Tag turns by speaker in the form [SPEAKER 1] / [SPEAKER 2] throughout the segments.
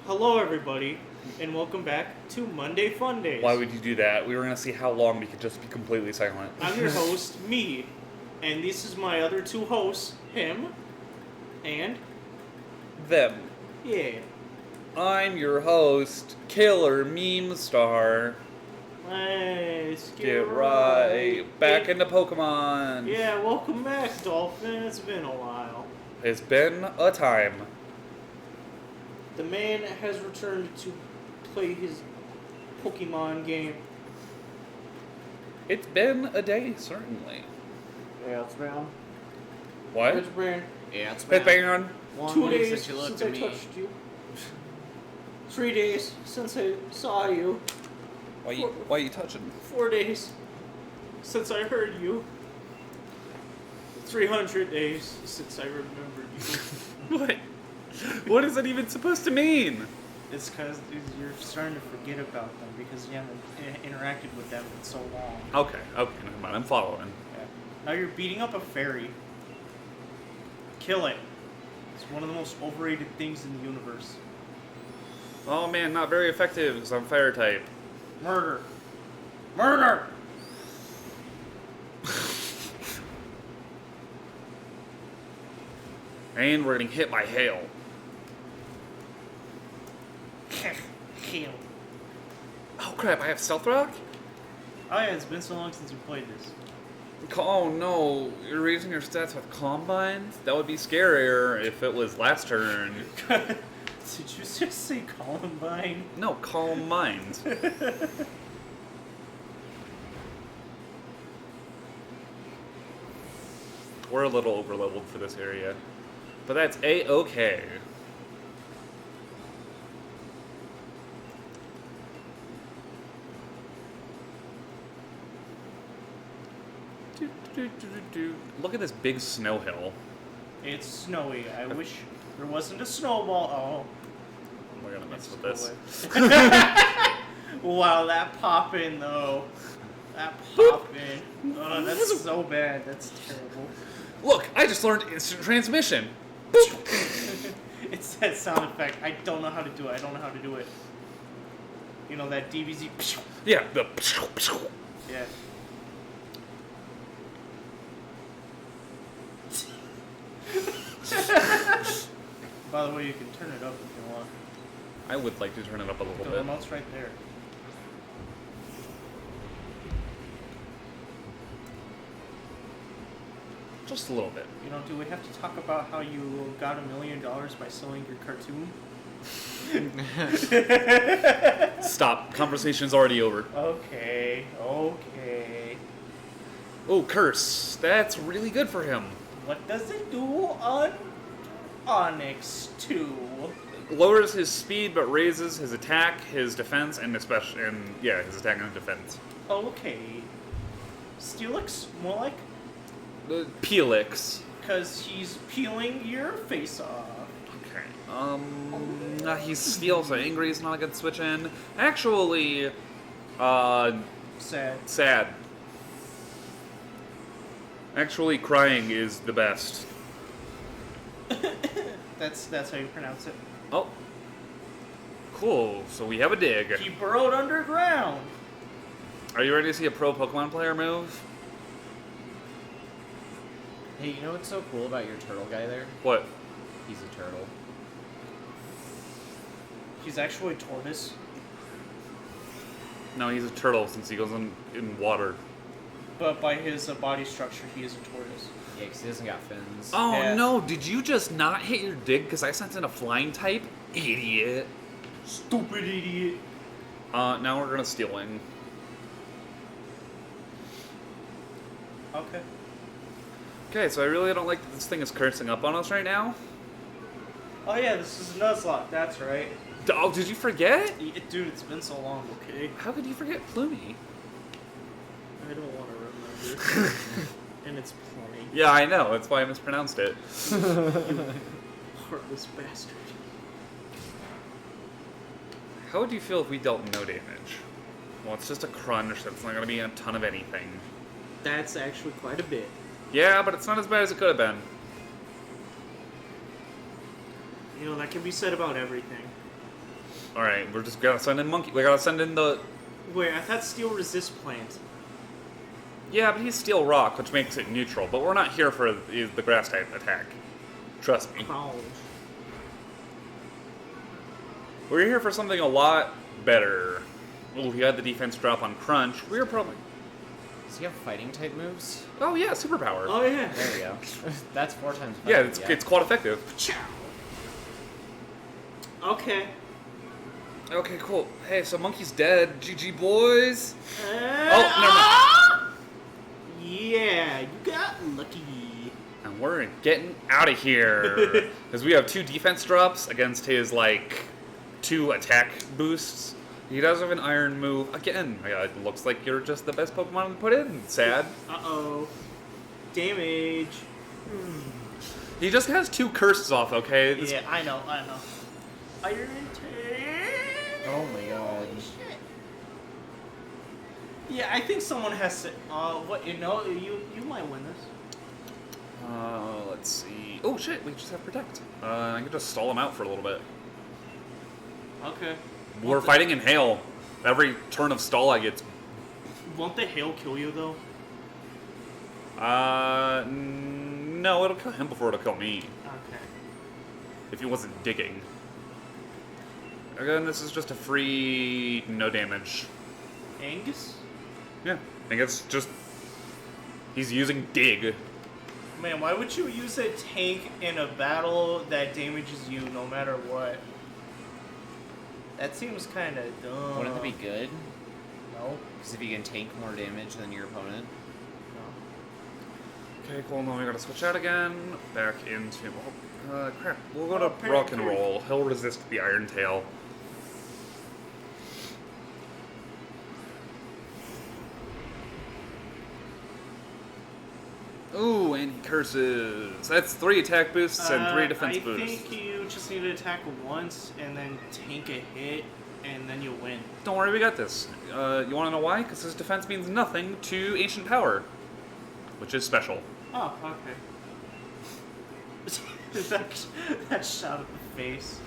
[SPEAKER 1] Hello, everybody, and welcome back to Monday Fundays.
[SPEAKER 2] Why would you do that? We were going to see how long we could just be completely silent.
[SPEAKER 1] I'm your host, me, and this is my other two hosts, him and
[SPEAKER 2] Them.
[SPEAKER 1] yeah.
[SPEAKER 2] I'm your host, Killer Meme Star.
[SPEAKER 1] Let's
[SPEAKER 2] Get right back into Pokemon.
[SPEAKER 1] Yeah, welcome back, Dolphin. It's been a while.
[SPEAKER 2] It's been a time.
[SPEAKER 1] The man has returned to play his Pokemon game.
[SPEAKER 2] It's been a day, certainly.
[SPEAKER 3] Yeah, it's been.
[SPEAKER 2] What?
[SPEAKER 1] Which brand?
[SPEAKER 3] Yeah, it's
[SPEAKER 2] It's been
[SPEAKER 1] 2
[SPEAKER 3] week
[SPEAKER 1] days
[SPEAKER 3] since you looked
[SPEAKER 1] since I
[SPEAKER 3] at me.
[SPEAKER 1] touched you. 3 days since I saw you.
[SPEAKER 2] Why are you touching?
[SPEAKER 1] 4 days since I heard you. 300 days since I remembered you.
[SPEAKER 2] What? What is that even supposed to mean?
[SPEAKER 1] It's because you're starting to forget about them because you haven't interacted with them in so long.
[SPEAKER 2] Okay, never mind. I'm following.
[SPEAKER 1] Yeah. Now you're beating up a fairy. Kill it. It's one of the most overrated things in the universe.
[SPEAKER 2] Oh man, not very effective because I'm fire type.
[SPEAKER 1] Murder. Murder!
[SPEAKER 2] And we're getting hit by hail.
[SPEAKER 1] Kill.
[SPEAKER 2] Oh crap, I have Stealth Rock?
[SPEAKER 1] Oh yeah, it's been so long since you played this.
[SPEAKER 2] Oh no, you're raising your stats with Combine? That would be scarier if it was last turn.
[SPEAKER 1] Did you just say Columbine?
[SPEAKER 2] No, Calm Mind. We're a little overleveled for this area. But that's A-okay. Look at this big snow hill.
[SPEAKER 1] It's snowy. I wish there wasn't a snowball.
[SPEAKER 2] We're gonna mess with
[SPEAKER 1] Let's
[SPEAKER 2] this.
[SPEAKER 1] go away. Wow, that poppin' though. That poppin'. Oh, that's so bad. That's terrible.
[SPEAKER 2] Look, I just learned instant transmission.
[SPEAKER 1] It's that sound effect. I don't know how to do it. I don't know how to do it. You know, that DBZ.
[SPEAKER 2] Yeah, the.
[SPEAKER 1] Yeah. By the way, you can turn it up if you want.
[SPEAKER 2] I would like to turn it up a little
[SPEAKER 1] The
[SPEAKER 2] bit.
[SPEAKER 1] remote's right there.
[SPEAKER 2] Just a little bit.
[SPEAKER 1] You know, do we have to talk about how you got $1 million by selling your cartoon?
[SPEAKER 2] Stop. Conversation's already over.
[SPEAKER 1] Okay.
[SPEAKER 2] Oh, Curse. That's really good for him.
[SPEAKER 1] What does it do on Onyx 2?
[SPEAKER 2] Lowers his speed, but raises his attack, his defense, and his attack and defense.
[SPEAKER 1] Okay. Steelix? More like?
[SPEAKER 2] The Pelix.
[SPEAKER 1] Because he's peeling your face off.
[SPEAKER 2] Okay. He's Steel, so Angry is not a good switch in. Actually, sad. Actually, Crying is the best.
[SPEAKER 1] That's how you pronounce it.
[SPEAKER 2] Oh. Cool. So we have a dig.
[SPEAKER 1] He burrowed underground.
[SPEAKER 2] Are you ready to see a pro Pokemon player move?
[SPEAKER 3] Hey, you know what's so cool about your turtle guy there?
[SPEAKER 2] What?
[SPEAKER 3] He's a turtle.
[SPEAKER 1] He's actually a tortoise.
[SPEAKER 2] No, he's a turtle since he goes in water.
[SPEAKER 1] But by his body structure, he is a tortoise.
[SPEAKER 3] Yeah, because he doesn't got fins.
[SPEAKER 2] Oh
[SPEAKER 1] Yeah.
[SPEAKER 2] no, did you just not hit your dig because I sent in a flying type? Idiot.
[SPEAKER 1] Stupid idiot.
[SPEAKER 2] Now we're gonna steal in.
[SPEAKER 1] Okay.
[SPEAKER 2] Okay, so I really don't like that this thing is cursing up on us right now.
[SPEAKER 1] Oh yeah, this is Nuzlocke, that's right.
[SPEAKER 2] Oh, did you forget?
[SPEAKER 1] Dude, it's been so long, okay?
[SPEAKER 2] How could you forget Plumy?
[SPEAKER 1] I don't want to remember. And it's plenty.
[SPEAKER 2] Yeah, I know. That's why I mispronounced it.
[SPEAKER 1] Heartless bastard.
[SPEAKER 2] How would you feel if we dealt no damage? Well, it's just a crunch. That's not going to be a ton of anything.
[SPEAKER 1] That's actually quite a bit.
[SPEAKER 2] Yeah, but it's not as bad as it could have been.
[SPEAKER 1] You know, that can be said about everything.
[SPEAKER 2] All right, we're just gonna send in monkey. We gotta send in the.
[SPEAKER 1] Wait, I thought steel resist plant.
[SPEAKER 2] Yeah, but he's steel rock, which makes it neutral. But we're not here for the grass type attack. Trust me.
[SPEAKER 1] Ouch.
[SPEAKER 2] We're here for something a lot better. Well, if you had the defense drop on Crunch, we were probably.
[SPEAKER 3] Does he have fighting type moves?
[SPEAKER 2] Oh yeah, superpower.
[SPEAKER 1] Oh yeah.
[SPEAKER 3] There we go. That's 4 times
[SPEAKER 2] yeah,
[SPEAKER 3] better.
[SPEAKER 2] it's quite effective.
[SPEAKER 1] Okay.
[SPEAKER 2] Okay, cool. Hey, so Monkey's dead. GG, boys.
[SPEAKER 1] Oh, yeah, you got lucky.
[SPEAKER 2] And we're getting out of here. Because we have 2 defense drops against his, 2 attack boosts. He does have an iron move. Again, it looks like you're just the best Pokemon to put in. Sad.
[SPEAKER 1] Uh-oh. Damage.
[SPEAKER 2] He just has 2 curses off, okay?
[SPEAKER 1] Yeah, I know. Iron Tail.
[SPEAKER 3] Oh my god.
[SPEAKER 1] Shit. Yeah, I think someone has to. You might win this.
[SPEAKER 2] Let's see. Oh shit, we just have Protect. I can just stall him out for a little bit.
[SPEAKER 1] Okay.
[SPEAKER 2] We're fighting in Hail. Every turn of stall I get.
[SPEAKER 1] Won't the hail kill you though?
[SPEAKER 2] No, it'll kill him before it'll kill me.
[SPEAKER 1] Okay.
[SPEAKER 2] If he wasn't digging. Again, this is just a free no damage.
[SPEAKER 1] Angus?
[SPEAKER 2] Yeah, I think it's just he's using dig.
[SPEAKER 1] Man, why would you use a tank in a battle that damages you no matter what? That seems kind of dumb.
[SPEAKER 3] Wouldn't that be good?
[SPEAKER 1] No.
[SPEAKER 3] Because if you can tank more damage than your opponent.
[SPEAKER 2] Okay, cool. Now we gotta switch out again. Back into. Crap. We'll go to
[SPEAKER 1] Oh,
[SPEAKER 2] Rock and Roll. He'll resist the Iron Tail. Ooh, and he curses. That's 3 attack boosts and 3 defense boosts.
[SPEAKER 1] I think you just need to attack once and then tank a hit, and then you win.
[SPEAKER 2] Don't worry, we got this. You want to know why? Because his defense means nothing to Ancient Power, which is special.
[SPEAKER 1] Oh, okay. that shot at the face.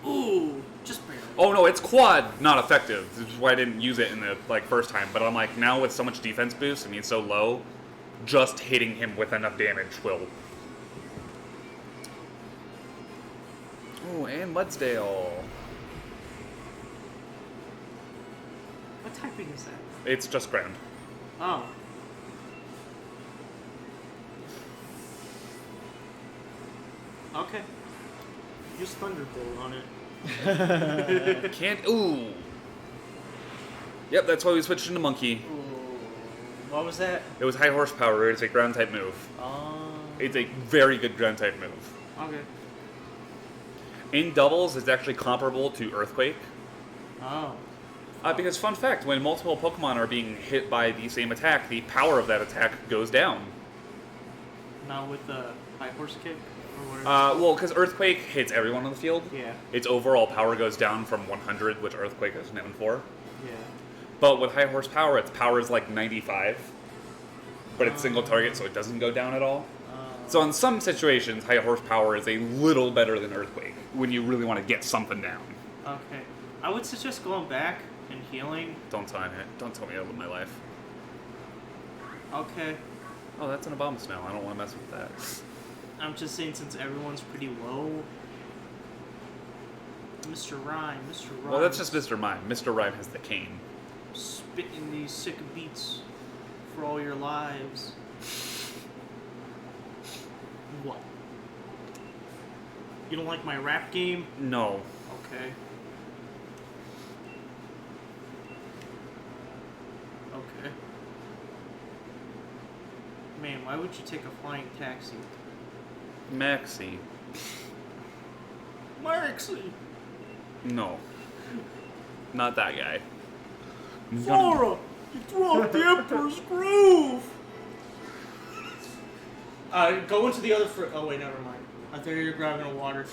[SPEAKER 1] Ooh, just barely.
[SPEAKER 2] Oh no, it's quad, not effective. This is why I didn't use it in the first time. But I'm like, now with so much defense boost and he's so low, just hitting him with enough damage will. Oh, and Mudsdale.
[SPEAKER 1] What typing is that?
[SPEAKER 2] It's just ground.
[SPEAKER 1] Oh. Okay. Use Thunderbolt on it.
[SPEAKER 2] Can't. Ooh. Yep, that's why we switched into Monkey.
[SPEAKER 1] Ooh. What was that?
[SPEAKER 2] It was high horsepower. It's a ground type move. It's a very good ground type move.
[SPEAKER 1] Okay.
[SPEAKER 2] In doubles, it's actually comparable to Earthquake.
[SPEAKER 1] Oh.
[SPEAKER 2] Because, fun fact, when multiple Pokemon are being hit by the same attack, the power of that attack goes down.
[SPEAKER 1] Not with the high horse kick? Or whatever?
[SPEAKER 2] Well, because Earthquake hits everyone on the field.
[SPEAKER 1] Yeah.
[SPEAKER 2] Its overall power goes down from 100, which Earthquake is known for.
[SPEAKER 1] Yeah.
[SPEAKER 2] But with high horsepower, its power is like 95. But it's single target, so it doesn't go down at all. So in some situations, high horsepower is a little better than Earthquake, when you really want to get something down.
[SPEAKER 1] Okay. I would suggest going back and healing.
[SPEAKER 2] Don't tell me. Don't tell me I live my life.
[SPEAKER 1] Okay.
[SPEAKER 2] Oh, that's an Abomasnow. I don't want to mess with that.
[SPEAKER 1] I'm just saying since everyone's pretty low. Mr. Rhyme.
[SPEAKER 2] Well, that's just Mr. Mime. Mr. Rhyme has the cane.
[SPEAKER 1] Spitting these sick beats for all your lives. What? You don't like my rap game?
[SPEAKER 2] No.
[SPEAKER 1] Okay. Okay. Man, why would you take a flying taxi?
[SPEAKER 2] Maxie.
[SPEAKER 1] Marxie!
[SPEAKER 2] No. Not that guy.
[SPEAKER 1] Flora! You threw off the Emperor's Groove! Go into the other oh wait, never mind. I thought you were grabbing a water.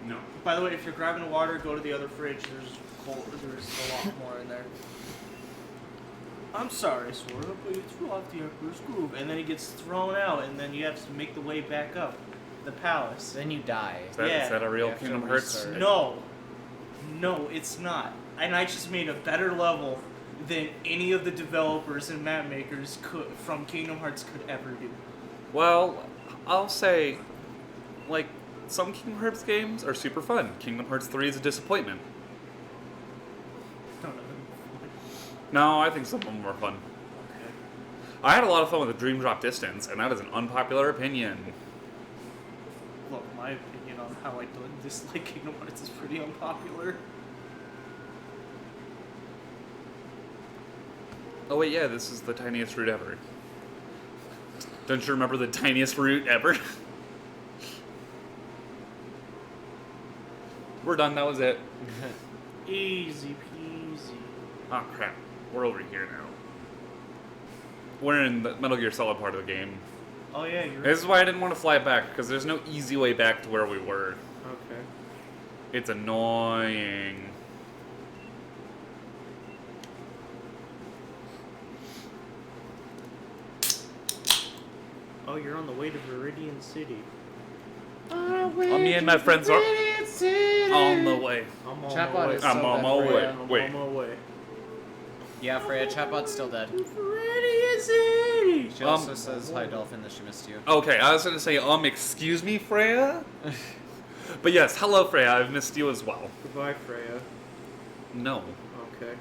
[SPEAKER 2] No.
[SPEAKER 1] By the way, if you're grabbing a water, go to the other fridge. There's a lot more in there. I'm sorry, Sora, but you threw off the Emperor's Groove. And then he gets thrown out, and then you have to make the way back up. the palace.
[SPEAKER 3] Then you die.
[SPEAKER 2] Is that,
[SPEAKER 1] Yeah.
[SPEAKER 2] is that a real
[SPEAKER 3] You have to
[SPEAKER 2] Kingdom Hearts?
[SPEAKER 3] restart.
[SPEAKER 1] No, it's not. And I just made a better level than any of the developers and map makers from Kingdom Hearts could ever do.
[SPEAKER 2] Well, I'll say, like, some Kingdom Hearts games are super fun. Kingdom Hearts 3 is a disappointment.
[SPEAKER 1] No.
[SPEAKER 2] No, I think some of them were fun.
[SPEAKER 1] Okay.
[SPEAKER 2] I had a lot of fun with the Dream Drop Distance, and that is an unpopular opinion.
[SPEAKER 1] Look, my opinion on how I don't dislike Kingdom Hearts is pretty unpopular.
[SPEAKER 2] Oh wait, yeah, this is the tiniest route ever. Don't you remember the tiniest route ever? We're done, that was it.
[SPEAKER 1] Easy peasy.
[SPEAKER 2] Oh crap, we're over here now. We're in the Metal Gear Solid part of the game.
[SPEAKER 1] Oh yeah, you're
[SPEAKER 2] This is why I didn't want to fly back, because there's no easy way back to where we were.
[SPEAKER 1] okay.
[SPEAKER 2] It's annoying.
[SPEAKER 1] Oh, you're on the way to Viridian City.
[SPEAKER 2] Me and my friends are on the way.
[SPEAKER 1] I'm on
[SPEAKER 3] Chatbot
[SPEAKER 1] my way.
[SPEAKER 3] is
[SPEAKER 2] I'm
[SPEAKER 3] so
[SPEAKER 2] on
[SPEAKER 3] dead,
[SPEAKER 2] my way.
[SPEAKER 3] Freya.
[SPEAKER 1] I'm
[SPEAKER 2] Wait.
[SPEAKER 1] on my way.
[SPEAKER 3] Yeah, Freya, Chatbot's still dead.
[SPEAKER 1] Viridian City!
[SPEAKER 3] She also says, hi, Dolphin, that she missed you.
[SPEAKER 2] Okay, I was gonna say, excuse me, Freya? But yes, hello, Freya, I've missed you as well.
[SPEAKER 1] Goodbye, Freya.
[SPEAKER 2] No.
[SPEAKER 1] Okay.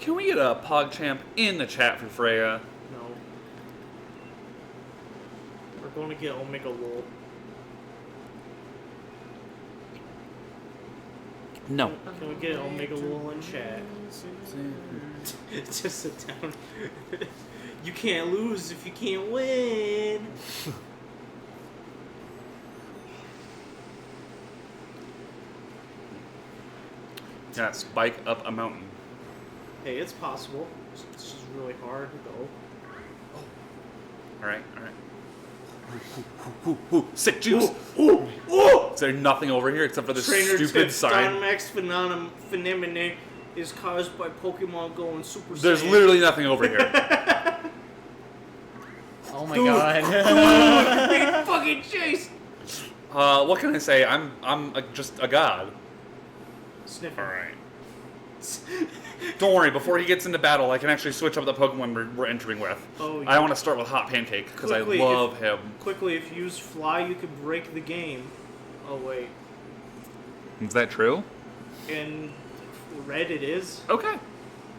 [SPEAKER 2] Can we get a PogChamp in the chat for Freya?
[SPEAKER 1] No. We're going to get Omega Lol.
[SPEAKER 2] No.
[SPEAKER 1] Can we get Omega Lol in chat? Just sit down. You can't lose if you can't win.
[SPEAKER 2] Yeah, spike up a mountain.
[SPEAKER 1] Hey, it's possible. It's just really hard though.
[SPEAKER 2] Alright, alright. Sick juice!
[SPEAKER 1] Ooh! Ooh!
[SPEAKER 2] Is there nothing over here except for this
[SPEAKER 1] Trainer
[SPEAKER 2] stupid
[SPEAKER 1] tips
[SPEAKER 2] sign?
[SPEAKER 1] Dynamax phenomenon is caused by Pokemon Go and Super Saiyan.
[SPEAKER 2] There's literally nothing over here.
[SPEAKER 3] Oh my
[SPEAKER 1] Dude.
[SPEAKER 3] god.
[SPEAKER 1] Big fucking chase!
[SPEAKER 2] What can I say? Just a god.
[SPEAKER 1] Sniffer.
[SPEAKER 2] Alright. Don't worry, before he gets into battle, I can actually switch up the Pokemon we're entering with.
[SPEAKER 1] Oh,
[SPEAKER 2] I want to start with Hot Pancake, because I
[SPEAKER 1] Quickly,
[SPEAKER 2] love him.
[SPEAKER 1] Quickly, if you use Fly, you could break the game. Oh, wait.
[SPEAKER 2] Is that true?
[SPEAKER 1] In Red, it is.
[SPEAKER 2] Okay.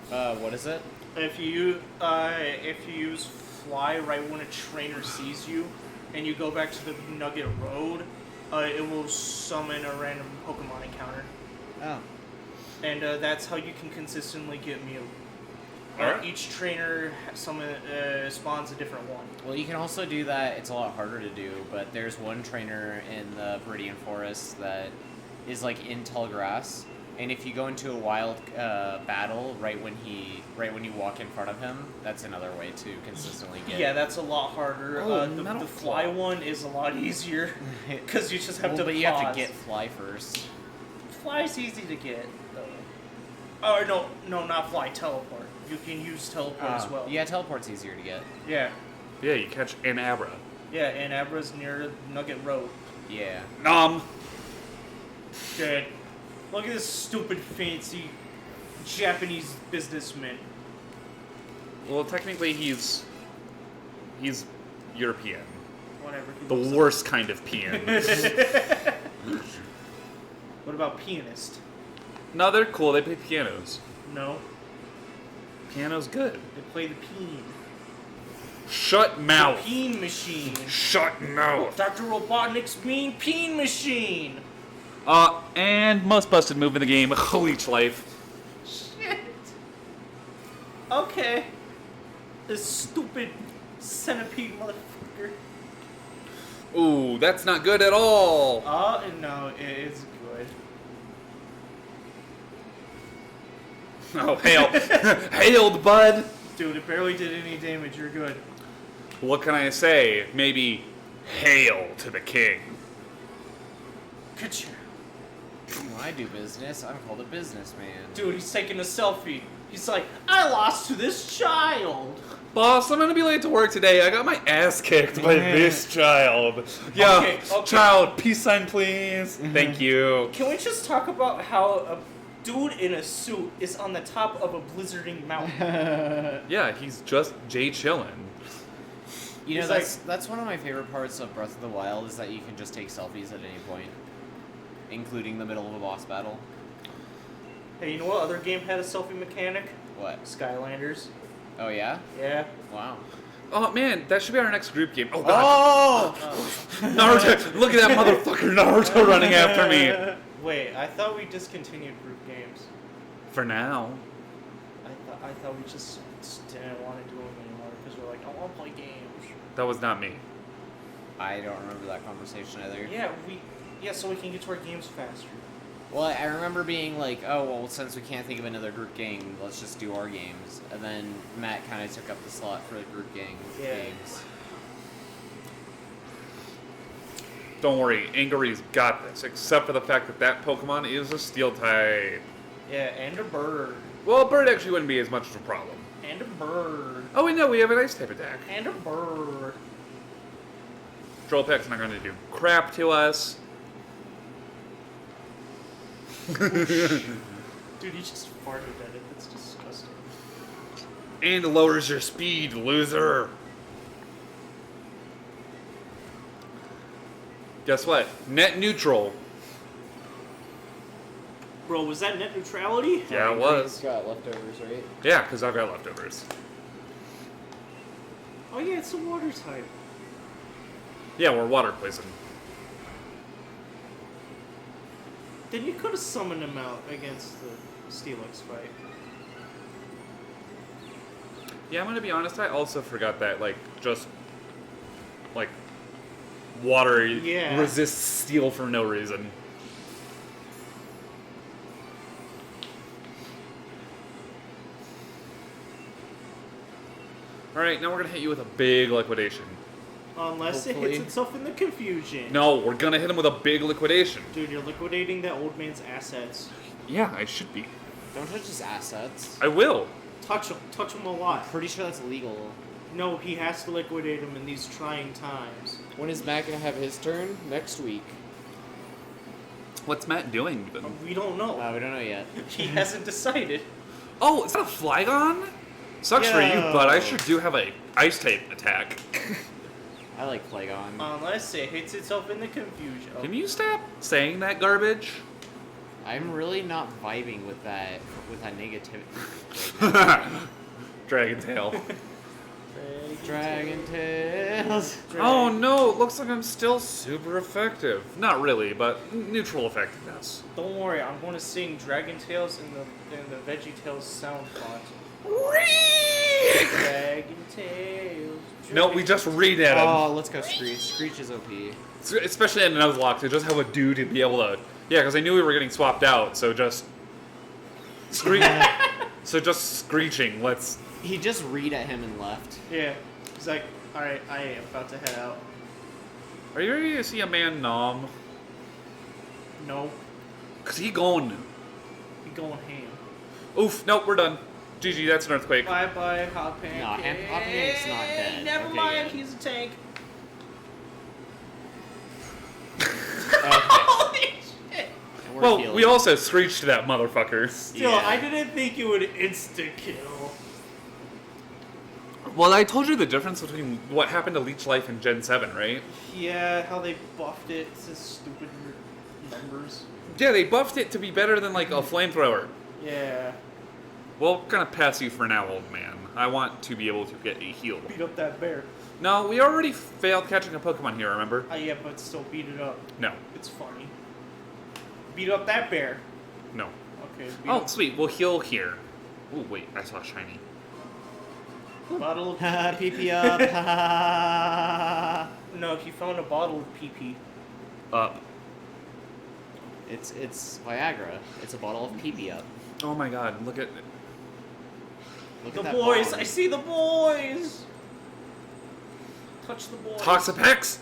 [SPEAKER 3] What is it?
[SPEAKER 1] If you use Fly right when a trainer sees you, and you go back to the Nugget Road, it will summon a random Pokemon encounter.
[SPEAKER 3] Oh.
[SPEAKER 1] And that's how you can consistently get Mew.
[SPEAKER 2] Alright.
[SPEAKER 1] Each trainer spawns a different one.
[SPEAKER 3] Well, you can also do that. It's a lot harder to do, but there's one trainer in the Viridian Forest that is like in tall grass, and if you go into a wild battle right when you walk in front of him, that's another way to consistently get.
[SPEAKER 1] Yeah, that's a lot harder.
[SPEAKER 2] Oh,
[SPEAKER 1] The
[SPEAKER 2] Metal
[SPEAKER 1] Fly
[SPEAKER 2] Claw.
[SPEAKER 1] one is a lot easier because you just have
[SPEAKER 3] Well,
[SPEAKER 1] to.
[SPEAKER 3] but you have to
[SPEAKER 1] pause.
[SPEAKER 3] get Fly first.
[SPEAKER 1] Fly's easy to get though. Oh no, not Fly. Teleport. You can use teleport as well.
[SPEAKER 3] Yeah, teleport's easier to get.
[SPEAKER 1] Yeah,
[SPEAKER 2] Yeah, you catch an Abra.
[SPEAKER 1] yeah. And Abra's near Nugget Road.
[SPEAKER 3] Yeah.
[SPEAKER 2] Nom!
[SPEAKER 1] Good. Look at this stupid fancy Japanese businessman.
[SPEAKER 2] Well, technically he's European.
[SPEAKER 1] Whatever. he
[SPEAKER 2] The
[SPEAKER 1] looks like-
[SPEAKER 2] worst kind of peon.
[SPEAKER 1] What about pianist?
[SPEAKER 2] No, they're cool. They play pianos.
[SPEAKER 1] No,
[SPEAKER 2] Piano's good.
[SPEAKER 1] they play the peen.
[SPEAKER 2] Shut mouth.
[SPEAKER 1] The peen machine.
[SPEAKER 2] Shut mouth.
[SPEAKER 1] Dr. Robotnik's mean peen machine.
[SPEAKER 2] And most busted move in the game, Leech Life.
[SPEAKER 1] Shit. Okay. This stupid centipede motherfucker.
[SPEAKER 2] Ooh, that's not good at all.
[SPEAKER 1] No, it is good.
[SPEAKER 2] Oh, hail. Hailed, bud.
[SPEAKER 1] Dude, it barely did any damage. You're good.
[SPEAKER 2] What can I say? Maybe hail to the king.
[SPEAKER 1] Ka-chow.
[SPEAKER 3] When I do business, I'm called a businessman.
[SPEAKER 1] Dude, he's taking a selfie. He's like, I lost to this child.
[SPEAKER 2] Boss, I'm gonna be late to work today. I got my ass kicked by this child. Yeah,
[SPEAKER 1] Okay.
[SPEAKER 2] child, peace sign, please. Thank you.
[SPEAKER 1] Can we just talk about how a dude in a suit is on the top of a blizzarding mountain?
[SPEAKER 2] Yeah, he's just Jay chillin'.
[SPEAKER 3] You know,
[SPEAKER 1] He's
[SPEAKER 3] that's one of my favorite parts of Breath of the Wild is that you can just take selfies at any point, including the middle of a boss battle.
[SPEAKER 1] Hey, you know what other game had a selfie mechanic?
[SPEAKER 3] What?
[SPEAKER 1] Skylanders.
[SPEAKER 3] Oh yeah?
[SPEAKER 1] Yeah.
[SPEAKER 3] Wow.
[SPEAKER 2] Oh man, that should be our next group game. Oh god.
[SPEAKER 3] Oh!
[SPEAKER 2] Naruto, look at that motherfucker Naruto running after me.
[SPEAKER 1] Wait, I thought we discontinued group games.
[SPEAKER 2] For now.
[SPEAKER 1] I thought we just didn't want to do them anymore because we're like, I want to play games.
[SPEAKER 2] That was not me.
[SPEAKER 3] I don't remember that conversation either.
[SPEAKER 1] Yeah, so we can get to our games faster.
[SPEAKER 3] Well, I remember being like, oh, well, since we can't think of another group game, let's just do our games. And then Matt kind of took up the slot for the group games.
[SPEAKER 2] Don't worry, Angery's got this, except for the fact that that Pokemon is a Steel type.
[SPEAKER 1] Yeah, and a bird.
[SPEAKER 2] Well, a bird actually wouldn't be as much of a problem.
[SPEAKER 1] And a bird.
[SPEAKER 2] Oh wait, no, we have an Ice type attack.
[SPEAKER 1] And a bird.
[SPEAKER 2] Troll Peck's not going to do crap to us.
[SPEAKER 1] Dude, you just farted at it. That's disgusting.
[SPEAKER 2] And lowers your speed, loser. Guess what? Net neutral.
[SPEAKER 1] Bro, was that net neutrality?
[SPEAKER 2] Yeah, it was.
[SPEAKER 3] Got leftovers, right?
[SPEAKER 2] Yeah, because I've got leftovers.
[SPEAKER 1] Oh yeah, it's a water type.
[SPEAKER 2] Yeah, we're water poison.
[SPEAKER 1] Then you could have summoned him out against the Steelix fight.
[SPEAKER 2] Yeah, I'm gonna be honest, I also forgot that, water
[SPEAKER 1] Yeah.
[SPEAKER 2] resists steel for no reason. Alright, now we're gonna hit you with a big liquidation.
[SPEAKER 1] Unless it
[SPEAKER 3] Hopefully.
[SPEAKER 1] hits itself in the confusion.
[SPEAKER 2] No, we're gonna hit him with a big liquidation.
[SPEAKER 1] Dude, you're liquidating that old man's assets.
[SPEAKER 2] Yeah, I should be.
[SPEAKER 3] Don't touch his assets.
[SPEAKER 2] I will.
[SPEAKER 1] Touch him a lot.
[SPEAKER 3] Pretty sure that's illegal.
[SPEAKER 1] No, he has to liquidate him in these trying times.
[SPEAKER 3] When is Matt gonna have his turn? Next week.
[SPEAKER 2] What's Matt doing even?
[SPEAKER 1] We don't know.
[SPEAKER 3] Wow, we don't know yet.
[SPEAKER 1] He hasn't decided.
[SPEAKER 2] Oh, is that a Flygon? Sucks for you,
[SPEAKER 1] Yo.
[SPEAKER 2] but I sure do have a ice type attack.
[SPEAKER 3] I like Flygon.
[SPEAKER 1] Unless it hits itself in the confusion.
[SPEAKER 2] Can you stop saying that garbage?
[SPEAKER 3] I'm really not vibing with that negativity.
[SPEAKER 2] Dragon Tail.
[SPEAKER 3] Dragon Tales.
[SPEAKER 2] Oh no, it looks like I'm still super effective. Not really, but neutral effectiveness.
[SPEAKER 1] Don't worry, I'm going to sing Dragon Tales in the Veggie Tales sound font. Dragon Tales.
[SPEAKER 2] No, we just read at him.
[SPEAKER 3] Oh, let's go Screech. Screech is OP.
[SPEAKER 2] Especially in another lock, to just have a dude to be able to... Yeah, because I knew we were getting swapped out, so just... So just screeching, let's...
[SPEAKER 3] He just read at him and left.
[SPEAKER 1] Yeah. He's like, alright, I am about to head out.
[SPEAKER 2] Are you ready to see a man nom?
[SPEAKER 1] No.
[SPEAKER 2] Because he going...
[SPEAKER 1] He going ham.
[SPEAKER 2] Oof, nope, we're done. GG, that's an earthquake.
[SPEAKER 1] Bye-bye, Hot Pancake.
[SPEAKER 3] No, Hot Pancake's not dead.
[SPEAKER 1] Never
[SPEAKER 3] Okay,
[SPEAKER 1] mind,
[SPEAKER 3] good.
[SPEAKER 1] he's a tank.
[SPEAKER 3] Holy
[SPEAKER 1] shit.
[SPEAKER 2] Well, we also screeched to that motherfucker.
[SPEAKER 1] Still,
[SPEAKER 3] Yeah.
[SPEAKER 1] I didn't think you would insta-kill.
[SPEAKER 2] Well, I told you the difference between what happened to Leech Life in Gen 7, right?
[SPEAKER 1] Yeah, how they buffed it. It's just stupid numbers.
[SPEAKER 2] Yeah, they buffed it to be better than, like, a flamethrower.
[SPEAKER 1] Yeah.
[SPEAKER 2] Well, gonna pass you for now, old man. I want to be able to get a heal.
[SPEAKER 1] Beat up that bear.
[SPEAKER 2] No, we already failed catching a Pokemon here, remember?
[SPEAKER 1] Yeah, but still beat it up.
[SPEAKER 2] No.
[SPEAKER 1] It's funny. Beat up that bear.
[SPEAKER 2] No.
[SPEAKER 1] Okay.
[SPEAKER 2] Oh, sweet. We'll heal here. Ooh, wait. I saw shiny.
[SPEAKER 1] Bottle of
[SPEAKER 3] PP up.
[SPEAKER 1] No, he found a bottle of PP.
[SPEAKER 2] Up.
[SPEAKER 3] It's Viagra. It's a bottle of PP up.
[SPEAKER 2] Oh my god, look at...
[SPEAKER 3] Look
[SPEAKER 1] The
[SPEAKER 3] at that
[SPEAKER 1] boys!
[SPEAKER 3] bottle.
[SPEAKER 1] I see the boys! Touch the boys.
[SPEAKER 2] Toxapex!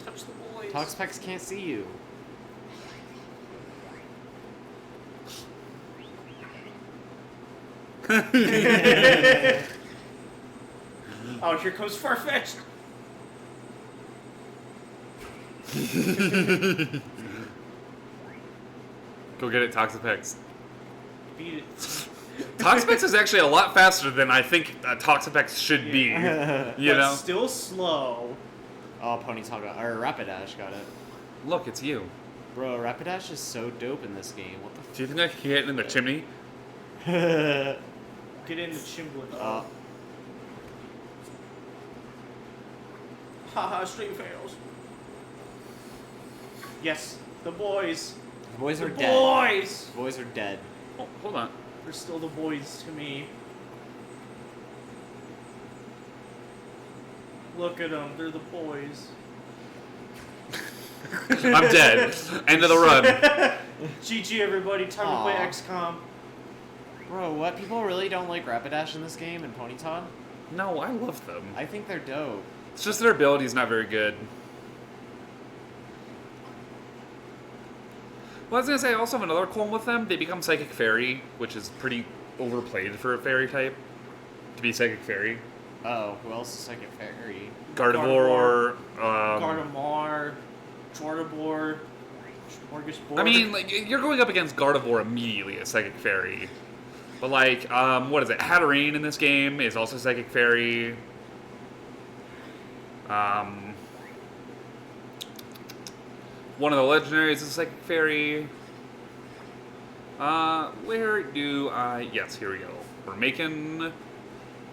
[SPEAKER 1] Touch the boys.
[SPEAKER 3] Toxapex can't see you.
[SPEAKER 1] Oh, here comes Farfetch'd.
[SPEAKER 2] Go get it, Toxapex.
[SPEAKER 1] Beat it.
[SPEAKER 2] Toxapex is actually a lot faster than I think Toxapex should be. You
[SPEAKER 1] But
[SPEAKER 2] know?
[SPEAKER 1] still slow.
[SPEAKER 3] Oh, Ponyta got or Rapidash got it.
[SPEAKER 2] Look, it's you.
[SPEAKER 3] Bro, Rapidash is so dope in this game. What the
[SPEAKER 2] Do you think I can get in the chimney?
[SPEAKER 3] f-
[SPEAKER 1] Get in the chimblin. Haha, street fails. Yes, the boys.
[SPEAKER 3] The boys
[SPEAKER 1] The
[SPEAKER 3] are dead.
[SPEAKER 1] boys!
[SPEAKER 3] The boys are dead.
[SPEAKER 2] Oh, hold on.
[SPEAKER 1] They're still the boys to me. Look at them, they're the boys.
[SPEAKER 2] I'm dead. End of the run.
[SPEAKER 1] GG everybody, time to play
[SPEAKER 3] Aw.
[SPEAKER 1] XCOM.
[SPEAKER 3] Bro, what? People really don't like Rapidash in this game and Ponyta?
[SPEAKER 2] No, I love them.
[SPEAKER 3] I think they're dope.
[SPEAKER 2] It's just their ability's not very good. Well, I was gonna say, I also have another qualm with them. They become Psychic Fairy, which is pretty overplayed for a fairy type. To be Psychic Fairy.
[SPEAKER 3] Oh, who else is Psychic Fairy?
[SPEAKER 2] Gardevoir,
[SPEAKER 1] Gardevoir, Jordabor, Smorgasbord.
[SPEAKER 2] I mean, like, you're going up against Gardevoir immediately as Psychic Fairy. But, like, what is it? Hatterene in this game is also Psychic Fairy. One of the legendaries is Psychic Fairy. Where do I... Yes, here we go.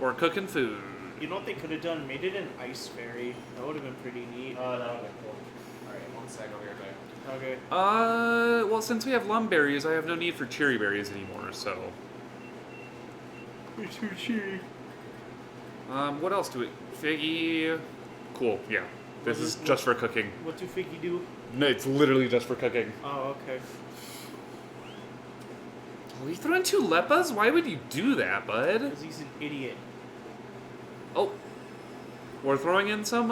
[SPEAKER 2] We're cooking food.
[SPEAKER 1] You know what they could have done? Made it an ice fairy. That would have been pretty neat.
[SPEAKER 3] Oh, that would have been cool. Alright, 1 sec, I'll be right back.
[SPEAKER 1] Okay.
[SPEAKER 2] Well, since we have lumberries, I have no need for cherry berries anymore, so...
[SPEAKER 1] Too cheap.
[SPEAKER 2] What else do we... Figgy... Cool, yeah. This is just for cooking.
[SPEAKER 1] What do Figgy do?
[SPEAKER 2] No, it's literally just for cooking.
[SPEAKER 1] Oh, okay.
[SPEAKER 2] Oh, you threw in 2 Leppas? Why would you do that, bud?
[SPEAKER 1] Because he's an idiot.
[SPEAKER 2] Oh. We're throwing in some,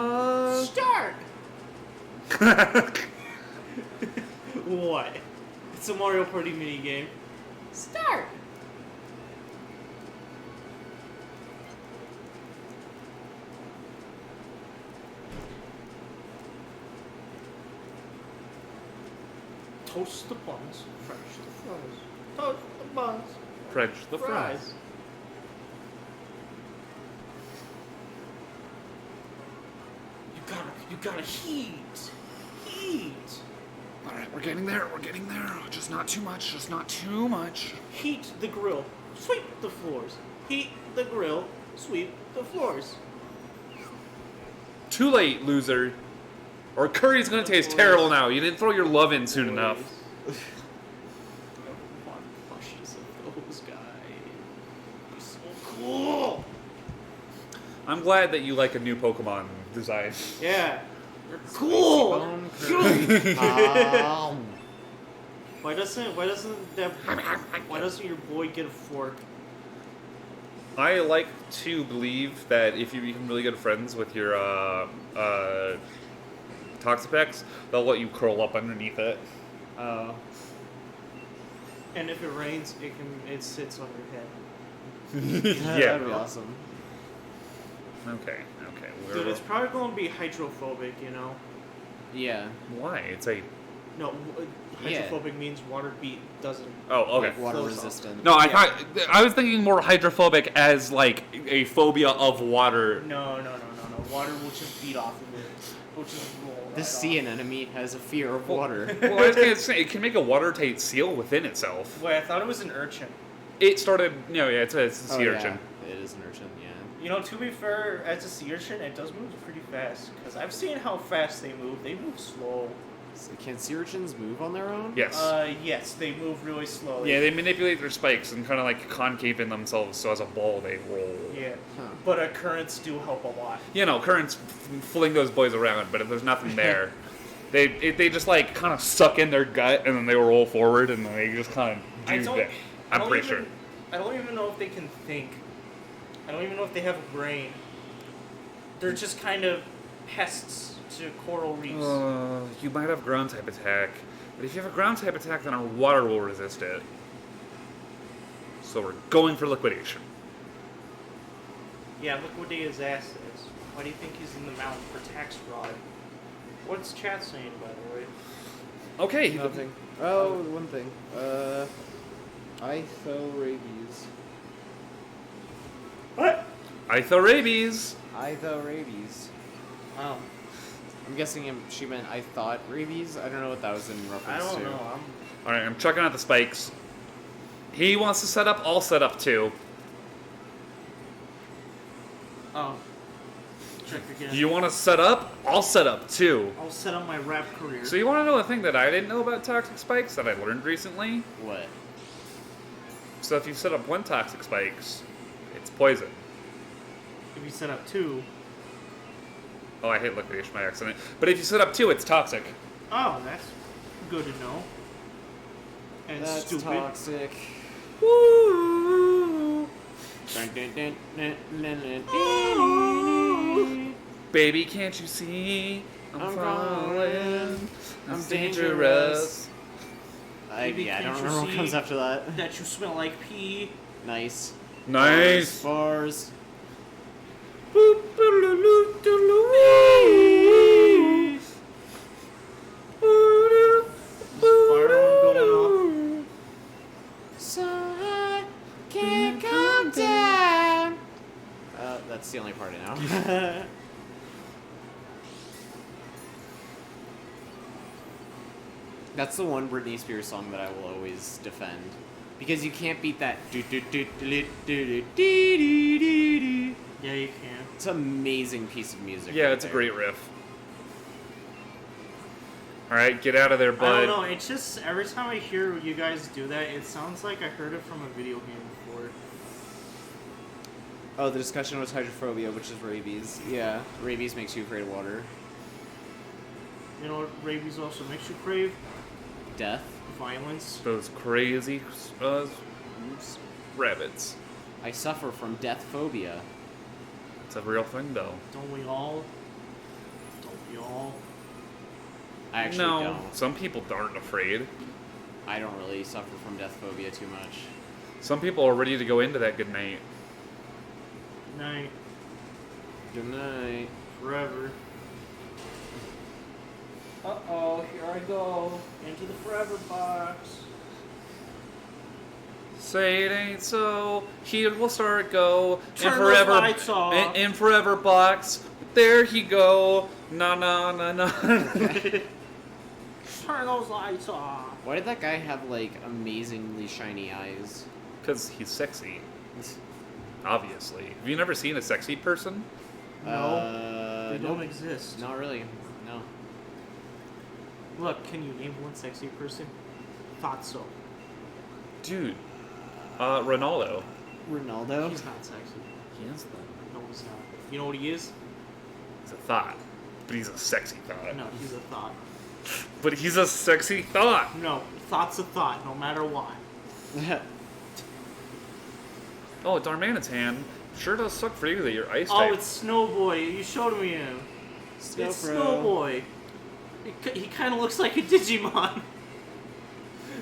[SPEAKER 1] Start! What? It's a Mario Party minigame. Start! Toast the buns, French the fries. Toast the buns,
[SPEAKER 2] French the fries.
[SPEAKER 1] You gotta heat.
[SPEAKER 2] Alright, we're getting there, Just not too much,
[SPEAKER 1] Heat the grill, sweep the floors. Heat the grill, sweep the floors.
[SPEAKER 2] Too late, loser. Or curry's gonna taste terrible now. You didn't throw your love in soon enough.
[SPEAKER 1] I want plushies of those guys. They're so cool.
[SPEAKER 2] I'm glad that you like a new Pokemon design.
[SPEAKER 1] Yeah. They're cool.
[SPEAKER 3] Bone curry.
[SPEAKER 1] Why doesn't your boy get a fork?
[SPEAKER 2] I like to believe that if you become really good friends with your Toxapex, they'll let you curl up underneath it.
[SPEAKER 3] Oh.
[SPEAKER 1] And if it rains, it sits on your head.
[SPEAKER 2] Yeah.
[SPEAKER 3] That'd be awesome.
[SPEAKER 2] Okay.
[SPEAKER 1] Dude, it's probably going to be hydrophobic, you know?
[SPEAKER 3] Yeah.
[SPEAKER 2] Why? It's a...
[SPEAKER 1] No, hydrophobic means water doesn't...
[SPEAKER 2] Oh, okay.
[SPEAKER 3] Like water
[SPEAKER 1] Flows off.
[SPEAKER 3] resistant.
[SPEAKER 2] No, I was thinking more hydrophobic as, like, a phobia of water.
[SPEAKER 1] No. Water will just beat off of it. Will just roll right
[SPEAKER 3] This sea
[SPEAKER 1] off.
[SPEAKER 3] anemone has a fear of water.
[SPEAKER 2] Well, I was gonna say, it can make a watertight seal within itself.
[SPEAKER 1] Wait, I thought it was an urchin.
[SPEAKER 2] It started... No, yeah, it's a sea
[SPEAKER 3] Oh,
[SPEAKER 2] urchin.
[SPEAKER 3] Yeah. It is an urchin, yeah.
[SPEAKER 1] You know, to be fair, as a sea urchin, it does move pretty fast. Because I've seen how fast they move. They move slow.
[SPEAKER 3] So can sea urchins move on their own?
[SPEAKER 2] Yes.
[SPEAKER 1] Yes, they move really slowly.
[SPEAKER 2] Yeah, they manipulate their spikes and kind of like concave in themselves, so as a ball they roll.
[SPEAKER 1] Yeah.
[SPEAKER 3] Huh.
[SPEAKER 1] But currents do help a lot.
[SPEAKER 2] You know, currents fling those boys around, but if there's nothing there, they just like kind of suck in their gut and then they roll forward and then they just kind of do that. I'm pretty sure.
[SPEAKER 1] I don't even know if they can think. I don't even know if they have a brain. They're just kind of pests to coral reefs.
[SPEAKER 2] You might have ground type attack, but if you have a ground type attack, then our water will resist it. So we're going for liquidation.
[SPEAKER 1] Yeah, look what day his ass is. Why do you think he's in the mountain for tax fraud? What's chat saying, by the way?
[SPEAKER 2] Okay.
[SPEAKER 3] Nothing. Oh, one thing. Rabies.
[SPEAKER 1] What?
[SPEAKER 2] Rabies.
[SPEAKER 3] Rabies.
[SPEAKER 1] Oh.
[SPEAKER 3] I'm guessing she meant I thought rabies. I don't know what that was in reference to.
[SPEAKER 1] I don't know.
[SPEAKER 2] All right, I'm checking out the spikes. He wants to set up. I'll set up too.
[SPEAKER 1] Oh. Check again.
[SPEAKER 2] Do you want to set up? I'll set up too.
[SPEAKER 1] I'll set up my rap career.
[SPEAKER 2] So you want to know a thing that I didn't know about toxic spikes that I learned recently?
[SPEAKER 3] What?
[SPEAKER 2] So if you set up 1 toxic spikes, it's poison.
[SPEAKER 1] If you set up 2.
[SPEAKER 2] Oh, I hit liquidation by accident. But if you set up 2, it's toxic.
[SPEAKER 1] Oh, that's good to know. And
[SPEAKER 3] That's
[SPEAKER 1] stupid.
[SPEAKER 3] toxic.
[SPEAKER 2] Woo! Baby, can't you see? I'm falling. I'm dangerous.
[SPEAKER 1] Baby,
[SPEAKER 3] I
[SPEAKER 1] can't
[SPEAKER 3] don't
[SPEAKER 1] you
[SPEAKER 3] remember what
[SPEAKER 1] see
[SPEAKER 3] comes after that.
[SPEAKER 1] That you smell like pee.
[SPEAKER 3] Nice.
[SPEAKER 2] Nice.
[SPEAKER 3] Bars. So I can't come down. That's the only part I know. That's the one Britney Spears song that I will always defend. Because you can't beat that.
[SPEAKER 1] Yeah, you can.
[SPEAKER 3] It's an amazing piece of music.
[SPEAKER 2] Yeah,
[SPEAKER 3] right
[SPEAKER 2] it's a
[SPEAKER 3] there.
[SPEAKER 2] great riff. Alright, get out of there,
[SPEAKER 1] I
[SPEAKER 2] bud.
[SPEAKER 1] don't know, it's just, every time I hear you guys do that, it sounds like I heard it from a video game before.
[SPEAKER 3] Oh, the discussion was hydrophobia, which is rabies. Yeah, rabies makes you afraid of water.
[SPEAKER 1] You know what rabies also makes you crave?
[SPEAKER 3] Death.
[SPEAKER 1] Violence.
[SPEAKER 2] Those crazy rabbits.
[SPEAKER 3] I suffer from death phobia.
[SPEAKER 2] It's a real thing, though.
[SPEAKER 1] Don't we all? Don't we all?
[SPEAKER 3] I actually
[SPEAKER 2] No,
[SPEAKER 3] don't.
[SPEAKER 2] some people aren't afraid.
[SPEAKER 3] I don't really suffer from death phobia too much.
[SPEAKER 2] Some people are ready to go into that good night.
[SPEAKER 1] Night.
[SPEAKER 3] Good night.
[SPEAKER 1] Forever. Uh-oh, here I go. Into the forever box.
[SPEAKER 2] Say it ain't so. Here we'll start go.
[SPEAKER 1] Turn
[SPEAKER 2] in
[SPEAKER 1] those
[SPEAKER 2] forever,
[SPEAKER 1] lights off.
[SPEAKER 2] In forever box. There he go. Na na na na.
[SPEAKER 1] Turn those lights off.
[SPEAKER 3] Why did that guy have, like, amazingly shiny eyes?
[SPEAKER 2] Because he's sexy. Obviously. Have you never seen a sexy person?
[SPEAKER 1] No. They don't
[SPEAKER 3] nope.
[SPEAKER 1] exist.
[SPEAKER 3] Not really. No.
[SPEAKER 1] Look, can you name one sexy person? Thought so.
[SPEAKER 2] Dude. Ronaldo.
[SPEAKER 3] Ronaldo?
[SPEAKER 1] He's not sexy.
[SPEAKER 2] He is though.
[SPEAKER 1] No, he's not. You know what he is?
[SPEAKER 2] He's a thought. But he's a sexy thought.
[SPEAKER 1] No, he's a thought.
[SPEAKER 2] But he's a sexy thought.
[SPEAKER 1] No, thought's a thought, no matter what.
[SPEAKER 2] Oh, Darmanitan's hand. Sure does suck for you that you're ice
[SPEAKER 1] Oh,
[SPEAKER 2] type.
[SPEAKER 1] it's Snowboy. You showed me him. It's Snowboy. He kind of looks like a Digimon.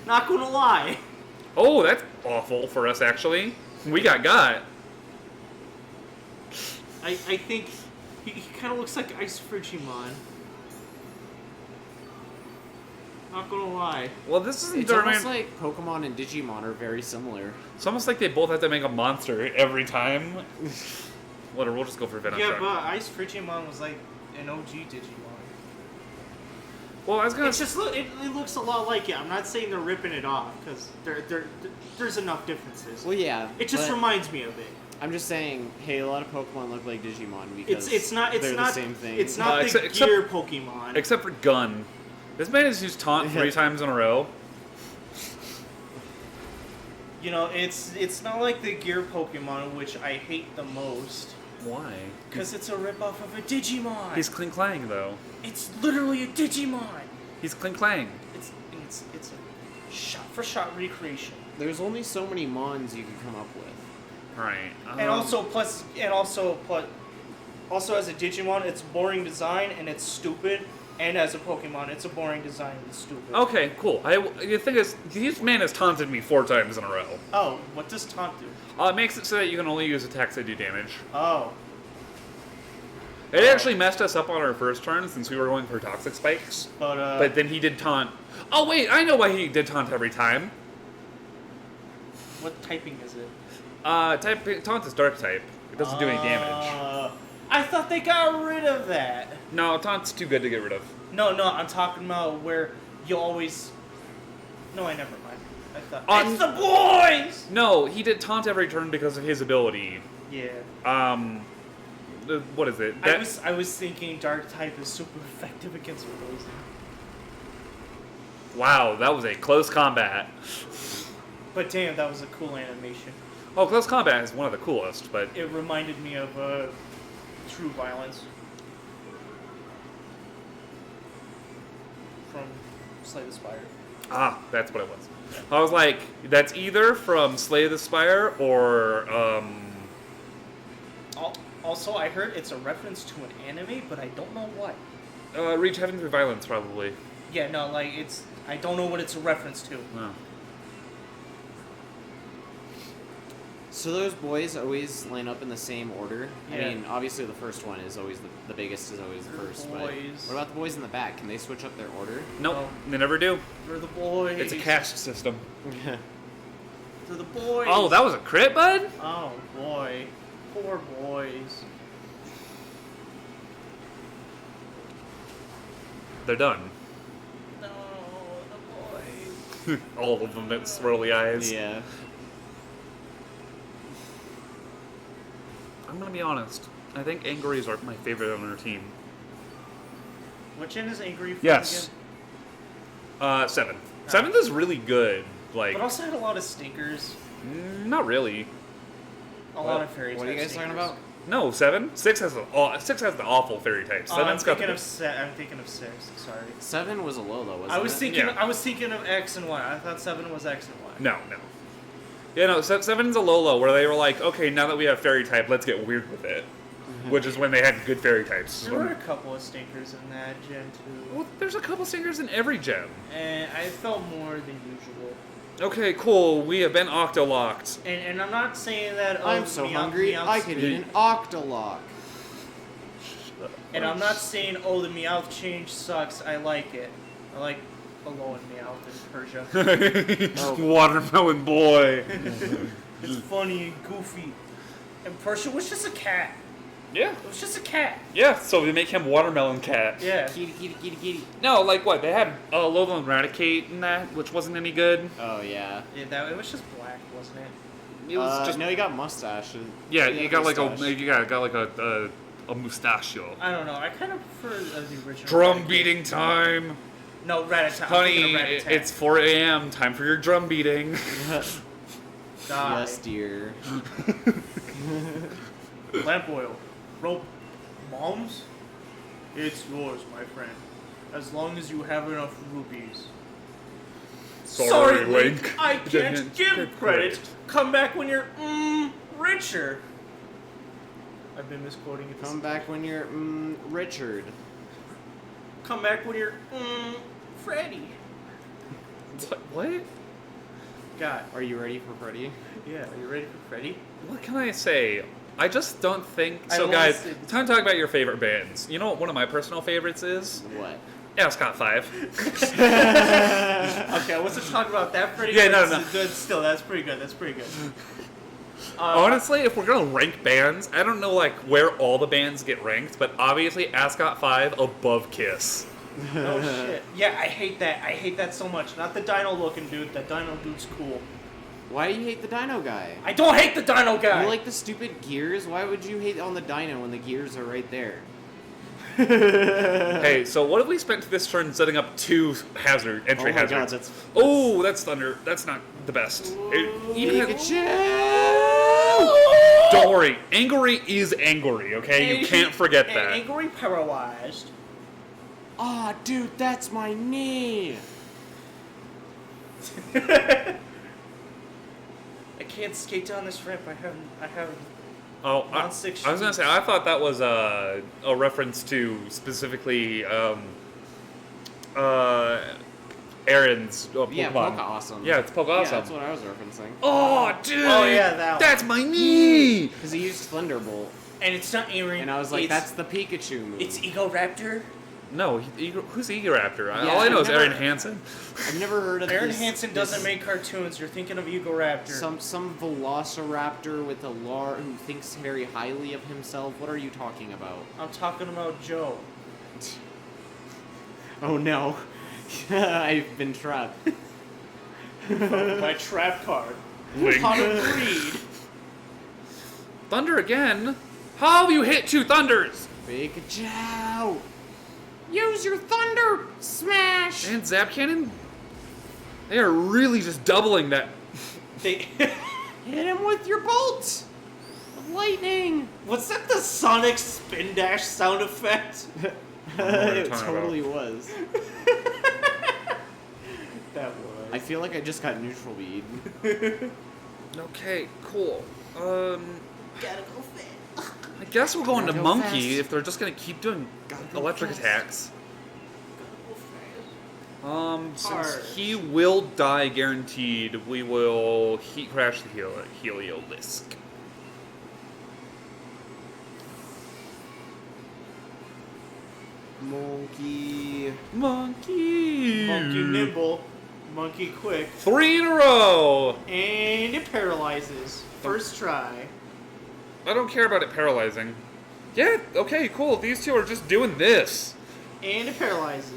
[SPEAKER 1] Not gonna lie.
[SPEAKER 2] Oh, that's awful for us, actually. We got.
[SPEAKER 1] I think he kind of looks like Ice Frigimon. Not gonna lie.
[SPEAKER 2] Well, this isn't
[SPEAKER 3] It's
[SPEAKER 2] Darman.
[SPEAKER 3] almost like Pokemon and Digimon are very similar.
[SPEAKER 2] It's almost like they both have to make a monster every time. Whatever, we'll just go for Venom
[SPEAKER 1] Yeah,
[SPEAKER 2] Shark.
[SPEAKER 1] but Ice Frigimon was like an OG Digimon.
[SPEAKER 2] Well, I was gonna.
[SPEAKER 1] It's just it looks a lot like it. I'm not saying they're ripping it off because there's enough differences.
[SPEAKER 3] Well, yeah.
[SPEAKER 1] It just
[SPEAKER 3] but
[SPEAKER 1] reminds me of it.
[SPEAKER 3] I'm just saying, hey, a lot of Pokemon look like Digimon because
[SPEAKER 1] It's not
[SPEAKER 3] they're
[SPEAKER 1] the
[SPEAKER 3] same thing.
[SPEAKER 1] It's not the
[SPEAKER 2] except-
[SPEAKER 1] gear Pokemon.
[SPEAKER 2] Except for Gun. This man has used Taunt 3 times in a row.
[SPEAKER 1] You know, it's not like the gear Pokemon, which I hate the most.
[SPEAKER 2] Why?
[SPEAKER 1] Because it's a ripoff of a Digimon.
[SPEAKER 2] He's Kling Klang, though.
[SPEAKER 1] It's literally a Digimon.
[SPEAKER 2] He's Kling Klang.
[SPEAKER 1] It's a shot-for-shot recreation.
[SPEAKER 3] There's only so many Mons you can come up with.
[SPEAKER 2] Right.
[SPEAKER 1] And also as a Digimon, it's boring design and it's stupid. And as a Pokemon, it's a boring design and it's stupid.
[SPEAKER 2] Okay, cool. The thing is, this man has taunted me 4 times in a row.
[SPEAKER 1] Oh, what does taunt do?
[SPEAKER 2] It makes it so that you can only use attacks that do damage.
[SPEAKER 1] Oh.
[SPEAKER 2] It actually messed us up on our first turn since we were going for Toxic Spikes.
[SPEAKER 1] But
[SPEAKER 2] Then he did taunt. Oh, wait, I know why he did taunt every time.
[SPEAKER 1] what typing is it?
[SPEAKER 2] Taunt is Dark type. It doesn't do any damage.
[SPEAKER 1] I thought they got rid of that.
[SPEAKER 2] No, Taunt's too good to get rid of.
[SPEAKER 1] No, I'm talking about where you always... No, I never mind. I thought... It's the boys!
[SPEAKER 2] No, he did taunt every turn because of his ability.
[SPEAKER 1] Yeah.
[SPEAKER 2] What is it?
[SPEAKER 1] I was thinking Dark type is super effective against poison.
[SPEAKER 2] Wow, that was a close combat.
[SPEAKER 1] But damn, that was a cool animation.
[SPEAKER 2] Oh, close combat is one of the coolest, but...
[SPEAKER 1] It reminded me of True Violence. From Slay the Spire.
[SPEAKER 2] Ah, that's what it was. I was like, that's either from Slay the Spire or,
[SPEAKER 1] Also, I heard it's a reference to an anime, but I don't know what.
[SPEAKER 2] Reach Heaven Through Violence, probably.
[SPEAKER 1] Yeah, no, like, it's... I don't know what it's a reference to.
[SPEAKER 2] Oh.
[SPEAKER 3] So those boys always line up in the same order?
[SPEAKER 1] Yeah.
[SPEAKER 3] I mean, obviously the first one is always the biggest is always the
[SPEAKER 1] They're
[SPEAKER 3] first,
[SPEAKER 1] boys.
[SPEAKER 3] but what about the boys in the back? Can they switch up their order?
[SPEAKER 2] Nope,
[SPEAKER 1] No.
[SPEAKER 2] they never do.
[SPEAKER 1] They're the boys.
[SPEAKER 2] It's a caste system.
[SPEAKER 1] They're the boys.
[SPEAKER 2] Oh, that was a crit, bud?
[SPEAKER 1] Oh, boy. Poor boys.
[SPEAKER 2] They're done.
[SPEAKER 1] No, the boys.
[SPEAKER 2] All of them, it's swirly eyes.
[SPEAKER 3] Yeah.
[SPEAKER 2] I'm gonna be honest. I think Angries are my favorite on our team.
[SPEAKER 1] What gen is Angry from
[SPEAKER 2] Yes.
[SPEAKER 1] again?
[SPEAKER 2] 7. 7th is really good. Like,
[SPEAKER 1] But also had a lot of stinkers.
[SPEAKER 2] not really.
[SPEAKER 1] A lot of fairy
[SPEAKER 3] What are you
[SPEAKER 1] type
[SPEAKER 3] guys talking
[SPEAKER 1] stinkers.
[SPEAKER 3] about?
[SPEAKER 2] No, 7. 6 has the awful fairy types.
[SPEAKER 1] I'm
[SPEAKER 2] 7's got
[SPEAKER 1] thinking
[SPEAKER 2] the...
[SPEAKER 1] of I'm thinking of 6. Sorry.
[SPEAKER 3] 7 was a low though, wasn't
[SPEAKER 1] I was
[SPEAKER 3] it?
[SPEAKER 1] thinking.
[SPEAKER 2] Yeah.
[SPEAKER 1] I was thinking of X and Y. I thought 7 was X and Y.
[SPEAKER 2] No. Yeah, no, 7's a low where they were like, okay, now that we have fairy type, let's get weird with it. Which is when they had good fairy types.
[SPEAKER 1] There were a couple of stinkers in that gen too,
[SPEAKER 2] Well, there's a couple singers in every gem.
[SPEAKER 1] and I felt more than usual.
[SPEAKER 2] Okay, cool. We have been octo-locked.
[SPEAKER 1] And I'm not saying that.
[SPEAKER 3] I'm so hungry, I could eat an octolock.
[SPEAKER 1] And I'm not saying, oh, the Meowth change sucks. I like it. I like Alolan Meowth in Persia.
[SPEAKER 2] Watermelon boy.
[SPEAKER 1] It's funny and goofy. And Persia was just a cat.
[SPEAKER 2] Yeah.
[SPEAKER 1] It was just a cat.
[SPEAKER 2] Yeah, so we make him Watermelon Cat.
[SPEAKER 1] Yeah.
[SPEAKER 3] Kitty, kitty, kitty, kitty.
[SPEAKER 2] No, like what? They had Alolan Raticate in that, which wasn't any good.
[SPEAKER 3] Oh yeah.
[SPEAKER 1] Yeah, it was just black, wasn't it?
[SPEAKER 2] It was just...
[SPEAKER 3] No, you got mustache.
[SPEAKER 2] Yeah, you got like
[SPEAKER 3] mustache.
[SPEAKER 2] a mustachio.
[SPEAKER 1] I don't know. I kind of prefer the original.
[SPEAKER 2] Drum
[SPEAKER 1] Raticate.
[SPEAKER 2] beating time.
[SPEAKER 1] No, Rattata.
[SPEAKER 2] Honey, it's 4 a.m. Time for your drum beating.
[SPEAKER 1] Die.
[SPEAKER 3] Yes, dear.
[SPEAKER 1] Lamp oil. Rope. Moms? It's yours, my friend. As long as you have enough rupees.
[SPEAKER 2] Sorry,
[SPEAKER 1] Link.
[SPEAKER 2] Link.
[SPEAKER 1] I can't give credit. Come back when you're, richer. I've been misquoting it.
[SPEAKER 3] Come back when you're Richard.
[SPEAKER 1] Come back when you're, Freddy.
[SPEAKER 2] What?
[SPEAKER 1] God.
[SPEAKER 3] Are you ready for Freddy?
[SPEAKER 1] Yeah, are you ready for Freddy?
[SPEAKER 2] What can I say? I just don't think...
[SPEAKER 1] I
[SPEAKER 2] So
[SPEAKER 1] wanna
[SPEAKER 2] guys,
[SPEAKER 1] say-
[SPEAKER 2] time to talk about your favorite bands. You know what one of my personal favorites is?
[SPEAKER 3] What?
[SPEAKER 2] Ascot 5.
[SPEAKER 1] Okay, let's just talk about that Freddy.
[SPEAKER 2] Yeah, no,
[SPEAKER 1] That's
[SPEAKER 2] no.
[SPEAKER 1] Good. Still, that's pretty good. That's pretty good.
[SPEAKER 2] Honestly, if we're gonna rank bands, I don't know like where all the bands get ranked, but obviously Ascot 5 above Kiss.
[SPEAKER 1] No shit. Yeah, I hate that. I hate that so much. Not the dino looking dude. That dino dude's cool.
[SPEAKER 3] Why do you hate the dino guy?
[SPEAKER 1] I don't hate the dino guy.
[SPEAKER 3] You like the stupid gears? Why would you hate on the dino when the gears are right there?
[SPEAKER 2] Hey, so what have we spent this turn setting up 2 entry
[SPEAKER 3] Oh my god,
[SPEAKER 2] hazards?
[SPEAKER 3] that's...
[SPEAKER 2] Oh, that's thunder. That's not the best.
[SPEAKER 3] Pikachu!
[SPEAKER 2] Don't worry, angry is angry, okay? You can't forget that.
[SPEAKER 1] Angry paralyzed.
[SPEAKER 3] Aw, dude, that's my knee!
[SPEAKER 1] I can't skate down this ramp. I haven't.
[SPEAKER 2] Oh, I
[SPEAKER 1] On
[SPEAKER 2] was
[SPEAKER 1] 6
[SPEAKER 2] gonna say, I thought that was a reference to specifically Aaron's Pokemon.
[SPEAKER 3] Yeah, Poke Awesome.
[SPEAKER 2] Yeah, it's Poke
[SPEAKER 3] Yeah,
[SPEAKER 2] Awesome.
[SPEAKER 3] that's what I was referencing.
[SPEAKER 2] Oh, dude!
[SPEAKER 1] Oh, yeah, that one.
[SPEAKER 2] That's my knee!
[SPEAKER 3] Because he used Thunderbolt,
[SPEAKER 1] And it's not Aaron.
[SPEAKER 3] and I was like,
[SPEAKER 1] it's,
[SPEAKER 3] that's the Pikachu move.
[SPEAKER 1] It's Ego Raptor.
[SPEAKER 2] No, who's Egoraptor?
[SPEAKER 3] Yeah,
[SPEAKER 2] All I know
[SPEAKER 3] I've
[SPEAKER 2] is
[SPEAKER 3] never-
[SPEAKER 2] Aaron Hansen.
[SPEAKER 3] I've never heard of
[SPEAKER 1] Aaron
[SPEAKER 3] this.
[SPEAKER 1] Hansen doesn't make cartoons. You're thinking of Ego Raptor.
[SPEAKER 3] Some Velociraptor with a who thinks very highly of himself. What are you talking about?
[SPEAKER 1] I'm talking about Joe.
[SPEAKER 3] Oh no, I've been trapped.
[SPEAKER 1] My trap card.
[SPEAKER 2] Link.
[SPEAKER 1] Pot of Greed.
[SPEAKER 2] Thunder again? How have you hit 2 thunders?
[SPEAKER 3] Pikachu! Use your Thunder Smash!
[SPEAKER 2] And Zap Cannon? They are really just doubling that.
[SPEAKER 1] They.
[SPEAKER 3] Hit him with your bolt! Of lightning!
[SPEAKER 1] Was that the Sonic Spin Dash sound effect?
[SPEAKER 3] It
[SPEAKER 2] talking
[SPEAKER 3] totally was.
[SPEAKER 1] That was.
[SPEAKER 3] I feel like I just got neutral bead.
[SPEAKER 2] Okay, cool.
[SPEAKER 1] Gotta go fit.
[SPEAKER 2] I guess we'll go into
[SPEAKER 3] Gotta go
[SPEAKER 2] Monkey
[SPEAKER 3] fast.
[SPEAKER 2] if they're just gonna keep doing
[SPEAKER 3] go
[SPEAKER 2] electric
[SPEAKER 3] fast.
[SPEAKER 2] attacks. Since
[SPEAKER 1] Hard.
[SPEAKER 2] he will die guaranteed, we will Heat Crash the Heliolisk.
[SPEAKER 3] Monkey.
[SPEAKER 2] Monkey!
[SPEAKER 1] Monkey nimble. Monkey quick.
[SPEAKER 2] 3 in a row!
[SPEAKER 1] And it paralyzes. First try.
[SPEAKER 2] I don't care about it paralyzing. Yeah, okay, cool. These two are just doing this.
[SPEAKER 1] And it paralyzes.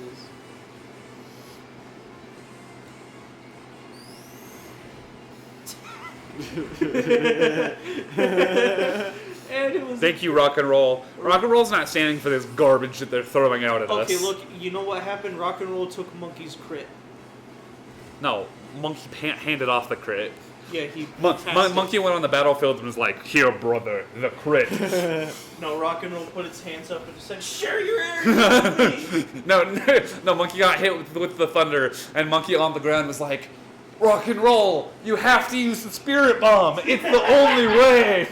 [SPEAKER 1] And it was.
[SPEAKER 2] Thank you, Rock and Roll. Rock and Roll's not standing for this garbage that they're throwing out at us.
[SPEAKER 1] Okay, look, you know what happened? Rock and Roll took Monkey's crit.
[SPEAKER 2] No, Monkey handed off the crit.
[SPEAKER 1] Yeah, he.
[SPEAKER 2] Monkey went on the battlefield and was like, "Here, brother, the crit."
[SPEAKER 1] No, Rock and Roll put its hands up and just said, "Share your area with me."
[SPEAKER 2] no, Monkey got hit with the thunder, and Monkey on the ground was like, "Rock and Roll, you have to use the Spirit Bomb. It's the only way."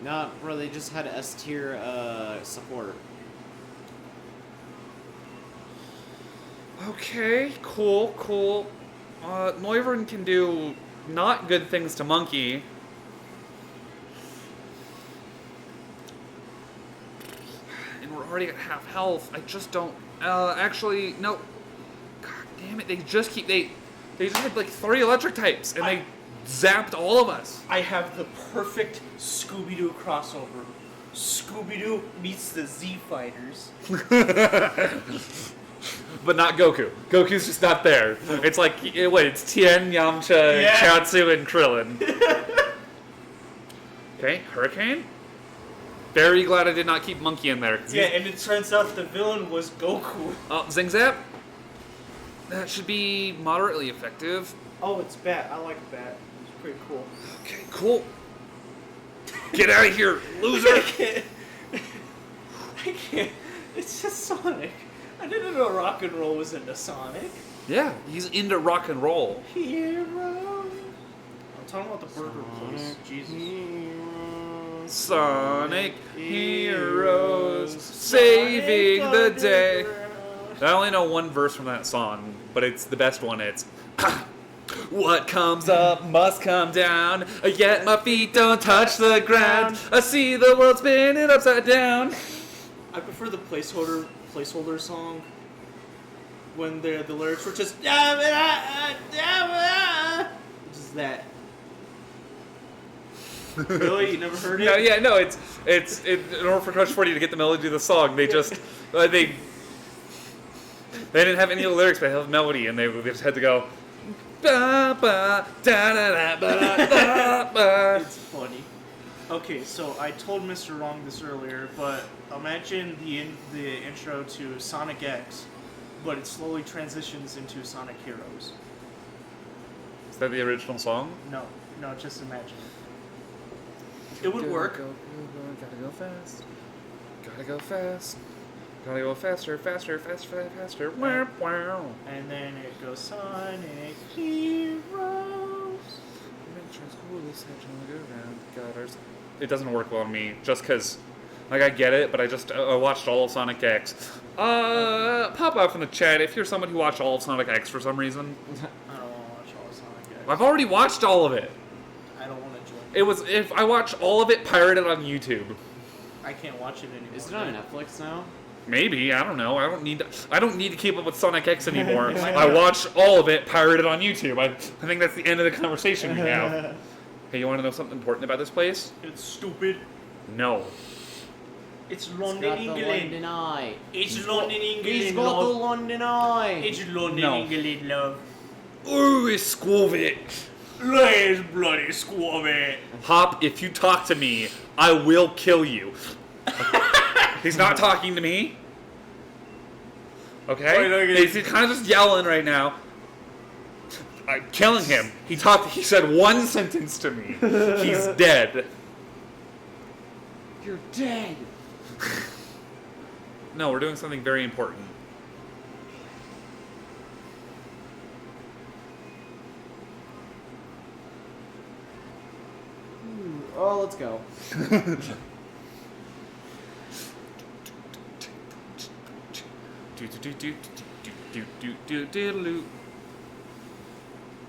[SPEAKER 3] Nah, bro, they just had S tier support.
[SPEAKER 2] Okay, cool. Noivern can do not good things to Monkey. And we're already at half health. I just don't. Actually, no. God damn it! They just had like 3 electric types, and they zapped all of us.
[SPEAKER 1] I have the perfect Scooby-Doo crossover. Scooby-Doo meets the Z Fighters.
[SPEAKER 2] But not Goku. Goku's just not there. It's like, it's Tien, Yamcha,
[SPEAKER 1] Yeah.
[SPEAKER 2] Chaozu, and Krillin. Okay, Hurricane? Very glad I did not keep Monkey in there.
[SPEAKER 1] Yeah, and it turns out the villain was Goku.
[SPEAKER 2] Zing Zap? That should be moderately effective.
[SPEAKER 1] Oh, it's Bat. I like Bat. It's pretty cool.
[SPEAKER 2] Okay, cool. Get out of here,
[SPEAKER 1] I
[SPEAKER 2] loser!
[SPEAKER 1] can't. It's just Sonic. I didn't know Rock and Roll was into Sonic.
[SPEAKER 2] Yeah, he's into rock and roll.
[SPEAKER 1] Hero. I'm talking about the burger place. Jesus.
[SPEAKER 2] Sonic Heroes saving the day. I only know one verse from that song, but it's the best one. It's what comes up must come down, yet my feet don't touch the ground. I see the world spinning upside down.
[SPEAKER 1] I prefer the placeholder song when the lyrics were just which is that. Really, you never heard it?
[SPEAKER 2] No, it's in order for Crush 40 to get the melody of the song, they just they didn't have any lyrics, but they have melody, and they just had to go. Ba, ba, da, da, da, ba, ba, ba.
[SPEAKER 1] It's funny. Okay, so I told Mr. Wrong this earlier, but imagine the intro to Sonic X, but it slowly transitions into Sonic Heroes.
[SPEAKER 2] Is that the original song?
[SPEAKER 1] No, just imagine. It would work.
[SPEAKER 2] Gotta go fast. Gotta go fast. Gotta go faster, faster, faster, faster. Wow, wow.
[SPEAKER 1] And then it goes Sonic Heroes.
[SPEAKER 2] It doesn't work well on me, just because Like, I get it, but I watched all of Sonic X. Pop off in the chat if you're someone who watched all of Sonic X for some reason.
[SPEAKER 1] I don't want to watch all of Sonic X.
[SPEAKER 2] I've already watched all of it.
[SPEAKER 1] I don't want to join.
[SPEAKER 2] It was, if I watch all of it pirated on YouTube.
[SPEAKER 1] I can't watch it anymore.
[SPEAKER 3] Is it on Netflix now?
[SPEAKER 2] Maybe, I don't know. I don't need to keep up with Sonic X anymore. I watch all of it pirated on YouTube. I think that's the end of the conversation we have. Hey, you want to know something important about this place?
[SPEAKER 1] It's stupid.
[SPEAKER 2] No.
[SPEAKER 1] It's
[SPEAKER 3] It's
[SPEAKER 1] London,
[SPEAKER 3] got the
[SPEAKER 1] England.
[SPEAKER 3] London Eye.
[SPEAKER 1] It's London, England.
[SPEAKER 3] He's got the
[SPEAKER 1] love.
[SPEAKER 3] London Eye.
[SPEAKER 1] It's London,
[SPEAKER 2] No.
[SPEAKER 1] England, love.
[SPEAKER 2] Ooh, it's Squovit.
[SPEAKER 1] Let's bloody squab it.
[SPEAKER 2] Hop, if you talk to me, I will kill you. He's not talking to me. Okay?
[SPEAKER 1] Wait, okay.
[SPEAKER 2] He's kind of just yelling right now. I'm killing him. He said one sentence to me. He's dead.
[SPEAKER 3] You're dead.
[SPEAKER 2] No, we're doing something very important.
[SPEAKER 3] Oh, let's go.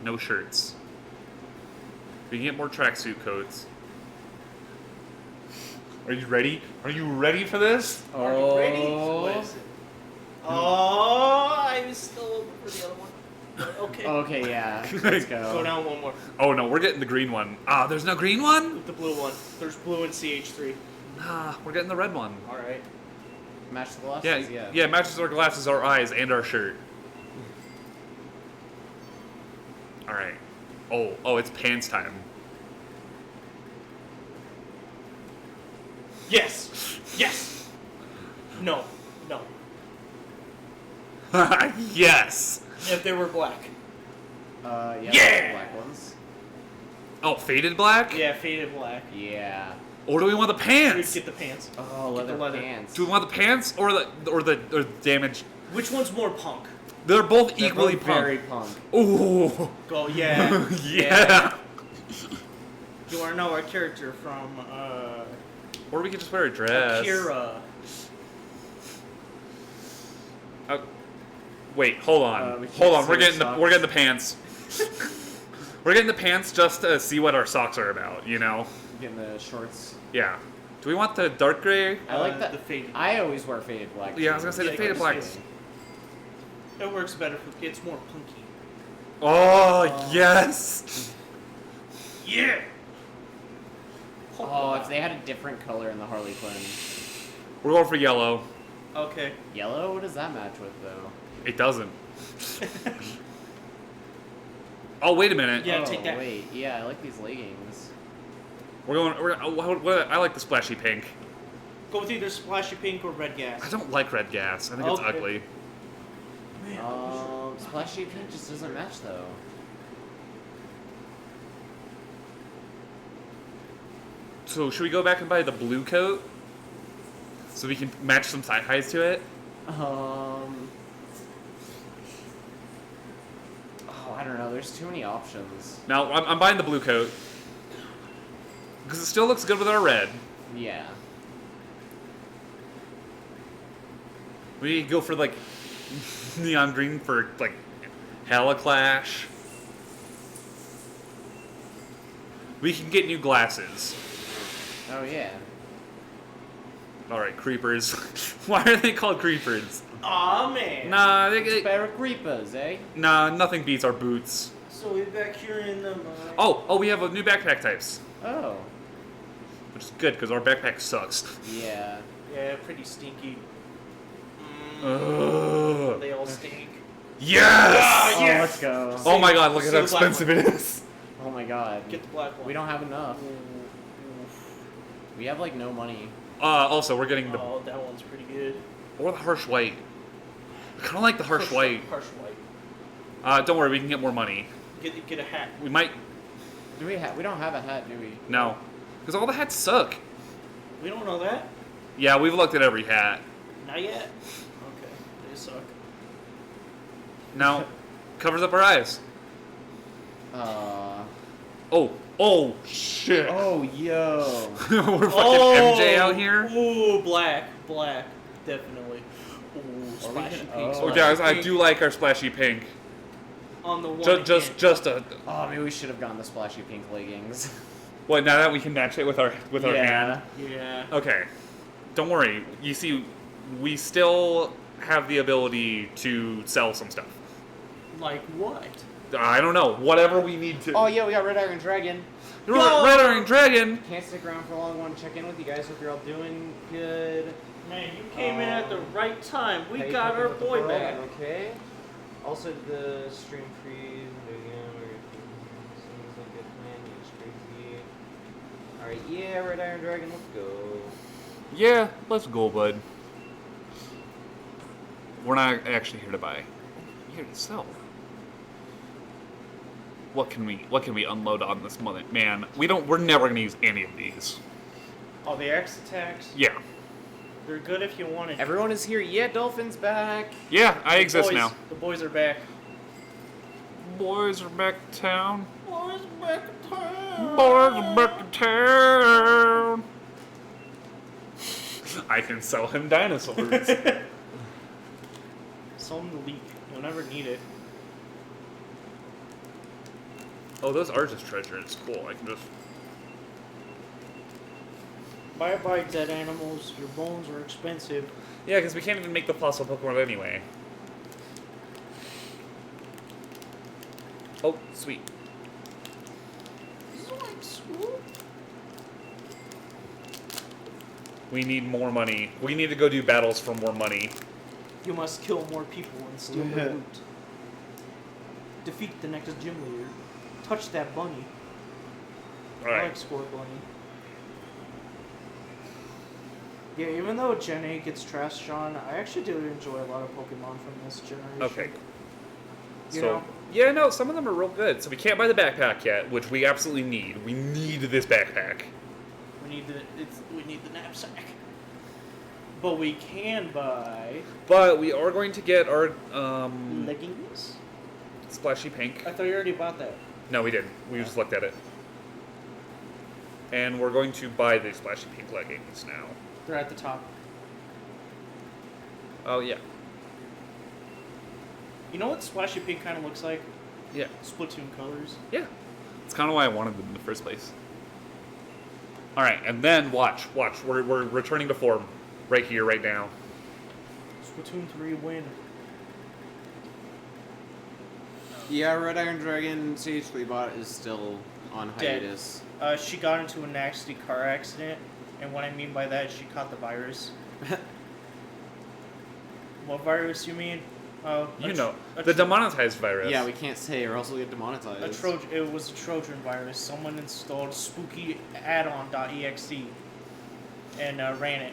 [SPEAKER 2] No shirts. We can get more tracksuit coats. Are you ready? Are you ready for this?
[SPEAKER 1] Are you ready?
[SPEAKER 3] Oh.
[SPEAKER 1] What is it? Oh, I was still looking for the other one. Okay.
[SPEAKER 3] Okay, yeah. Let's
[SPEAKER 1] Go
[SPEAKER 3] go.
[SPEAKER 1] down one more.
[SPEAKER 2] Oh no, we're getting the green one. Ah, there's no green one?
[SPEAKER 1] With the blue one. There's blue in CH3.
[SPEAKER 2] Nah, we're getting the red one.
[SPEAKER 1] Alright.
[SPEAKER 3] Match the glasses.
[SPEAKER 2] Yeah, matches our glasses, our eyes, and our shirt. Alright. Oh, it's pants time.
[SPEAKER 1] Yes! Yes! No. No.
[SPEAKER 2] Yes!
[SPEAKER 1] If they were black.
[SPEAKER 3] Yeah.
[SPEAKER 1] Yeah!
[SPEAKER 3] Black ones.
[SPEAKER 2] Oh, faded black?
[SPEAKER 1] Yeah, faded black.
[SPEAKER 3] Yeah.
[SPEAKER 2] Or do we want the
[SPEAKER 1] We'd
[SPEAKER 2] pants?
[SPEAKER 1] get the pants.
[SPEAKER 3] Oh,
[SPEAKER 1] Get the
[SPEAKER 3] leather
[SPEAKER 1] leather.
[SPEAKER 3] pants.
[SPEAKER 2] Do we want the pants or the damaged?
[SPEAKER 1] Which one's more punk?
[SPEAKER 2] They're both
[SPEAKER 3] They're
[SPEAKER 2] equally
[SPEAKER 3] both
[SPEAKER 2] punk.
[SPEAKER 3] very punk.
[SPEAKER 2] Ooh.
[SPEAKER 1] Go, yeah.
[SPEAKER 2] Yeah.
[SPEAKER 1] You want to know our character from,
[SPEAKER 2] Or we could just wear a dress.
[SPEAKER 1] Akira.
[SPEAKER 2] Wait, hold on.
[SPEAKER 3] We can't
[SPEAKER 2] Hold on.
[SPEAKER 3] see
[SPEAKER 2] We're
[SPEAKER 3] the
[SPEAKER 2] getting
[SPEAKER 3] socks.
[SPEAKER 2] we're getting the pants. We're getting the pants just to see what our socks are about, you know?
[SPEAKER 3] Getting the shorts.
[SPEAKER 2] Yeah. Do we want the dark gray?
[SPEAKER 3] I like that.
[SPEAKER 1] The faded.
[SPEAKER 3] I always wear faded black.
[SPEAKER 2] Yeah, I was gonna
[SPEAKER 3] too.
[SPEAKER 2] say the
[SPEAKER 1] Yeah,
[SPEAKER 2] faded
[SPEAKER 1] it's
[SPEAKER 2] black.
[SPEAKER 1] faded. It works better for it's more punky.
[SPEAKER 2] Oh, yes.
[SPEAKER 1] Yeah.
[SPEAKER 3] Oh, if they had a different color in the Harley Quinn.
[SPEAKER 2] We're going for yellow.
[SPEAKER 1] Okay.
[SPEAKER 3] Yellow? What does that match with, though?
[SPEAKER 2] It doesn't. Oh, wait a minute.
[SPEAKER 1] Yeah,
[SPEAKER 3] oh,
[SPEAKER 1] take that.
[SPEAKER 3] Wait, yeah, I like these leggings.
[SPEAKER 2] I like the splashy pink.
[SPEAKER 1] Go with either splashy pink or red gas.
[SPEAKER 2] I don't like red gas. I think it's
[SPEAKER 1] Okay.
[SPEAKER 2] ugly.
[SPEAKER 3] Splashy pink just doesn't match, though.
[SPEAKER 2] So should we go back and buy the blue coat? So we can match some side highs to it?
[SPEAKER 3] Oh, I don't know. There's too many options.
[SPEAKER 2] Now, I'm buying the blue coat. Because it still looks good with our red.
[SPEAKER 3] Yeah.
[SPEAKER 2] We could go for, like, neon green for, like, hella clash. We can get new glasses.
[SPEAKER 3] Oh, yeah.
[SPEAKER 2] Alright, creepers. Why are they called creepers?
[SPEAKER 1] Aw, man.
[SPEAKER 2] Nah,
[SPEAKER 3] Spare creepers, eh?
[SPEAKER 2] nah, nothing beats our boots.
[SPEAKER 1] So we're back here in the mine.
[SPEAKER 2] Oh, we have new backpack types.
[SPEAKER 3] Oh.
[SPEAKER 2] Which is good, because our backpack sucks.
[SPEAKER 3] Yeah.
[SPEAKER 1] Yeah, pretty stinky.
[SPEAKER 2] Ugh.
[SPEAKER 1] They all stink.
[SPEAKER 2] Yes!
[SPEAKER 3] Oh,
[SPEAKER 1] yes!
[SPEAKER 3] let's go.
[SPEAKER 2] Oh my god, look at
[SPEAKER 1] See
[SPEAKER 2] how
[SPEAKER 1] the black
[SPEAKER 2] expensive it is.
[SPEAKER 3] Oh my god.
[SPEAKER 1] Get the black one.
[SPEAKER 3] We don't have enough. We have, like, no money.
[SPEAKER 2] Also, we're getting the...
[SPEAKER 1] Oh, that one's pretty good.
[SPEAKER 2] Or the harsh white. I kind of like the harsh white.
[SPEAKER 1] Harsh white.
[SPEAKER 2] Don't worry, we can get more money.
[SPEAKER 1] Get a hat.
[SPEAKER 2] We might...
[SPEAKER 3] We don't have a hat, do we?
[SPEAKER 2] No. Because all the hats suck.
[SPEAKER 1] We don't know that.
[SPEAKER 2] Yeah, we've looked at every hat.
[SPEAKER 1] Not yet. Okay. They suck.
[SPEAKER 2] Now, covers up our eyes.
[SPEAKER 3] Uh.
[SPEAKER 2] Oh, Oh, shit.
[SPEAKER 3] Oh, yo.
[SPEAKER 2] We're fucking MJ out here.
[SPEAKER 1] Ooh, black, definitely. Ooh,
[SPEAKER 3] Are we
[SPEAKER 1] splashy
[SPEAKER 3] gonna-
[SPEAKER 1] pink.
[SPEAKER 3] oh.
[SPEAKER 2] Oh,
[SPEAKER 1] splashy
[SPEAKER 2] guys, I
[SPEAKER 1] pink
[SPEAKER 2] do like our splashy pink.
[SPEAKER 1] on the one.
[SPEAKER 2] Just a.
[SPEAKER 3] Oh, maybe we should have gone the splashy pink leggings.
[SPEAKER 2] What? Now that we can match it with our hand.
[SPEAKER 1] Yeah.
[SPEAKER 2] Okay. Don't worry. You see, we still have the ability to sell some stuff.
[SPEAKER 1] Like what?
[SPEAKER 2] I don't know. Whatever we need to.
[SPEAKER 3] Oh, yeah, we got Red Iron Dragon.
[SPEAKER 2] Red Iron Dragon.
[SPEAKER 3] Can't stick around for long. Want to check in with you guys. Hope you're all doing good.
[SPEAKER 1] Man, you came in at the right time. We
[SPEAKER 3] How you
[SPEAKER 1] got
[SPEAKER 3] coping
[SPEAKER 1] our
[SPEAKER 3] with the
[SPEAKER 1] boy
[SPEAKER 3] world?
[SPEAKER 1] back.
[SPEAKER 3] Okay. Also, the stream freeze. Seems like a plan. It's crazy. Alright, yeah, Red Iron Dragon, let's go.
[SPEAKER 2] Yeah, let's go, bud. We're not actually here to buy. We're here to sell. What can we unload on this mother man? We're never gonna use any of these.
[SPEAKER 1] Oh, the X attacks.
[SPEAKER 2] Yeah.
[SPEAKER 1] They're good if you want it.
[SPEAKER 3] Everyone is here. Yeah, Dolphin's back.
[SPEAKER 2] Yeah, I exist
[SPEAKER 1] boys,
[SPEAKER 2] now.
[SPEAKER 1] The boys are back.
[SPEAKER 2] Boys are back to town.
[SPEAKER 1] Boys back in town.
[SPEAKER 2] Boys are back to town. I can sell him dinosaurs.
[SPEAKER 1] Sell them the leak. You'll never need it.
[SPEAKER 2] Oh, those are just treasures. Cool. I can just.
[SPEAKER 1] Bye dead animals. Your bones are expensive.
[SPEAKER 2] Yeah, because we can't even make the fossil Pokemon anyway. Oh, sweet. We need more money. We need to go do battles for more money.
[SPEAKER 1] You must kill more people and steal their loot. Defeat the next gym leader. Touch that bunny. I
[SPEAKER 2] Alright.
[SPEAKER 1] like Score Bunny. Yeah, even though Gen 8 gets trashed on, I actually do enjoy a lot of Pokemon from this generation.
[SPEAKER 2] Okay.
[SPEAKER 1] You
[SPEAKER 2] So,
[SPEAKER 1] know?
[SPEAKER 2] yeah, no, some of them are real good. So we can't buy the backpack yet, which we absolutely need. We need this backpack.
[SPEAKER 1] We need the knapsack. But we can buy
[SPEAKER 2] But we are going to get our
[SPEAKER 1] leggings.
[SPEAKER 2] splashy pink.
[SPEAKER 1] I thought you already bought that.
[SPEAKER 2] No, we didn't. We just looked at it. And we're going to buy the splashy pink leggings now.
[SPEAKER 1] They're at the top.
[SPEAKER 2] Oh, yeah.
[SPEAKER 1] You know what Splashy Pink kind of looks like?
[SPEAKER 2] Yeah.
[SPEAKER 1] Splatoon colors.
[SPEAKER 2] Yeah. It's kind of why I wanted them in the first place. Alright, and then watch. We're returning to form. Right here, right now.
[SPEAKER 1] Splatoon 3 win.
[SPEAKER 3] Yeah, Red Iron Dragon CH3 bot is still on
[SPEAKER 1] Dead.
[SPEAKER 3] hiatus.
[SPEAKER 1] She got into a nasty car accident, and what I mean by that, she caught the virus. What virus you mean?
[SPEAKER 2] You know, the demonetized virus.
[SPEAKER 3] Yeah, we can't say or else we'll get demonetized.
[SPEAKER 1] It was a Trojan virus. Someone installed spooky addon.exe and ran it.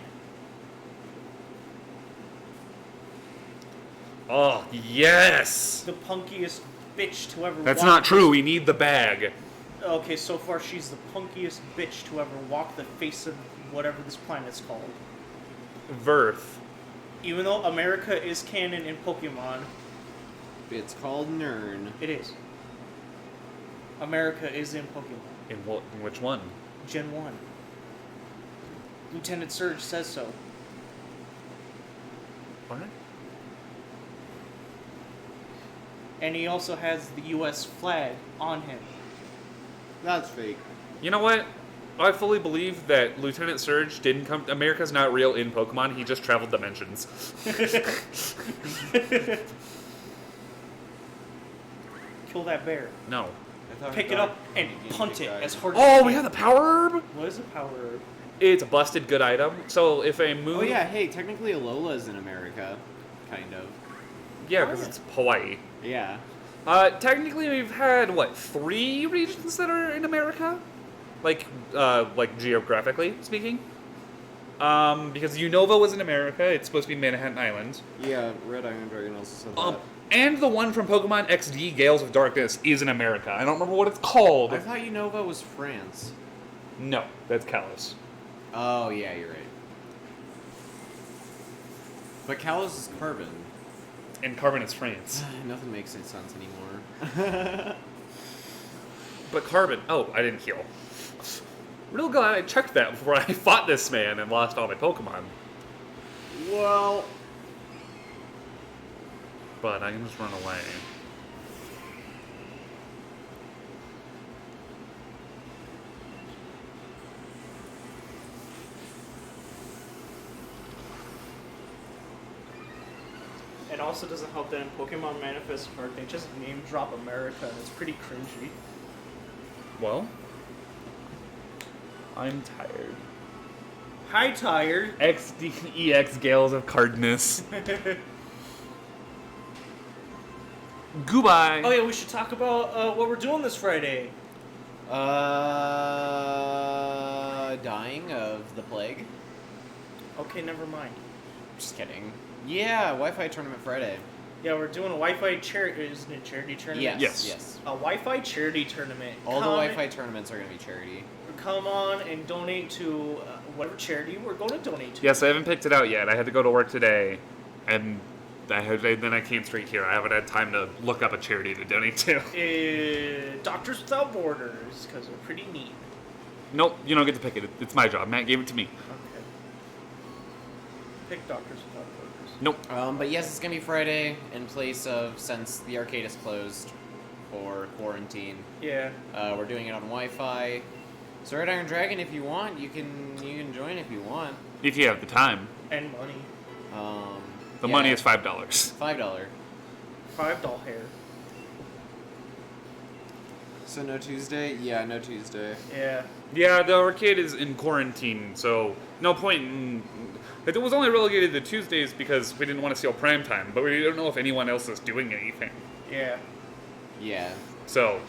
[SPEAKER 2] Oh, yes!
[SPEAKER 1] The punkiest bitch to ever
[SPEAKER 2] That's
[SPEAKER 1] walk
[SPEAKER 2] not true. We need the bag.
[SPEAKER 1] Okay, so far she's the punkiest bitch to ever walk the face of whatever this planet's called.
[SPEAKER 2] Verth.
[SPEAKER 1] Even though America is canon in Pokemon,
[SPEAKER 3] It's called Nern.
[SPEAKER 1] it is. America is in Pokemon.
[SPEAKER 2] In which one?
[SPEAKER 1] Gen 1. Lieutenant Surge says so.
[SPEAKER 2] What?
[SPEAKER 1] And he also has the US flag on him.
[SPEAKER 3] That's fake.
[SPEAKER 2] You know what? I fully believe that Lieutenant Surge didn't come. America's not real in Pokemon. He just traveled dimensions.
[SPEAKER 1] Kill that bear.
[SPEAKER 2] No.
[SPEAKER 1] Pick it up and punt it as hard as
[SPEAKER 2] Oh,
[SPEAKER 1] you
[SPEAKER 2] we
[SPEAKER 1] can.
[SPEAKER 2] have the power herb.
[SPEAKER 1] What is a power herb?
[SPEAKER 2] It's a busted good item. So if a move.
[SPEAKER 3] Oh yeah, hey, technically Alola is in America. Kind of.
[SPEAKER 2] Yeah, because it's Hawaii.
[SPEAKER 3] Yeah.
[SPEAKER 2] Technically, we've had what 3 regions that are in America, like geographically speaking. Because Unova was in America. It's supposed to be Manhattan Island.
[SPEAKER 3] Yeah, Red Iron Dragon also said that.
[SPEAKER 2] And the one from Pokemon XD, Gales of Darkness, is in America. I don't remember what it's called.
[SPEAKER 3] I thought Unova was France.
[SPEAKER 2] No, that's Kalos.
[SPEAKER 3] Oh yeah, you're right. But Kalos is Carbon.
[SPEAKER 2] And Carbon is France.
[SPEAKER 3] Nothing makes any sense anymore.
[SPEAKER 2] But Carbon... Oh, I didn't heal. Real glad I checked that before I fought this man and lost all my Pokemon.
[SPEAKER 3] Well...
[SPEAKER 2] But I can just run away.
[SPEAKER 1] It also doesn't help that in Pokemon Manifest Art, they just name drop America, and it's pretty cringy.
[SPEAKER 2] Well... I'm tired.
[SPEAKER 1] Hi, tired.
[SPEAKER 2] XDEX Gales of Cardness. Goodbye.
[SPEAKER 1] Oh yeah, we should talk about what we're doing this Friday.
[SPEAKER 3] Dying of the plague.
[SPEAKER 1] Okay, never mind.
[SPEAKER 3] Just kidding. Yeah, Wi-Fi tournament Friday.
[SPEAKER 1] Yeah, we're doing a Wi-Fi charity. Isn't it charity tournament?
[SPEAKER 2] Yes.
[SPEAKER 1] A Wi-Fi charity tournament.
[SPEAKER 3] All the Wi-Fi tournaments are going to be charity.
[SPEAKER 1] Come on and donate to whatever charity we're going to donate to.
[SPEAKER 2] Yes, I haven't picked it out yet. I had to go to work today, and then I came straight here. I haven't had time to look up a charity to donate to.
[SPEAKER 1] Doctors Without Borders, because they're pretty neat.
[SPEAKER 2] Nope, you don't get to pick it. It's my job. Matt gave it to me.
[SPEAKER 1] Okay. Pick Doctors Without Borders.
[SPEAKER 2] Nope.
[SPEAKER 3] But yes, it's going to be Friday in place of, since the arcade is closed for quarantine.
[SPEAKER 1] Yeah.
[SPEAKER 3] We're doing it on Wi-Fi. So Red Iron Dragon, if you want, you can join if you want.
[SPEAKER 2] If you have the time.
[SPEAKER 1] And money.
[SPEAKER 2] The money is $5.
[SPEAKER 3] $5.
[SPEAKER 1] $5 hair.
[SPEAKER 3] So no Tuesday? Yeah, no Tuesday.
[SPEAKER 1] Yeah.
[SPEAKER 2] Yeah, the arcade is in quarantine, so no point in... It was only relegated to Tuesdays because we didn't want to steal prime time, but we don't know if anyone else is doing anything.
[SPEAKER 1] Yeah.
[SPEAKER 3] Yeah.
[SPEAKER 2] So,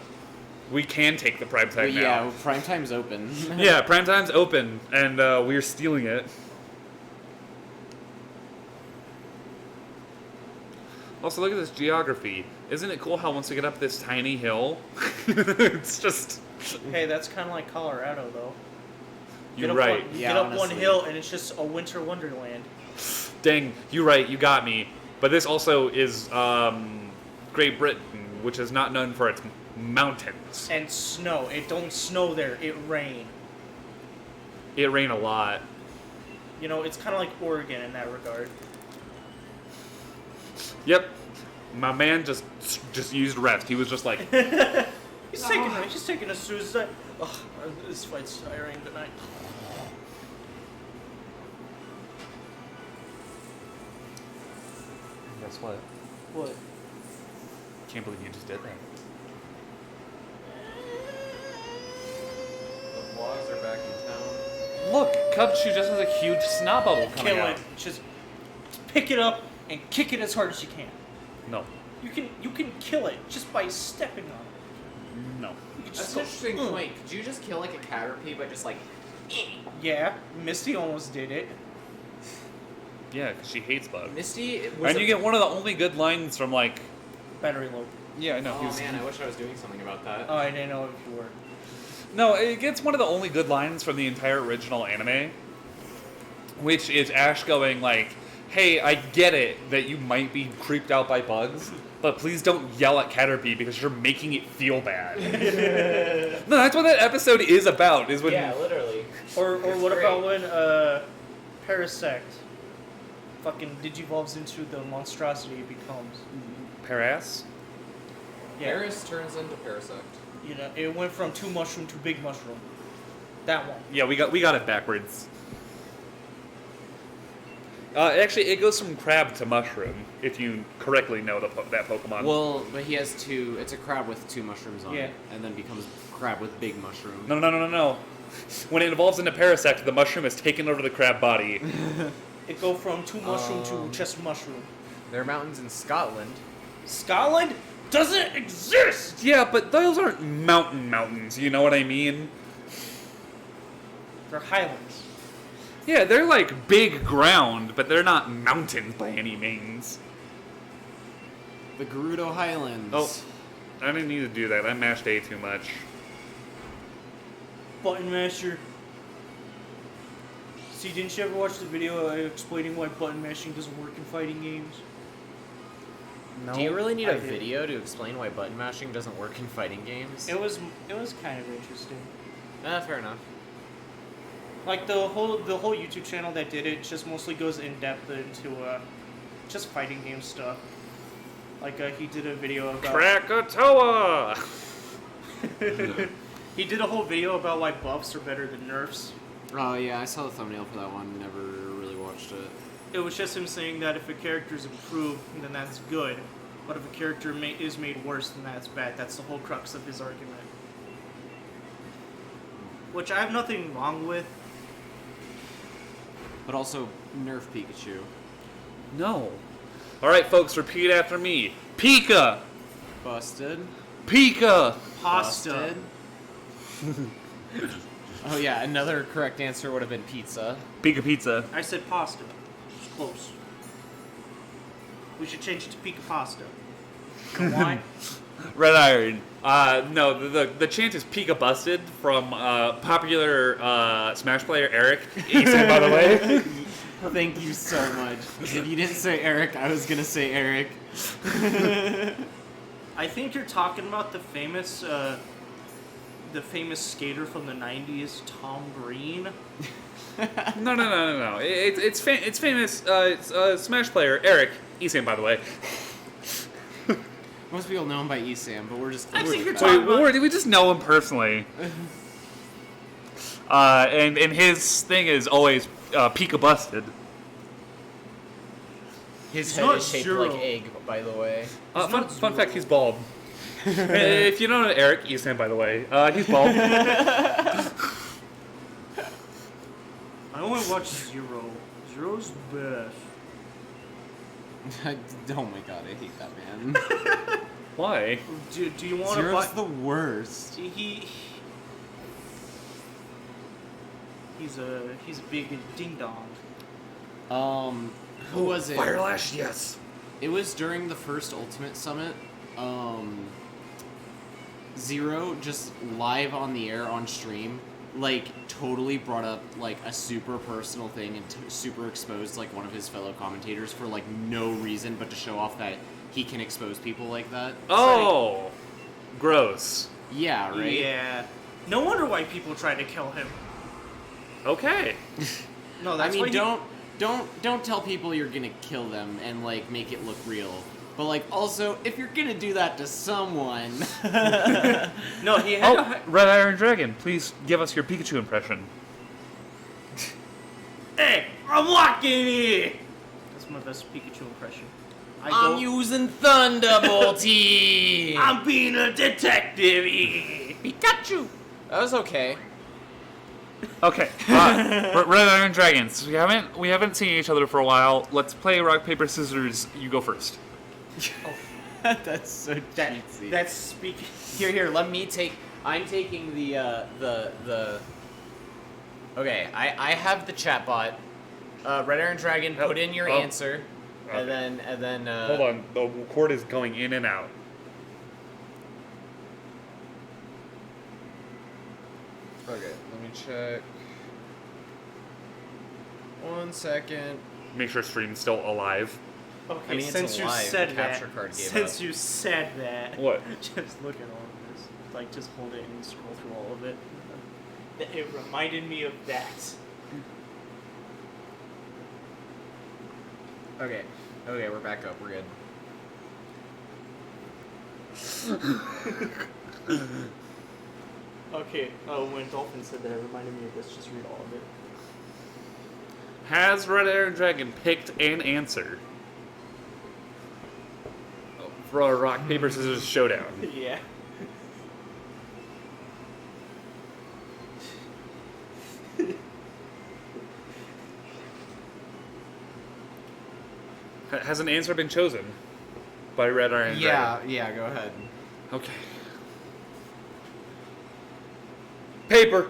[SPEAKER 2] we can take the prime time now.
[SPEAKER 3] Yeah, prime time's open.
[SPEAKER 2] Yeah, prime time's open, and we're stealing it. Also, look at this geography. Isn't it cool how once we get up this tiny hill, it's just...
[SPEAKER 1] Hey, that's kind of like Colorado, though.
[SPEAKER 2] You're right.
[SPEAKER 1] Get up one hill, and it's just a winter wonderland.
[SPEAKER 2] Dang, you're right, you got me. But this also is Great Britain, which is not known for its mountains.
[SPEAKER 1] And snow. It don't snow there. It rain.
[SPEAKER 2] It rained a lot.
[SPEAKER 1] You know, it's kind of like Oregon in that regard.
[SPEAKER 2] Yep. My man just used rest. He was just like...
[SPEAKER 1] He's taking a suicide. Ugh, this fight's tiring tonight.
[SPEAKER 2] Guess what?
[SPEAKER 1] What?
[SPEAKER 2] Can't believe you just did that.
[SPEAKER 3] The vlogs are back in town.
[SPEAKER 2] Look, Cubchoo just has a huge snot bubble coming
[SPEAKER 1] Kill
[SPEAKER 2] out.
[SPEAKER 1] it. Just pick it up and kick it as hard as you can.
[SPEAKER 2] No.
[SPEAKER 1] You can kill it just by stepping on it.
[SPEAKER 2] No.
[SPEAKER 1] You can
[SPEAKER 3] That's
[SPEAKER 1] just
[SPEAKER 3] an interesting point. Could you just kill like a Caterpie by just like...
[SPEAKER 1] Yeah, Misty almost did it.
[SPEAKER 2] Yeah, because she hates bugs.
[SPEAKER 3] Misty
[SPEAKER 2] And you get one of the only good lines from, like...
[SPEAKER 1] Battery low.
[SPEAKER 2] Yeah, I know.
[SPEAKER 3] Oh man, I wish I was doing something about that.
[SPEAKER 1] Oh, I didn't know if you were.
[SPEAKER 2] No, it gets one of the only good lines from the entire original anime, which is Ash going like, "Hey, I get it that you might be creeped out by bugs, but please don't yell at Caterpie because you're making it feel bad." No, that's what that episode is about. Is when
[SPEAKER 3] literally.
[SPEAKER 1] Or what
[SPEAKER 3] great.
[SPEAKER 1] about when Parasect fucking digivolves into the monstrosity it becomes?
[SPEAKER 2] Paras.
[SPEAKER 1] Yeah.
[SPEAKER 3] Paris turns into Parasect.
[SPEAKER 1] You know, it went from 2 mushroom to big mushroom. That one.
[SPEAKER 2] Yeah, we got it backwards. Actually, it goes from crab to mushroom if you correctly know that Pokemon.
[SPEAKER 3] Well, but he has two. It's a crab with 2 mushrooms on
[SPEAKER 1] Yeah.
[SPEAKER 3] it, and then becomes crab with big mushroom.
[SPEAKER 2] No. When it evolves into Parasect, the mushroom has taken over the crab body.
[SPEAKER 1] It go from 2 mushroom to just mushroom.
[SPEAKER 3] There are mountains in Scotland.
[SPEAKER 1] Scotland doesn't exist!
[SPEAKER 2] Yeah, but those aren't mountains, you know what I mean?
[SPEAKER 1] They're highlands.
[SPEAKER 2] Yeah, they're like big ground, but they're not mountains by any means.
[SPEAKER 3] The Gerudo Highlands.
[SPEAKER 2] Oh, I didn't need to do that. I mashed A too much.
[SPEAKER 1] Button masher. See, didn't you ever watch the video explaining why button mashing doesn't work in fighting games?
[SPEAKER 3] Do you really need
[SPEAKER 1] I
[SPEAKER 3] a
[SPEAKER 1] didn't.
[SPEAKER 3] video to explain why button mashing doesn't work in fighting games?
[SPEAKER 1] It was kind of interesting.
[SPEAKER 3] Fair enough.
[SPEAKER 1] Like the whole YouTube channel that did it just mostly goes in depth into just fighting game stuff. Like he did a video about
[SPEAKER 2] Krakatoa!
[SPEAKER 1] he did a whole video about why buffs are better than nerfs.
[SPEAKER 3] Oh yeah, I saw the thumbnail for that one. Never really watched it.
[SPEAKER 1] It was just him saying that if a character is improved, then that's good. But if a character is made worse, then that's bad. That's the whole crux of his argument. Which I have nothing wrong with.
[SPEAKER 3] But also, nerf Pikachu.
[SPEAKER 2] No. Alright, folks, repeat after me. Pika!
[SPEAKER 3] Busted.
[SPEAKER 2] Pika!
[SPEAKER 1] Pasta.
[SPEAKER 3] Busted. Oh yeah, another correct answer would have been pizza.
[SPEAKER 2] Pika pizza.
[SPEAKER 1] I said pasta. It's close. We should change it to Pika Pasta. You know why?
[SPEAKER 2] Red Iron. No, the chant is Pika Busted from popular Smash player Eric. Ethan, by the way.
[SPEAKER 3] Thank you so much. If you didn't say Eric, I was gonna say Eric.
[SPEAKER 1] I think you're talking about the famous skater from the '90s, Tom Green.
[SPEAKER 2] No. It's famous Smash player Eric. Ethan, by the way.
[SPEAKER 3] Most people know him by Esam, but we're just.
[SPEAKER 1] I think you're
[SPEAKER 2] Wait, we just know him personally. And his thing is always Pika Busted.
[SPEAKER 3] His
[SPEAKER 1] He's
[SPEAKER 3] head
[SPEAKER 1] not
[SPEAKER 3] is shaped
[SPEAKER 1] zero.
[SPEAKER 3] like egg, by the way.
[SPEAKER 2] Fun fact, he's bald. If you don't know Eric Eastham, by the way, he's bald.
[SPEAKER 1] I only watch Zero. Zero's the best.
[SPEAKER 3] Oh my god, I hate that man.
[SPEAKER 2] Why?
[SPEAKER 1] Do you want to
[SPEAKER 3] Zero's
[SPEAKER 1] buy?
[SPEAKER 3] the worst.
[SPEAKER 1] He's a big ding dong.
[SPEAKER 3] Who was it?
[SPEAKER 2] Firelash, yes.
[SPEAKER 3] It was during the first Ultimate Summit. Zero just live on the air on stream, like totally brought up like a super personal thing and super exposed like one of his fellow commentators for like no reason but to show off that he can expose people like that.
[SPEAKER 2] Oh, gross.
[SPEAKER 3] Yeah, right?
[SPEAKER 1] Yeah. No wonder why people tried to kill him.
[SPEAKER 2] Okay.
[SPEAKER 1] No,
[SPEAKER 3] I
[SPEAKER 1] that's
[SPEAKER 3] mean,
[SPEAKER 1] why
[SPEAKER 3] don't tell people you're gonna kill them and like make it look real. But like also, if you're gonna do that to someone,
[SPEAKER 1] No, he had.
[SPEAKER 2] Oh, Red Iron Dragon, please give us your Pikachu impression.
[SPEAKER 1] Hey, I'm walking here. That's my best Pikachu impression.
[SPEAKER 3] I'm using Thunderbolty.
[SPEAKER 1] I'm being a detective.
[SPEAKER 3] Pikachu. That was okay.
[SPEAKER 2] Okay, Red Iron Dragons. We haven't seen each other for a while. Let's play rock paper scissors. You go first.
[SPEAKER 3] That's so cheesy.
[SPEAKER 1] That's speaking.
[SPEAKER 3] Here. Let me take. I'm taking the. Okay, I have the chat bot. Red Iron Dragon, put in your answer,
[SPEAKER 2] Okay.
[SPEAKER 3] and then.
[SPEAKER 2] Hold on, the cord is going in and out.
[SPEAKER 3] Okay, let me check. 1 second.
[SPEAKER 2] Make sure stream's still alive.
[SPEAKER 1] Okay,
[SPEAKER 3] I mean, it's
[SPEAKER 1] since you
[SPEAKER 3] alive,
[SPEAKER 1] said
[SPEAKER 3] the
[SPEAKER 1] that,
[SPEAKER 3] capture card gave
[SPEAKER 1] since
[SPEAKER 3] up.
[SPEAKER 1] you said that,
[SPEAKER 2] What?
[SPEAKER 1] just look at all of this. Like, just hold it and scroll through all of it. It reminded me of that.
[SPEAKER 3] Okay, we're back up. We're good.
[SPEAKER 1] Okay, when Dolphin said that, it reminded me of this. Just read all of it.
[SPEAKER 2] Has Red Iron Dragon picked an answer for our rock paper scissors showdown?
[SPEAKER 1] Yeah.
[SPEAKER 2] Has an answer been chosen by Red Iron Dragon?
[SPEAKER 3] Yeah, go ahead.
[SPEAKER 2] Okay. Paper.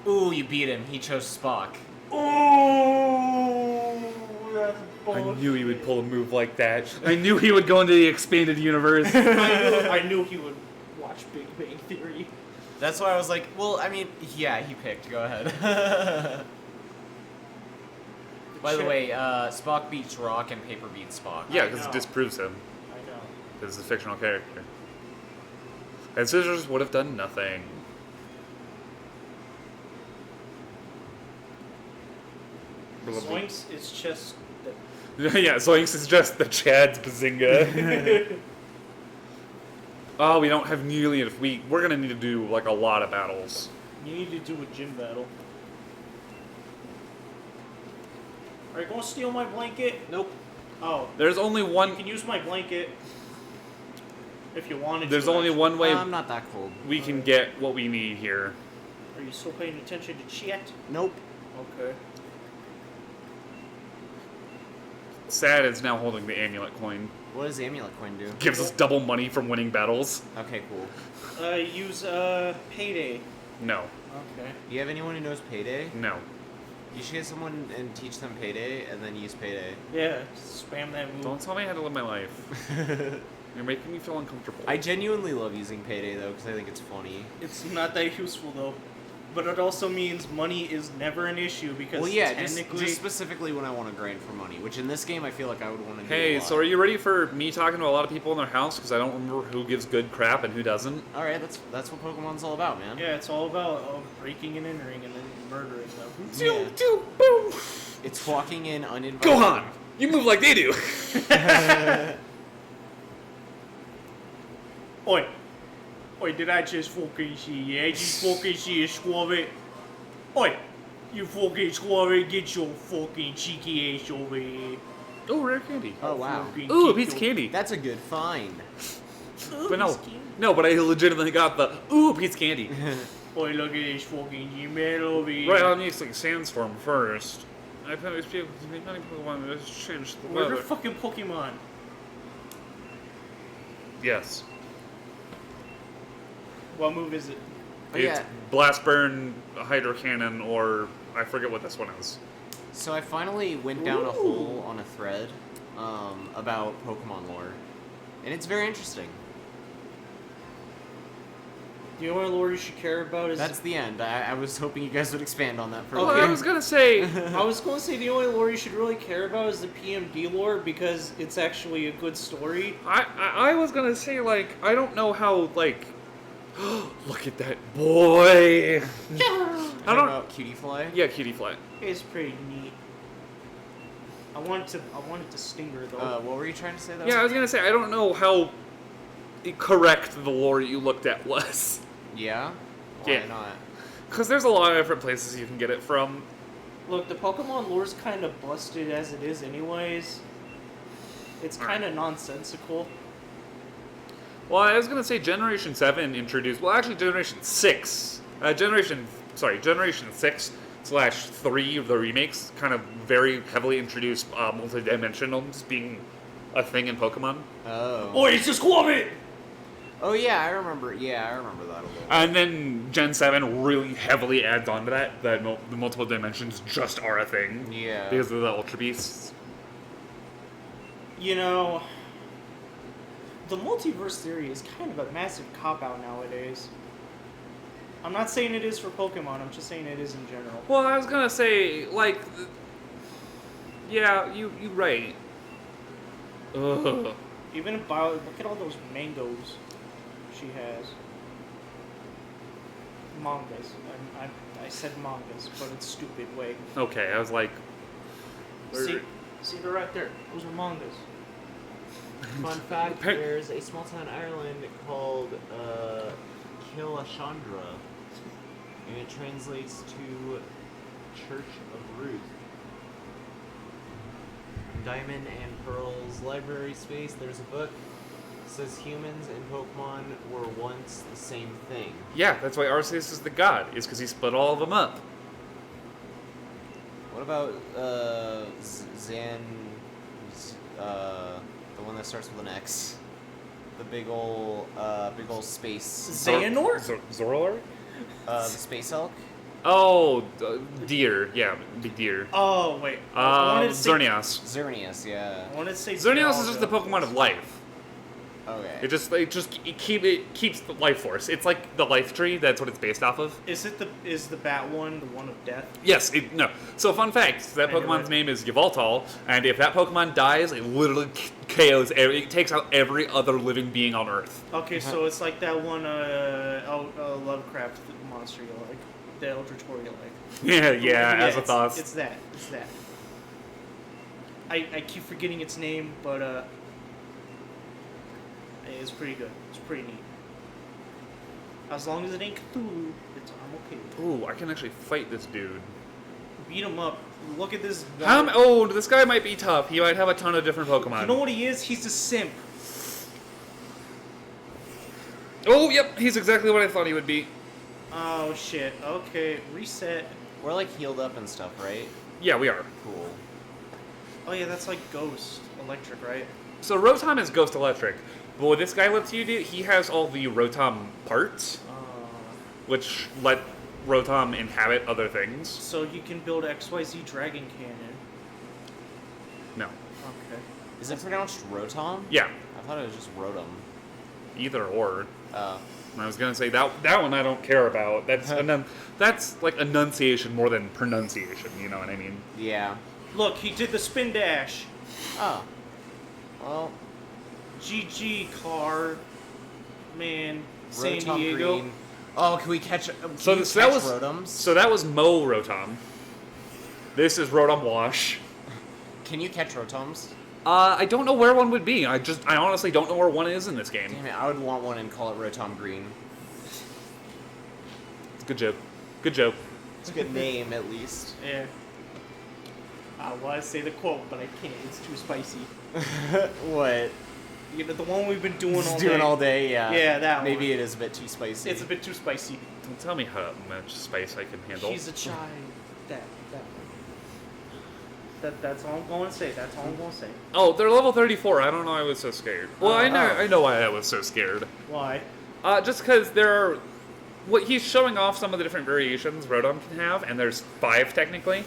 [SPEAKER 3] Ooh, you beat him. He chose Spock.
[SPEAKER 1] Oh, that's
[SPEAKER 2] I
[SPEAKER 1] bullshit.
[SPEAKER 2] knew he would pull a move like that. I knew he would go into the expanded universe.
[SPEAKER 1] I knew he would watch Big Bang Theory.
[SPEAKER 3] That's why I was like, well, I mean, yeah, he picked. Go ahead. By the way, Spock beats Rock and Paper beats Spock.
[SPEAKER 2] Yeah,
[SPEAKER 1] I
[SPEAKER 2] because
[SPEAKER 1] know.
[SPEAKER 2] it disproves him.
[SPEAKER 1] I
[SPEAKER 2] is a fictional character. And scissors would have done nothing.
[SPEAKER 1] Zoinks is just
[SPEAKER 2] Yeah, Zoinks is just the Chad's Bazinga. Oh, we don't have nearly enough. We're gonna need to do like a lot of battles.
[SPEAKER 1] You need to do a gym battle. Are you gonna steal my blanket?
[SPEAKER 3] Nope.
[SPEAKER 1] Oh.
[SPEAKER 2] There's only one.
[SPEAKER 1] You can use my blanket if you wanted to.
[SPEAKER 2] There's only one way
[SPEAKER 3] I'm not that cold.
[SPEAKER 2] we can get what we need here.
[SPEAKER 1] Are you still paying attention to chat?
[SPEAKER 3] Nope.
[SPEAKER 1] Okay.
[SPEAKER 2] Sad is now holding the amulet coin.
[SPEAKER 3] What does the amulet coin do?
[SPEAKER 2] Gives us double money from winning battles.
[SPEAKER 3] Okay, cool.
[SPEAKER 1] Use payday.
[SPEAKER 2] No.
[SPEAKER 1] Okay.
[SPEAKER 3] Do you have anyone who knows Payday?
[SPEAKER 2] No.
[SPEAKER 3] You should get someone and teach them Payday, and then use Payday.
[SPEAKER 1] Yeah, spam that move.
[SPEAKER 2] Don't tell me how to live my life. You're making me feel uncomfortable.
[SPEAKER 3] I genuinely love using Payday, though, because I think it's funny.
[SPEAKER 1] It's not that useful though, but it also means money is never an issue because
[SPEAKER 3] Well, yeah,
[SPEAKER 1] technically.
[SPEAKER 3] just specifically when I want to grind for money, which in this game I feel like I would want to do
[SPEAKER 2] Hey,
[SPEAKER 3] a lot.
[SPEAKER 2] so are you ready for me talking to a lot of people in their house? Because I don't remember who gives good crap and who doesn't.
[SPEAKER 3] Alright, that's what Pokemon's all about, man.
[SPEAKER 1] Yeah, it's all about breaking and entering and then murdering them.
[SPEAKER 3] Yeah.
[SPEAKER 2] Boom!
[SPEAKER 3] It's walking in uninvited.
[SPEAKER 2] Gohan! You move like they do!
[SPEAKER 1] Oi! Oi, did I just fucking see you? I just fucking see a squabby. Oi! You fucking squabby, get your fucking cheeky ass over here.
[SPEAKER 2] Oh, rare candy.
[SPEAKER 3] Oh, wow.
[SPEAKER 1] Fucking
[SPEAKER 2] Ooh, a
[SPEAKER 1] kick
[SPEAKER 2] piece of
[SPEAKER 1] your-
[SPEAKER 2] candy.
[SPEAKER 3] That's a good find.
[SPEAKER 2] But no, but I legitimately got the ooh piece of candy.
[SPEAKER 1] Oi, look at this fucking Gmail over here.
[SPEAKER 2] Right, I'll need like sandstorm first. I found these people many Pokemon that just changed the
[SPEAKER 1] Where's
[SPEAKER 2] weather.
[SPEAKER 1] your fucking Pokemon?
[SPEAKER 2] Yes.
[SPEAKER 1] What move is it?
[SPEAKER 3] Oh,
[SPEAKER 2] It's
[SPEAKER 3] yeah.
[SPEAKER 2] Blast Burn, Hydro Cannon, or I forget what this one is.
[SPEAKER 3] So I finally went down a hole on a thread about Pokemon lore, and it's very interesting.
[SPEAKER 1] The only lore you should care about is.
[SPEAKER 3] That's the end. I was hoping you guys would expand on that for a
[SPEAKER 2] Oh,
[SPEAKER 3] bit.
[SPEAKER 2] I was gonna say.
[SPEAKER 1] I was going to say the only lore you should really care about is the PMD lore because it's actually a good story.
[SPEAKER 2] I was gonna say like I don't know how like. Look at that boy. I
[SPEAKER 3] Talking
[SPEAKER 2] don't.
[SPEAKER 3] about Cutie Fly.
[SPEAKER 2] Yeah, Cutie Flat.
[SPEAKER 1] It's pretty neat. I wanted to sting her though.
[SPEAKER 3] What were you trying to say though?
[SPEAKER 2] Yeah, I was gonna say I don't know how correct the lore you looked at was.
[SPEAKER 3] Yeah? Why
[SPEAKER 2] Yeah.
[SPEAKER 3] not?
[SPEAKER 2] Because there's a lot of different places you can get it from.
[SPEAKER 1] Look, the Pokemon lore's kind of busted as it is, anyways. It's kind of nonsensical.
[SPEAKER 2] Well, I was gonna say Generation 7 introduced. Well, actually, Generation 6. Generation 6/3 of the remakes kind of very heavily introduced multidimensionals being a thing in Pokemon.
[SPEAKER 3] Oh.
[SPEAKER 1] Oi, it's just Squabit!
[SPEAKER 3] Oh yeah, I remember. Yeah, I remember that a little.
[SPEAKER 2] And then Gen 7 really heavily adds on to that the multiple dimensions just are a thing.
[SPEAKER 3] Yeah.
[SPEAKER 2] Because of the Ultra Beasts.
[SPEAKER 1] You know, the multiverse theory is kind of a massive cop-out nowadays. I'm not saying it is for Pokemon, I'm just saying it is in general.
[SPEAKER 2] Well, I was gonna say, like, yeah, you right. Ugh.
[SPEAKER 1] Even in Bio, look at all those mangoes she has. Mangas. I said mangas, but it's stupid way.
[SPEAKER 2] Okay, I was like,
[SPEAKER 1] See, they're right there. Those are mangas.
[SPEAKER 3] Fun fact:
[SPEAKER 2] Hey.
[SPEAKER 3] there's a small town in Ireland called Killashandra, and it translates to Church of Ruth. Diamond and Pearl's library space. There's a book. It says humans and Pokemon were once the same thing.
[SPEAKER 2] yeah, that's why Arceus is the god, is because he split all of them up.
[SPEAKER 3] What about Zan? The one that starts with an X. The big ol' space.
[SPEAKER 1] Xehanort?
[SPEAKER 2] Zoroark?
[SPEAKER 3] The space elk.
[SPEAKER 2] Oh, deer. Yeah, big deer.
[SPEAKER 1] Oh, wait. I wanted to say-
[SPEAKER 2] Xerneas.
[SPEAKER 3] Xerneas, yeah.
[SPEAKER 1] I wanted to say
[SPEAKER 2] Xerneas is
[SPEAKER 1] Dialga.
[SPEAKER 2] just the Pokemon of life.
[SPEAKER 3] Okay.
[SPEAKER 2] It keeps the life force. It's like the life tree. That's what it's based off of.
[SPEAKER 1] Is the bat one the one of death?
[SPEAKER 2] Yes. No. So fun fact: that
[SPEAKER 1] I knew
[SPEAKER 2] Pokemon's
[SPEAKER 1] it.
[SPEAKER 2] name is Yveltal, and if that Pokemon dies, it literally KOs. It takes out every other living being on Earth.
[SPEAKER 1] Okay, so it's like that one Lovecraft monster you like, the Eldrittoria like.
[SPEAKER 2] Yeah. As a thought.
[SPEAKER 1] It's that. I keep forgetting its name, but it's pretty good. It's pretty neat. As long as it ain't Cthulhu, I'm okay with it.
[SPEAKER 2] Ooh, I can actually fight this dude.
[SPEAKER 1] Beat him up. Look at this.
[SPEAKER 2] This guy might be tough. He might have a ton of different Pokemon.
[SPEAKER 1] You know what he is? He's a simp.
[SPEAKER 2] Oh, yep, he's exactly what I thought he would be.
[SPEAKER 1] Oh shit. Okay, reset.
[SPEAKER 3] We're like healed up and stuff, right?
[SPEAKER 2] Yeah, we are.
[SPEAKER 3] Cool.
[SPEAKER 1] Oh yeah, that's like Ghost Electric, right?
[SPEAKER 2] So Rotom is Ghost Electric, but what this guy lets you do, he has all the Rotom parts, which let Rotom inhabit other things.
[SPEAKER 1] So you can build XYZ Dragon Cannon.
[SPEAKER 2] No.
[SPEAKER 1] Okay.
[SPEAKER 3] Is it pronounced Rotom?
[SPEAKER 2] Yeah,
[SPEAKER 3] I thought it was just Rotom.
[SPEAKER 2] either or.
[SPEAKER 3] Oh.
[SPEAKER 2] I was gonna say that one I don't care about. That's like enunciation more than pronunciation. You know what I mean?
[SPEAKER 3] Yeah.
[SPEAKER 1] Look, he did the spin dash.
[SPEAKER 3] Oh. Well,
[SPEAKER 1] GG car. Man. San
[SPEAKER 3] Rotom
[SPEAKER 1] Diego.
[SPEAKER 3] Green. Oh, can we catch?
[SPEAKER 2] So
[SPEAKER 3] you
[SPEAKER 2] that
[SPEAKER 3] catch
[SPEAKER 2] was
[SPEAKER 3] Rotoms?
[SPEAKER 2] So that was Mo Rotom. This is Rotom Wash.
[SPEAKER 3] Can you catch Rotoms?
[SPEAKER 2] I don't know where one would be. I honestly don't know where one is in this game.
[SPEAKER 3] Damn it! I would want one and call it Rotom Green.
[SPEAKER 2] It's a good joke. Good joke.
[SPEAKER 3] It's a good name, at least.
[SPEAKER 1] Yeah. I want to say the quote, but I can't. It's too spicy.
[SPEAKER 3] What?
[SPEAKER 1] Yeah, but the one we've been doing
[SPEAKER 3] Just
[SPEAKER 1] all
[SPEAKER 3] doing
[SPEAKER 1] day.
[SPEAKER 3] all day, yeah.
[SPEAKER 1] Yeah, that
[SPEAKER 3] Maybe
[SPEAKER 1] one.
[SPEAKER 3] it is a bit too spicy.
[SPEAKER 1] It's a bit too spicy.
[SPEAKER 2] Don't tell me how much spice I can handle.
[SPEAKER 1] He's a child. That one. That's all I'm going to say. That's all I'm going to say.
[SPEAKER 2] Oh, they're level 34. I don't know. I was so scared. Well, I know why I was so scared.
[SPEAKER 1] Why?
[SPEAKER 2] Just because there are. What he's showing off some of the different variations Rotom can have, and there's 5 technically.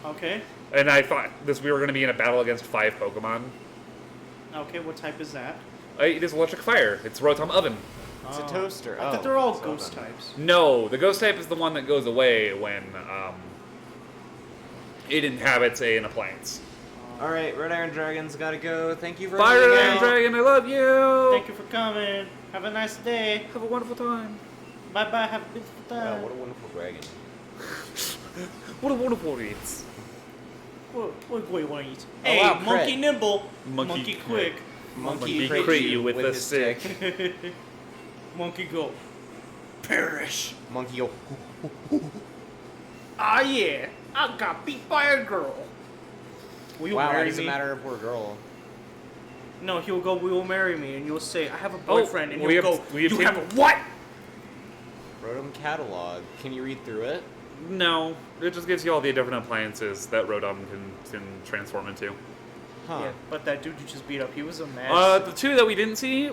[SPEAKER 1] Okay.
[SPEAKER 2] And I thought we were going to be in a battle against 5 Pokemon.
[SPEAKER 1] Okay, what type is that?
[SPEAKER 2] It is Electric Fire. It's Rotom Oven.
[SPEAKER 3] It's a toaster.
[SPEAKER 1] I
[SPEAKER 3] Oh,
[SPEAKER 1] thought they're all
[SPEAKER 3] it's
[SPEAKER 1] ghost
[SPEAKER 3] Rotom.
[SPEAKER 1] types.
[SPEAKER 2] No, the Ghost type is the one that goes away when it inhabits an appliance.
[SPEAKER 3] All right, Red Iron Dragons gotta go. Thank you for
[SPEAKER 2] Bye,
[SPEAKER 3] hanging
[SPEAKER 2] Red Iron
[SPEAKER 3] out.
[SPEAKER 2] Dragon. I love you.
[SPEAKER 1] Thank you for coming. Have a nice day.
[SPEAKER 2] Have a wonderful time.
[SPEAKER 1] Bye bye. Have a beautiful
[SPEAKER 3] Wow,
[SPEAKER 1] time.
[SPEAKER 3] what a wonderful dragon.
[SPEAKER 2] What a wonderful eats.
[SPEAKER 1] What do you want to eat?
[SPEAKER 3] Oh,
[SPEAKER 1] Hey,
[SPEAKER 3] wow,
[SPEAKER 1] monkey
[SPEAKER 3] crit.
[SPEAKER 1] nimble.
[SPEAKER 2] Monkey
[SPEAKER 1] Monkey
[SPEAKER 2] crit.
[SPEAKER 1] quick.
[SPEAKER 3] Monkey
[SPEAKER 2] crit you with the
[SPEAKER 3] his
[SPEAKER 2] stick.
[SPEAKER 1] Monkey go. Perish.
[SPEAKER 3] Monkey go.
[SPEAKER 1] Ah yeah. I got beat by a girl. Will you
[SPEAKER 3] Wow, why
[SPEAKER 1] marry
[SPEAKER 3] does
[SPEAKER 1] me?
[SPEAKER 3] it matter if we're a girl?
[SPEAKER 1] No, he'll go, will you marry me? And you'll say, I have a boyfriend. And
[SPEAKER 2] we
[SPEAKER 1] he'll
[SPEAKER 2] have-
[SPEAKER 1] go,
[SPEAKER 2] we have
[SPEAKER 1] you
[SPEAKER 2] him-
[SPEAKER 1] have a what?
[SPEAKER 3] Rotom catalog. Can you read through it?
[SPEAKER 2] No, it just gives you all the different appliances that Rotom can transform into.
[SPEAKER 3] Huh.
[SPEAKER 1] Yeah, but that dude you just beat up, he was a mess.
[SPEAKER 2] The 2 that we didn't see,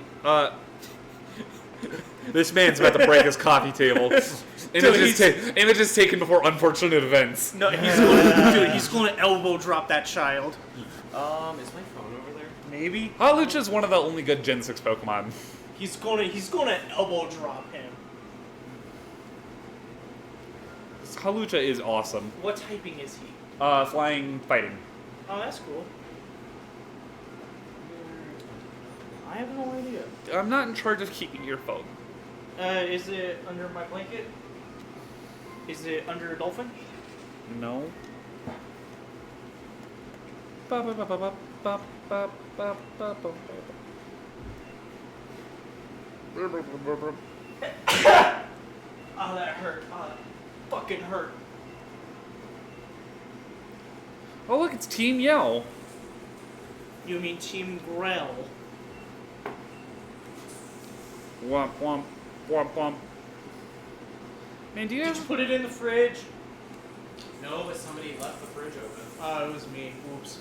[SPEAKER 2] this man's about to break his coffee table. Images taken before unfortunate events.
[SPEAKER 1] No, he's going to elbow drop that child.
[SPEAKER 3] Is my phone over there?
[SPEAKER 1] Maybe.
[SPEAKER 2] Hawlucha is one of the only good Gen 6 Pokemon.
[SPEAKER 1] He's gonna elbow drop him.
[SPEAKER 2] Hawlucha is awesome.
[SPEAKER 1] What typing is he?
[SPEAKER 2] Flying, fighting.
[SPEAKER 1] Oh, that's cool. I have no idea.
[SPEAKER 2] I'm not in charge of keeping your phone.
[SPEAKER 1] Is it under my blanket? Is it under a dolphin?
[SPEAKER 2] No. Ba ba ba ba ba ba ba ba ba ba.
[SPEAKER 1] Oh, that hurt. Oh, that fucking hurt.
[SPEAKER 2] Oh look, it's Team Yell.
[SPEAKER 1] You mean Team Grell?
[SPEAKER 2] Womp womp womp womp. Man, do you
[SPEAKER 1] Did
[SPEAKER 2] have?
[SPEAKER 1] you put it in the fridge?
[SPEAKER 3] No, but somebody left the fridge open.
[SPEAKER 1] Oh, it was me. Whoops.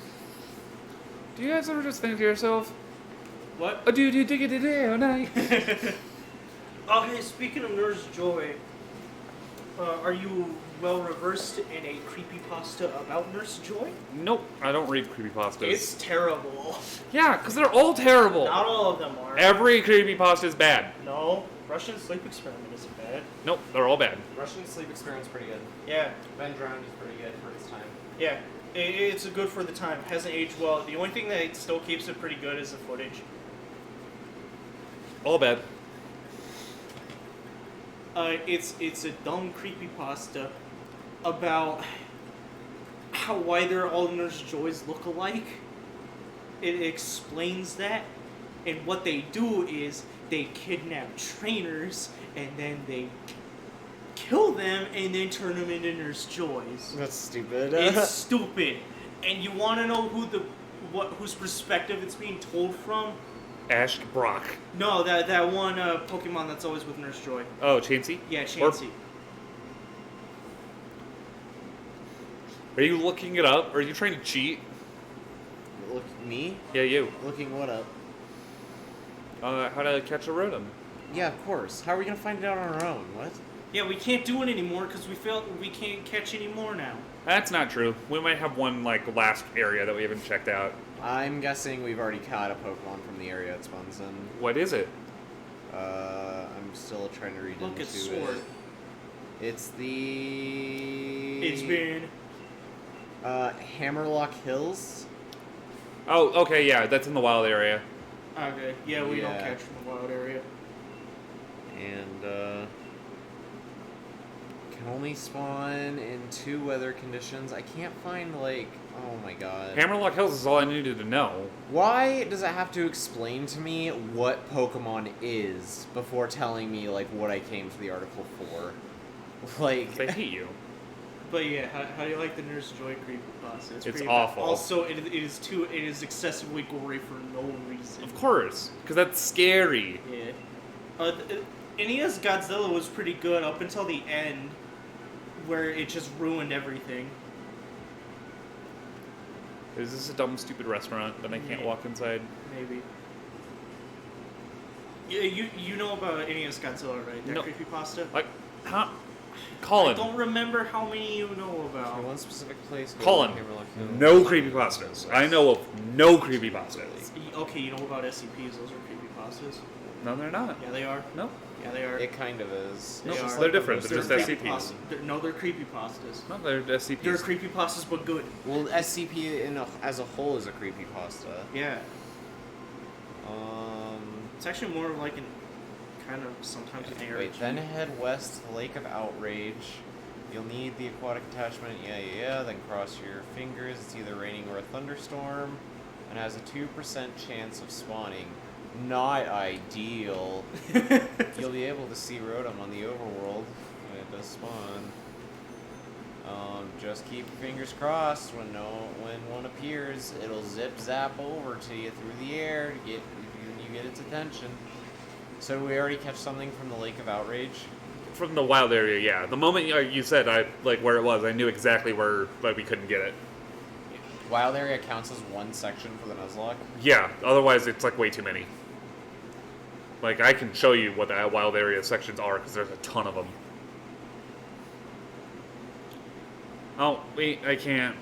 [SPEAKER 2] Do you guys ever just think to yourself,
[SPEAKER 1] What?
[SPEAKER 2] "Oh, dude, you dig it all night"?
[SPEAKER 1] Oh, hey, speaking of Nurse Joy, are you well reversed in a creepypasta about Nurse Joy?
[SPEAKER 2] Nope, I don't read creepypastas.
[SPEAKER 1] It's terrible.
[SPEAKER 2] Yeah, because they're all terrible.
[SPEAKER 1] Not all of them are.
[SPEAKER 2] Every creepypasta is bad.
[SPEAKER 1] No, Russian Sleep Experiment isn't bad.
[SPEAKER 2] Nope, they're all bad.
[SPEAKER 3] Russian Sleep Experiment's pretty good.
[SPEAKER 1] Yeah,
[SPEAKER 3] Ben Drowned is pretty good for its time.
[SPEAKER 1] yeah. It's a good for the time. Hasn't aged well. The only thing that still keeps it pretty good is the footage.
[SPEAKER 2] All bad.
[SPEAKER 1] It's a dumb creepypasta about why they're all Nurse Joys look alike. It explains that, and what they do is they kidnap trainers and then they kill them and then turn them into Nurse Joys.
[SPEAKER 3] That's stupid.
[SPEAKER 1] It's stupid, and you want to know whose perspective it's being told from?
[SPEAKER 2] Ash Brock.
[SPEAKER 1] No, that one Pokemon that's always with Nurse Joy.
[SPEAKER 2] Oh, Chansey?
[SPEAKER 1] Yeah, Chansey.
[SPEAKER 2] Are you looking it up? Are you trying to cheat?
[SPEAKER 3] Look, me?
[SPEAKER 2] Yeah, you.
[SPEAKER 3] Looking what up?
[SPEAKER 2] How to catch a Rotom.
[SPEAKER 3] Yeah, of course. How are we gonna find it out on our own? What?
[SPEAKER 1] Yeah, we can't do it anymore because we can't catch any more now.
[SPEAKER 2] That's not true. We might have one, last area that we haven't checked out.
[SPEAKER 3] I'm guessing we've already caught a Pokemon from the area it spawns in.
[SPEAKER 2] What is it?
[SPEAKER 3] I'm still trying to read
[SPEAKER 1] Look,
[SPEAKER 3] into
[SPEAKER 1] it's Sword.
[SPEAKER 3] it. It's the...
[SPEAKER 1] It's been...
[SPEAKER 3] Hammerlock Hills?
[SPEAKER 2] Oh, okay, yeah, that's in the wild area.
[SPEAKER 1] Okay, yeah, we don't
[SPEAKER 3] Yeah.
[SPEAKER 1] catch from the wild area.
[SPEAKER 3] And, can only spawn in 2 weather conditions. I can't find, oh my god.
[SPEAKER 2] Hammerlock Hills is all I needed to know.
[SPEAKER 3] Why does it have to explain to me what Pokemon is before telling me, what I came to the article for?
[SPEAKER 2] They hate you.
[SPEAKER 1] But yeah, how do you like the Nurse Joy creepypasta?
[SPEAKER 2] It's
[SPEAKER 1] pretty
[SPEAKER 2] awful.
[SPEAKER 1] Bad. Also, it is excessively gory for no reason.
[SPEAKER 2] Of course, because that's scary.
[SPEAKER 1] Yeah. NES Godzilla was pretty good up until the end, where it just ruined everything.
[SPEAKER 2] Is this a dumb, stupid restaurant that I can't walk inside?
[SPEAKER 1] Maybe. Yeah, you know about NES Godzilla, right? That
[SPEAKER 2] No.
[SPEAKER 1] creepypasta?
[SPEAKER 2] Huh? Colin.
[SPEAKER 1] I don't remember how many you know
[SPEAKER 3] To
[SPEAKER 1] about.
[SPEAKER 3] one specific place. go
[SPEAKER 2] Colin.
[SPEAKER 3] to Hammerlock Hills.
[SPEAKER 2] No creepypastas. I know of no creepypastas.
[SPEAKER 1] Okay, you know about SCPs? Those are creepypastas.
[SPEAKER 2] No, they're not.
[SPEAKER 1] Yeah, they are.
[SPEAKER 2] No.
[SPEAKER 1] Yeah, they are.
[SPEAKER 3] It kind of is.
[SPEAKER 2] No,
[SPEAKER 3] It's just
[SPEAKER 2] they're
[SPEAKER 3] like the
[SPEAKER 2] different.
[SPEAKER 3] most-
[SPEAKER 2] They're just SCPs.
[SPEAKER 1] No, they're creepypastas.
[SPEAKER 2] No, they're SCPs.
[SPEAKER 1] They're creepypastas, but good.
[SPEAKER 3] Well, SCP as a whole is a creepypasta.
[SPEAKER 1] Yeah.
[SPEAKER 3] Um.
[SPEAKER 1] It's actually more of like an kind of sometimes an
[SPEAKER 3] Wait, then head west to the Lake of Outrage. You'll need the aquatic attachment. Yeah. Then cross your fingers. It's either raining or a thunderstorm, and has a 2% chance of spawning. Not ideal. You'll be able to see Rotom on the overworld when it does spawn. Just keep your fingers crossed. When one appears, it'll zip zap over to you through the air to get you get its attention. So did we already catch something from the Lake of Outrage?
[SPEAKER 2] From the wild area, yeah. The moment you said where it was, I knew exactly where we couldn't get it.
[SPEAKER 3] Wild area counts as one section for the Nuzlocke.
[SPEAKER 2] Yeah, otherwise it's way too many. I can show you what the wild area sections are because there's a ton of them. Oh, wait, I can't.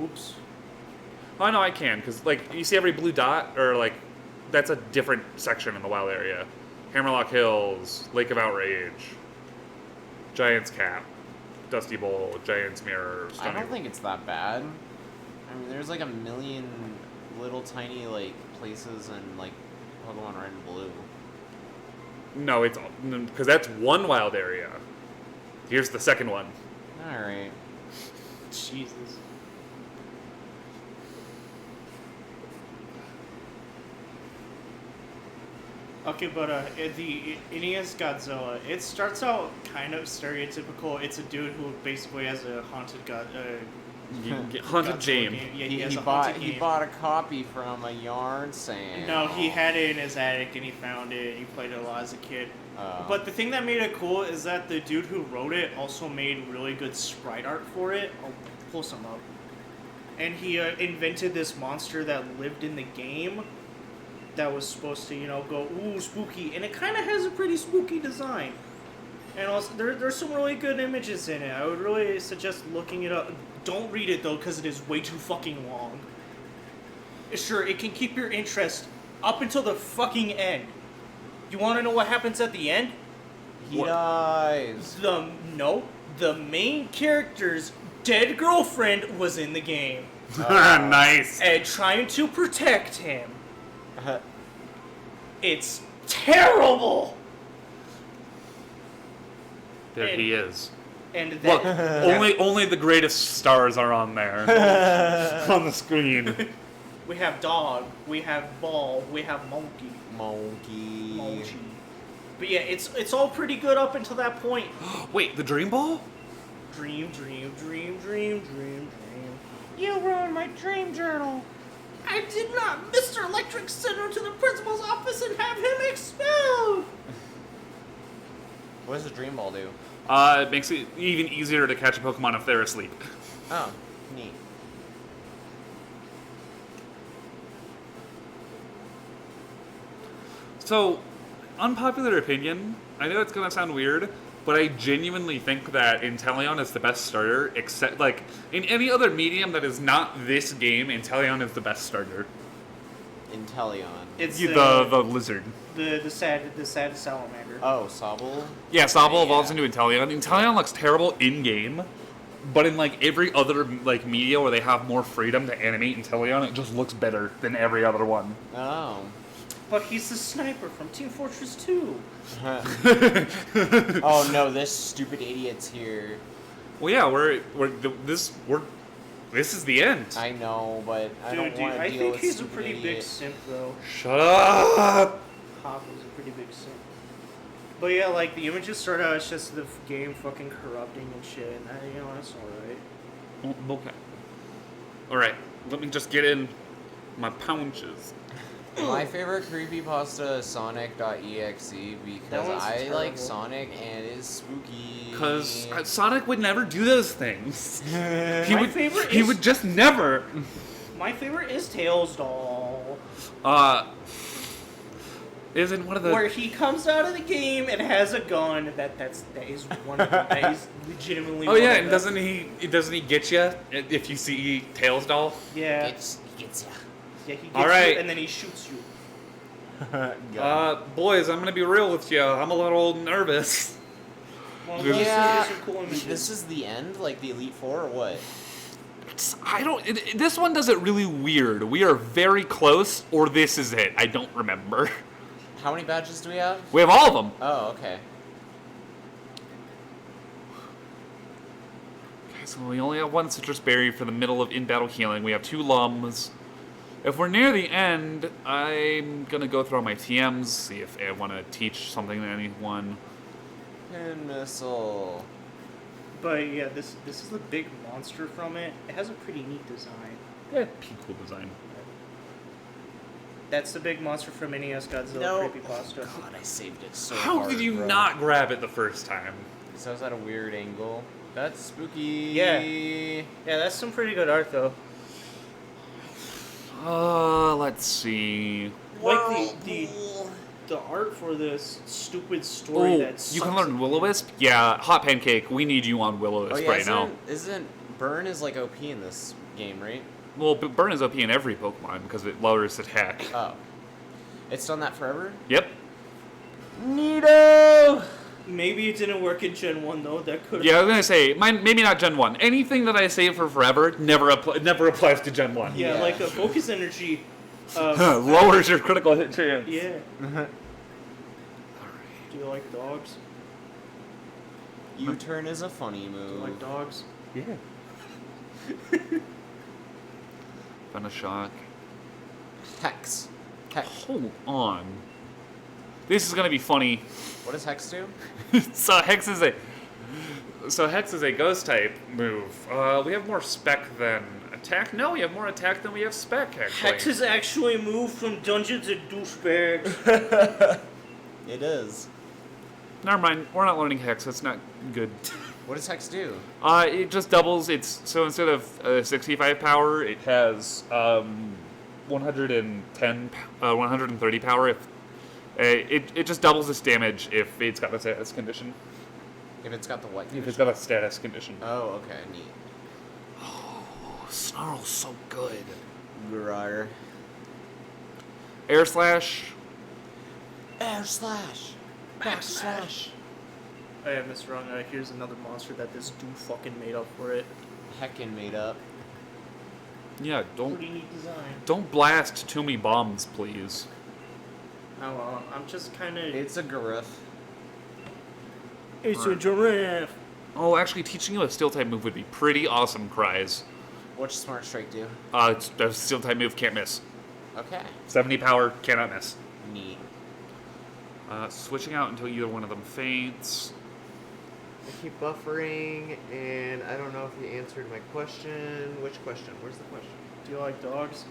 [SPEAKER 1] Oops.
[SPEAKER 2] Oh, no, I can, because, you see every blue dot? Or, that's a different section in the wild area. Hammerlock Hills, Lake of Outrage, Giant's Cap, Dusty Bowl, Giant's Mirror,
[SPEAKER 3] I
[SPEAKER 2] Stony
[SPEAKER 3] don't think it's that bad. I mean, there's a million little tiny places in Pokemon Red and Blue.
[SPEAKER 2] No, it's because that's one wild area. Here's the second one.
[SPEAKER 3] All right.
[SPEAKER 1] Jesus. Okay, but the NES Godzilla, it starts out kind of stereotypical. It's a dude who basically has a haunted
[SPEAKER 2] You can get Haunted
[SPEAKER 1] Godzilla
[SPEAKER 2] Jame.
[SPEAKER 1] game. Yeah,
[SPEAKER 3] He,
[SPEAKER 1] has
[SPEAKER 3] he
[SPEAKER 1] a
[SPEAKER 3] bought
[SPEAKER 1] haunted
[SPEAKER 3] he
[SPEAKER 1] game.
[SPEAKER 3] bought a copy from a yard sale.
[SPEAKER 1] No, he had it in his attic and he found it and he played it a lot as a kid.
[SPEAKER 3] Oh.
[SPEAKER 1] But the thing that made it cool is that the dude who wrote it also made really good sprite art for it. I'll pull some up. And he invented this monster that lived in the game that was supposed to, go, ooh, spooky. And it kind of has a pretty spooky design. And also, there's some really good images in it. I would really suggest looking it up. Don't read it, though, because it is way too fucking long. Sure, it can keep your interest up until the fucking end. You want to know what happens at the end?
[SPEAKER 3] He dies.
[SPEAKER 1] The main character's dead girlfriend was in the game.
[SPEAKER 2] Nice.
[SPEAKER 1] And trying to protect him. It's terrible!
[SPEAKER 2] There he is.
[SPEAKER 1] And
[SPEAKER 2] Look,
[SPEAKER 1] that,
[SPEAKER 2] only the greatest stars are on there. On the screen.
[SPEAKER 1] we have dog, we have ball, we have monkey.
[SPEAKER 3] Monkey.
[SPEAKER 1] But yeah, it's all pretty good up until that point.
[SPEAKER 2] Wait, the dream ball?
[SPEAKER 1] Dream. You ruined my dream journal. I did not. Mr. Electric sent her to the principal's office and have him expelled.
[SPEAKER 3] What does the dream ball do?
[SPEAKER 2] It makes it even easier to catch a Pokemon if they're asleep.
[SPEAKER 3] Oh, neat.
[SPEAKER 2] So, unpopular opinion, I know it's gonna sound weird, but I genuinely think that Inteleon is the best starter, except, like, in any other medium that is not this game, Inteleon is the best starter.
[SPEAKER 3] Inteleon.
[SPEAKER 1] It's
[SPEAKER 2] The lizard.
[SPEAKER 1] the sad salamander.
[SPEAKER 3] Oh, Sobble?
[SPEAKER 2] Yeah, Sobble
[SPEAKER 3] Yeah.
[SPEAKER 2] evolves into Inteleon. Inteleon looks terrible in-game, but in, like, every other, like, media where they have more freedom to animate Inteleon, it just looks better than every other one.
[SPEAKER 3] Oh.
[SPEAKER 1] But he's the sniper from Team Fortress 2.
[SPEAKER 3] Oh no, this stupid idiot's here.
[SPEAKER 2] Well, yeah, this is the end.
[SPEAKER 3] I know, but I don't want to
[SPEAKER 1] I
[SPEAKER 3] deal
[SPEAKER 1] think
[SPEAKER 3] with
[SPEAKER 1] he's a
[SPEAKER 3] stupid
[SPEAKER 1] pretty
[SPEAKER 3] idiot.
[SPEAKER 1] big simp, though.
[SPEAKER 2] Shut up!
[SPEAKER 1] Hop is a pretty big simp. But yeah, like, the images start out as just the game fucking corrupting and shit, and that's alright.
[SPEAKER 2] Okay. Alright, let me just get in my pouches.
[SPEAKER 3] My favorite creepypasta is Sonic.exe because
[SPEAKER 1] That one's
[SPEAKER 3] I
[SPEAKER 1] terrible.
[SPEAKER 3] like Sonic and it is spooky.
[SPEAKER 2] Because Sonic would never do those things.
[SPEAKER 1] My favorite
[SPEAKER 2] He
[SPEAKER 1] is-
[SPEAKER 2] would just never.
[SPEAKER 1] My favorite is Tails Doll.
[SPEAKER 2] Isn't one of the...
[SPEAKER 1] Where he comes out of the game and has a gun. That is one of them. That is legitimately.
[SPEAKER 2] Oh
[SPEAKER 1] one
[SPEAKER 2] yeah,
[SPEAKER 1] of
[SPEAKER 2] and
[SPEAKER 1] them.
[SPEAKER 2] doesn't he get you if you see Tails Doll?
[SPEAKER 1] Yeah.
[SPEAKER 3] It's ya.
[SPEAKER 1] Yeah, he gets
[SPEAKER 2] All right.
[SPEAKER 1] you and then he shoots you.
[SPEAKER 2] Boys, I'm gonna be real with you. I'm a little nervous.
[SPEAKER 1] Well,
[SPEAKER 2] There's-
[SPEAKER 3] Yeah.
[SPEAKER 1] some cool images.
[SPEAKER 3] This is the end, like the Elite Four, or what?
[SPEAKER 2] This one does it really weird. We are very close, or this is it. I don't remember.
[SPEAKER 3] How many badges do we have?
[SPEAKER 2] We have all of them.
[SPEAKER 3] Oh, okay.
[SPEAKER 2] Okay, so we only have one citrus berry for the middle of in-battle healing. We have 2 lums. If we're near the end, I'm gonna go through all my TMs, see if I want to teach something to anyone.
[SPEAKER 3] Pin missile.
[SPEAKER 1] But yeah, this is the big monster from it. It has a pretty neat design.
[SPEAKER 2] Yeah, cool design.
[SPEAKER 1] That's the big monster from NES Godzilla
[SPEAKER 3] No.
[SPEAKER 1] creepypasta.
[SPEAKER 3] God, I saved it so
[SPEAKER 2] How
[SPEAKER 3] hard,
[SPEAKER 2] did you
[SPEAKER 3] bro.
[SPEAKER 2] not grab it the first time?
[SPEAKER 3] So I was at a weird angle. That's spooky.
[SPEAKER 1] Yeah. Yeah, that's some pretty good art though.
[SPEAKER 2] Let's see.
[SPEAKER 1] Like the art for this stupid story
[SPEAKER 2] Oh,
[SPEAKER 1] that
[SPEAKER 2] you can
[SPEAKER 1] sucks
[SPEAKER 2] learn
[SPEAKER 1] at
[SPEAKER 2] Will-O-Wisp? Yeah, Hot Pancake, we need you on Will-O-Wisp
[SPEAKER 3] Oh yeah,
[SPEAKER 2] right now.
[SPEAKER 3] isn't Burn is like OP in this game, right?
[SPEAKER 2] Well, Burn is OP in every Pokemon because it lowers attack.
[SPEAKER 3] Oh. It's done that forever?
[SPEAKER 2] Yep.
[SPEAKER 3] Neato!
[SPEAKER 1] Maybe it didn't work in Gen 1 though. That could.
[SPEAKER 2] Yeah, I was gonna say, maybe not Gen 1. Anything that I save for forever never applies to Gen 1.
[SPEAKER 1] Yeah,
[SPEAKER 3] Yeah.
[SPEAKER 1] like a focus energy.
[SPEAKER 2] Lowers your critical hit chance.
[SPEAKER 1] Yeah. Do you like dogs?
[SPEAKER 3] U-turn is a funny
[SPEAKER 1] Do you
[SPEAKER 3] move.
[SPEAKER 1] like dogs?
[SPEAKER 2] Yeah. Found a shock.
[SPEAKER 3] Hex. Hex.
[SPEAKER 2] Hold on. This is gonna be funny.
[SPEAKER 3] What does Hex do?
[SPEAKER 2] So Hex is a ghost type move. We have more spec than attack. No, we have more attack than we have spec. Actually.
[SPEAKER 1] Hex is actually moved from dungeons and douchebags.
[SPEAKER 3] It is.
[SPEAKER 2] Never mind. We're not learning Hex. That's not good.
[SPEAKER 3] What does Hex do?
[SPEAKER 2] It just doubles. So instead of 65 power, it has 130 power. If it just doubles its damage if it's got a status condition.
[SPEAKER 3] If it's got the what
[SPEAKER 2] If
[SPEAKER 3] condition?
[SPEAKER 2] it's got a status condition.
[SPEAKER 3] Oh, okay, neat.
[SPEAKER 2] Oh, Snarl's so good.
[SPEAKER 3] Grar.
[SPEAKER 2] Air Slash.
[SPEAKER 3] Air slash. Back slash.
[SPEAKER 1] I have this wrong. Here's another monster that this dude fucking made up for it.
[SPEAKER 3] Heckin' made up.
[SPEAKER 2] Yeah,
[SPEAKER 1] Pretty neat design.
[SPEAKER 2] don't blast too many bombs, please.
[SPEAKER 1] Oh well, I'm just kind of.
[SPEAKER 3] It's a giraffe.
[SPEAKER 1] It's a giraffe.
[SPEAKER 2] Oh, actually, teaching you a steel type move would be pretty awesome, Cries.
[SPEAKER 3] What's Smart Strike do?
[SPEAKER 2] It's a steel type move, can't miss.
[SPEAKER 3] Okay.
[SPEAKER 2] 70 power, cannot miss.
[SPEAKER 3] Neat.
[SPEAKER 2] Switching out until either one of them faints.
[SPEAKER 4] I keep buffering, and I don't know if you answered my question. Which question? Where's the question?
[SPEAKER 1] Do you like dogs?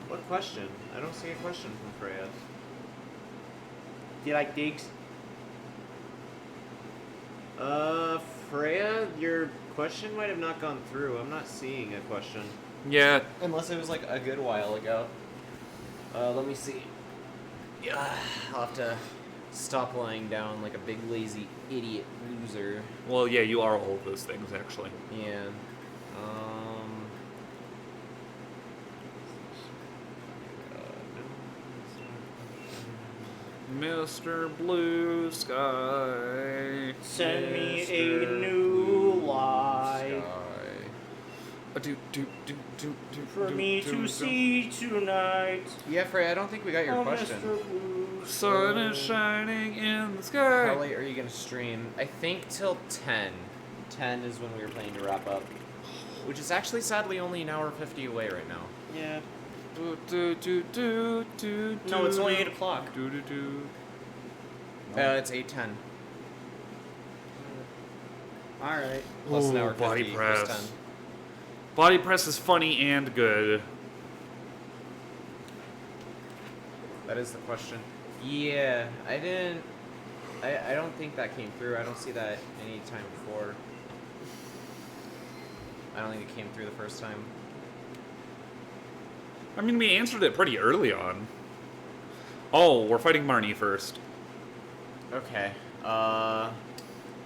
[SPEAKER 4] What question? I don't see a question from Freya.
[SPEAKER 1] Do you like digs?
[SPEAKER 4] Freya, your question might have not gone through. I'm not seeing a question.
[SPEAKER 2] Yeah,
[SPEAKER 3] Unless it was like a good while ago. Let me see. Yeah, I'll have to stop lying down like a big lazy idiot loser.
[SPEAKER 2] well, yeah, you are all of those things, actually.
[SPEAKER 3] Yeah.
[SPEAKER 2] Mr. Blue Sky.
[SPEAKER 1] Send me a
[SPEAKER 3] Mr.
[SPEAKER 1] new light for me to see tonight.
[SPEAKER 3] Yeah, Frey, I don't think we got your
[SPEAKER 1] Oh,
[SPEAKER 3] question.
[SPEAKER 1] Mr. Blue
[SPEAKER 2] Sun is
[SPEAKER 1] Sky.
[SPEAKER 2] shining in the
[SPEAKER 3] How
[SPEAKER 2] sky.
[SPEAKER 3] late are you gonna stream? I think till 10. 10 is when we were planning to wrap up. Which is actually sadly only an hour 50 away right now.
[SPEAKER 1] Yeah.
[SPEAKER 2] Do, do, do, do,
[SPEAKER 1] No, it's only
[SPEAKER 2] do.
[SPEAKER 1] 8 o'clock.
[SPEAKER 2] Do, do, do.
[SPEAKER 3] It's 8:10.
[SPEAKER 1] Alright.
[SPEAKER 3] Plus an
[SPEAKER 2] Ooh,
[SPEAKER 3] hour 50
[SPEAKER 2] body
[SPEAKER 3] equals
[SPEAKER 2] press.
[SPEAKER 3] 10.
[SPEAKER 2] Body press is funny and good.
[SPEAKER 3] That is the question. Yeah, I didn't. I don't think that came through. I don't see that any time before. I don't think it came through the first time.
[SPEAKER 2] I mean, we answered it pretty early on. Oh, we're fighting Marnie first.
[SPEAKER 3] Okay.
[SPEAKER 1] Oh,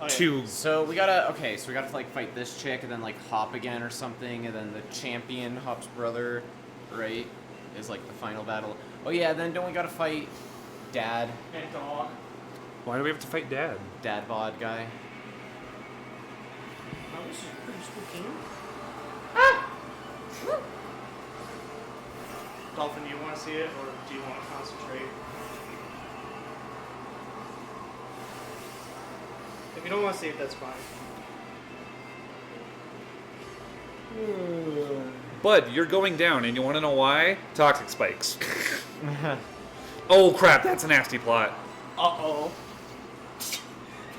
[SPEAKER 1] yeah.
[SPEAKER 2] Two.
[SPEAKER 3] So we gotta. Okay, so we gotta like fight this chick and then like hop again or something, and then the champion Hop's brother, right, is like the final battle. Oh yeah, then don't we gotta fight Dad,
[SPEAKER 1] And dog.
[SPEAKER 2] Why do we have to fight Dad?
[SPEAKER 3] Dad bod guy?
[SPEAKER 1] Oh, this is pretty spooky. Dolphin, do you want to see it, or do you want to concentrate? If you don't want to see it, that's fine.
[SPEAKER 2] Bud, you're going down, and you want to know why? Toxic spikes. Oh crap, that's a nasty plot.
[SPEAKER 1] Uh-oh.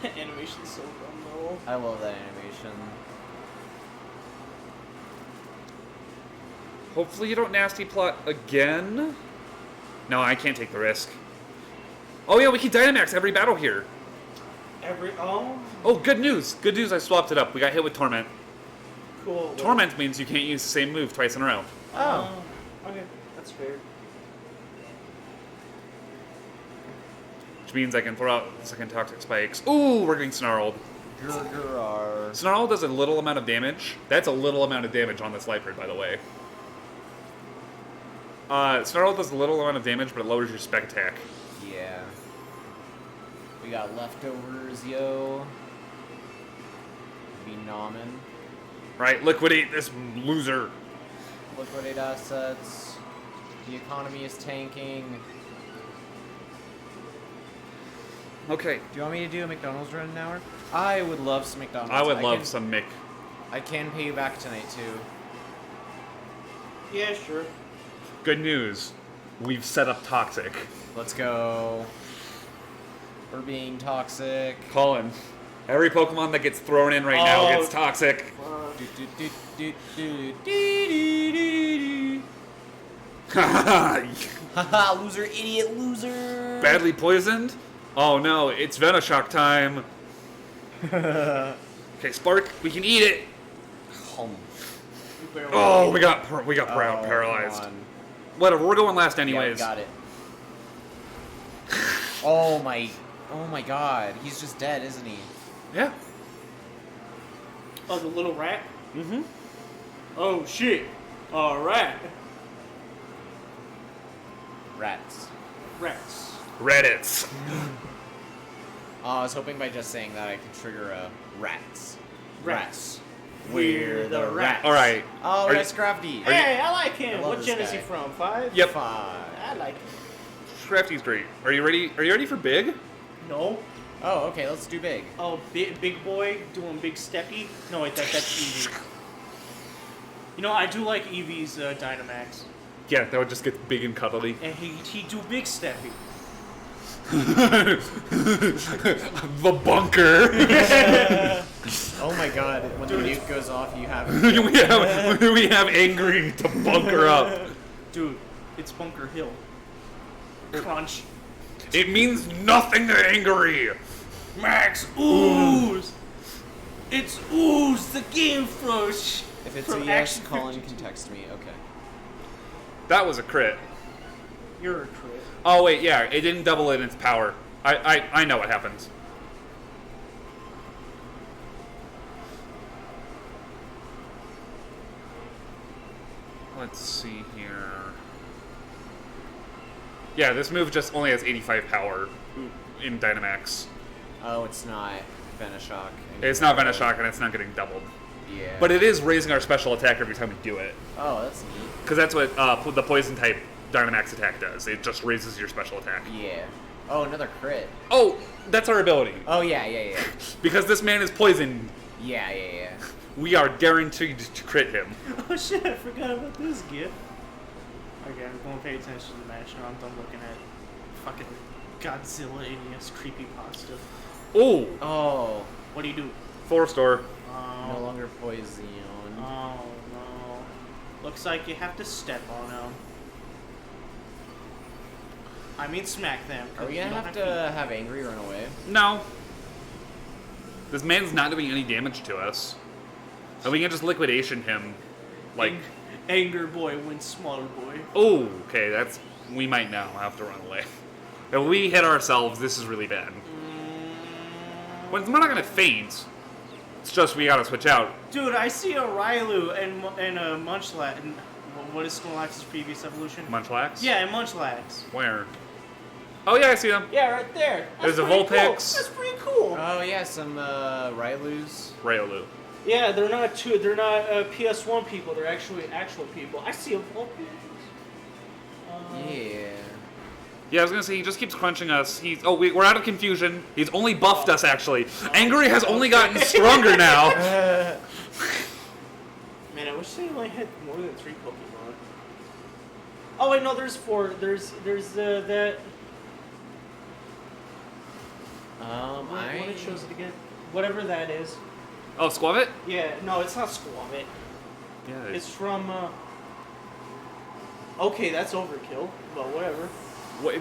[SPEAKER 1] That animation's so dumb, though.
[SPEAKER 3] I love that animation.
[SPEAKER 2] Hopefully you don't nasty plot again. No, I can't take the risk. Oh yeah, we can Dynamax every battle here. Oh, good news. Good news, I swapped it up. We got hit with Torment.
[SPEAKER 1] Cool.
[SPEAKER 2] Torment means you can't use the same move twice in a row.
[SPEAKER 3] Oh.
[SPEAKER 1] Okay, that's fair.
[SPEAKER 2] Which means I can throw out the second Toxic Spikes. Ooh, we're getting Snarled.
[SPEAKER 3] Grr.
[SPEAKER 2] Snarl does a little amount of damage. That's a little amount of damage on this Leopard, by the way. Snarl does a little amount of damage, but it lowers your spec attack.
[SPEAKER 3] Yeah. We got leftovers, yo. Be nomin.
[SPEAKER 2] Right, liquidate this loser.
[SPEAKER 3] Liquidate assets. The economy is tanking.
[SPEAKER 2] Okay,
[SPEAKER 3] Do you want me to do a McDonald's run in an hour? I would love some McDonald's.
[SPEAKER 2] I would love
[SPEAKER 3] can-
[SPEAKER 2] some Mick.
[SPEAKER 3] I can pay you back tonight too.
[SPEAKER 1] Yeah, sure.
[SPEAKER 2] Good news. We've set up Toxic.
[SPEAKER 3] Let's go. We're being toxic.
[SPEAKER 2] Colin, every Pokemon that gets thrown in right now
[SPEAKER 1] Oh.
[SPEAKER 2] gets Toxic.
[SPEAKER 3] Haha, loser, idiot, loser.
[SPEAKER 2] Badly poisoned? Oh no, it's Venoshock time. Okay, Spark, we can eat it.
[SPEAKER 3] Hum.
[SPEAKER 1] barely.
[SPEAKER 2] Oh, we got
[SPEAKER 3] Oh,
[SPEAKER 2] paralyzed.
[SPEAKER 3] come on.
[SPEAKER 2] Whatever, we're going last
[SPEAKER 3] Yeah,
[SPEAKER 2] anyways.
[SPEAKER 3] got it. Oh my god. He's just dead, isn't he?
[SPEAKER 2] Yeah.
[SPEAKER 1] Oh, the little rat?
[SPEAKER 3] Mm-hmm.
[SPEAKER 1] Oh, shit. Alright.
[SPEAKER 3] Rats.
[SPEAKER 1] Rats.
[SPEAKER 2] Reddits.
[SPEAKER 3] I was hoping by just saying that I could trigger a rats.
[SPEAKER 1] Rats.
[SPEAKER 3] We're the rats.
[SPEAKER 2] All right.
[SPEAKER 3] Oh,
[SPEAKER 2] Are
[SPEAKER 3] that's Crafty.
[SPEAKER 1] Hey, I like him.
[SPEAKER 3] I love
[SPEAKER 1] What
[SPEAKER 3] this
[SPEAKER 1] gen is
[SPEAKER 3] guy.
[SPEAKER 1] he from? 5?
[SPEAKER 2] Yep.
[SPEAKER 3] Fine.
[SPEAKER 1] I like him.
[SPEAKER 2] Crafty's great. Are you ready? Are you ready for big?
[SPEAKER 1] No.
[SPEAKER 3] Oh, okay, let's do big.
[SPEAKER 1] Oh, big boy doing big steppy. No, wait, that's Eevee. You know, I do like Eevee's Dynamax.
[SPEAKER 2] Yeah, that would just get big and cuddly.
[SPEAKER 1] And he do big steppy.
[SPEAKER 2] The bunker.
[SPEAKER 3] Oh my god, when the nuke goes off, you have
[SPEAKER 2] we have angry to bunker up.
[SPEAKER 1] Dude, it's Bunker Hill. Crunch.
[SPEAKER 2] It means nothing to angry.
[SPEAKER 1] Max Ooze! It's Ooze, the game flush!
[SPEAKER 3] If it's
[SPEAKER 1] From
[SPEAKER 3] a yes,
[SPEAKER 1] Action
[SPEAKER 3] Colin
[SPEAKER 1] 52.
[SPEAKER 3] can text me. Okay.
[SPEAKER 2] That was a crit.
[SPEAKER 1] You're a crit.
[SPEAKER 2] Oh wait, yeah, it didn't double in its power. I know what happens. Let's see here. Yeah, this move just only has 85 power in Dynamax.
[SPEAKER 3] Oh, it's not Venoshock.
[SPEAKER 2] It's not Venoshock and it's not getting doubled.
[SPEAKER 3] Yeah.
[SPEAKER 2] But it is raising our special attack every time we do it.
[SPEAKER 3] Oh, that's neat.
[SPEAKER 2] Because that's what the poison type Dynamax attack does. It just raises your special attack.
[SPEAKER 3] Yeah. Oh, another crit.
[SPEAKER 2] Oh, that's our ability.
[SPEAKER 3] Oh, yeah.
[SPEAKER 2] Because this man is poisoned,
[SPEAKER 3] Yeah.
[SPEAKER 2] we are guaranteed to crit him.
[SPEAKER 1] Oh shit, I forgot about this gift. Okay, I'm going to pay attention to the match now. I'm done looking at fucking Godzilla-ineous creepypasta.
[SPEAKER 2] Oh,
[SPEAKER 3] Oh,
[SPEAKER 1] What do you do?
[SPEAKER 2] 4-star.
[SPEAKER 3] no longer poison.
[SPEAKER 1] Oh no. Looks like you have to step on them. I mean smack them. 'cause
[SPEAKER 3] Are we
[SPEAKER 1] you
[SPEAKER 3] gonna
[SPEAKER 1] don't
[SPEAKER 3] have to have Angry run away?
[SPEAKER 2] No. This man's not doing any damage to us. And we can just liquidation him. Like,
[SPEAKER 1] Anger boy wins smaller boy.
[SPEAKER 2] oh, okay, that's... We might now have to run away. If we hit ourselves, this is really bad. We're not gonna faint. It's just we gotta switch out.
[SPEAKER 1] Dude, I see a Railu and a Munchlax. What is Snorlax's previous evolution?
[SPEAKER 2] Munchlax?
[SPEAKER 1] Yeah, and Munchlax.
[SPEAKER 2] Where? Oh yeah, I see them.
[SPEAKER 1] Yeah, right there.
[SPEAKER 2] There's a
[SPEAKER 1] pretty cool.
[SPEAKER 2] Vulpix.
[SPEAKER 1] That's pretty cool.
[SPEAKER 3] Oh yeah, some Rylus.
[SPEAKER 2] Riolu.
[SPEAKER 1] Yeah, they're not PS1 people. They're actually actual people. I see a Vulpix.
[SPEAKER 3] Yeah.
[SPEAKER 2] Yeah, I was gonna say, he just keeps crunching us. We're out of confusion. He's only buffed us, actually. Angry has only gotten stronger now.
[SPEAKER 1] Man, I wish they only had more than 3 Pokemon. Oh wait, no, there's 4. There's that. What it shows it again? Whatever that is.
[SPEAKER 2] Oh, Squavit?
[SPEAKER 1] Yeah, no, it's not Squavit.
[SPEAKER 2] Yeah,
[SPEAKER 1] It's from. Okay, that's overkill, but whatever.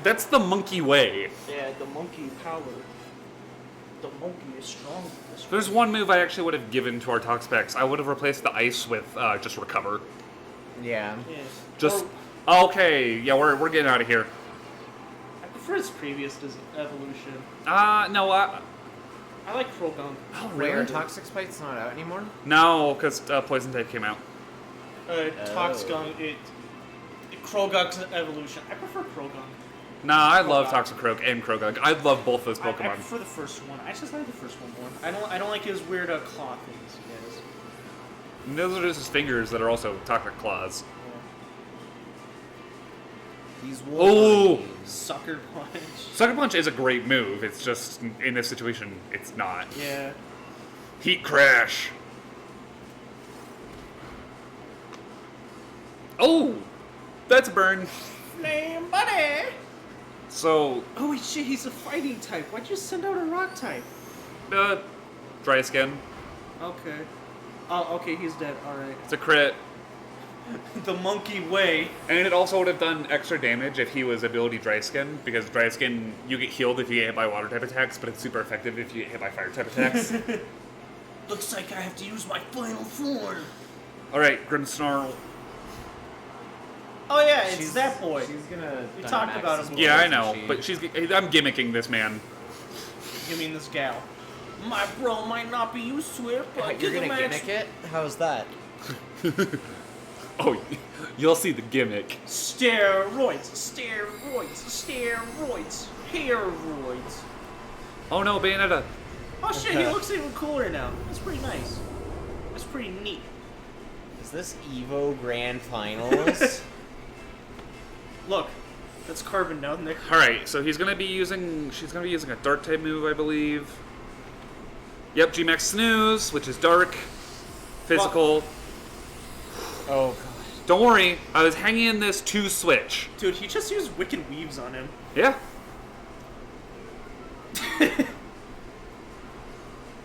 [SPEAKER 2] that's the monkey way.
[SPEAKER 1] Yeah, the monkey power. The monkey is strong.
[SPEAKER 2] There's one move I actually would have given to our Toxapex. I would have replaced the ice with just recover.
[SPEAKER 3] Yeah.
[SPEAKER 1] Yeah.
[SPEAKER 2] Just
[SPEAKER 1] Or,
[SPEAKER 2] okay. Yeah, we're getting out of here.
[SPEAKER 1] I prefer its previous evolution.
[SPEAKER 2] No,
[SPEAKER 1] I like Croagunk.
[SPEAKER 2] oh,
[SPEAKER 3] Wait,
[SPEAKER 2] really?
[SPEAKER 3] are Toxic Spite's not out anymore?
[SPEAKER 2] No, because Poison type came out.
[SPEAKER 1] Toxgunk. Croagunk's evolution. I prefer Croagunk.
[SPEAKER 2] Nah, I love
[SPEAKER 1] Croagunk.
[SPEAKER 2] Toxicroak and Croagunk. I love both those
[SPEAKER 1] I
[SPEAKER 2] Pokemon.
[SPEAKER 1] prefer the first one. I just like the first one more. I don't like his weird claw things. Yes.
[SPEAKER 2] And those are just his fingers that are also Toxic Claws.
[SPEAKER 3] These
[SPEAKER 2] Oh!
[SPEAKER 3] Wolverines.
[SPEAKER 1] Sucker punch.
[SPEAKER 2] Sucker Punch is a great move. It's just, in this situation, it's not.
[SPEAKER 1] Yeah.
[SPEAKER 2] Heat Crash. Oh! That's a burn.
[SPEAKER 1] Flame buddy.
[SPEAKER 2] So,
[SPEAKER 1] Oh wait, shit. He's a fighting type. Why'd you send out a rock type?
[SPEAKER 2] Dry Skin.
[SPEAKER 1] Okay. Oh, okay. He's dead. All right.
[SPEAKER 2] It's a crit.
[SPEAKER 1] The monkey way.
[SPEAKER 2] And it also would have done extra damage if he was ability Dry Skin, because Dry Skin, you get healed if you get hit by water type attacks, but it's super effective if you get hit by fire type attacks.
[SPEAKER 1] Looks like I have to use my final form.
[SPEAKER 2] Alright, Grimmsnarl.
[SPEAKER 1] Oh yeah, it's that boy.
[SPEAKER 3] She's gonna.
[SPEAKER 1] We talked about him.
[SPEAKER 2] Yeah, I
[SPEAKER 3] isn't
[SPEAKER 2] know,
[SPEAKER 3] she?
[SPEAKER 2] but I'm gimmicking this man.
[SPEAKER 1] You mean this gal? My bro might not be used to it, but
[SPEAKER 4] You're
[SPEAKER 1] give
[SPEAKER 4] gonna
[SPEAKER 1] him
[SPEAKER 4] gimmick it? How's that?
[SPEAKER 2] Oh, you'll see the gimmick.
[SPEAKER 1] Steroids, steroids, steroids, heroids.
[SPEAKER 2] Oh no, Bayonetta.
[SPEAKER 1] Oh shit, he looks even cooler now. That's pretty nice. That's pretty neat.
[SPEAKER 3] Is this Evo Grand Finals?
[SPEAKER 1] Look, that's carbon down there.
[SPEAKER 2] Alright, so she's gonna be using a dark type move, I believe. Yep, G-Max Snooze, which is dark, physical.
[SPEAKER 3] Oh god.
[SPEAKER 2] Don't worry, I was hanging in this to switch.
[SPEAKER 1] Dude, he just used Wicked Weaves on him.
[SPEAKER 2] Yeah.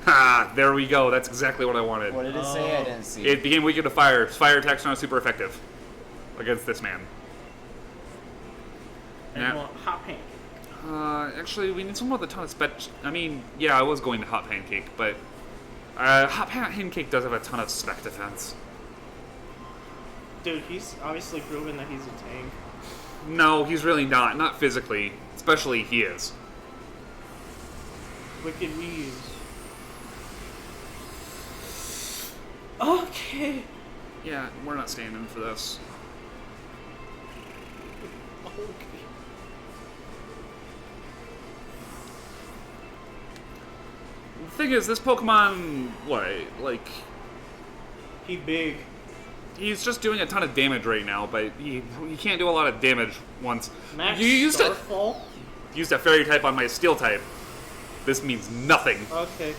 [SPEAKER 2] Ha, there we go. That's exactly what I wanted.
[SPEAKER 3] What did it say? I didn't see.
[SPEAKER 2] It became weakened to fire. Fire attacks are not super effective against this man.
[SPEAKER 1] And
[SPEAKER 2] Yeah.
[SPEAKER 1] you want Hot Pancake.
[SPEAKER 2] Actually, we need someone with a ton of spec. I mean, yeah, I was going to Hot Pancake, but Hot Pancake does have a ton of spec defense.
[SPEAKER 1] Dude, he's obviously proven that he's a tank.
[SPEAKER 2] No, he's really not. Not physically. Especially he is.
[SPEAKER 1] Wicked Weaves. Okay.
[SPEAKER 2] Yeah, we're not staying in for this.
[SPEAKER 1] Okay.
[SPEAKER 2] The thing is, this Pokemon, like,
[SPEAKER 1] He big.
[SPEAKER 2] he's just doing a ton of damage right now, but he can't do a lot of damage once.
[SPEAKER 1] Max
[SPEAKER 2] You used to
[SPEAKER 1] Starfall?
[SPEAKER 2] used a fairy type on my steel type. This means nothing.
[SPEAKER 1] Okay.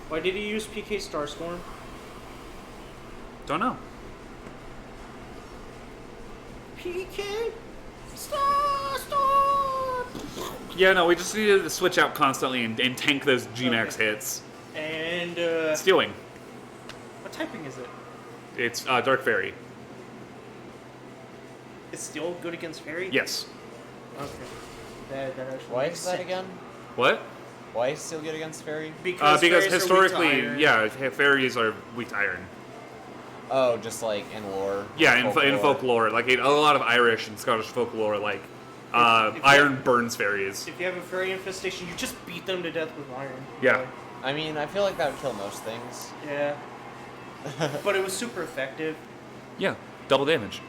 [SPEAKER 1] Why did he use PK Starstorm?
[SPEAKER 2] Don't know.
[SPEAKER 1] PK Starstorm!
[SPEAKER 2] Yeah, no, we just needed to switch out constantly and tank those G-Max
[SPEAKER 1] Okay.
[SPEAKER 2] hits.
[SPEAKER 1] And,
[SPEAKER 2] Stealing.
[SPEAKER 1] what typing is it?
[SPEAKER 2] It's Dark Fairy.
[SPEAKER 1] It's still good against Fairy?
[SPEAKER 2] Yes.
[SPEAKER 1] Okay. That actually
[SPEAKER 3] Why
[SPEAKER 1] makes
[SPEAKER 3] is that
[SPEAKER 1] sense.
[SPEAKER 3] again?
[SPEAKER 2] What?
[SPEAKER 3] Why is Steel good against Fairy?
[SPEAKER 2] Because
[SPEAKER 1] fairies are weak to
[SPEAKER 2] historically,
[SPEAKER 1] iron.
[SPEAKER 2] yeah, fairies are weak to iron.
[SPEAKER 3] Oh, just like in lore.
[SPEAKER 2] Yeah, in folklore, like in a lot of Irish and Scottish folklore, like iron burns fairies.
[SPEAKER 1] If you have a fairy infestation, you just beat them to death with iron.
[SPEAKER 2] Yeah.
[SPEAKER 3] I mean, I feel like that would kill most things.
[SPEAKER 1] Yeah. But it was super effective.
[SPEAKER 2] Yeah, double damage.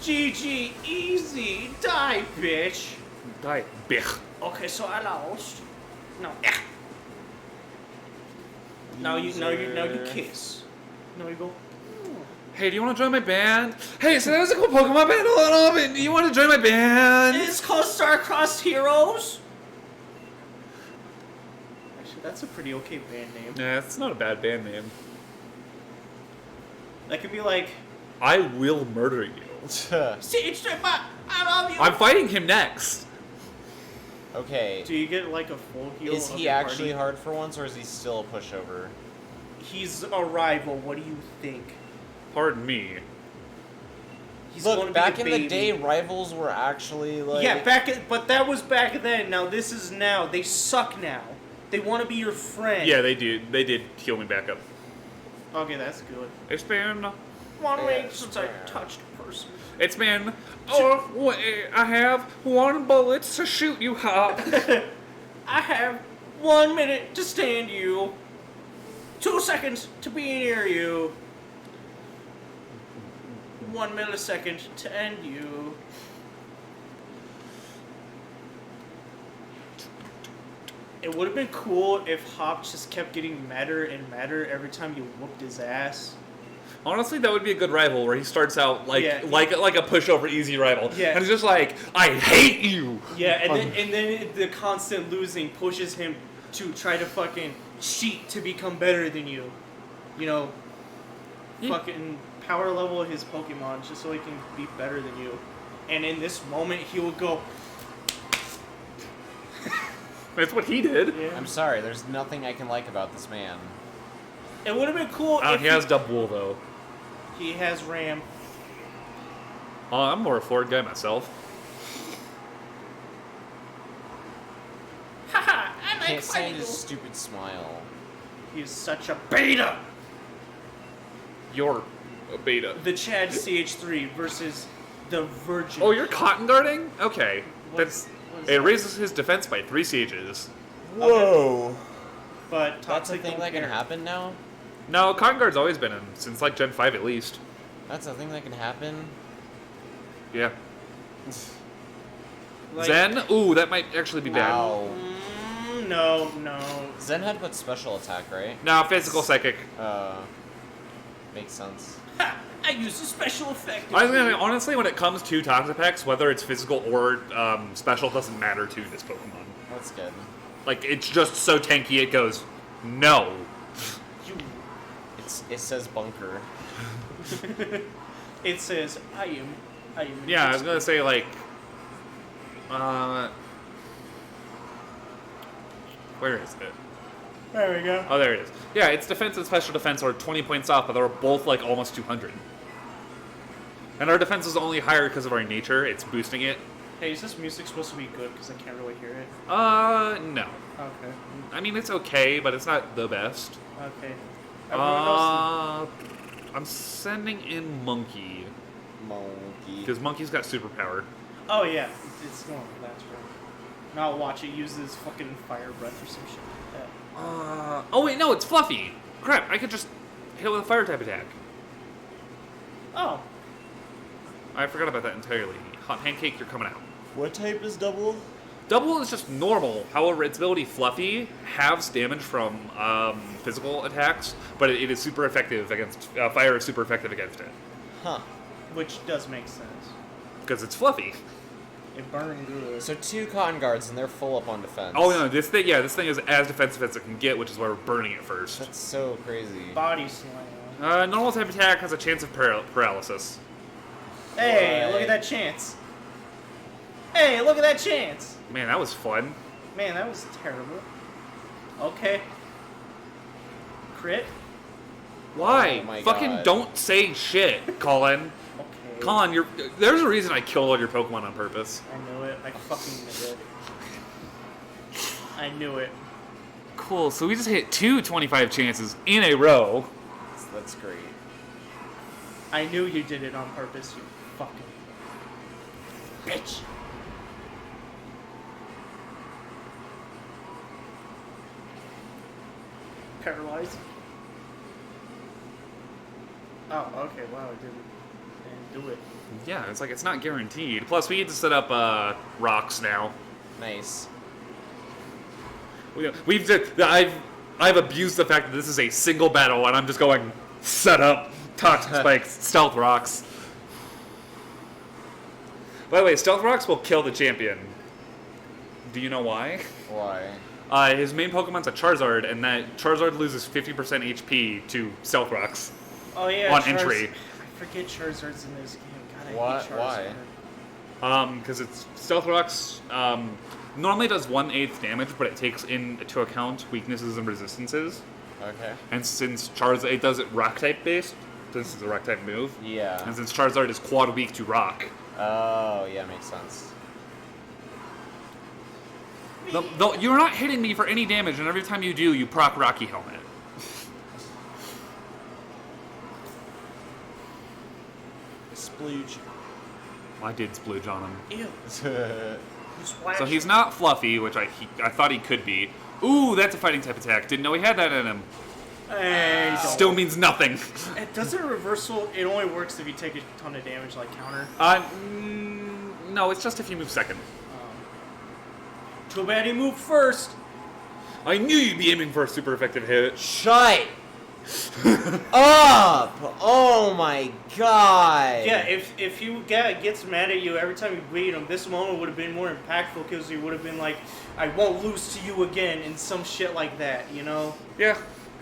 [SPEAKER 1] GG, easy, die, bitch.
[SPEAKER 2] Die, bitch.
[SPEAKER 1] Okay, so I lost. No. Now you kiss. Now you go.
[SPEAKER 2] Hey, do you want to join my band? Hey, so that was a cool Pokemon battle. Do you want to join my band?
[SPEAKER 1] It's called Star-Crossed Heroes. Actually, that's a pretty okay band name.
[SPEAKER 2] Yeah, it's not a bad band name.
[SPEAKER 1] That could be like,
[SPEAKER 2] I will murder you.
[SPEAKER 1] Siege Stripper, I love you.
[SPEAKER 2] I'm fighting him next.
[SPEAKER 3] Okay.
[SPEAKER 1] Do you get like a full heal?
[SPEAKER 3] Is
[SPEAKER 1] of
[SPEAKER 3] he
[SPEAKER 1] your
[SPEAKER 3] actually
[SPEAKER 1] party?
[SPEAKER 3] hard for once, or is he still a pushover?
[SPEAKER 1] He's a rival. What do you think?
[SPEAKER 2] Pardon me.
[SPEAKER 1] He's going to
[SPEAKER 3] Look,
[SPEAKER 1] be
[SPEAKER 3] back
[SPEAKER 1] a
[SPEAKER 3] in the
[SPEAKER 1] baby.
[SPEAKER 3] day, rivals were actually like.
[SPEAKER 1] Yeah, but that was back then. Now this is now. They suck now. They want to be your friend.
[SPEAKER 2] Yeah, they do. They did heal me back up.
[SPEAKER 1] Okay, that's good.
[SPEAKER 2] It's been
[SPEAKER 1] 1 week
[SPEAKER 3] Yes,
[SPEAKER 1] since I
[SPEAKER 3] fair.
[SPEAKER 1] touched a person.
[SPEAKER 2] I have 1 bullet to shoot you, Hop.
[SPEAKER 1] I have 1 minute to stand you. 2 seconds to be near you. 1 millisecond to end you. It would have been cool if Hop just kept getting madder and madder every time you whooped his ass.
[SPEAKER 2] Honestly, that would be a good rival where he starts out like
[SPEAKER 1] Yeah.
[SPEAKER 2] like a pushover easy rival.
[SPEAKER 1] Yeah.
[SPEAKER 2] And he's just like, I hate you.
[SPEAKER 1] Yeah, and then the constant losing pushes him to try to fucking cheat to become better than you. You know, fucking power level his Pokemon just so he can be better than you. And in this moment, he will go.
[SPEAKER 2] That's what he did.
[SPEAKER 1] Yeah.
[SPEAKER 3] I'm sorry, there's nothing I can like about this man.
[SPEAKER 1] It would have been cool if
[SPEAKER 2] He has double though.
[SPEAKER 1] he has Ram.
[SPEAKER 2] I'm more a Ford guy myself.
[SPEAKER 1] Haha, I like
[SPEAKER 3] Can't stand
[SPEAKER 1] fighting
[SPEAKER 3] his
[SPEAKER 1] you.
[SPEAKER 3] stupid smile.
[SPEAKER 1] He's such a beta.
[SPEAKER 2] You're a beta.
[SPEAKER 1] The Chad CH3 versus the Virgin.
[SPEAKER 2] Oh, you're cotton guarding? Okay.
[SPEAKER 1] What's
[SPEAKER 2] It
[SPEAKER 1] that?
[SPEAKER 2] raises his defense by 3 sieges.
[SPEAKER 3] Whoa.
[SPEAKER 1] But
[SPEAKER 3] That's a
[SPEAKER 1] Toxic
[SPEAKER 3] thing
[SPEAKER 1] don't
[SPEAKER 3] that can
[SPEAKER 1] care.
[SPEAKER 3] happen now?
[SPEAKER 2] No, cotton guard's always been in, since like Gen 5 at least.
[SPEAKER 3] That's a thing that can happen?
[SPEAKER 2] Yeah.
[SPEAKER 1] Like,
[SPEAKER 2] Zen? Ooh, that might actually be bad.
[SPEAKER 3] Ow.
[SPEAKER 1] No.
[SPEAKER 3] Zen had what special attack, right?
[SPEAKER 2] No, physical psychic.
[SPEAKER 3] Makes sense.
[SPEAKER 1] Ha! I used a special effect.
[SPEAKER 2] I was gonna say, honestly, when it comes to Toxapex, whether it's physical or special doesn't matter to this Pokemon.
[SPEAKER 3] That's good.
[SPEAKER 2] Like, it's just so tanky it goes, no.
[SPEAKER 1] You.
[SPEAKER 3] It says bunker.
[SPEAKER 1] It says I am.
[SPEAKER 2] Yeah, I was gonna say, like, where is it?
[SPEAKER 1] There we go.
[SPEAKER 2] Oh, there it is. Yeah, its defense and special defense are 20 points off, but they're both like almost 200. And our defense is only higher because of our nature. It's boosting it.
[SPEAKER 1] Hey, is this music supposed to be good? Because I can't really hear it.
[SPEAKER 2] No.
[SPEAKER 1] Okay.
[SPEAKER 2] I mean, it's okay, but it's not the best.
[SPEAKER 1] Okay. Everyone else.
[SPEAKER 2] I'm sending in Monkey
[SPEAKER 3] Monkey.
[SPEAKER 2] because Monkey's got superpower.
[SPEAKER 1] Oh yeah, it's normal. That's right. Now watch it uses fucking fire breath or some shit like that.
[SPEAKER 2] Oh wait, no, it's Fluffy. Crap, I could just hit it with a fire type attack.
[SPEAKER 1] Oh.
[SPEAKER 2] I forgot about that entirely. Hot Pancake, you're coming out.
[SPEAKER 3] What type is double?
[SPEAKER 2] Double is just normal. However, its ability Fluffy halves damage from physical attacks, but it is super effective against fire. Is super effective against it
[SPEAKER 3] Huh.
[SPEAKER 1] Which does make sense.
[SPEAKER 2] because it's Fluffy.
[SPEAKER 1] It burned good.
[SPEAKER 3] So 2 cotton guards and they're full up on defense.
[SPEAKER 2] Oh no, this thing is as defensive as it can get, which is why we're burning it first.
[SPEAKER 3] That's so crazy.
[SPEAKER 1] Body slam.
[SPEAKER 2] Normal type attack has a chance of paralysis.
[SPEAKER 1] Hey,
[SPEAKER 3] What?
[SPEAKER 1] look at that chance. Hey, look at that chance.
[SPEAKER 2] Man, that was fun.
[SPEAKER 1] Man, that was terrible. Okay. Crit?
[SPEAKER 2] Why?
[SPEAKER 3] Oh my
[SPEAKER 2] Fucking
[SPEAKER 3] God.
[SPEAKER 2] don't say shit, Colin.
[SPEAKER 1] Okay.
[SPEAKER 2] Colin, there's a reason I killed all your Pokemon on purpose.
[SPEAKER 1] I knew it. I fucking knew it. I knew it.
[SPEAKER 2] Cool, so we just hit 2 25 chances in a row.
[SPEAKER 3] That's great.
[SPEAKER 1] I knew you did it on purpose, you fucking bitch. Paralyzed. Oh, okay. Wow, I didn't do it.
[SPEAKER 2] Yeah, it's like it's not guaranteed. Plus, we need to set up rocks now.
[SPEAKER 3] Nice.
[SPEAKER 2] I've abused the fact that this is a single battle, and I'm just going set up toxic spikes, stealth rocks. By the way, stealth rocks will kill the champion. Do you know why?
[SPEAKER 3] Why?
[SPEAKER 2] His main Pokemon's a Charizard, and that Charizard loses 50% HP to stealth rocks.
[SPEAKER 1] Oh yeah.
[SPEAKER 2] On entry.
[SPEAKER 1] I forget Charizard's in this game. God, I
[SPEAKER 3] What?
[SPEAKER 1] hate Charizard.
[SPEAKER 3] Why?
[SPEAKER 2] Because it's stealth rocks. Normally does 1/8 damage, but it takes into account weaknesses and resistances.
[SPEAKER 3] Okay.
[SPEAKER 2] And since Charizard, it does it rock type based, since it's a rock type move.
[SPEAKER 3] Yeah.
[SPEAKER 2] And since Charizard is quad weak to rock,
[SPEAKER 3] Oh, yeah, makes sense.
[SPEAKER 2] you're not hitting me for any damage, and every time you do, you proc Rocky Helmet.
[SPEAKER 3] Splooge.
[SPEAKER 2] I did splooge on him.
[SPEAKER 1] Ew. You splashed.
[SPEAKER 2] So he's not Fluffy, which I thought he could be. Ooh, that's a fighting type attack. Didn't know he had that in him.
[SPEAKER 1] Hey, don't.
[SPEAKER 2] Still means nothing.
[SPEAKER 1] It doesn't reversal. It only works if you take a ton of damage, like counter.
[SPEAKER 2] No, it's just if you move second.
[SPEAKER 1] Too bad he moved first.
[SPEAKER 2] I knew you'd be aiming for a super effective hit.
[SPEAKER 3] Shut up! Oh my god!
[SPEAKER 1] Yeah, if he gets mad at you every time you beat him, this moment would have been more impactful because he would have been like, "I won't lose to you again," and some shit like that, you know?
[SPEAKER 2] Yeah.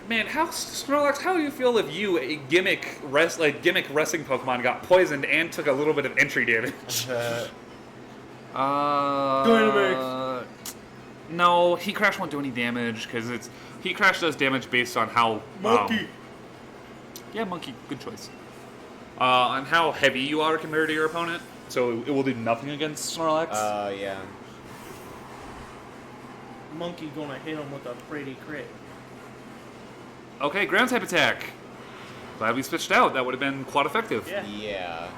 [SPEAKER 2] Man, Snorlax, how do you feel if you, a gimmick wrestling Pokemon, got poisoned and took a little bit of entry damage?
[SPEAKER 1] Dynamax.
[SPEAKER 2] No, Heat Crash won't do any damage because Heat Crash does damage based on how
[SPEAKER 1] Monkey.
[SPEAKER 2] Yeah, Monkey, good choice. On how heavy you are compared to your opponent, so it will do nothing against Snorlax.
[SPEAKER 3] Yeah.
[SPEAKER 1] Monkey gonna hit him with a pretty crit.
[SPEAKER 2] Okay, ground type attack. Glad we switched out. That would have been quite effective.
[SPEAKER 1] Yeah.
[SPEAKER 3] Yeah.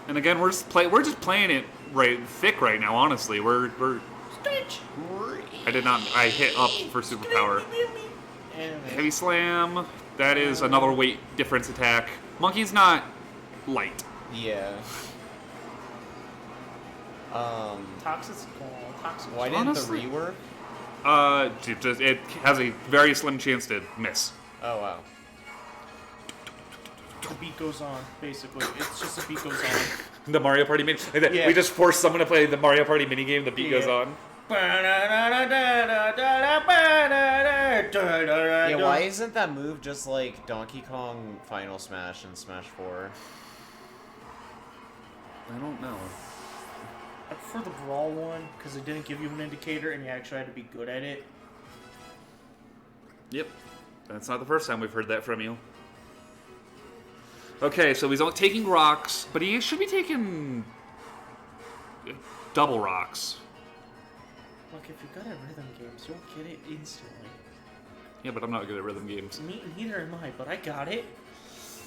[SPEAKER 2] And again, we're just playing it thick right now. Honestly, we're.
[SPEAKER 1] Stretch.
[SPEAKER 2] I hit up for superpower. Heavy slam. That is another weight difference attack. Monkey's not light.
[SPEAKER 3] Yeah.
[SPEAKER 1] Toxic.
[SPEAKER 3] Why didn't
[SPEAKER 2] Honestly.
[SPEAKER 3] the rework?
[SPEAKER 2] It has a very slim chance to miss.
[SPEAKER 3] Oh wow.
[SPEAKER 1] The beat goes on, basically. It's just the beat goes on.
[SPEAKER 2] The Mario Party mini.
[SPEAKER 1] Yeah.
[SPEAKER 2] We just force someone to play the Mario Party minigame. The beat goes
[SPEAKER 1] Yeah.
[SPEAKER 2] on.
[SPEAKER 3] Yeah, why isn't that move just like Donkey Kong Final Smash and Smash 4?
[SPEAKER 2] I don't know.
[SPEAKER 1] I prefer the Brawl one, because it didn't give you an indicator and you actually had to be good at it.
[SPEAKER 2] Yep. That's not the first time we've heard that from you. Okay, so he's only taking rocks, but he should be taking double rocks.
[SPEAKER 1] Look, if you're good at rhythm games, you'll get it instantly.
[SPEAKER 2] Yeah, but I'm not good at rhythm games.
[SPEAKER 1] Neither am I, but I got it.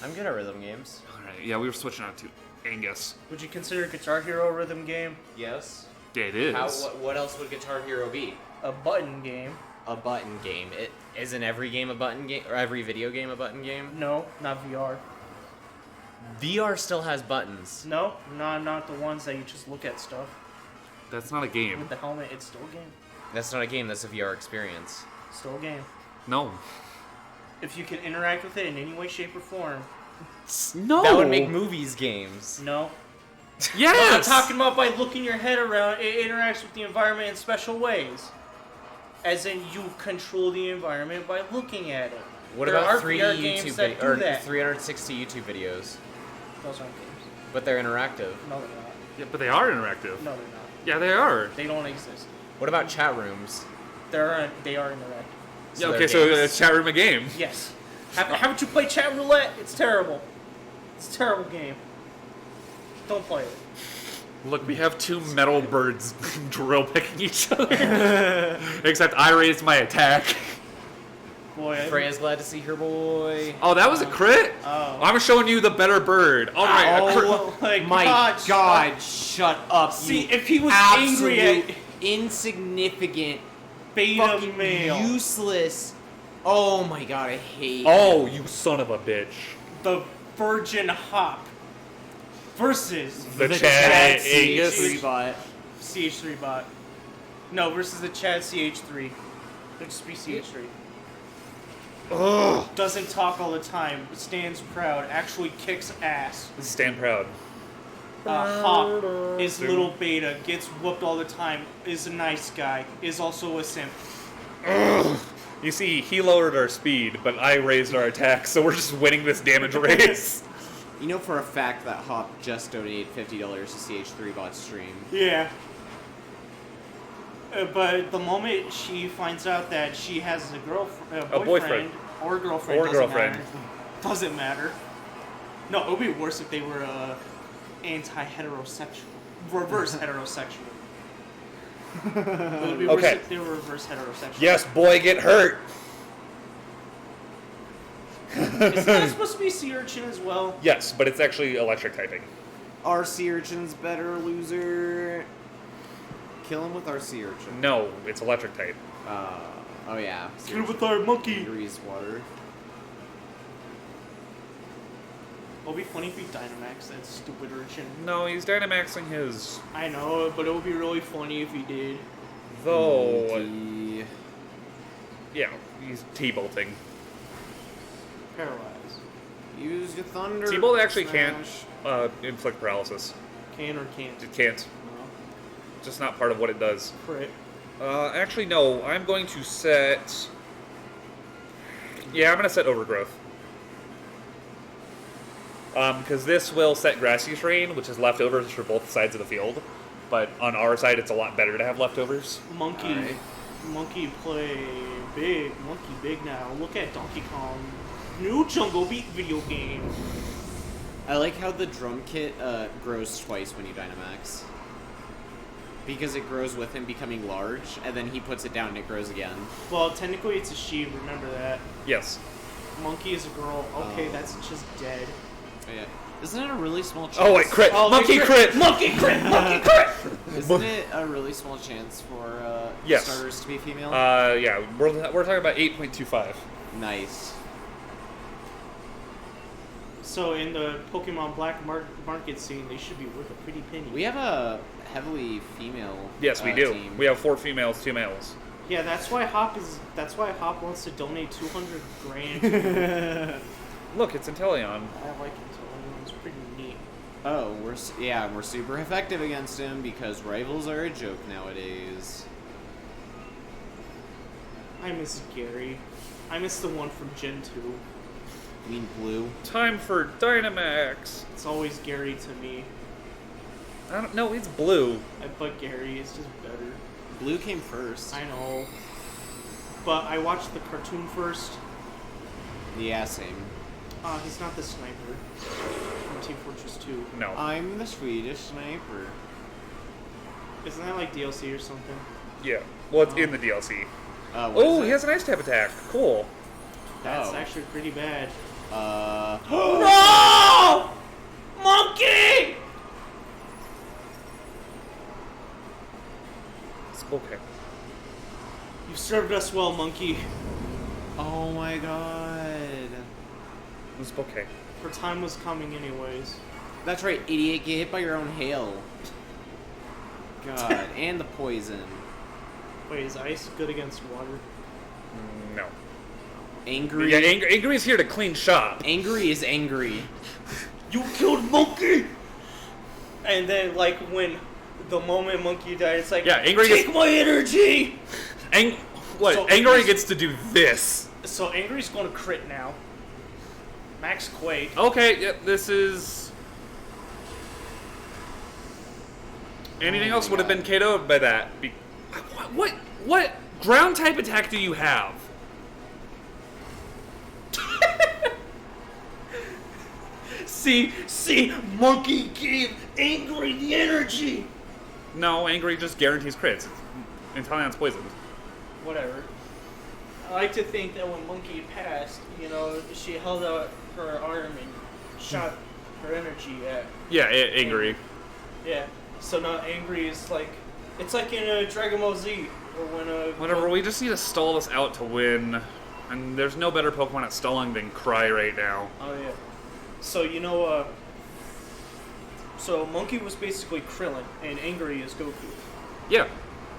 [SPEAKER 3] I'm good at rhythm games.
[SPEAKER 2] Alright, yeah, we were switching out to Angus.
[SPEAKER 1] Would you consider Guitar Hero a rhythm game?
[SPEAKER 3] Yes.
[SPEAKER 2] Yeah, it is.
[SPEAKER 3] What else would Guitar Hero be?
[SPEAKER 1] A button game?
[SPEAKER 3] A button game. It isn't every game a button game, or every video game a button game.
[SPEAKER 1] No, not VR.
[SPEAKER 3] VR still has buttons.
[SPEAKER 1] No, not the ones that you just look at stuff.
[SPEAKER 2] That's not a game.
[SPEAKER 1] With the helmet, it's still a game.
[SPEAKER 3] That's not a game. That's a VR experience.
[SPEAKER 1] Still a game.
[SPEAKER 2] No.
[SPEAKER 1] If you can interact with it in any way, shape, or form.
[SPEAKER 2] No!
[SPEAKER 3] That would make movies games.
[SPEAKER 1] No.
[SPEAKER 2] Yes!
[SPEAKER 1] I'm talking about by looking your head around, it interacts with the environment in special ways. As in, you control the environment by looking at it.
[SPEAKER 3] What
[SPEAKER 1] There
[SPEAKER 3] about
[SPEAKER 1] are
[SPEAKER 3] 3
[SPEAKER 1] VR
[SPEAKER 3] YouTube
[SPEAKER 1] games that do
[SPEAKER 3] or
[SPEAKER 1] that.
[SPEAKER 3] 360 YouTube videos?
[SPEAKER 1] Those aren't games.
[SPEAKER 3] But they're interactive.
[SPEAKER 1] No, they're not.
[SPEAKER 2] Yeah, but they are interactive.
[SPEAKER 1] No, they're not.
[SPEAKER 2] Yeah, they are.
[SPEAKER 1] They don't exist.
[SPEAKER 3] What about chat rooms?
[SPEAKER 1] They are interactive.
[SPEAKER 2] Yeah,
[SPEAKER 3] they're
[SPEAKER 2] okay, so
[SPEAKER 3] games.
[SPEAKER 2] it's chat room a game.
[SPEAKER 1] Yes. Haven't you played Chat Roulette? It's terrible. It's a terrible game. Don't play it.
[SPEAKER 2] Look, we have two metal birds drill picking each other. Except I raised my attack.
[SPEAKER 1] Boy,
[SPEAKER 3] Freya's glad to see her boy.
[SPEAKER 2] Oh, that was a crit?
[SPEAKER 1] Oh.
[SPEAKER 2] I'm showing you the better bird. Alright, a crit.
[SPEAKER 1] Oh my
[SPEAKER 3] My
[SPEAKER 1] God,
[SPEAKER 3] God, shut up.
[SPEAKER 1] See,
[SPEAKER 3] you
[SPEAKER 1] if he was angry
[SPEAKER 3] absolute
[SPEAKER 1] at
[SPEAKER 3] insignificant,
[SPEAKER 1] beta
[SPEAKER 3] fucking
[SPEAKER 1] male,
[SPEAKER 3] useless. Oh my God, I hate.
[SPEAKER 2] Oh, you son of a bitch.
[SPEAKER 1] the Virgin Hop versus
[SPEAKER 2] The
[SPEAKER 3] the
[SPEAKER 2] Chad
[SPEAKER 3] Chad
[SPEAKER 2] Angus.
[SPEAKER 3] CH3 bot.
[SPEAKER 1] CH3 bot. No, versus the Chad CH3. It'll just be CH3.
[SPEAKER 2] Ugh.
[SPEAKER 1] Doesn't talk all the time, stands proud, actually kicks ass.
[SPEAKER 2] Stand proud.
[SPEAKER 1] Hop is little beta, gets whooped all the time, is a nice guy, is also a simp.
[SPEAKER 2] Ugh. You see, he lowered our speed, but I raised our attack, so we're just winning this damage race.
[SPEAKER 3] You know for a fact that Hop just donated $50 to CH3 bot stream.
[SPEAKER 1] Yeah. But the moment she finds out that she has a boyfriend,
[SPEAKER 2] boyfriend.
[SPEAKER 1] or girlfriend,
[SPEAKER 2] Or
[SPEAKER 1] doesn't
[SPEAKER 2] girlfriend.
[SPEAKER 1] matter. Doesn't matter. No, it would be worse if they were anti-heterosexual, reverse heterosexual. It would be worse
[SPEAKER 2] Okay.
[SPEAKER 1] if they were reverse heterosexual.
[SPEAKER 2] Yes, boy, get hurt.
[SPEAKER 1] Isn't that supposed to be sea urchin as well?
[SPEAKER 2] Yes, but it's actually electric typing.
[SPEAKER 3] RC Urchin's better, loser. Kill him with RC Urchin.
[SPEAKER 2] No, it's electric type.
[SPEAKER 3] Oh yeah.
[SPEAKER 1] Get it with our monkey.
[SPEAKER 3] Grease water.
[SPEAKER 1] It'll be funny if he Dynamax that stupid urchin.
[SPEAKER 2] No, he's Dynamaxing his...
[SPEAKER 1] I know, but it would be really funny if he did.
[SPEAKER 2] Though...
[SPEAKER 3] Monkey.
[SPEAKER 2] Yeah, he's T-bolting.
[SPEAKER 1] Paralyze.
[SPEAKER 3] Use your thunder.
[SPEAKER 2] T-bolt actually can't
[SPEAKER 3] smash.
[SPEAKER 2] inflict paralysis.
[SPEAKER 1] Can or can't?
[SPEAKER 2] It can't.
[SPEAKER 1] No.
[SPEAKER 2] Just not part of what it does.
[SPEAKER 1] Crit.
[SPEAKER 2] Actually, no. I'm going to set... Yeah, I'm going to set Overgrowth. Because this will set Grassy Terrain, which is leftovers for both sides of the field. But on our side, it's a lot better to have leftovers.
[SPEAKER 1] Monkey.
[SPEAKER 3] Alright.
[SPEAKER 1] Monkey play big. Monkey big now. Look at Donkey Kong. New Jungle Beat video game.
[SPEAKER 3] I like how the drum kit grows twice when you Dynamax. Because it grows with him becoming large, and then he puts it down and it grows again.
[SPEAKER 1] Well, technically it's a she, remember that.
[SPEAKER 2] Yes.
[SPEAKER 1] Monkey is a girl. Okay,
[SPEAKER 3] Oh.
[SPEAKER 1] that's just dead.
[SPEAKER 3] Yeah. Isn't it a really small chance?
[SPEAKER 2] Oh wait, crit!
[SPEAKER 1] Oh,
[SPEAKER 2] Monkey
[SPEAKER 1] they
[SPEAKER 2] crit!
[SPEAKER 1] Monkey crit! Monkey crit!
[SPEAKER 3] Isn't it a really small chance for
[SPEAKER 2] Yes.
[SPEAKER 3] starters to be female?
[SPEAKER 2] Yeah, we're talking about 8.25.
[SPEAKER 3] Nice.
[SPEAKER 1] So in the Pokemon Black market scene, they should be worth a pretty penny.
[SPEAKER 3] We have a heavily female.
[SPEAKER 2] Yes, we do.
[SPEAKER 3] Team.
[SPEAKER 2] We have 4 females, 2 males.
[SPEAKER 1] Yeah, that's why Hop wants to donate 200 grand.
[SPEAKER 2] Look, it's Inteleon.
[SPEAKER 1] I like it. It's pretty neat.
[SPEAKER 3] Oh, we're super effective against him because rivals are a joke nowadays.
[SPEAKER 1] I miss Gary. I miss the one from Gen 2.
[SPEAKER 3] You mean blue?
[SPEAKER 2] Time for Dynamax.
[SPEAKER 1] It's always Gary to me.
[SPEAKER 2] I don't know. It's blue.
[SPEAKER 1] But Gary is just better.
[SPEAKER 3] Blue came first.
[SPEAKER 1] I know. But I watched the cartoon first.
[SPEAKER 3] Yeah, same.
[SPEAKER 1] He's not the sniper from Team Fortress 2.
[SPEAKER 2] No.
[SPEAKER 3] I'm the Swedish sniper.
[SPEAKER 1] Isn't that like DLC or something?
[SPEAKER 2] Yeah. Well, it's in the DLC.
[SPEAKER 3] What
[SPEAKER 2] Oh,
[SPEAKER 3] is
[SPEAKER 2] he
[SPEAKER 3] it?
[SPEAKER 2] has an ice type attack. Cool.
[SPEAKER 1] That's
[SPEAKER 3] Oh.
[SPEAKER 1] actually pretty bad.
[SPEAKER 3] No!
[SPEAKER 1] Monkey!
[SPEAKER 2] It's okay.
[SPEAKER 1] You served us well, Monkey.
[SPEAKER 3] Oh my god.
[SPEAKER 2] It's okay.
[SPEAKER 1] For time was coming anyways.
[SPEAKER 3] That's right, idiot. Get hit by your own hail. God, and the poison.
[SPEAKER 1] Wait, is ice good against water?
[SPEAKER 2] No.
[SPEAKER 3] Angry.
[SPEAKER 2] Yeah, Angry's here to clean shop.
[SPEAKER 3] Angry is angry.
[SPEAKER 1] You killed Monkey! And then, like, when the moment Monkey died, it's like,
[SPEAKER 2] Yeah, Angry
[SPEAKER 1] take
[SPEAKER 2] gets-
[SPEAKER 1] my energy!
[SPEAKER 2] What?
[SPEAKER 1] So
[SPEAKER 2] Angry
[SPEAKER 1] Angry's-
[SPEAKER 2] gets to do this.
[SPEAKER 1] So Angry's going to crit now. Max Quake.
[SPEAKER 2] Okay, yep, this is... Anything
[SPEAKER 3] Oh
[SPEAKER 2] else
[SPEAKER 3] my
[SPEAKER 2] would have been
[SPEAKER 3] God.
[SPEAKER 2] KO'd by that. What ground type attack do you have?
[SPEAKER 1] See, Monkey gave Angry the energy!
[SPEAKER 2] No, Angry just guarantees crits. Inteleon's poisoned.
[SPEAKER 1] Whatever. I like to think that when Monkey passed, she held out her arm and shot her energy at.
[SPEAKER 2] Yeah, Angry.
[SPEAKER 1] Yeah. So now Angry is like, it's like in a Dragon Ball Z, or when a.
[SPEAKER 2] Whatever, we just need to stall this out to win. And there's no better Pokemon at stalling than Cry right now.
[SPEAKER 1] Oh yeah. So so Monkey was basically Krillin, and Angry is Goku.
[SPEAKER 2] Yeah.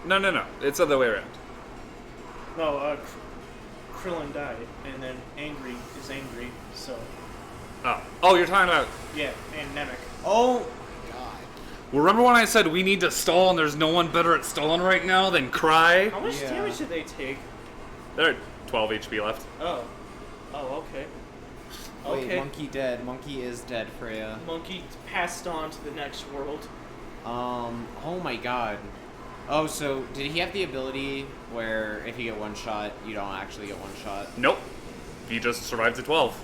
[SPEAKER 2] No. It's the other way around.
[SPEAKER 1] No, Krillin died, and then Angry is Angry. So
[SPEAKER 2] Oh, you're talking about...
[SPEAKER 1] yeah, and Namek.
[SPEAKER 3] Oh god.
[SPEAKER 2] Well, remember when I said we need to stall and there's no one better at stalling right now than Cry?
[SPEAKER 1] How much
[SPEAKER 3] Yeah.
[SPEAKER 1] damage did they take?
[SPEAKER 2] There are 12 HP left.
[SPEAKER 1] Oh, okay.
[SPEAKER 3] Wait,
[SPEAKER 1] Okay.
[SPEAKER 3] Monkey dead. Monkey is dead, Freya.
[SPEAKER 1] Monkey passed on to the next world.
[SPEAKER 3] Oh my god. Oh, so did he have the ability where if you get one shot, you don't actually get one shot?
[SPEAKER 2] Nope. He just survived to 12.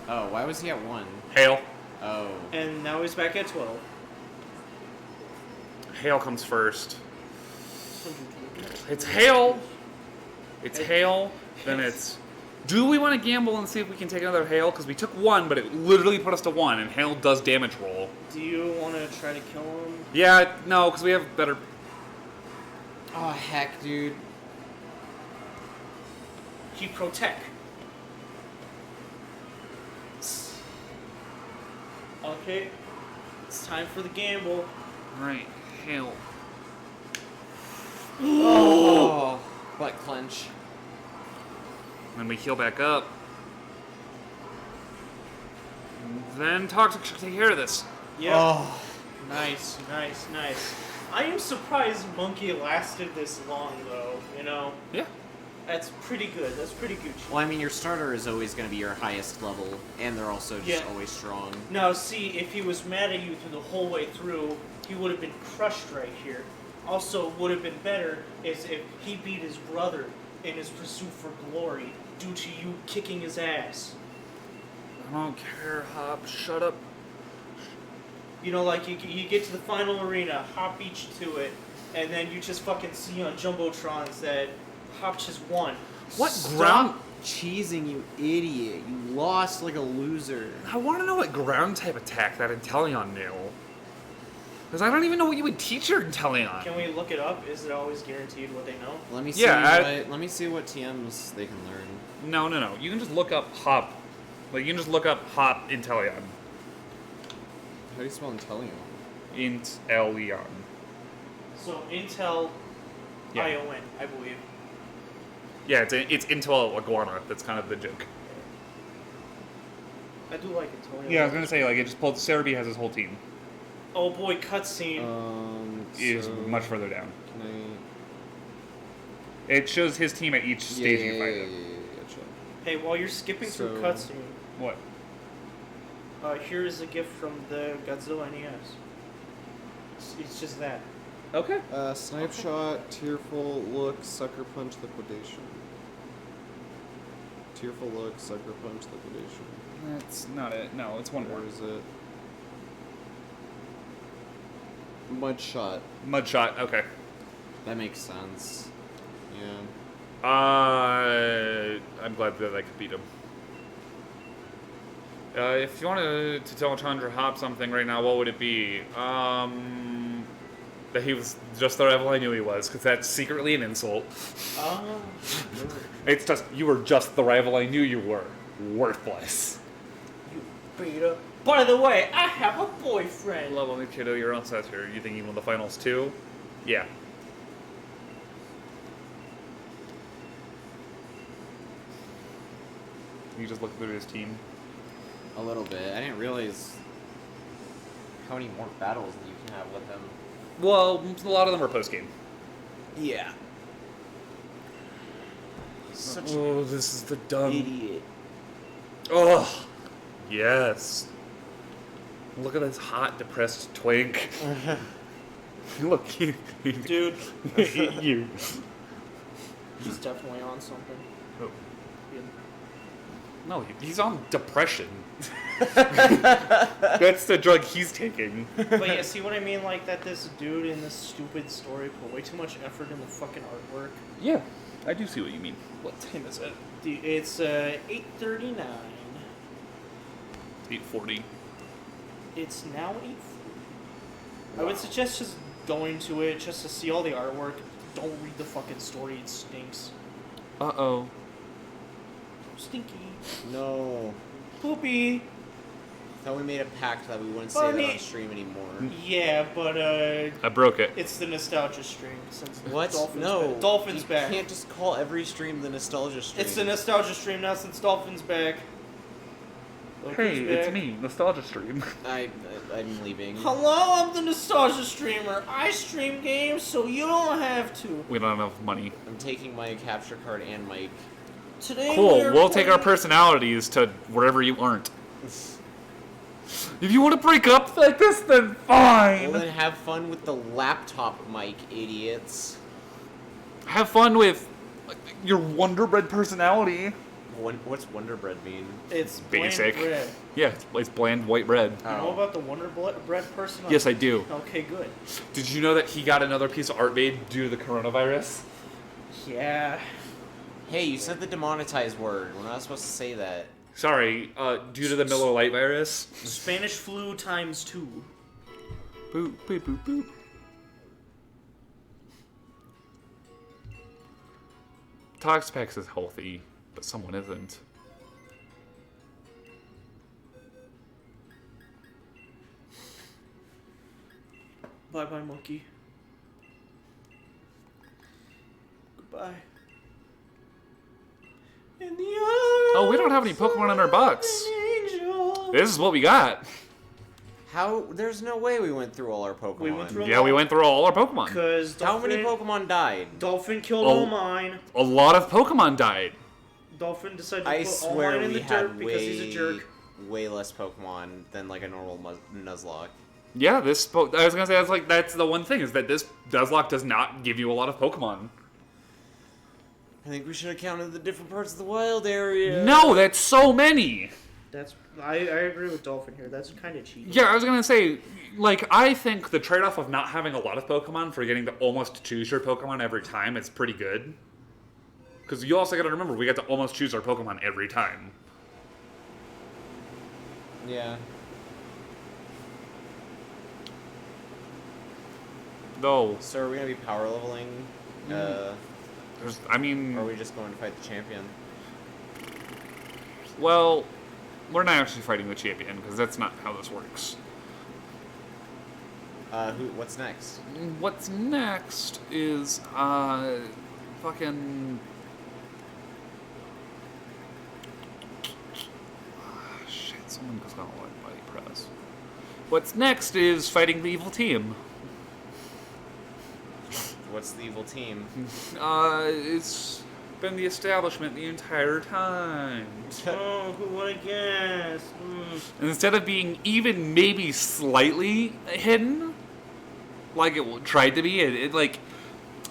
[SPEAKER 3] Oh, why was he at 1?
[SPEAKER 2] Hail.
[SPEAKER 3] Oh.
[SPEAKER 1] And now he's back at 12.
[SPEAKER 2] Hail comes first. It's Hail. It's Hail. Then it's... Do we want to gamble and see if we can take another Hail? Because we took 1, but it literally put us to 1, and Hail does damage roll.
[SPEAKER 1] Do you want to try to kill him?
[SPEAKER 2] Yeah, no, because we have better...
[SPEAKER 3] Oh, heck, dude.
[SPEAKER 1] He protect. Okay. It's time for the gamble.
[SPEAKER 2] Right, Hail.
[SPEAKER 3] Oh, butt clench.
[SPEAKER 2] Then we heal back up. Then Toxic should take care of this.
[SPEAKER 1] Yeah.
[SPEAKER 3] Oh.
[SPEAKER 1] Nice. I am surprised Monkey lasted this long, though.
[SPEAKER 2] Yeah.
[SPEAKER 1] That's pretty good.
[SPEAKER 3] Well, I mean, your starter is always going to be your highest level, and they're also just
[SPEAKER 1] Yeah.
[SPEAKER 3] always strong.
[SPEAKER 1] Now, see, if he was mad at you through the whole way through, he would have been crushed right here. Also, would have been better is if he beat his brother in his pursuit for glory due to you kicking his ass.
[SPEAKER 2] I don't care, Hop. Shut up.
[SPEAKER 1] Like you get to the final arena, Hop beats you to it, and then you just fucking see on Jumbotrons that Hop just won.
[SPEAKER 2] What
[SPEAKER 1] Stop.
[SPEAKER 2] ground...
[SPEAKER 3] cheesing, you idiot. You lost like a loser.
[SPEAKER 2] I want to know what ground type attack that Inteleon knew. Because I don't even know what you would teach your Inteleon.
[SPEAKER 1] Can we look it up? Is it always guaranteed what they know?
[SPEAKER 3] Let me see.
[SPEAKER 2] Yeah,
[SPEAKER 3] Let me see what TMs they can learn.
[SPEAKER 2] No. You can just look up Hop. Like, you can just look up Hop Inteleon.
[SPEAKER 3] How do you spell Inteleon?
[SPEAKER 2] Inteleon.
[SPEAKER 1] So Intel
[SPEAKER 2] Yeah.
[SPEAKER 1] ION, I believe.
[SPEAKER 2] Yeah, it's Intel Iguana. That's kind of the joke.
[SPEAKER 1] I do like Intel.
[SPEAKER 2] Yeah, I was gonna say, like, it just pulled. Cerebi has his whole team.
[SPEAKER 1] Oh boy, cutscene.
[SPEAKER 2] Is much further down.
[SPEAKER 3] Can
[SPEAKER 2] It shows his team at each stage you fight him.
[SPEAKER 3] Gotcha.
[SPEAKER 1] Hey, while you're skipping through
[SPEAKER 3] So-
[SPEAKER 1] cutscene,
[SPEAKER 2] What?
[SPEAKER 1] here is a gift from the Godzilla NES. It's just that.
[SPEAKER 2] Okay.
[SPEAKER 3] Snipe shot, tearful look, sucker punch, liquidation. Tearful look, sucker punch, liquidation.
[SPEAKER 2] That's not it. No, it's one
[SPEAKER 3] Where
[SPEAKER 2] more.
[SPEAKER 3] is it? Mud shot.
[SPEAKER 2] Mud shot. Okay.
[SPEAKER 3] That makes sense. Yeah.
[SPEAKER 2] I'm glad that I could beat him. If you wanted to tell Chandra Hop something right now, what would it be? That he was just the rival I knew he was, because that's secretly an insult.
[SPEAKER 1] Oh.
[SPEAKER 2] It's just, you were just the rival I knew you were. Worthless.
[SPEAKER 1] You beta. By the way, I have a boyfriend.
[SPEAKER 2] Love only kiddo, you're all set here. You think you won the finals too? Yeah. You just look through his team.
[SPEAKER 3] A little bit. I didn't realize how many more battles that you can have with him.
[SPEAKER 2] Well, a lot of them are post game.
[SPEAKER 3] Yeah. Such
[SPEAKER 2] Oh, this is the dumb.
[SPEAKER 3] an idiot.
[SPEAKER 2] Oh, yes. Look at this hot, depressed twink. Look, dude.
[SPEAKER 1] Dude,
[SPEAKER 2] You.
[SPEAKER 1] he's definitely on something.
[SPEAKER 2] Oh.
[SPEAKER 1] Yeah.
[SPEAKER 2] No, he's on depression. That's the drug he's taking.
[SPEAKER 1] But yeah, see what I mean? Like that this dude in this stupid story put way too much effort in the fucking artwork.
[SPEAKER 2] Yeah, I do see what you mean. What time is it?
[SPEAKER 1] It's 8:39.
[SPEAKER 2] 8:40.
[SPEAKER 1] It's now 8:40. I would suggest just going to it just to see all the artwork. Don't read the fucking story, it stinks.
[SPEAKER 2] Uh-oh.
[SPEAKER 1] Stinky.
[SPEAKER 3] No.
[SPEAKER 1] Poopy.
[SPEAKER 3] Thought we made a pact that we wouldn't say that
[SPEAKER 1] Bunny.
[SPEAKER 3] on stream anymore.
[SPEAKER 1] Yeah, but
[SPEAKER 2] I broke it.
[SPEAKER 1] it's the nostalgia stream since
[SPEAKER 3] What?
[SPEAKER 1] Dolphin's
[SPEAKER 3] No.
[SPEAKER 1] back. Dolphin's
[SPEAKER 3] you
[SPEAKER 1] back.
[SPEAKER 3] can't just call every stream the nostalgia stream.
[SPEAKER 1] It's the nostalgia stream now since Dolphin's back. Look
[SPEAKER 2] Hey,
[SPEAKER 1] who's
[SPEAKER 2] it's
[SPEAKER 1] back.
[SPEAKER 2] me, Nostalgia Stream.
[SPEAKER 3] I'm leaving.
[SPEAKER 1] Hello, I'm the nostalgia streamer. I stream games so you don't have to.
[SPEAKER 2] We don't have enough money.
[SPEAKER 3] I'm taking my capture card and mic.
[SPEAKER 1] Today
[SPEAKER 2] Cool,
[SPEAKER 1] we're
[SPEAKER 2] we'll take our
[SPEAKER 1] playing-
[SPEAKER 2] personalities to wherever you aren't. If you want to break up like this, then fine.
[SPEAKER 3] Well, then have fun with the laptop mic, idiots.
[SPEAKER 2] Have fun with your Wonder Bread personality.
[SPEAKER 3] What's Wonder Bread mean?
[SPEAKER 1] It's
[SPEAKER 2] Basic.
[SPEAKER 1] bland bread.
[SPEAKER 2] Yeah, it's bland white bread.
[SPEAKER 1] You know about the Wonder Bread person?
[SPEAKER 2] Yes, I do.
[SPEAKER 1] Okay, good.
[SPEAKER 2] Did you know that he got another piece of art made due to the coronavirus?
[SPEAKER 1] Yeah.
[SPEAKER 3] Hey, you said the demonetized word. We're not supposed to say that.
[SPEAKER 2] Sorry, due to the Miller Lite virus.
[SPEAKER 1] Spanish flu times 2.
[SPEAKER 2] Boop, boop, boop, boop. Toxpax is healthy, but someone isn't.
[SPEAKER 1] Bye bye, monkey. Goodbye. In the
[SPEAKER 2] Oh, we don't have any Pokemon in our box. This is what we got.
[SPEAKER 3] How? There's no way we went through all our Pokemon.
[SPEAKER 1] We went through-
[SPEAKER 2] Yeah, we went through all our Pokemon.
[SPEAKER 1] Because
[SPEAKER 3] How many Pokemon died?
[SPEAKER 1] Dolphin killed
[SPEAKER 2] Oh.
[SPEAKER 1] all mine.
[SPEAKER 2] A lot of Pokemon died.
[SPEAKER 1] Dolphin decided to
[SPEAKER 3] I
[SPEAKER 1] put all
[SPEAKER 3] swear
[SPEAKER 1] mine in
[SPEAKER 3] we
[SPEAKER 1] the dirt
[SPEAKER 3] had
[SPEAKER 1] because he's a jerk.
[SPEAKER 3] way less Pokemon than like a normal Nuzlocke.
[SPEAKER 2] Yeah, I was gonna say that's the one thing is that this Nuzlocke does not give you a lot of Pokemon.
[SPEAKER 3] I think we should have counted the different parts of the wild area.
[SPEAKER 2] No, that's so many.
[SPEAKER 1] I agree with Dolphin here. That's kind of cheating.
[SPEAKER 2] Yeah, I was gonna say, like, I think the trade-off of not having a lot of Pokemon for getting to almost choose your Pokemon every time is pretty good. Because you also got to remember, we get to almost choose our Pokemon every time.
[SPEAKER 3] Yeah.
[SPEAKER 2] Though,
[SPEAKER 3] So are we gonna be power leveling? Or
[SPEAKER 2] I mean,
[SPEAKER 3] are we just going to fight the champion?
[SPEAKER 2] well, we're not actually fighting the champion, because that's not how this works.
[SPEAKER 3] What's next?
[SPEAKER 2] What's next is, fucking... Shit, someone just got a light body press. What's next is fighting the evil team.
[SPEAKER 3] What's the evil team?
[SPEAKER 2] It's been the establishment the entire time.
[SPEAKER 1] Oh, who would have guessed?
[SPEAKER 2] And instead of being even maybe slightly hidden, like it tried to be, like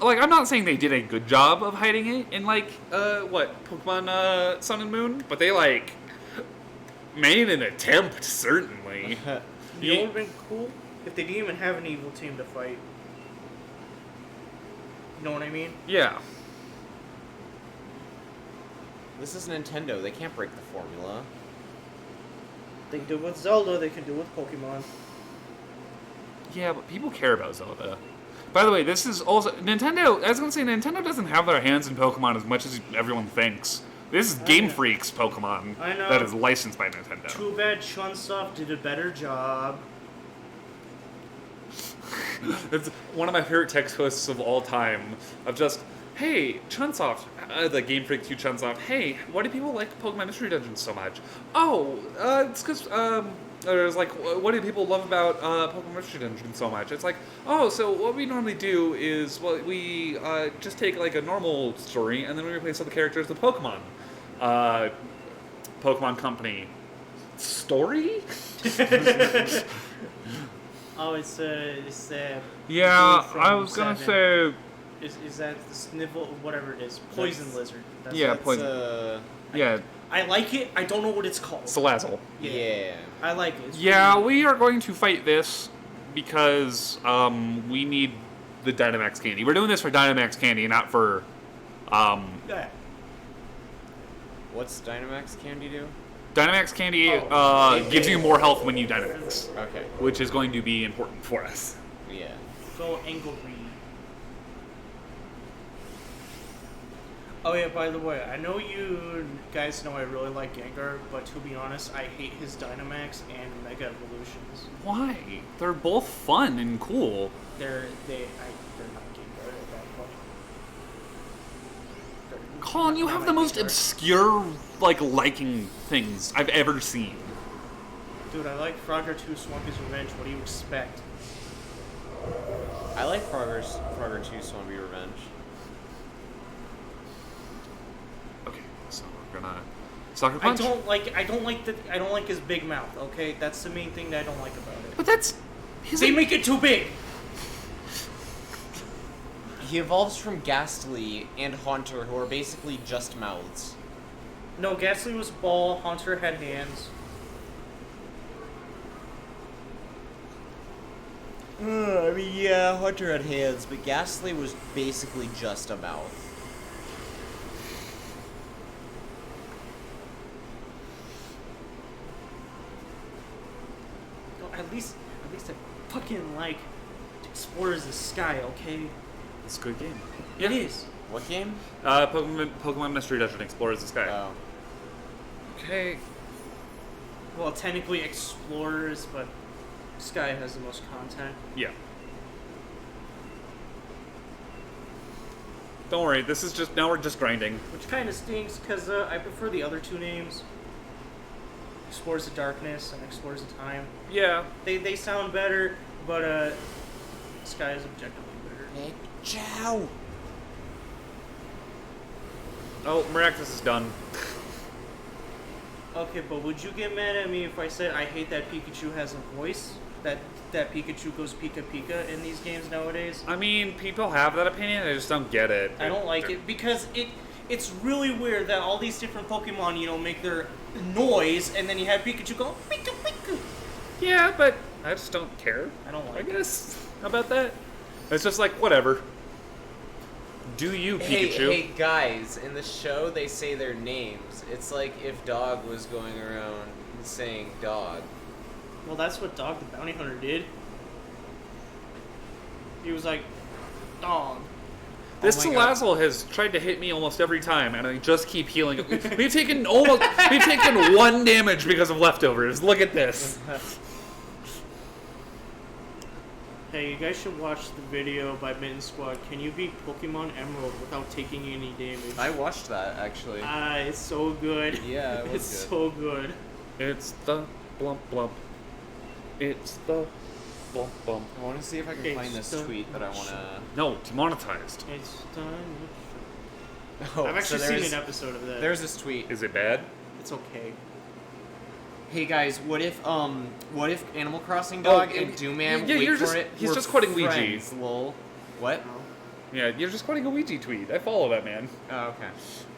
[SPEAKER 2] I'm not saying they did a good job of hiding it in Pokemon Sun and Moon, but they like made an attempt, certainly.
[SPEAKER 1] You know what would have been cool? If they didn't even have an evil team to fight. You know what I mean?
[SPEAKER 2] Yeah.
[SPEAKER 3] This is Nintendo. They can't break the formula.
[SPEAKER 1] They can do it with Zelda, they can do it with Pokemon.
[SPEAKER 2] Yeah, but people care about Zelda. By the way, this is also Nintendo. I was gonna say Nintendo doesn't have their hands in Pokemon as much as everyone thinks. This is Game
[SPEAKER 1] know.
[SPEAKER 2] Freak's Pokemon
[SPEAKER 1] I know.
[SPEAKER 2] that is licensed by Nintendo.
[SPEAKER 1] Too bad Chunsoft did a better job.
[SPEAKER 2] It's one of my favorite text posts of all time. Of just, hey, Chunsoft, the Game Freak 2 Chunsoft. Hey, why do people like Pokemon Mystery Dungeons so much? Oh, it's because there's like, what do people love about Pokemon Mystery Dungeons so much? It's like, oh, so what we normally do is, well, we just take like a normal story and then we replace all the characters with Pokemon. Pokemon Company story.
[SPEAKER 1] Oh, it's
[SPEAKER 2] Yeah,
[SPEAKER 1] from
[SPEAKER 2] I was gonna
[SPEAKER 1] 7.
[SPEAKER 2] say.
[SPEAKER 1] Is that the Snivel, whatever it is, Poison
[SPEAKER 3] That's-
[SPEAKER 1] Lizard? That's
[SPEAKER 2] Yeah,
[SPEAKER 1] it.
[SPEAKER 2] Poison. Yeah,
[SPEAKER 1] I like it. I don't know what it's called.
[SPEAKER 2] Salazzle.
[SPEAKER 3] Yeah.
[SPEAKER 1] I like it. It's
[SPEAKER 2] Yeah,
[SPEAKER 1] really-
[SPEAKER 2] we are going to fight this because we need the Dynamax candy. We're doing this for Dynamax candy, not for.
[SPEAKER 1] Yeah.
[SPEAKER 3] What's Dynamax Candy do?
[SPEAKER 2] Dynamax candy
[SPEAKER 1] Oh.
[SPEAKER 2] gives you more health when you Dynamax,
[SPEAKER 3] Okay.
[SPEAKER 2] which is going to be important for us.
[SPEAKER 3] Yeah.
[SPEAKER 1] Go Anglereed. Oh yeah, by the way, I know you guys know I really like Gengar, but to be honest, I hate his Dynamax and Mega Evolutions.
[SPEAKER 2] Why? They're both fun and cool.
[SPEAKER 1] They're not Gengar at that point. They're
[SPEAKER 2] Colin, you
[SPEAKER 1] not
[SPEAKER 2] have
[SPEAKER 1] my
[SPEAKER 2] the most
[SPEAKER 1] Gengar.
[SPEAKER 2] obscure, liking things I've ever seen.
[SPEAKER 1] Dude, I like Frogger 2 Swampy's Revenge. What do you expect?
[SPEAKER 3] I like Frogger 2 Swampy Revenge.
[SPEAKER 2] Okay, so we're gonna Sucker Punch.
[SPEAKER 1] I don't like his big mouth. Okay, that's the main thing that I don't like about it.
[SPEAKER 2] But that's
[SPEAKER 1] They make it too big.
[SPEAKER 3] He evolves from Ghastly and Haunter, who are basically just mouths.
[SPEAKER 1] No, Ghastly was ball. Haunter had hands.
[SPEAKER 3] I mean, yeah, Haunter had hands, but Ghastly was basically just a mouth.
[SPEAKER 1] No, at least I fucking like Explorers the Sky. Okay,
[SPEAKER 2] It's a good game.
[SPEAKER 1] it is.
[SPEAKER 3] What game?
[SPEAKER 2] Pokemon Mystery Dungeon Explorers the Sky.
[SPEAKER 3] Oh.
[SPEAKER 2] Okay.
[SPEAKER 1] Well, technically Explorers, but Sky has the most content.
[SPEAKER 2] Yeah. Don't worry, this is just, now we're just grinding.
[SPEAKER 1] Which kind of stinks, because I prefer the other two names. Explorers of Darkness and Explorers of Time.
[SPEAKER 2] Yeah.
[SPEAKER 1] They sound better, but Sky is objectively better.
[SPEAKER 3] Hey, Chow!
[SPEAKER 2] Oh, Maractus is done.
[SPEAKER 1] Okay, but would you get mad at me if I said I hate that Pikachu has a voice? That Pikachu goes Pika Pika in these games nowadays?
[SPEAKER 2] I mean, people have that opinion, I just don't get it.
[SPEAKER 1] I don't like it because it's really weird that all these different Pokemon, make their noise, and then you have Pikachu go Pika Pika.
[SPEAKER 2] Yeah, but I just don't care.
[SPEAKER 1] I don't
[SPEAKER 2] I
[SPEAKER 1] like it.
[SPEAKER 2] guess about that. It's just like, whatever. Do you,
[SPEAKER 3] Hey,
[SPEAKER 2] Pikachu?
[SPEAKER 3] hey guys, in the show they say their names. It's like if Dog was going around saying dog.
[SPEAKER 1] Well, that's what Dog the Bounty Hunter did. He was like, dog.
[SPEAKER 2] This
[SPEAKER 3] Oh my God.
[SPEAKER 2] Salazzle has tried to hit me almost every time, and I just keep healing. We've taken 1 damage because of leftovers. Look at this.
[SPEAKER 1] Hey, you guys should watch the video by Mitten Squad. Can you beat Pokemon Emerald without taking any damage?
[SPEAKER 3] I watched that actually.
[SPEAKER 1] It's so good.
[SPEAKER 3] Yeah, it was
[SPEAKER 1] It's
[SPEAKER 3] good.
[SPEAKER 1] so good.
[SPEAKER 2] It's the blump blump. It's the blump blump.
[SPEAKER 3] I want to see if I can
[SPEAKER 1] It's
[SPEAKER 3] find this
[SPEAKER 1] the-
[SPEAKER 3] tweet that I want to.
[SPEAKER 2] No, demonetized.
[SPEAKER 1] It's done.
[SPEAKER 3] Oh,
[SPEAKER 1] I've actually
[SPEAKER 3] so
[SPEAKER 1] seen
[SPEAKER 3] there's-
[SPEAKER 1] an episode of that.
[SPEAKER 3] There's this tweet.
[SPEAKER 2] Is it bad?
[SPEAKER 1] It's okay.
[SPEAKER 3] Hey guys, what if Animal Crossing Dog and Doomam
[SPEAKER 2] yeah,
[SPEAKER 3] wait
[SPEAKER 2] you're
[SPEAKER 3] for
[SPEAKER 2] just-
[SPEAKER 3] it?
[SPEAKER 2] he's
[SPEAKER 3] were
[SPEAKER 2] just quoting Ouija.
[SPEAKER 3] friends, Lol. What?
[SPEAKER 1] No.
[SPEAKER 2] Yeah, you're just quoting a Ouija tweet. I follow that man.
[SPEAKER 3] Oh,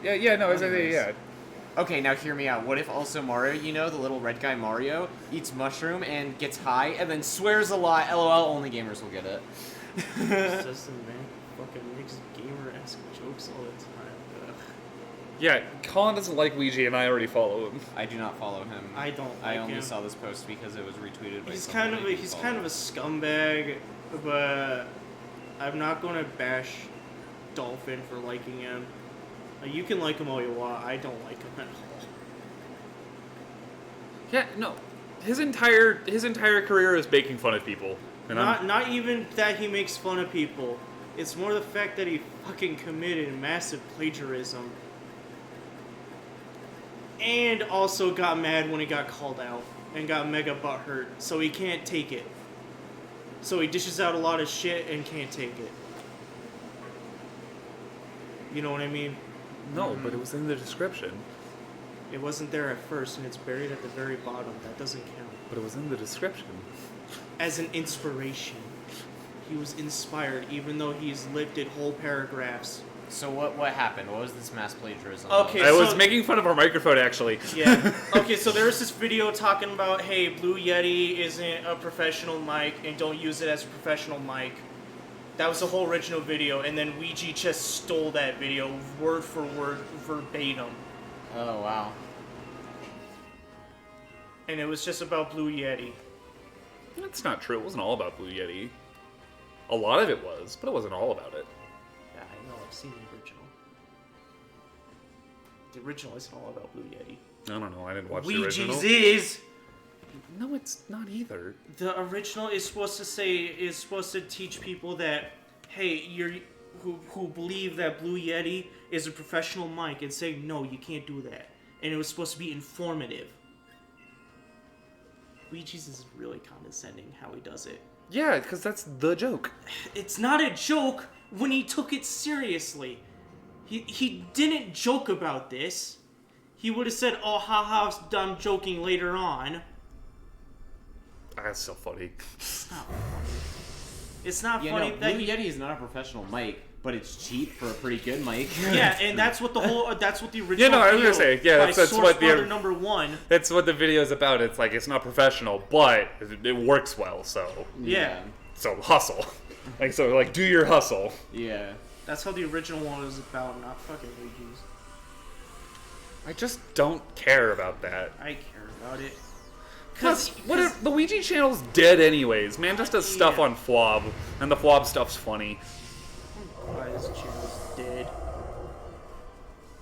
[SPEAKER 3] okay.
[SPEAKER 2] Yeah, no,
[SPEAKER 3] Anyways.
[SPEAKER 2] yeah.
[SPEAKER 3] Okay, now hear me out. What if also Mario, you know, the little red guy Mario, eats mushroom and gets high and then swears a lot? LOL, only gamers will get it.
[SPEAKER 1] Justin, man, fucking makes gamer-esque jokes all the time. Ugh.
[SPEAKER 2] Yeah, Colin doesn't like Ouija, and I already follow him.
[SPEAKER 3] I do not follow him.
[SPEAKER 1] I don't
[SPEAKER 3] I
[SPEAKER 1] like
[SPEAKER 3] only
[SPEAKER 1] him.
[SPEAKER 3] saw this post because it was retweeted by
[SPEAKER 1] He's
[SPEAKER 3] someone
[SPEAKER 1] kind of
[SPEAKER 3] I
[SPEAKER 1] a
[SPEAKER 3] do
[SPEAKER 1] he's
[SPEAKER 3] follow.
[SPEAKER 1] kind of a scumbag, but I'm not gonna bash Dolphin for liking him. You can like him all you want. I don't like him at all.
[SPEAKER 2] Yeah, no. His entire career is making fun of people. And
[SPEAKER 1] Not even that he makes fun of people. It's more the fact that he fucking committed massive plagiarism. And also got mad when he got called out and got mega butthurt, so he can't take it. So he dishes out a lot of shit and can't take it. You know what I mean?
[SPEAKER 2] no, but it was in the description.
[SPEAKER 1] It wasn't there at first and it's buried at the very bottom. That doesn't count.
[SPEAKER 2] But it was in the description.
[SPEAKER 1] As an inspiration. He was inspired even though he's lifted whole paragraphs.
[SPEAKER 3] So what happened? What was this mass plagiarism?
[SPEAKER 1] Okay.
[SPEAKER 2] I was
[SPEAKER 1] so-
[SPEAKER 2] making fun of our microphone, actually.
[SPEAKER 1] Yeah. Okay, so there was this video talking about, hey, Blue Yeti isn't a professional mic and don't use it as a professional mic. That was the whole original video, and then Ouija just stole that video word for word, verbatim.
[SPEAKER 3] Oh wow.
[SPEAKER 1] And it was just about Blue Yeti.
[SPEAKER 2] That's not true. It wasn't all about Blue Yeti. A lot of it was, but it wasn't all about it.
[SPEAKER 1] Yeah, I know, I've seen the original. The original isn't all about Blue Yeti.
[SPEAKER 2] I don't know. I didn't watch the original.
[SPEAKER 1] Ouija's is!
[SPEAKER 2] No, it's not either.
[SPEAKER 1] The original is supposed to teach people that, hey, who believe that Blue Yeti is a professional mic and say, no, you can't do that. And it was supposed to be informative. Ouija's is really condescending how he does it.
[SPEAKER 2] Yeah, because that's the joke.
[SPEAKER 1] It's not a joke when he took it seriously. He didn't joke about this. He would have said, oh, haha, I'm joking later on.
[SPEAKER 2] That's so funny.
[SPEAKER 1] It's not funny. It's not
[SPEAKER 3] Yeah,
[SPEAKER 1] funny
[SPEAKER 3] no,
[SPEAKER 1] that
[SPEAKER 3] Blue
[SPEAKER 1] he...
[SPEAKER 3] Yeti is not a professional mic, but it's cheap for a pretty good mic.
[SPEAKER 1] Yeah, and that's what the original.
[SPEAKER 2] Yeah, no, I was gonna
[SPEAKER 1] video
[SPEAKER 2] say, yeah,
[SPEAKER 1] by
[SPEAKER 2] that's
[SPEAKER 1] Source
[SPEAKER 2] what the-
[SPEAKER 1] Brother number one.
[SPEAKER 2] That's what the video is about. It's like, it's not professional, but it works well, so
[SPEAKER 1] Yeah.
[SPEAKER 2] hustle. Like, do your hustle.
[SPEAKER 3] Yeah.
[SPEAKER 1] That's how the original one was about, not fucking Ouija's.
[SPEAKER 2] I just don't care about that.
[SPEAKER 1] I care about it.
[SPEAKER 2] Plus, the Ouija channel's dead anyways. Man just does stuff
[SPEAKER 1] Yeah.
[SPEAKER 2] on Flob, and the Flob stuff's funny.
[SPEAKER 1] Why this channel's dead?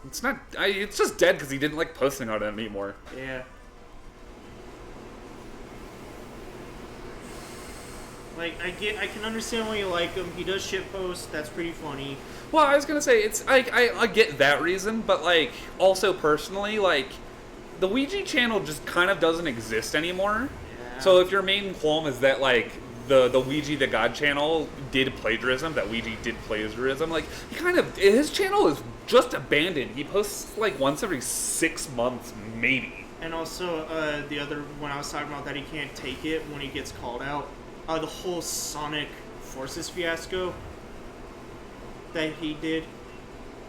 [SPEAKER 2] It's not. It's just dead because he didn't like posting on it anymore.
[SPEAKER 1] Yeah. Like, I can understand why you like him. He does shitpost. That's pretty funny.
[SPEAKER 2] Well, I was gonna say it's I get that reason, but like also personally, like the Ouija channel just kind of doesn't exist anymore.
[SPEAKER 1] Yeah.
[SPEAKER 2] So if your main qualm is that like the Ouija the God channel did plagiarism, that Ouija did plagiarism, like his channel is just abandoned. He posts like once every 6 months, maybe.
[SPEAKER 1] And also, the other, when I was talking about that he can't take it when he gets called out, the whole Sonic Forces fiasco that he did,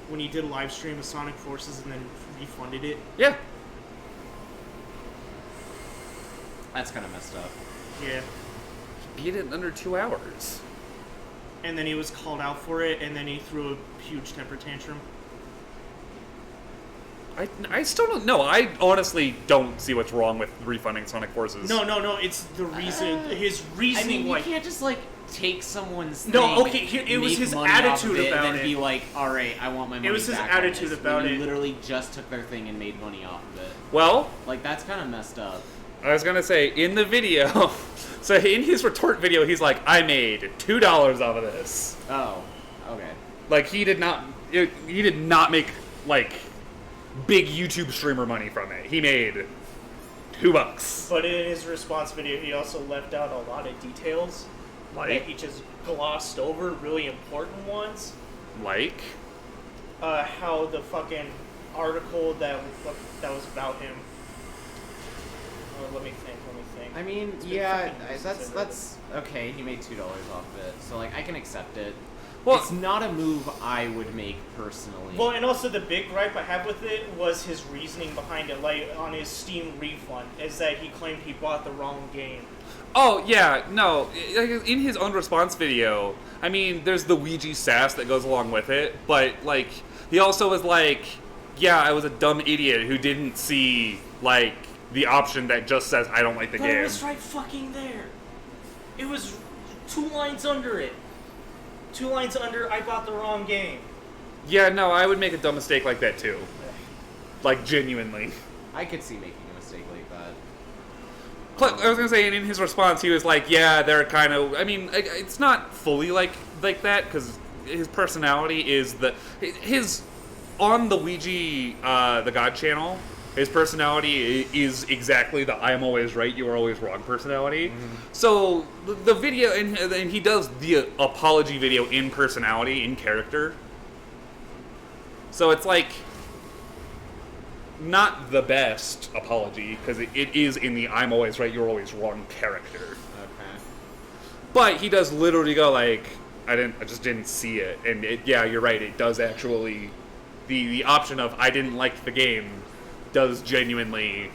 [SPEAKER 1] when he did a live stream of Sonic Forces and then refunded it.
[SPEAKER 2] Yeah.
[SPEAKER 3] That's kind of messed up.
[SPEAKER 1] Yeah.
[SPEAKER 2] Beat it in under 2 hours.
[SPEAKER 1] and then he was called out for it, and then he threw a huge temper tantrum.
[SPEAKER 2] I still don't know. I honestly don't see what's wrong with refunding Sonic Forces.
[SPEAKER 1] No, it's the reason. His reasoning,
[SPEAKER 3] I mean, you
[SPEAKER 1] like,
[SPEAKER 3] can't just like take someone's
[SPEAKER 1] No,
[SPEAKER 3] thing,
[SPEAKER 1] okay, it was
[SPEAKER 3] make
[SPEAKER 1] his
[SPEAKER 3] money off
[SPEAKER 1] attitude
[SPEAKER 3] of it,
[SPEAKER 1] about
[SPEAKER 3] and then
[SPEAKER 1] it.
[SPEAKER 3] be like, all right, I want my money.
[SPEAKER 1] It was his
[SPEAKER 3] back on
[SPEAKER 1] attitude
[SPEAKER 3] this,
[SPEAKER 1] about
[SPEAKER 3] when you
[SPEAKER 1] it.
[SPEAKER 3] literally just took their thing and made money off of it.
[SPEAKER 2] Well,
[SPEAKER 3] Like that's kind of messed up.
[SPEAKER 2] I was gonna say in the video. So in his retort video, he's like, "I made $2 off of this."
[SPEAKER 3] Oh, okay.
[SPEAKER 2] Like he did not make like big YouTube streamer money from it. He made $2.
[SPEAKER 1] But in his response video, he also left out a lot of details that
[SPEAKER 2] Like,
[SPEAKER 1] he just glossed over, really important ones.
[SPEAKER 2] like,
[SPEAKER 1] How the fucking article that was about him. Let me think.
[SPEAKER 3] I mean,
[SPEAKER 1] It's been
[SPEAKER 3] yeah,
[SPEAKER 1] fucking
[SPEAKER 3] that's okay. He made $2 off of it, so like I can accept it.
[SPEAKER 2] Well-
[SPEAKER 3] it's not a move I would make personally.
[SPEAKER 1] Well, and also the big gripe I have with it was his reasoning behind it. Like on his Steam refund, is that he claimed he bought the wrong game.
[SPEAKER 2] oh yeah, no. In his own response video, I mean, there's the Ouija sass that goes along with it, but like he also was like, "Yeah, I was a dumb idiot who didn't see like the option that just says I don't like the
[SPEAKER 1] But
[SPEAKER 2] game."
[SPEAKER 1] it was right fucking there. It was 2 lines under it. 2 lines under, I bought the wrong game.
[SPEAKER 2] Yeah, no, I would make a dumb mistake like that too. Like genuinely.
[SPEAKER 3] I could see making a mistake like that.
[SPEAKER 2] I was gonna say, and in his response, he was like, "Yeah, they're kind of. I mean, it's not fully like that because his personality is his on the Ouija, the God channel. His personality is exactly the "I'm always right, you are always wrong" personality. So the video, and he does the apology video in personality, in character. So it's like not the best apology because it is in the "I'm always right, you're always wrong" character.
[SPEAKER 3] Okay.
[SPEAKER 2] But he does literally go like, I just didn't see it, and yeah, you're right. It does actually, the option of "I didn't like the game" does genuinely.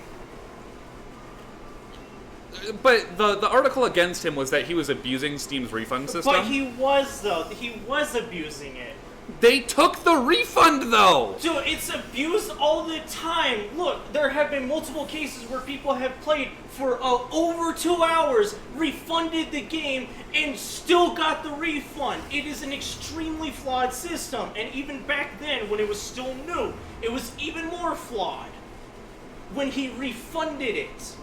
[SPEAKER 2] But the article against him was that he was abusing Steam's refund system.
[SPEAKER 1] But he was, though. He was abusing it.
[SPEAKER 2] They took the refund though.
[SPEAKER 1] Dude, it's abused all the time. Look, there have been multiple cases where people have played for over 2 hours, refunded the game, and still got the refund. It is an extremely flawed system. And even back then, when it was still new, it was even more flawed. When he refunded it.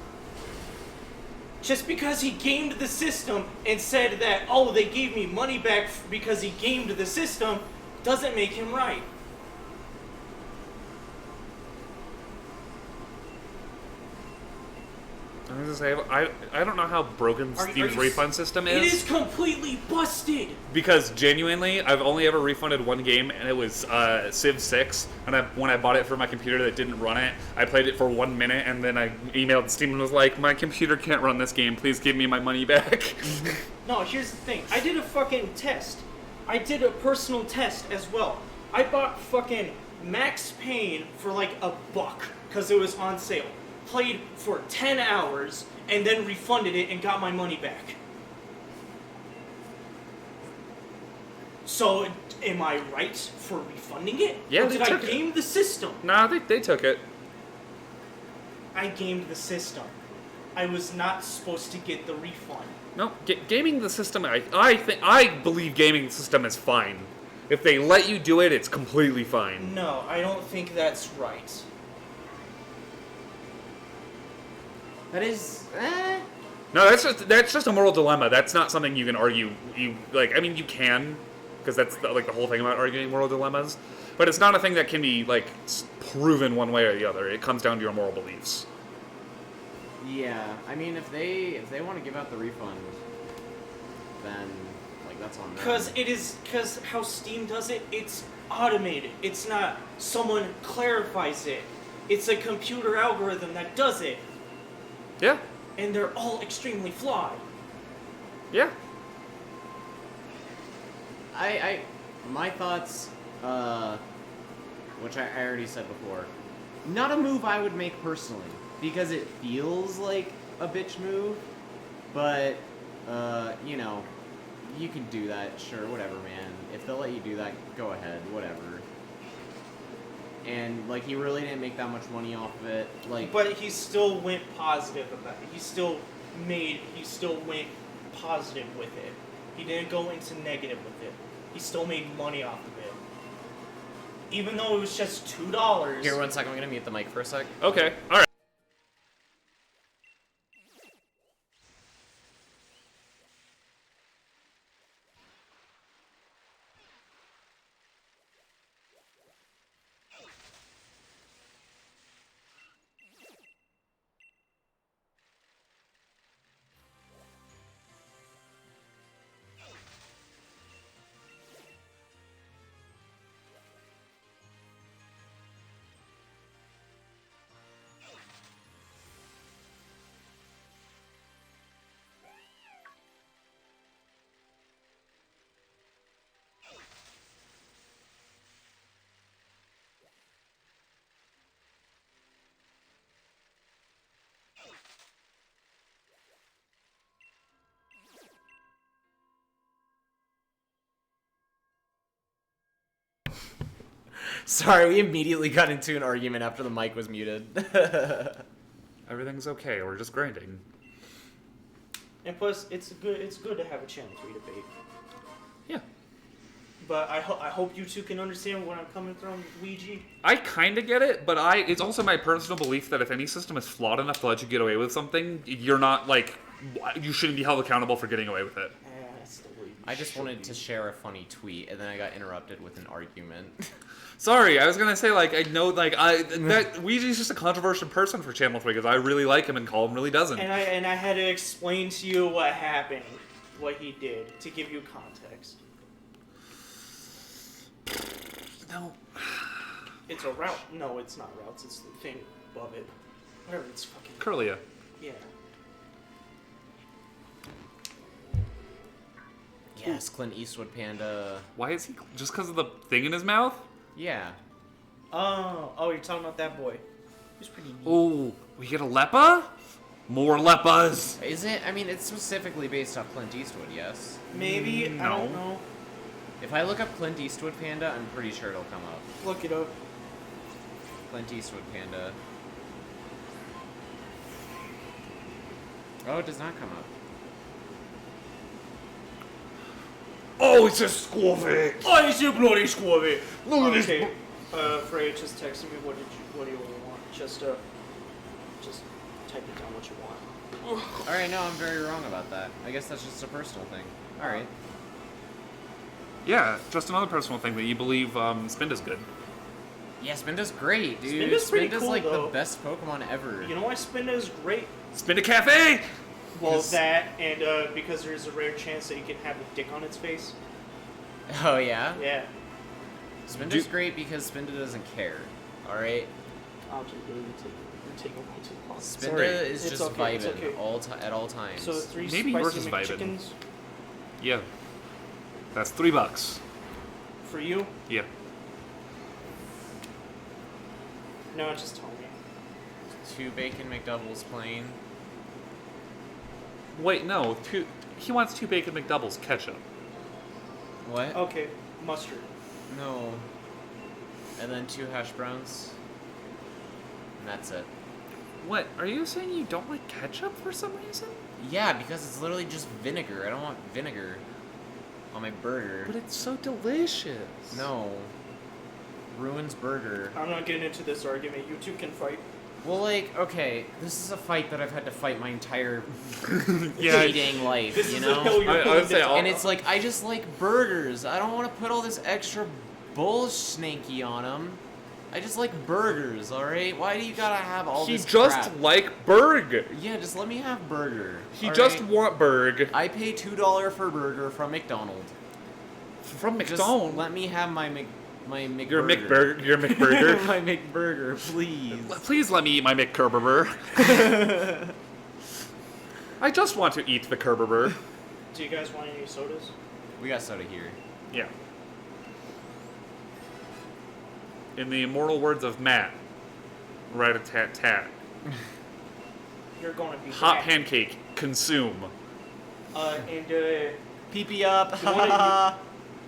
[SPEAKER 1] Just because he gamed the system and said that, oh, they gave me money back because he gamed the system, doesn't make him right.
[SPEAKER 2] I was gonna say, I don't know how broken Steam's refund system is.
[SPEAKER 1] It is completely busted.
[SPEAKER 2] Because genuinely, I've only ever refunded one game, and it was Civ 6. And when I bought it for my computer that didn't run it, I played it for 1 minute, and then I emailed Steam and was like, "My computer can't run this game. Please give me my money back."
[SPEAKER 1] No, here's the thing. I did a fucking test. I did a personal test as well. I bought fucking Max Payne for like $1 because it was on sale. Played for 10 hours and then refunded it and got my money back. So, am I right for refunding it?
[SPEAKER 2] Yeah,
[SPEAKER 1] or
[SPEAKER 2] they
[SPEAKER 1] did I
[SPEAKER 2] took it.
[SPEAKER 1] game the system?
[SPEAKER 2] Nah, they took it.
[SPEAKER 1] I gamed the system. I was not supposed to get the refund.
[SPEAKER 2] No, gaming the system. I believe gaming the system is fine. If they let you do it, it's completely fine.
[SPEAKER 1] No, I don't think that's right.
[SPEAKER 3] That is,
[SPEAKER 2] No, that's just a moral dilemma. That's not something you can argue. I mean, you can, because that's the whole thing about arguing moral dilemmas. But it's not a thing that can be like proven one way or the other. It comes down to your moral beliefs.
[SPEAKER 3] yeah. I mean, if they want to give out the refund, then like that's on them.
[SPEAKER 1] Because how Steam does it, it's automated. It's not someone clarifies it. It's a computer algorithm that does it.
[SPEAKER 2] Yeah.
[SPEAKER 1] And they're all extremely flawed.
[SPEAKER 2] Yeah.
[SPEAKER 3] My thoughts, which I already said before, not a move I would make personally, because it feels like a bitch move, but, you know, You can do that, sure, whatever, man. If they'll let you do that, go ahead, whatever. And, like, he really didn't make that much money off of it. Like,
[SPEAKER 1] But he still went positive about it. He still went positive with it. He didn't go into negative with it. He still made money off of it. Even though it was just $2.
[SPEAKER 3] here, 1 second, I'm gonna mute the mic for a sec.
[SPEAKER 2] Okay, all right.
[SPEAKER 3] Sorry, we immediately got into an argument after the mic was muted.
[SPEAKER 2] Everything's okay. We're just grinding.
[SPEAKER 1] And plus, it's good to have a channel 3 debate.
[SPEAKER 2] Yeah.
[SPEAKER 1] But I hope you two can understand where I'm coming from, Ouija.
[SPEAKER 2] I kind of get it, but it's also my personal belief that if any system is flawed enough to let you get away with something, you're not, like, you shouldn't be held accountable for getting away with it.
[SPEAKER 1] That's the way you
[SPEAKER 3] I just
[SPEAKER 1] should
[SPEAKER 3] wanted
[SPEAKER 1] be.
[SPEAKER 3] to share a funny tweet, and then I got interrupted with an argument.
[SPEAKER 2] Sorry, I was gonna say, like, I know, like, that Ouija's just a controversial person for Channel 3, because I really like him and Colin really doesn't.
[SPEAKER 1] And I had to explain to you what happened, what he did, to give you context.
[SPEAKER 2] No.
[SPEAKER 1] It's a route. No, it's not routes. It's the thing above it. Whatever. It's fucking.
[SPEAKER 2] Curlia.
[SPEAKER 1] Yeah.
[SPEAKER 3] Yes, Clint Eastwood Panda.
[SPEAKER 2] Why is he, just because of the thing in his mouth?
[SPEAKER 3] Yeah.
[SPEAKER 1] Oh, you're talking about that boy. He's pretty neat.
[SPEAKER 2] Oh, we get a Lepa? More Lepas!
[SPEAKER 3] Is it? I mean, it's specifically based off Clint Eastwood, yes?
[SPEAKER 1] Maybe. I don't
[SPEAKER 2] No.
[SPEAKER 1] know.
[SPEAKER 3] If I look up Clint Eastwood Panda, I'm pretty sure it'll come up.
[SPEAKER 1] Look it up.
[SPEAKER 3] Clint Eastwood Panda. Oh, it does not come up.
[SPEAKER 2] Oh, it's a Squavik!
[SPEAKER 1] Oh, it's a bloody squabby.
[SPEAKER 2] Look at
[SPEAKER 1] Okay.
[SPEAKER 2] this.
[SPEAKER 1] Freya just texted me. What do you want? Just type it down what you want.
[SPEAKER 3] Alright, no, I'm very wrong about that. I guess that's just a personal thing. Alright.
[SPEAKER 2] Yeah, just another personal thing that you believe Spinda's good.
[SPEAKER 3] Yeah, Spinda's great, dude.
[SPEAKER 1] Spinda's pretty cool,
[SPEAKER 3] like
[SPEAKER 1] though.
[SPEAKER 3] the best Pokemon ever.
[SPEAKER 1] You know why Spinda is great?
[SPEAKER 2] Spinda Cafe!
[SPEAKER 1] Well,
[SPEAKER 2] Yes.
[SPEAKER 1] that and because there's a rare chance that you can have a dick on its face.
[SPEAKER 3] Oh, yeah?
[SPEAKER 1] Yeah.
[SPEAKER 3] Spinda's great because Spinda doesn't care. Alright?
[SPEAKER 1] I'll just you're taking way too long.
[SPEAKER 3] Spinda
[SPEAKER 2] Sorry.
[SPEAKER 3] is
[SPEAKER 1] It's
[SPEAKER 3] just
[SPEAKER 1] okay, it's
[SPEAKER 3] vibing
[SPEAKER 1] okay.
[SPEAKER 3] at all times.
[SPEAKER 1] So 3
[SPEAKER 2] Maybe
[SPEAKER 1] spicy
[SPEAKER 2] yours is vibing.
[SPEAKER 1] McChickens
[SPEAKER 2] Yeah. That's $3.
[SPEAKER 1] for you?
[SPEAKER 2] Yeah.
[SPEAKER 1] No, just tell me.
[SPEAKER 3] 2 bacon McDoubles plain.
[SPEAKER 2] Wait, no. He wants 2 bacon McDoubles, ketchup.
[SPEAKER 3] What?
[SPEAKER 1] Okay, mustard.
[SPEAKER 3] No. And then 2 hash browns. And that's it.
[SPEAKER 2] What? Are you saying you don't like ketchup for some reason?
[SPEAKER 3] Yeah, because it's literally just vinegar. I don't want vinegar on my burger.
[SPEAKER 2] But it's so delicious.
[SPEAKER 3] No. Ruins burger.
[SPEAKER 1] I'm not getting into this argument. You two can fight.
[SPEAKER 3] Well, like, okay, this is a fight that I've had to fight my entire
[SPEAKER 2] Yeah.
[SPEAKER 3] dating life,
[SPEAKER 1] This
[SPEAKER 3] you
[SPEAKER 1] is
[SPEAKER 3] know?
[SPEAKER 1] the hill you're
[SPEAKER 2] I would
[SPEAKER 1] willing
[SPEAKER 2] say
[SPEAKER 1] to
[SPEAKER 2] all-
[SPEAKER 3] And it's like, I just like burgers. I don't want to put all this extra bull snakey on them. I just like burgers, alright? Why do you gotta have all
[SPEAKER 2] He
[SPEAKER 3] this
[SPEAKER 2] just
[SPEAKER 3] crap?
[SPEAKER 2] like burger.
[SPEAKER 3] Yeah, just let me have burger.
[SPEAKER 2] He
[SPEAKER 3] alright?
[SPEAKER 2] just want burger
[SPEAKER 3] I pay $2 for burger from McDonald's.
[SPEAKER 2] from
[SPEAKER 3] Just
[SPEAKER 2] McDonald's.
[SPEAKER 3] let me have my McBurger.
[SPEAKER 2] Your McBurger. Your McBurger.
[SPEAKER 3] My McBurger, please.
[SPEAKER 2] Please let me eat my McCurberber. I just want to eat the Kerberber.
[SPEAKER 1] Do you guys want any sodas?
[SPEAKER 3] We got soda here.
[SPEAKER 2] Yeah. In the immortal words of Matt, rat-a-tat-tat.
[SPEAKER 1] You're going to be
[SPEAKER 2] Hot
[SPEAKER 1] back.
[SPEAKER 2] pancake, consume.
[SPEAKER 1] And
[SPEAKER 3] Pee up.
[SPEAKER 1] You wanted,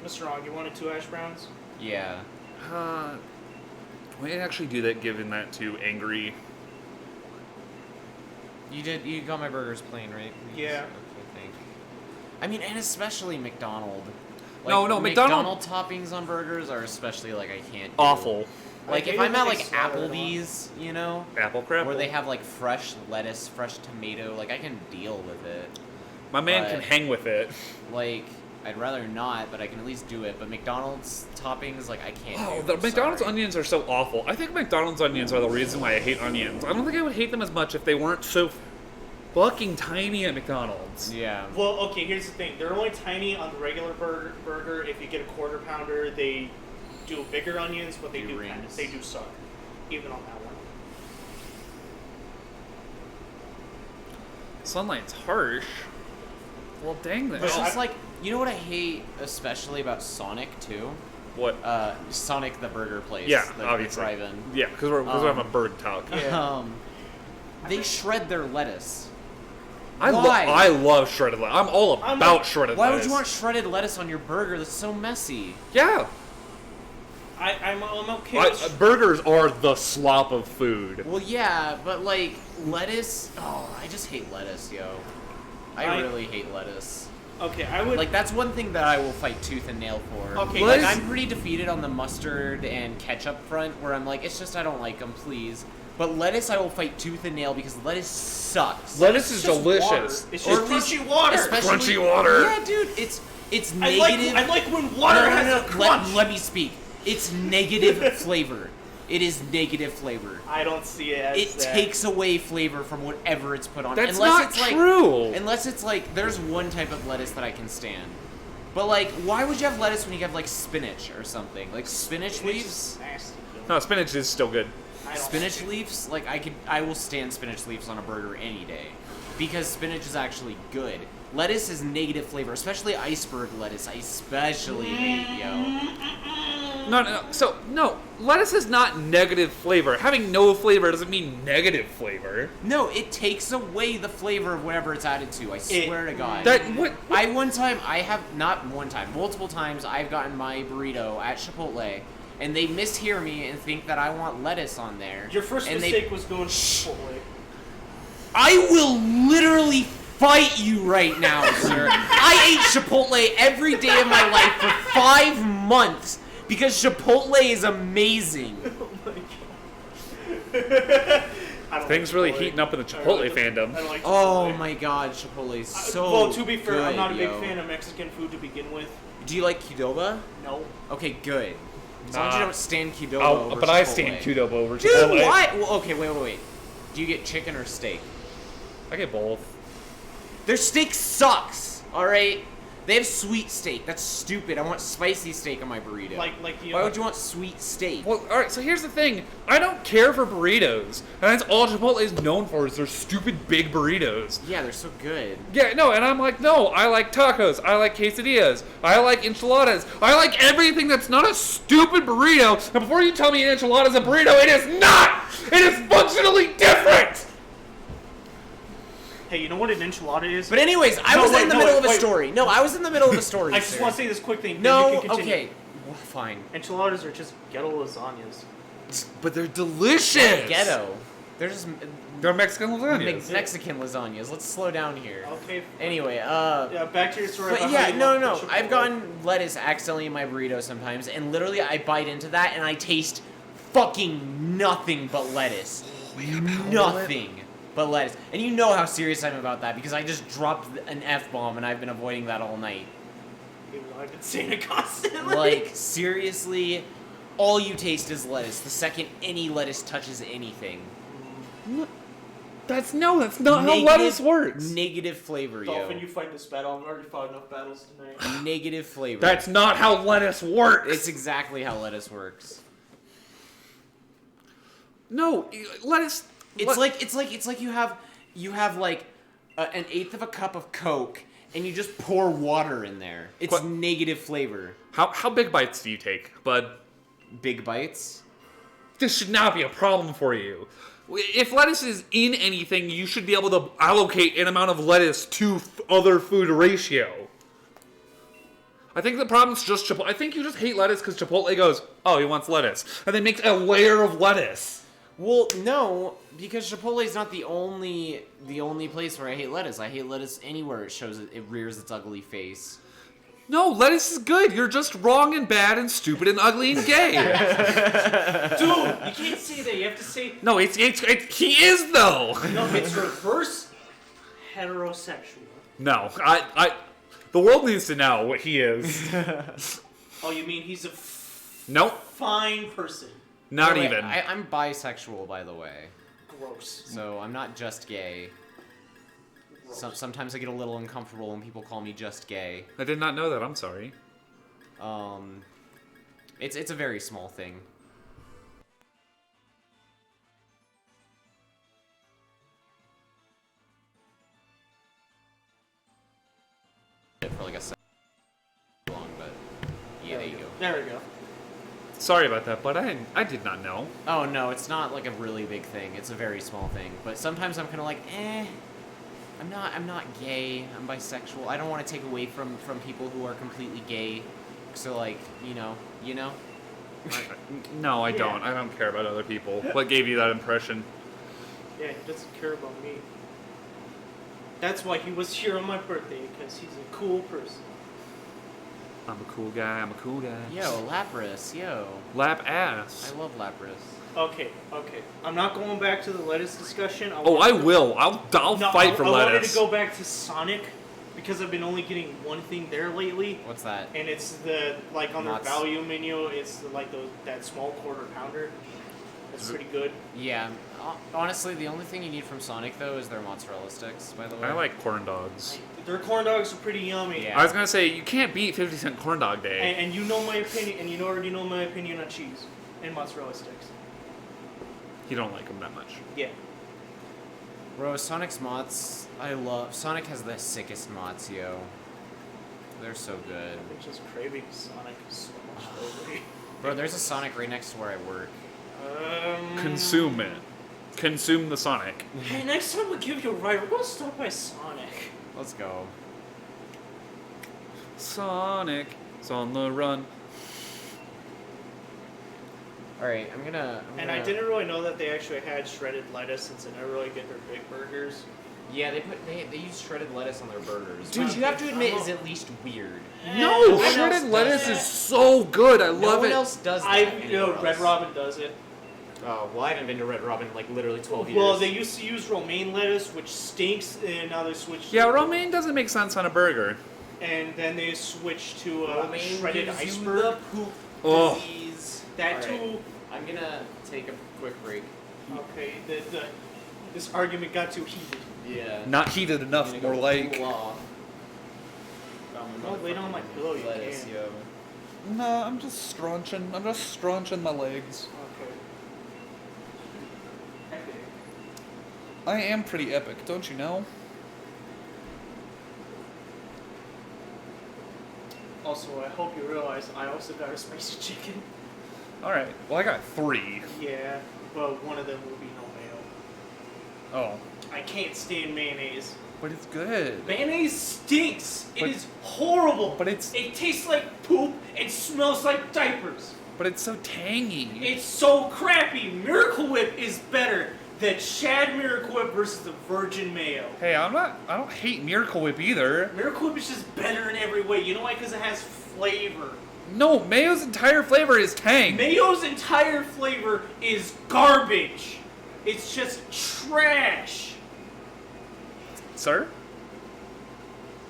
[SPEAKER 1] Mr. Wrong, you wanted 2 hash browns?
[SPEAKER 3] Yeah.
[SPEAKER 2] We didn't actually do that given that to Angry.
[SPEAKER 3] You did. You got my burgers plain, right?
[SPEAKER 1] Yeah.
[SPEAKER 3] Okay, thank. I mean, and especially McDonald.
[SPEAKER 2] No,
[SPEAKER 3] McDonald toppings on burgers are especially like I can't. Do.
[SPEAKER 2] Awful.
[SPEAKER 3] Like
[SPEAKER 1] I
[SPEAKER 3] if
[SPEAKER 1] hate
[SPEAKER 3] I'm
[SPEAKER 1] it
[SPEAKER 3] at
[SPEAKER 1] when
[SPEAKER 3] like
[SPEAKER 1] they slather it on.
[SPEAKER 3] Applebee's, you know,
[SPEAKER 2] Apple crap.
[SPEAKER 3] where they have like fresh lettuce, fresh tomato, like I can deal with it.
[SPEAKER 2] My man
[SPEAKER 3] but-
[SPEAKER 2] can hang with it.
[SPEAKER 3] Like I'd rather not, but I can at least do it. But McDonald's toppings, like I can't.
[SPEAKER 2] Oh,
[SPEAKER 3] do.
[SPEAKER 2] the
[SPEAKER 3] I'm
[SPEAKER 2] McDonald's
[SPEAKER 3] sorry.
[SPEAKER 2] onions are so awful. I think McDonald's onions are the reason why I hate onions. I don't think I would hate them as much if they weren't so fucking tiny at McDonald's.
[SPEAKER 3] Yeah.
[SPEAKER 1] Well, okay, here's the thing. They're only tiny on the regular burger. If you get a quarter pounder, they do bigger onions, but they
[SPEAKER 3] Do
[SPEAKER 1] do
[SPEAKER 3] rings.
[SPEAKER 1] they do suck, even on that one.
[SPEAKER 2] Sunlight's harsh. Well, dang
[SPEAKER 3] But
[SPEAKER 2] this.
[SPEAKER 1] Well,
[SPEAKER 3] it's like, you know what I hate especially about Sonic too?
[SPEAKER 2] What?
[SPEAKER 3] Sonic the burger place.
[SPEAKER 2] Yeah,
[SPEAKER 3] the
[SPEAKER 2] obviously.
[SPEAKER 3] drive-in.
[SPEAKER 2] Yeah, because we're having a bird talk.
[SPEAKER 1] Yeah.
[SPEAKER 3] They shred their lettuce.
[SPEAKER 2] I
[SPEAKER 3] Why?
[SPEAKER 2] love shredded lettuce. I'm all
[SPEAKER 1] I'm
[SPEAKER 2] about
[SPEAKER 1] like,
[SPEAKER 2] shredded
[SPEAKER 3] Why
[SPEAKER 2] lettuce.
[SPEAKER 3] would you want shredded lettuce on your burger? That's so messy.
[SPEAKER 2] Yeah.
[SPEAKER 1] I'm okay with
[SPEAKER 2] Burgers are the slop of food.
[SPEAKER 3] Well, yeah, but like lettuce. Oh, I just hate lettuce, yo. I really hate lettuce.
[SPEAKER 1] Okay, I would
[SPEAKER 3] Like that's one thing that I will fight tooth and nail for.
[SPEAKER 1] Okay,
[SPEAKER 3] like
[SPEAKER 2] lettuce-
[SPEAKER 3] I'm pretty defeated on the mustard and ketchup front, where I'm like, it's just I don't like them, please. But lettuce, I will fight tooth and nail because lettuce sucks.
[SPEAKER 2] Lettuce is
[SPEAKER 1] it's just
[SPEAKER 2] delicious.
[SPEAKER 1] water. It's
[SPEAKER 3] Or
[SPEAKER 1] just
[SPEAKER 3] at least-
[SPEAKER 1] crunchy water.
[SPEAKER 3] especially-
[SPEAKER 2] Crunchy water.
[SPEAKER 3] Yeah, dude, it's
[SPEAKER 1] I
[SPEAKER 3] negative.
[SPEAKER 1] like when water
[SPEAKER 3] No,
[SPEAKER 1] has a crunch.
[SPEAKER 3] let me speak. It's negative flavor. It is negative flavor.
[SPEAKER 1] I don't see it as
[SPEAKER 3] It
[SPEAKER 1] that.
[SPEAKER 3] takes away flavor from whatever it's put on.
[SPEAKER 2] That's
[SPEAKER 3] unless
[SPEAKER 2] not
[SPEAKER 3] it's like,
[SPEAKER 2] true.
[SPEAKER 3] Unless it's like, there's one type of lettuce that I can stand. But like, why would you have lettuce when you have like spinach or something? Like spinach
[SPEAKER 1] It's
[SPEAKER 3] leaves?
[SPEAKER 1] just nasty.
[SPEAKER 2] No, spinach is still good.
[SPEAKER 1] I don't
[SPEAKER 3] Spinach leaves? Like I will stand spinach leaves on a burger any day. Because spinach is actually good. Lettuce is negative flavor, especially iceberg lettuce. I especially hate, yo.
[SPEAKER 2] No. So, no. Lettuce is not negative flavor. Having no flavor doesn't mean negative flavor.
[SPEAKER 3] No, it takes away the flavor of whatever it's added to. I swear to God.
[SPEAKER 2] What?
[SPEAKER 3] Multiple times, I've gotten my burrito at Chipotle, and they mishear me and think that I want lettuce on there.
[SPEAKER 1] Your first
[SPEAKER 3] and
[SPEAKER 1] mistake was going Chipotle.
[SPEAKER 3] I will literally fight you right now, sir. I ate Chipotle every day of my life for 5 months because Chipotle is amazing.
[SPEAKER 1] Oh my god. I don't
[SPEAKER 2] Things
[SPEAKER 1] like
[SPEAKER 2] really
[SPEAKER 1] Chipotle.
[SPEAKER 2] heating up in the
[SPEAKER 1] I don't
[SPEAKER 2] Chipotle
[SPEAKER 1] like the-
[SPEAKER 2] fandom.
[SPEAKER 1] I don't like
[SPEAKER 3] Oh
[SPEAKER 1] Chipotle.
[SPEAKER 3] my God, Chipotle is so
[SPEAKER 1] well, to be fair,
[SPEAKER 3] good,
[SPEAKER 1] I'm not a big
[SPEAKER 3] yo.
[SPEAKER 1] fan of Mexican food to begin with.
[SPEAKER 3] Do you like Qdoba?
[SPEAKER 1] No.
[SPEAKER 3] Okay, good. As long as you
[SPEAKER 2] Nah.
[SPEAKER 3] don't stand Qdoba
[SPEAKER 2] Oh,
[SPEAKER 3] over
[SPEAKER 2] but I
[SPEAKER 3] Chipotle.
[SPEAKER 2] stand Qdoba over
[SPEAKER 3] Dude,
[SPEAKER 2] Chipotle.
[SPEAKER 3] why? Well, okay, wait. Do you get chicken or steak?
[SPEAKER 2] I get both.
[SPEAKER 3] Their steak sucks, alright? They have sweet steak. That's stupid. I want spicy steak on my burrito.
[SPEAKER 1] Like the
[SPEAKER 3] Why would you want sweet steak?
[SPEAKER 2] Well, all right. So here's the thing. I don't care for burritos, and that's all Chipotle is known for is their stupid big burritos.
[SPEAKER 3] Yeah, they're so good.
[SPEAKER 2] Yeah, no, and I'm like, no, I like tacos, I like quesadillas, I like enchiladas, I like everything that's not a stupid burrito. And before you tell me an enchilada is a burrito, it is not. It is functionally different.
[SPEAKER 1] Hey, you know what an enchilada is?
[SPEAKER 3] But anyways, I
[SPEAKER 1] No,
[SPEAKER 3] was
[SPEAKER 1] wait,
[SPEAKER 3] in the
[SPEAKER 1] no,
[SPEAKER 3] middle of a
[SPEAKER 1] wait.
[SPEAKER 3] story. No, I was in the middle of a story.
[SPEAKER 1] I just
[SPEAKER 3] sir.
[SPEAKER 1] want to say this quick thing. then
[SPEAKER 3] No,
[SPEAKER 1] you can continue.
[SPEAKER 3] okay. Well, fine.
[SPEAKER 1] Enchiladas are just ghetto lasagnas.
[SPEAKER 2] But they're delicious.
[SPEAKER 3] Ghetto. They're just
[SPEAKER 2] They're Mexican lasagnas.
[SPEAKER 3] Mexican lasagnas. Let's slow down here.
[SPEAKER 1] Okay.
[SPEAKER 3] Anyway,
[SPEAKER 1] Yeah, back to your story.
[SPEAKER 3] But
[SPEAKER 1] about
[SPEAKER 3] yeah,
[SPEAKER 1] how you
[SPEAKER 3] no.
[SPEAKER 1] love Chipotle.
[SPEAKER 3] I've gotten lettuce accidentally in my burrito sometimes, and literally I bite into that and I taste fucking nothing but lettuce. Nothing but lettuce. And you know how serious I'm about that because I just dropped an F-bomb and I've been avoiding that all night.
[SPEAKER 1] Even though I've been saying it constantly.
[SPEAKER 3] Like, seriously, all you taste is lettuce the second any lettuce touches anything.
[SPEAKER 2] That's not how
[SPEAKER 3] Negative-
[SPEAKER 2] lettuce works.
[SPEAKER 3] Negative flavor,
[SPEAKER 1] Dolphin,
[SPEAKER 3] yo.
[SPEAKER 1] you fight this battle. I've already fought enough battles tonight.
[SPEAKER 3] Negative flavor.
[SPEAKER 2] That's not how lettuce works.
[SPEAKER 3] It's exactly how lettuce works.
[SPEAKER 2] No, lettuce.
[SPEAKER 3] It's like you have like an eighth of a cup of Coke and you just pour water in there. It's
[SPEAKER 2] What?
[SPEAKER 3] negative flavor.
[SPEAKER 2] How big bites do you take, bud?
[SPEAKER 3] Big bites.
[SPEAKER 2] This should not be a problem for you. If lettuce is in anything, you should be able to allocate an amount of lettuce to other food ratio. I think the problem's just Chipotle. I think you just hate lettuce because Chipotle goes, oh, he wants lettuce. And then makes a layer of lettuce.
[SPEAKER 3] Well, no, because Chipotle is not the only place where I hate lettuce. I hate lettuce anywhere it rears its ugly face.
[SPEAKER 2] No, lettuce is good. You're just wrong and bad and stupid and ugly and gay.
[SPEAKER 1] Dude, you can't say that. You have to say,
[SPEAKER 2] No, it's he is though.
[SPEAKER 1] no, it's reverse heterosexual.
[SPEAKER 2] No, the world needs to know what he is.
[SPEAKER 1] Oh, you mean he's a
[SPEAKER 2] Nope,
[SPEAKER 1] fine person?
[SPEAKER 2] not
[SPEAKER 3] By the way,
[SPEAKER 2] even.
[SPEAKER 3] I'm bisexual, by the way.
[SPEAKER 1] Gross.
[SPEAKER 3] So I'm not just gay. Sometimes I get a little uncomfortable when people call me just gay.
[SPEAKER 2] I did not know that. I'm sorry.
[SPEAKER 3] It's a very small thing. For like a second long, but yeah, there you go.
[SPEAKER 1] There we go.
[SPEAKER 2] Sorry about that, but I did not know.
[SPEAKER 3] Oh no, it's not like a really big thing. It's a very small thing. But sometimes I'm kind of like, I'm not gay. I'm bisexual. I don't want to take away from people who are completely gay. So like, you know.
[SPEAKER 2] No, I
[SPEAKER 1] Yeah.
[SPEAKER 2] don't. I don't care about other people. What gave you that impression?
[SPEAKER 1] Yeah, he doesn't care about me. That's why he was here on my birthday, because he's a cool person.
[SPEAKER 2] I'm a cool guy. I'm a cool guy.
[SPEAKER 3] Yo, Lapras, yo.
[SPEAKER 2] Lap ass.
[SPEAKER 3] I love Lapras.
[SPEAKER 1] Okay. I'm not going back to the lettuce discussion.
[SPEAKER 2] Oh, I will. I'll
[SPEAKER 1] No,
[SPEAKER 2] fight for
[SPEAKER 1] I wanted
[SPEAKER 2] lettuce.
[SPEAKER 1] to go back to Sonic, because I've been only getting one thing there lately.
[SPEAKER 3] What's that?
[SPEAKER 1] And it's the, like, on their
[SPEAKER 3] Mott's.
[SPEAKER 1] value menu, it's like that small quarter pounder. That's pretty good.
[SPEAKER 3] Yeah. Honestly, the only thing you need from Sonic though is their mozzarella sticks. By the way.
[SPEAKER 2] I like corn dogs.
[SPEAKER 1] Their corn dogs are pretty yummy.
[SPEAKER 3] Yeah.
[SPEAKER 2] I was gonna say you can't beat 50-cent corn dog day.
[SPEAKER 1] And you know my opinion, and you already know my opinion on cheese and mozzarella sticks.
[SPEAKER 2] You don't like them that much.
[SPEAKER 1] Yeah.
[SPEAKER 3] Bro, Sonic's mods, I love. Sonic has the sickest mods, yo. They're so good.
[SPEAKER 1] I'm just craving Sonic so much lately.
[SPEAKER 3] Bro, there's a Sonic right next to where I work.
[SPEAKER 2] Consume it. Consume the Sonic.
[SPEAKER 1] Hey, next time we'll give you a ride. We're gonna stop by Sonic.
[SPEAKER 3] Let's go.
[SPEAKER 2] Sonic is on the run.
[SPEAKER 3] Alright, I'm gonna.
[SPEAKER 1] And I didn't really know that they actually had shredded lettuce, since they never really get their big burgers.
[SPEAKER 3] Yeah, they use shredded lettuce on their burgers.
[SPEAKER 1] Dude,
[SPEAKER 3] Which you have to admit
[SPEAKER 1] I'm
[SPEAKER 3] is
[SPEAKER 1] a-
[SPEAKER 3] at least weird.
[SPEAKER 2] No,
[SPEAKER 3] one else
[SPEAKER 2] shredded
[SPEAKER 3] does
[SPEAKER 2] lettuce
[SPEAKER 3] that.
[SPEAKER 2] is so good. I
[SPEAKER 3] No
[SPEAKER 2] love
[SPEAKER 3] one
[SPEAKER 2] it.
[SPEAKER 3] else does that.
[SPEAKER 1] I
[SPEAKER 3] anywhere
[SPEAKER 1] Red
[SPEAKER 3] else.
[SPEAKER 1] Robin does it.
[SPEAKER 3] Oh, well, I haven't been to Red Robin in like literally 12 years.
[SPEAKER 1] Well, they used to use romaine lettuce, which stinks, and now they switched.
[SPEAKER 2] Yeah,
[SPEAKER 1] to,
[SPEAKER 2] romaine doesn't make sense on a burger.
[SPEAKER 1] And then they switched to
[SPEAKER 3] Romaine
[SPEAKER 1] shredded
[SPEAKER 3] gives you
[SPEAKER 1] iceberg.
[SPEAKER 3] the poop
[SPEAKER 2] Oh.
[SPEAKER 3] disease.
[SPEAKER 1] That
[SPEAKER 3] Alright.
[SPEAKER 1] too.
[SPEAKER 3] I'm gonna take a quick break.
[SPEAKER 1] Okay, this argument got too heated.
[SPEAKER 3] Yeah.
[SPEAKER 2] Not heated enough,
[SPEAKER 3] I'm
[SPEAKER 2] more
[SPEAKER 3] gonna go
[SPEAKER 2] like.
[SPEAKER 3] cool off.
[SPEAKER 1] Don't lay down my pillow, you
[SPEAKER 3] Lettuce,
[SPEAKER 1] can.
[SPEAKER 3] yo.
[SPEAKER 2] Nah, I'm just scrunching. I'm just scrunching my legs.
[SPEAKER 1] Okay. Epic.
[SPEAKER 2] I am pretty epic, don't you know?
[SPEAKER 1] Also, I hope you realize I also got a spicy chicken.
[SPEAKER 2] All right. Well, I got 3.
[SPEAKER 1] Yeah, but one of them will be no mayo.
[SPEAKER 2] Oh,
[SPEAKER 1] I can't stand mayonnaise.
[SPEAKER 2] but it's good.
[SPEAKER 1] Mayonnaise stinks.
[SPEAKER 2] But-
[SPEAKER 1] It is horrible.
[SPEAKER 2] But it's
[SPEAKER 1] It tastes like poop and smells like diapers.
[SPEAKER 2] so tangy.
[SPEAKER 1] It's so crappy. Miracle Whip is better than Shad Miracle Whip versus the Virgin Mayo.
[SPEAKER 2] Hey, I don't hate Miracle Whip either.
[SPEAKER 1] Miracle Whip is just better in every way. You know why? Because it has flavor.
[SPEAKER 2] No, mayo's entire flavor is tang.
[SPEAKER 1] Mayo's entire flavor is garbage. It's just trash.
[SPEAKER 2] Sir?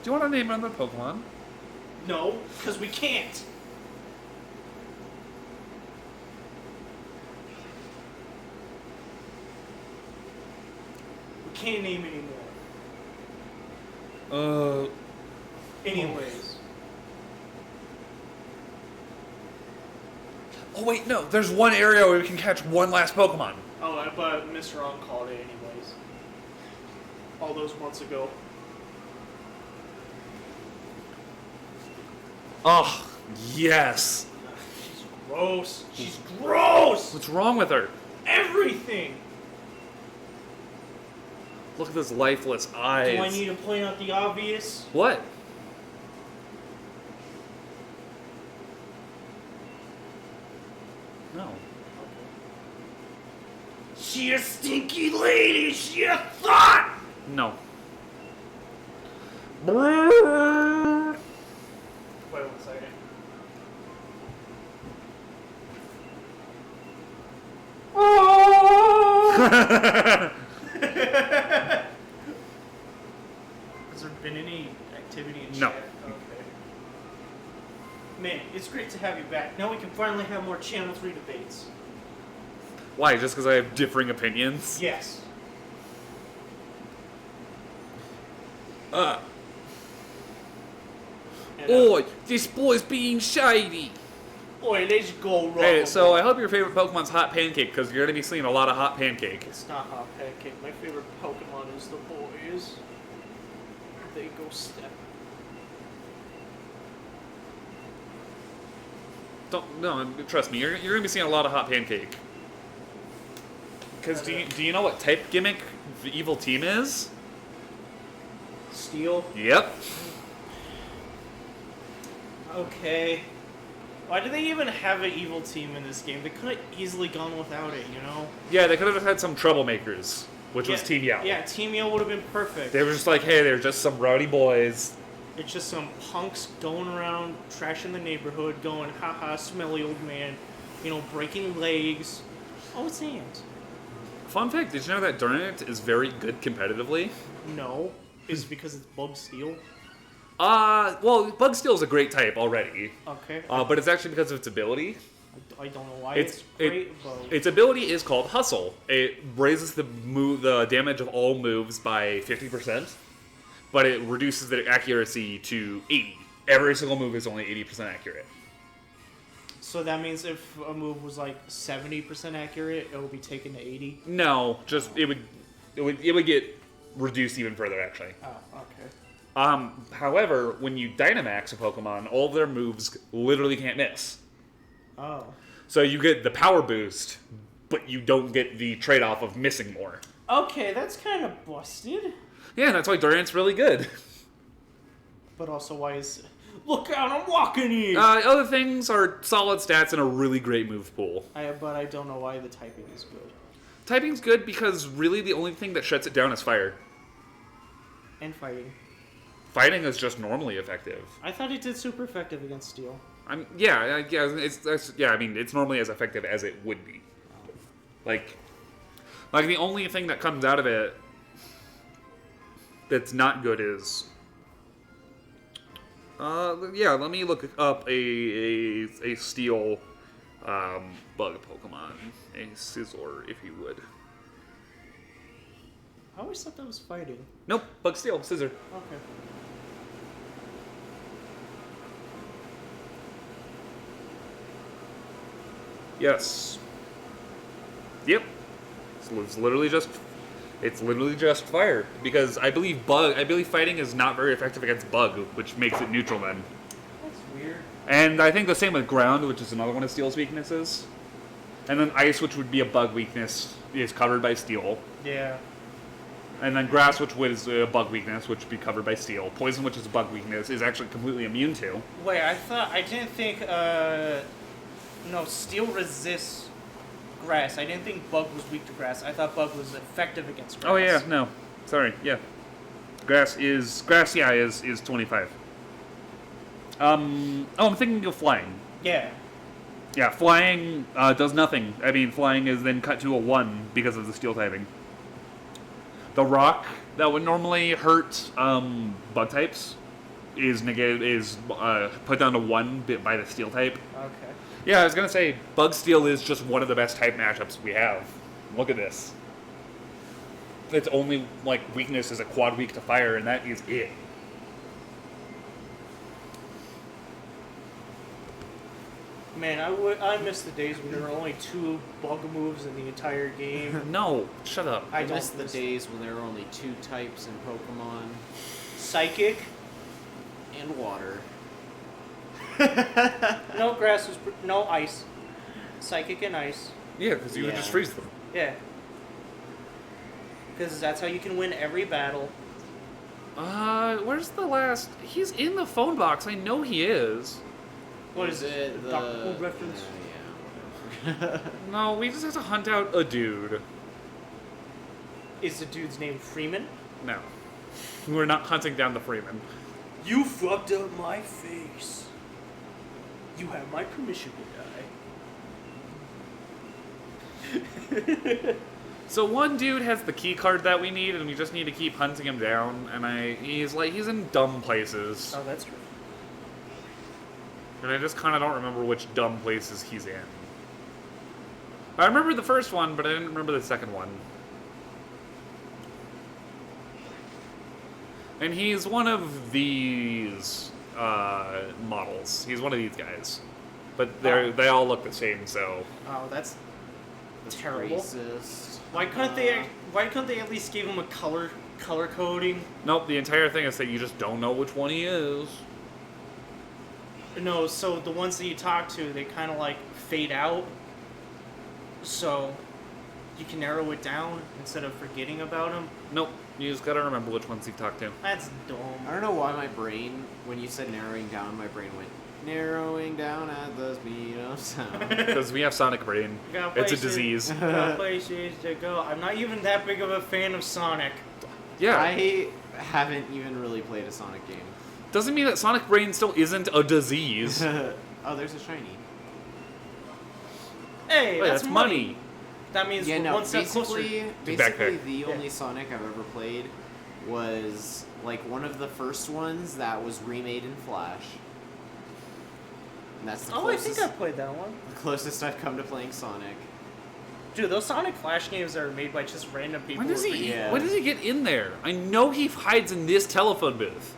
[SPEAKER 2] Do you want to name another Pokemon?
[SPEAKER 1] No, because we can't. We can't name anymore. Anyways.
[SPEAKER 2] Oh wait, no. There's one area where we can catch one last Pokemon.
[SPEAKER 1] Oh, but Mr. On called it anyways. All those months ago.
[SPEAKER 2] Oh, yes.
[SPEAKER 1] She's gross. She's gross!
[SPEAKER 2] What's wrong with her?
[SPEAKER 1] Everything!
[SPEAKER 2] Look at those lifeless eyes.
[SPEAKER 1] Do I need to point out the obvious?
[SPEAKER 2] What? No.
[SPEAKER 1] She a stinky lady. She a thought.
[SPEAKER 2] No.
[SPEAKER 1] Wait 1 second. Has there been any activity in
[SPEAKER 2] No.
[SPEAKER 1] chat? Okay. Man, it's great to have you back. Now we can finally have more Channel 3 debates.
[SPEAKER 2] Why? Just because I have differing opinions?
[SPEAKER 1] Yes. And,
[SPEAKER 2] Oi, this boy's being shady.
[SPEAKER 1] Oi, let's go, Rock.
[SPEAKER 2] Hey, so I hope your favorite Pokemon's Hot Pancake, because you're going to be seeing a lot of Hot Pancake.
[SPEAKER 1] It's not Hot Pancake. My favorite Pokemon is the boys. They go step.
[SPEAKER 2] No, trust me, you're going to be seeing a lot of Hot Pancake. Because do you know what type gimmick the evil team is?
[SPEAKER 1] Steel.
[SPEAKER 2] Yep.
[SPEAKER 1] Okay. Why do they even have an evil team in this game? They could have easily gone without it, you know?
[SPEAKER 2] Yeah, they could have had some troublemakers, which was Team Yell.
[SPEAKER 1] Yeah, Team Yell would have been perfect.
[SPEAKER 2] They were just like, hey, they're just some rowdy boys.
[SPEAKER 1] It's just some punks going around trashing the neighborhood, going, haha, smelly old man, you know, breaking legs. Oh, it's ants.
[SPEAKER 2] Fun fact, did you know that Durant is very good competitively?
[SPEAKER 1] No. Is it because it's Bug Steel?
[SPEAKER 2] Well, Bug Steel is a great type already.
[SPEAKER 1] Okay.
[SPEAKER 2] But it's actually because of its ability.
[SPEAKER 1] I don't know why it's great, but...
[SPEAKER 2] Its ability is called Hustle. It raises the damage of all moves by 50%, but it reduces the accuracy to 80. Every single move is only 80% accurate.
[SPEAKER 1] So that means if a move was like 70% accurate, it will be taken to 80?
[SPEAKER 2] No, just it would get reduced even further actually.
[SPEAKER 1] Oh, okay.
[SPEAKER 2] However, when you Dynamax a Pokemon, all of their moves literally can't miss.
[SPEAKER 1] Oh.
[SPEAKER 2] So you get the power boost, but you don't get the trade-off of missing more.
[SPEAKER 1] Okay, that's kind of busted.
[SPEAKER 2] Yeah, that's why Durant's really good.
[SPEAKER 1] But also, why is... Look out, I'm walking here!
[SPEAKER 2] Other things are solid stats and a really great move pool.
[SPEAKER 1] But I don't know why the typing is good.
[SPEAKER 2] Typing's good because really the only thing that shuts it down is fire.
[SPEAKER 1] And fighting.
[SPEAKER 2] Fighting is just normally effective.
[SPEAKER 1] I thought it did super effective against Steel.
[SPEAKER 2] I mean, it's normally as effective as it would be. Like the only thing that comes out of it that's not good is... let me look up a Steel bug Pokemon. A Scizor, if you would.
[SPEAKER 1] I always thought that was fighting.
[SPEAKER 2] Nope, Bug Steel, Scizor.
[SPEAKER 1] Okay.
[SPEAKER 2] Yes. Yep. It's literally just fire, because I believe fighting is not very effective against bug, which makes it neutral then.
[SPEAKER 1] That's weird.
[SPEAKER 2] And I think the same with ground, which is another one of Steel's weaknesses. And then ice, which would be a bug weakness, is covered by Steel.
[SPEAKER 1] Yeah.
[SPEAKER 2] And then grass, which was a bug weakness, which would be covered by Steel. Poison, which is a bug weakness, is actually completely immune to.
[SPEAKER 1] Wait, I didn't think, no, Steel resists grass. I didn't think Bug was weak to grass. I thought Bug was effective against grass.
[SPEAKER 2] Oh yeah, no. Sorry, yeah. Grass is 25. I'm thinking of flying.
[SPEAKER 1] Yeah.
[SPEAKER 2] Yeah, flying does nothing. I mean, flying is then cut to a 1 because of the steel typing. The rock that would normally hurt bug types is put down to 1 by the steel type.
[SPEAKER 1] Okay.
[SPEAKER 2] Yeah, I was gonna say bug steel is just one of the best type matchups we have. Look at this. Its only weakness is a quad weak to fire, and that is it.
[SPEAKER 1] Man, I miss the days when there were only 2 bug moves in the entire game.
[SPEAKER 2] No, shut up.
[SPEAKER 3] I miss the days when there were only 2 types in Pokemon.
[SPEAKER 1] Psychic.
[SPEAKER 3] And water.
[SPEAKER 1] No grass was... No ice. Psychic and ice.
[SPEAKER 2] Yeah, because you would just freeze them.
[SPEAKER 1] Yeah. Because that's how you can win every battle.
[SPEAKER 2] Where's the last... He's in the phone box. I know he is.
[SPEAKER 1] What is it?
[SPEAKER 3] The
[SPEAKER 1] Doctor Who reference?
[SPEAKER 2] No, we just have to hunt out a dude.
[SPEAKER 1] Is the dude's name Freeman?
[SPEAKER 2] No. We're not hunting down the Freeman.
[SPEAKER 1] You fucked up my face. You have my permission to die.
[SPEAKER 2] So one dude has the key card that we need, and we just need to keep hunting him down. And he's in dumb places,
[SPEAKER 1] Oh, that's true.
[SPEAKER 2] and I just kind of don't remember which dumb places he's in. I remember the first one, but I didn't remember the second one. And he's one of these models. He's one of these guys, but they all look the same. So
[SPEAKER 1] Oh, that's terrible.
[SPEAKER 3] Racist.
[SPEAKER 1] Why couldn't they at least give him a color coding?
[SPEAKER 2] nope. The entire thing is that you just don't know which one he is.
[SPEAKER 1] No, so the ones that you talk to, they kind of like fade out. So you can narrow it down instead of forgetting about them.
[SPEAKER 2] Nope. You just gotta remember which ones you've talked to.
[SPEAKER 1] That's dumb.
[SPEAKER 3] I don't know why my brain, when you said narrowing down, my brain went narrowing down at the speed of sound.
[SPEAKER 2] Because we have Sonic Brain.
[SPEAKER 1] Got
[SPEAKER 2] It's a
[SPEAKER 1] places-
[SPEAKER 2] disease.
[SPEAKER 1] Got places to go. I'm not even that big of a fan of Sonic.
[SPEAKER 2] Yeah.
[SPEAKER 3] I haven't even really played a Sonic game.
[SPEAKER 2] Doesn't mean that Sonic Brain still isn't a disease.
[SPEAKER 3] Oh, there's a shiny.
[SPEAKER 1] Hey,
[SPEAKER 2] Wait,
[SPEAKER 1] that's money. That means
[SPEAKER 3] Yeah,
[SPEAKER 1] we're
[SPEAKER 3] no,
[SPEAKER 1] one step closer.
[SPEAKER 3] basically
[SPEAKER 2] backpack.
[SPEAKER 3] the only Sonic I've ever played was like one of the first ones that was remade in Flash. And that's the
[SPEAKER 1] Oh, I
[SPEAKER 3] closest,
[SPEAKER 1] think I played that one.
[SPEAKER 3] the closest I've come to playing Sonic.
[SPEAKER 1] Dude, those Sonic Flash games are made by just random people.
[SPEAKER 2] When does
[SPEAKER 1] with
[SPEAKER 2] he?
[SPEAKER 3] Yeah.
[SPEAKER 2] When does he get in there? I know he hides in this telephone booth.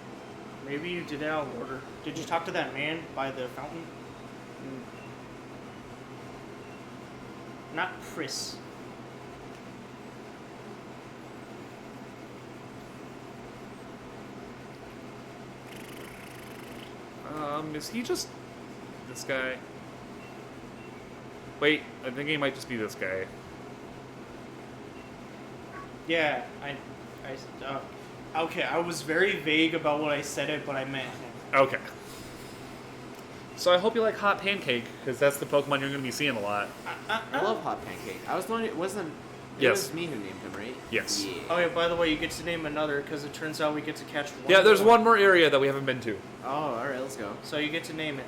[SPEAKER 1] Maybe you did it out of order. Did you talk to that man by the fountain? Not Chris.
[SPEAKER 2] Is he just this guy? Wait, I think he might just be this guy.
[SPEAKER 1] Yeah, okay, I was very vague about what I said it, but I meant him.
[SPEAKER 2] Okay. So I hope you like Hot Pancake, because that's the Pokemon you're going to be seeing a lot.
[SPEAKER 3] I love Hot Pancake. I was wondering, it
[SPEAKER 2] Yes.
[SPEAKER 3] was me who named him, right?
[SPEAKER 2] Yes.
[SPEAKER 3] Yeah.
[SPEAKER 1] Oh yeah, by the way, you get to name another, because it turns out we get to catch one.
[SPEAKER 2] Yeah, there's
[SPEAKER 1] more.
[SPEAKER 2] one more area that we haven't been to.
[SPEAKER 3] Oh, alright, let's go.
[SPEAKER 1] So you get to name it.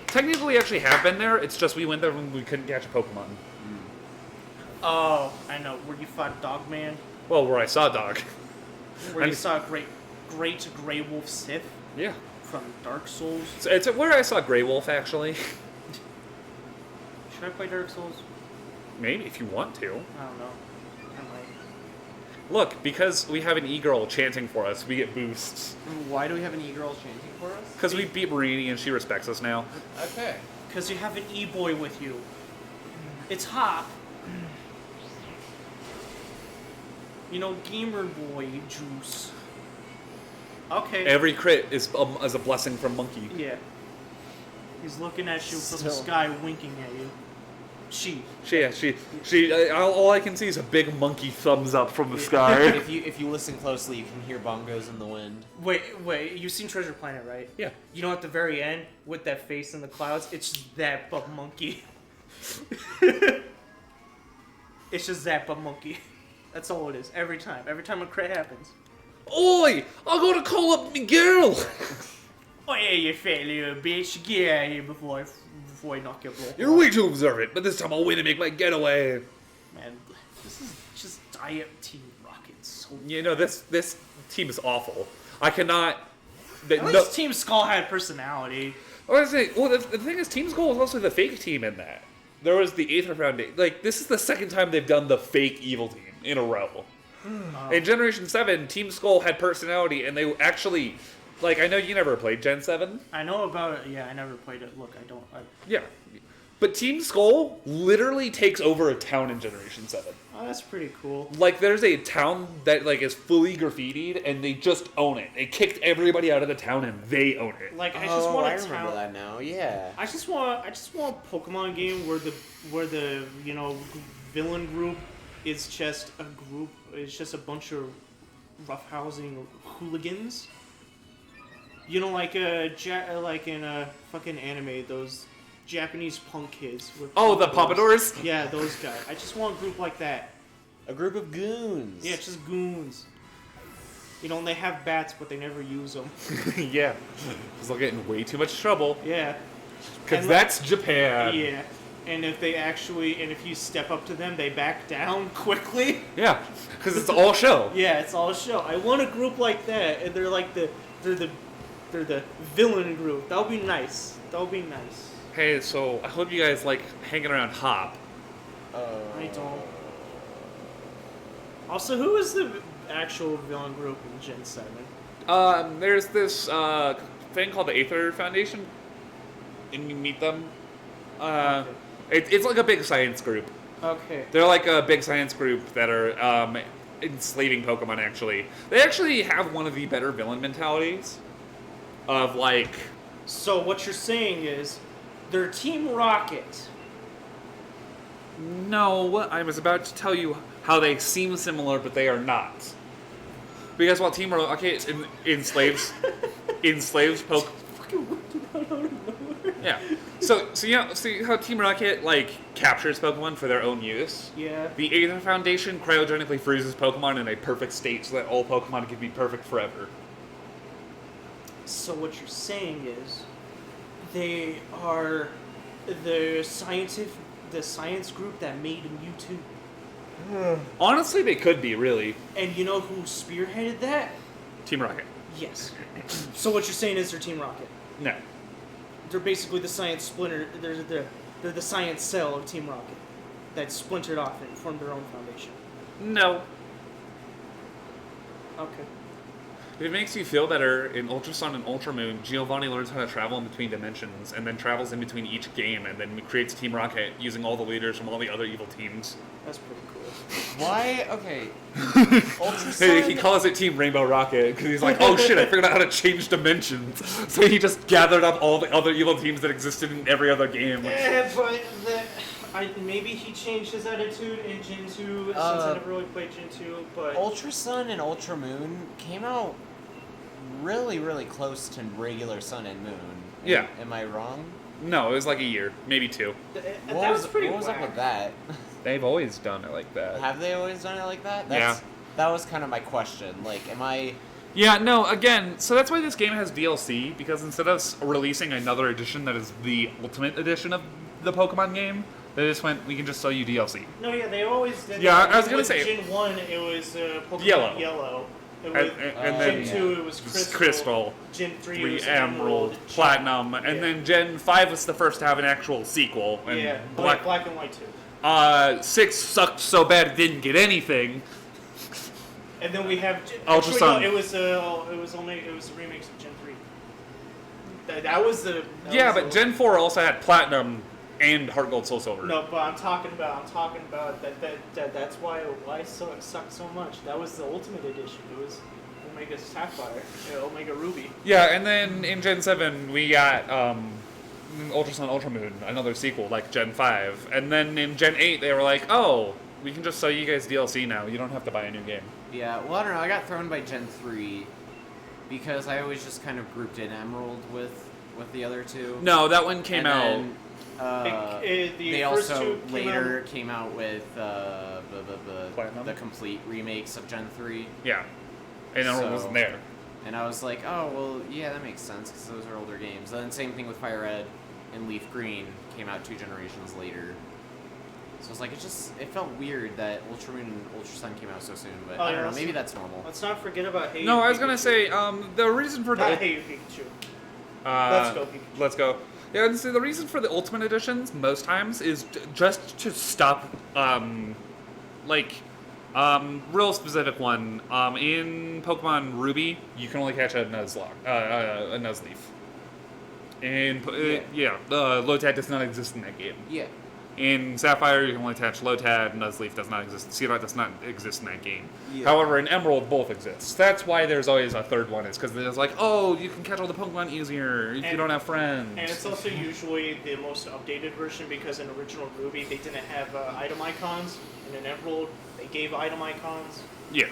[SPEAKER 2] Technically, we actually have been there. It's just we went there when we couldn't catch a Pokemon.
[SPEAKER 1] Oh, I know. Where you fought Dogman.
[SPEAKER 2] Well, where I saw Dog.
[SPEAKER 1] Where you
[SPEAKER 2] I'm-
[SPEAKER 1] saw Great Grey Wolf Sith
[SPEAKER 2] Yeah.
[SPEAKER 1] from Dark Souls.
[SPEAKER 2] So it's where I saw Grey Wolf, actually.
[SPEAKER 1] Should I play Dark Souls?
[SPEAKER 2] Maybe, if you want to.
[SPEAKER 1] I don't know. I might.
[SPEAKER 2] Look, because we have an e-girl chanting for us, we get boosts.
[SPEAKER 3] Why do we have an e-girl chanting for us?
[SPEAKER 2] Because we beat Marini and she respects us now.
[SPEAKER 3] Okay.
[SPEAKER 1] Because you have an e-boy with you. It's hot. You know, gamer boy juice. Okay.
[SPEAKER 2] Every crit is a blessing from Monkey.
[SPEAKER 1] Yeah. He's looking at you from the
[SPEAKER 3] Still.
[SPEAKER 1] sky, winking at you. She.
[SPEAKER 2] All I can see is a big monkey thumbs up from the sky.
[SPEAKER 3] If you listen closely, you can hear bongos in the wind.
[SPEAKER 1] Wait. You've seen Treasure Planet, right?
[SPEAKER 2] Yeah.
[SPEAKER 1] You know, at the very end, with that face in the clouds, it's just that but monkey. It's just that but monkey. That's all it is. Every time. Every time a crit happens.
[SPEAKER 2] Oi! I gotta call up my girl!
[SPEAKER 1] Oh yeah, you fat little bitch. Get out of here before I knock your block.
[SPEAKER 2] You're way too observant, but this time I'll win and make my getaway.
[SPEAKER 1] Man, this is just Diet Team Rocket. So
[SPEAKER 2] You know, this team is awful. I cannot...
[SPEAKER 1] at least Team Skull had personality.
[SPEAKER 2] Well, the thing is, Team Skull was also the fake team in that. There was the Aether Foundation. Like, this is the second time they've done the fake evil team in a row. In Generation 7, Team Skull had personality, and they actually... Like, I know you never played Gen 7.
[SPEAKER 1] I know about it. Yeah, I never played it. Look, I don't.
[SPEAKER 2] Yeah. But Team Skull literally takes over a town in Generation 7.
[SPEAKER 1] Oh, that's pretty cool.
[SPEAKER 2] Like, there's a town that, like, is fully graffitied, and they just own it. They kicked everybody out of the town, and they own it.
[SPEAKER 1] Like, I just want
[SPEAKER 3] I
[SPEAKER 1] a
[SPEAKER 3] remember
[SPEAKER 1] town.
[SPEAKER 3] that now. Yeah.
[SPEAKER 1] I just want a Pokemon game where the villain group is just a group. It's just a bunch of roughhousing hooligans. You know, like in a fucking anime, those Japanese punk kids. With
[SPEAKER 2] Oh, the
[SPEAKER 1] pompadours.
[SPEAKER 2] Pompadours?
[SPEAKER 1] Yeah, those guys. I just want a group like that.
[SPEAKER 3] A group of goons.
[SPEAKER 1] Yeah, just goons. You know, and they have bats, but they never use them.
[SPEAKER 2] Yeah. Because they'll get in way too much trouble.
[SPEAKER 1] Yeah.
[SPEAKER 2] Because
[SPEAKER 1] And
[SPEAKER 2] that's Japan.
[SPEAKER 1] Yeah. And if you step up to them, they back down quickly.
[SPEAKER 2] Yeah. Because it's all show.
[SPEAKER 1] Yeah, it's all a show. I want a group like that, and they're the villain group. That would be nice. That would be nice.
[SPEAKER 2] Hey, so I hope you guys like hanging around Hop.
[SPEAKER 1] I don't. Also, who is the actual villain group in Gen 7?
[SPEAKER 2] There's this thing called the Aether Foundation, and you meet them. It's like a big science group.
[SPEAKER 1] Okay.
[SPEAKER 2] They're like a big science group that are enslaving Pokemon, actually. They actually have one of the better villain mentalities of, like...
[SPEAKER 1] So what you're saying is, they're Team Rocket.
[SPEAKER 2] No, I was about to tell you how they seem similar, but they are not. Because while Team Rocket enslaves Pokemon...
[SPEAKER 1] Fucking whipped it out of nowhere.
[SPEAKER 2] Yeah. So you know, see how Team Rocket, like, captures Pokemon for their own use?
[SPEAKER 1] Yeah.
[SPEAKER 2] The Aether Foundation cryogenically freezes Pokemon in a perfect state so that all Pokemon can be perfect forever.
[SPEAKER 1] So what you're saying is, they are the science group that made Mewtwo.
[SPEAKER 2] Honestly, they could be, really.
[SPEAKER 1] And you know who spearheaded that?
[SPEAKER 2] Team Rocket.
[SPEAKER 1] Yes. So what you're saying is they're Team Rocket.
[SPEAKER 2] No.
[SPEAKER 1] They're basically the science splinter. They're the science cell of Team Rocket that splintered off and formed their own foundation.
[SPEAKER 2] No.
[SPEAKER 1] Okay.
[SPEAKER 2] If it makes you feel better, in Ultra Sun and Ultra Moon, Giovanni learns how to travel in between dimensions, and then travels in between each game, and then creates Team Rocket using all the leaders from all the other evil teams.
[SPEAKER 1] That's pretty cool.
[SPEAKER 3] Why? Okay. Ultra
[SPEAKER 2] He
[SPEAKER 3] Sun.
[SPEAKER 2] calls it Team Rainbow Rocket, because he's like, oh shit, I figured out how to change dimensions. So he just gathered up all the other evil teams that existed in every other game.
[SPEAKER 1] Yeah, but maybe he changed his attitude in Gen 2 since I never really played Gen 2, but...
[SPEAKER 3] Ultra Sun and Ultra Moon came out really, really close to regular Sun and Moon.
[SPEAKER 2] Yeah.
[SPEAKER 3] Am I wrong?
[SPEAKER 2] No, it was like a year, maybe two.
[SPEAKER 1] That was pretty
[SPEAKER 3] What was up
[SPEAKER 1] whack.
[SPEAKER 3] with that?
[SPEAKER 2] They've always done it like that.
[SPEAKER 3] Have they always done it like that?
[SPEAKER 2] Yeah.
[SPEAKER 3] That was kind of my question. Like, am I...
[SPEAKER 2] Yeah, no, again, so that's why this game has DLC, because instead of releasing another edition that is the ultimate edition of the Pokemon game, they just went, we can just sell you DLC.
[SPEAKER 1] No, yeah, they always did
[SPEAKER 2] Yeah,
[SPEAKER 1] that.
[SPEAKER 2] I was gonna
[SPEAKER 1] With
[SPEAKER 2] say-
[SPEAKER 1] Gen 1, it was Pokemon
[SPEAKER 2] Yellow.
[SPEAKER 1] Yellow. It
[SPEAKER 2] And,
[SPEAKER 1] was,
[SPEAKER 2] and
[SPEAKER 1] Gen
[SPEAKER 2] then
[SPEAKER 1] 2, it was
[SPEAKER 2] Crystal,
[SPEAKER 1] Gen 3, it
[SPEAKER 2] 3
[SPEAKER 1] was
[SPEAKER 2] Emerald,
[SPEAKER 1] Gen-
[SPEAKER 2] Platinum, and
[SPEAKER 1] yeah.
[SPEAKER 2] then Gen 5 was the first to have an actual sequel. And
[SPEAKER 1] Yeah,
[SPEAKER 2] Black,
[SPEAKER 1] black and white too.
[SPEAKER 2] 6 sucked so bad it didn't get anything.
[SPEAKER 1] And then we have
[SPEAKER 2] Ultra Sun.
[SPEAKER 1] No, it was the remakes of Gen 3. That was the. That
[SPEAKER 2] Yeah,
[SPEAKER 1] was
[SPEAKER 2] but
[SPEAKER 1] the,
[SPEAKER 2] Gen 4 also had Platinum and Heart Gold Soul Silver.
[SPEAKER 1] No, but I'm talking about that's why it sucked so much. That was the Ultimate Edition. It was Omega Sapphire, Omega Ruby.
[SPEAKER 2] Yeah, and then in Gen 7 we got Ultra Sun, Ultra Moon, another sequel like Gen 5. And then in Gen 8 they were like, oh, we can just sell you guys DLC now. You don't have to buy a new game.
[SPEAKER 3] Yeah, well, I don't know. I got thrown by Gen 3 because I always just kind of grouped in Emerald with the other two.
[SPEAKER 2] No, that one came
[SPEAKER 3] And
[SPEAKER 2] out.
[SPEAKER 3] then,
[SPEAKER 1] The
[SPEAKER 3] they
[SPEAKER 1] first
[SPEAKER 3] also
[SPEAKER 1] two came
[SPEAKER 3] later
[SPEAKER 1] out-
[SPEAKER 3] came out with
[SPEAKER 2] Platinum?
[SPEAKER 3] the complete remakes of Gen 3.
[SPEAKER 2] Yeah. And Emerald
[SPEAKER 3] So-
[SPEAKER 2] wasn't there.
[SPEAKER 3] And I was like, oh, well, yeah, that makes sense because those are older games. Then same thing with Fire Red and Leaf Green came out 2 generations later. So it's like, it felt weird that Ultra Moon and Ultra Sun came out so soon, but
[SPEAKER 1] Oh,
[SPEAKER 3] I
[SPEAKER 1] yeah,
[SPEAKER 3] don't know,
[SPEAKER 1] that's-
[SPEAKER 3] maybe that's normal.
[SPEAKER 1] Let's not forget about Hey.
[SPEAKER 2] No, I was
[SPEAKER 1] Pikachu.
[SPEAKER 2] gonna say the reason for
[SPEAKER 1] Not
[SPEAKER 2] the
[SPEAKER 1] Hey Pikachu.
[SPEAKER 2] Let's
[SPEAKER 1] go, Pikachu.
[SPEAKER 2] Let's go. Yeah, and so the reason for the Ultimate Editions most times is just to stop, real specific one. In Pokemon Ruby, you can only catch a Nuzlocke, a Nuzleaf. And Lotad does not exist in that game.
[SPEAKER 3] Yeah.
[SPEAKER 2] In Sapphire, you can only attach Lotad, Nuzleaf does not exist, Seedot does not exist in that game.
[SPEAKER 3] Yeah.
[SPEAKER 2] However, in Emerald, both exist. That's why there's always a third one, is because there's like, oh, you can catch all the Pokemon easier if you
[SPEAKER 1] And-
[SPEAKER 2] don't have friends.
[SPEAKER 1] And it's also usually the most updated version because in original Ruby they didn't have item icons, and in Emerald they gave item icons.
[SPEAKER 2] Yeah.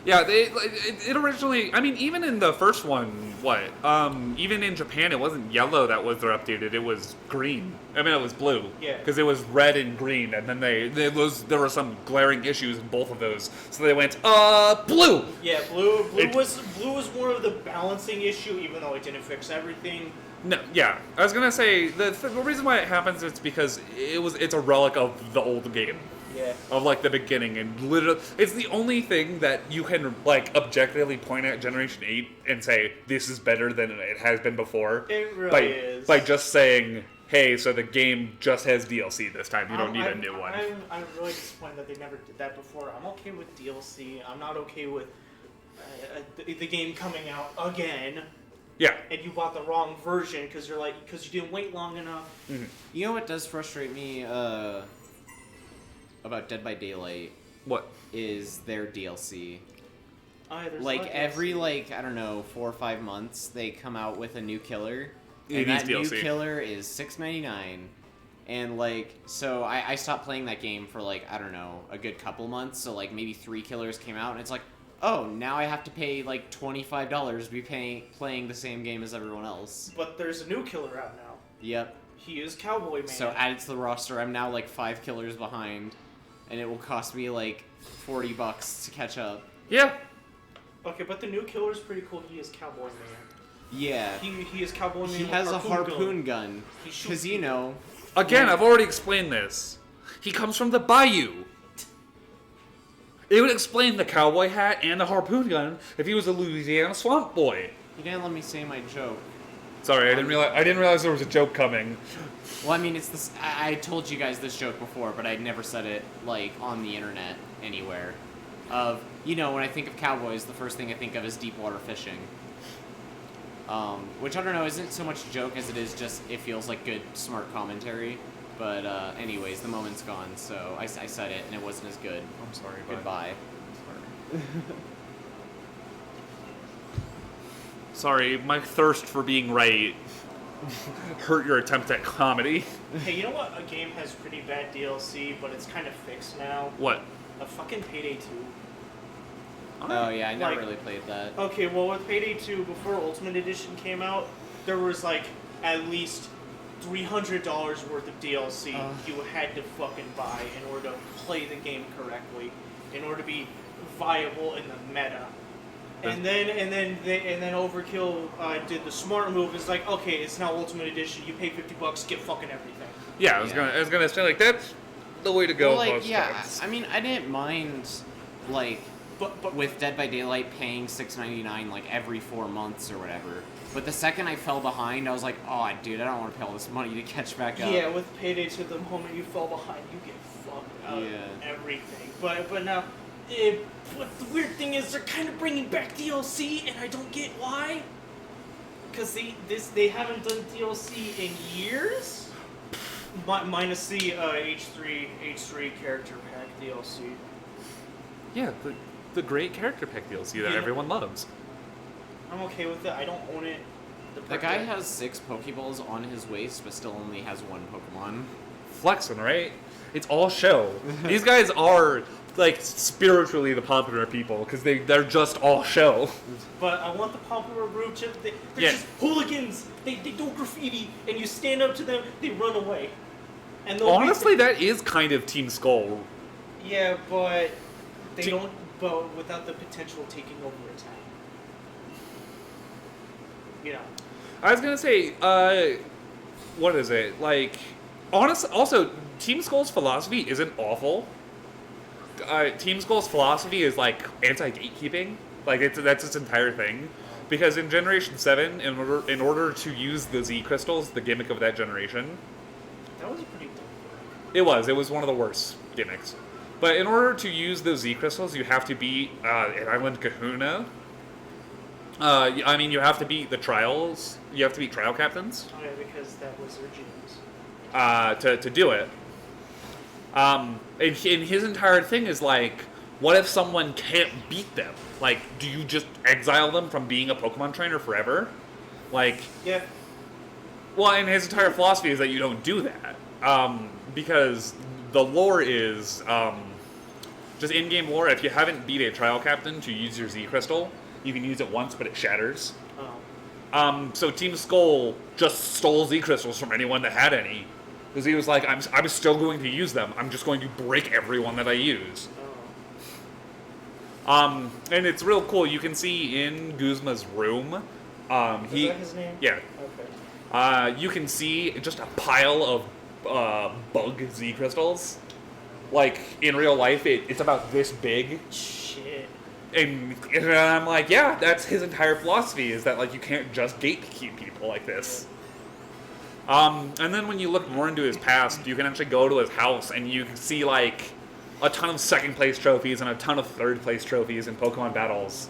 [SPEAKER 2] Yeah, it originally. I mean, even in the first one, even in Japan, it wasn't yellow that was their updated. It was green. I mean, it was blue.
[SPEAKER 1] Yeah.
[SPEAKER 2] Because it was red and green, and then there were some glaring issues in both of those, so they went blue.
[SPEAKER 1] Yeah, blue was more of the balancing issue, even though it didn't fix everything.
[SPEAKER 2] No, yeah, I was gonna say the reason why it happens is because it's a relic of the old game.
[SPEAKER 1] Yeah.
[SPEAKER 2] Of like the beginning, and literally, it's the only thing that you can like objectively point at Generation 8 and say this is better than it has been before.
[SPEAKER 1] It really is.
[SPEAKER 2] By just saying, hey, so the game just has DLC this time. You don't need a new one.
[SPEAKER 1] I'm really disappointed that they never did that before. I'm okay with DLC. I'm not okay with the game coming out again.
[SPEAKER 2] Yeah.
[SPEAKER 1] And you bought the wrong version because you didn't wait long enough.
[SPEAKER 2] Mm-hmm.
[SPEAKER 3] You know what does frustrate me about Dead by Daylight
[SPEAKER 2] What?
[SPEAKER 3] is their DLC.
[SPEAKER 1] Oh, yeah, there's
[SPEAKER 3] Like
[SPEAKER 1] no DLC.
[SPEAKER 3] every I don't know 4 or 5 months they come out with a new killer,
[SPEAKER 2] It
[SPEAKER 3] and that
[SPEAKER 2] needs
[SPEAKER 3] new
[SPEAKER 2] DLC.
[SPEAKER 3] killer is $6.99. And so I stopped playing that game for I don't know, a good couple months. So maybe 3 killers came out, and it's like, oh, now I have to pay $25 to be playing the same game as everyone else.
[SPEAKER 1] But there's a new killer out now.
[SPEAKER 3] Yep.
[SPEAKER 1] He is Cowboy Man.
[SPEAKER 3] So added to the roster, I'm now 5 killers behind, and it will cost me $40 to catch up.
[SPEAKER 2] Yeah.
[SPEAKER 1] Okay, but the new killer's pretty cool. He is Cowboy Man.
[SPEAKER 3] Yeah.
[SPEAKER 1] He is Cowboy Man.
[SPEAKER 3] He
[SPEAKER 1] with
[SPEAKER 3] has a harpoon gun.
[SPEAKER 1] He shoots
[SPEAKER 3] Because,
[SPEAKER 1] people.
[SPEAKER 2] Again, I've already explained this. He comes from the Bayou. It would explain the cowboy hat and the harpoon gun if he was a Louisiana swamp boy.
[SPEAKER 3] You didn't let me say my joke.
[SPEAKER 2] Sorry, I didn't realize there was a joke coming.
[SPEAKER 3] Well, I mean, it's this. I told you guys this joke before, but I'd never said it on the internet anywhere. When I think of cowboys, the first thing I think of is deep water fishing. Which I don't know, isn't so much a joke as it is just it feels like good, smart commentary. But anyways, the moment's gone, so I said it and it wasn't as good.
[SPEAKER 2] I'm sorry, bud.
[SPEAKER 3] Goodbye.
[SPEAKER 2] Sorry, my thirst for being right hurt your attempt at comedy.
[SPEAKER 1] Hey, you know what? A game has pretty bad DLC, but it's kind of fixed now.
[SPEAKER 2] What?
[SPEAKER 1] A fucking Payday 2.
[SPEAKER 3] Oh yeah, I never
[SPEAKER 1] Like-
[SPEAKER 3] really played that.
[SPEAKER 1] Okay, well with Payday 2, before Ultimate Edition came out, there was at least $300 worth of DLC you had to fucking buy in order to play the game correctly, in order to be viable in the meta. And then Overkill did the smart move. It's like, okay, it's now Ultimate Edition. You pay $50, get fucking everything.
[SPEAKER 2] Yeah, I was gonna say that's the way to go.
[SPEAKER 3] Well,
[SPEAKER 2] most
[SPEAKER 3] yeah,
[SPEAKER 2] times.
[SPEAKER 3] I mean, I didn't mind
[SPEAKER 1] But
[SPEAKER 3] with Dead by Daylight paying $6.99 every 4 months or whatever. But the second I fell behind, I was like, oh, dude, I don't want to pay all this money to catch back up.
[SPEAKER 1] yeah, with Payday 2, the moment you fall behind, you get fucked out of everything. But now, but the weird thing is they're kind of bringing back DLC, and I don't get why. Because they haven't done DLC in years. Minus the H3 character pack DLC.
[SPEAKER 2] Yeah, the great character pack DLC that everyone loves.
[SPEAKER 1] I'm okay with it. I don't own it.
[SPEAKER 3] The guy has 6 Pokeballs on his waist, but still only has 1 Pokemon.
[SPEAKER 2] Flexing, right? It's all show. These guys are spiritually the popular people because they're just all show.
[SPEAKER 1] But I want the popular group to. They're
[SPEAKER 2] Yeah.
[SPEAKER 1] just hooligans. They do graffiti, and you stand up to them, they run away. And they'll
[SPEAKER 2] Honestly, that is kind of Team Skull.
[SPEAKER 1] yeah, but they don't. But without the potential of taking over a town.
[SPEAKER 2] I was gonna say, what is it honestly? Also, Team Skull's philosophy isn't awful. Team Skull's philosophy is anti-gatekeeping. That's its entire thing. Because in Generation 7, in order to use the Z crystals, the gimmick of that generation,
[SPEAKER 1] That was a pretty dumb.
[SPEAKER 2] it was one of the worst gimmicks. But in order to use those Z crystals, you have to beat an Island Kahuna. You have to beat the trials. You have to beat trial captains.
[SPEAKER 1] Oh yeah, because that was their genes.
[SPEAKER 2] To do it. And his entire thing is what if someone can't beat them? Do you just exile them from being a Pokemon trainer forever?
[SPEAKER 1] Yeah.
[SPEAKER 2] Well, and his entire philosophy is that you don't do that. Because the lore is, just in-game lore, if you haven't beat a trial captain to use your Z crystal, you can use it once, but it shatters.
[SPEAKER 1] Oh.
[SPEAKER 2] So Team Skull just stole Z crystals from anyone that had any, because he was like, I'm still going to use them. I'm just going to break everyone that I use.
[SPEAKER 1] Oh.
[SPEAKER 2] And it's real cool. You can see in Guzma's room.
[SPEAKER 1] Is that his name?
[SPEAKER 2] Yeah.
[SPEAKER 1] Okay.
[SPEAKER 2] You can see just a pile of bug Z crystals. Like in real life, it's about this big.
[SPEAKER 1] Shit.
[SPEAKER 2] And I'm like, yeah, that's his entire philosophy, is that like you can't just gatekeep people like this. And then when you look more into his past, you can actually go to his house and you can see like a ton of second place trophies and a ton of third place trophies in Pokemon battles.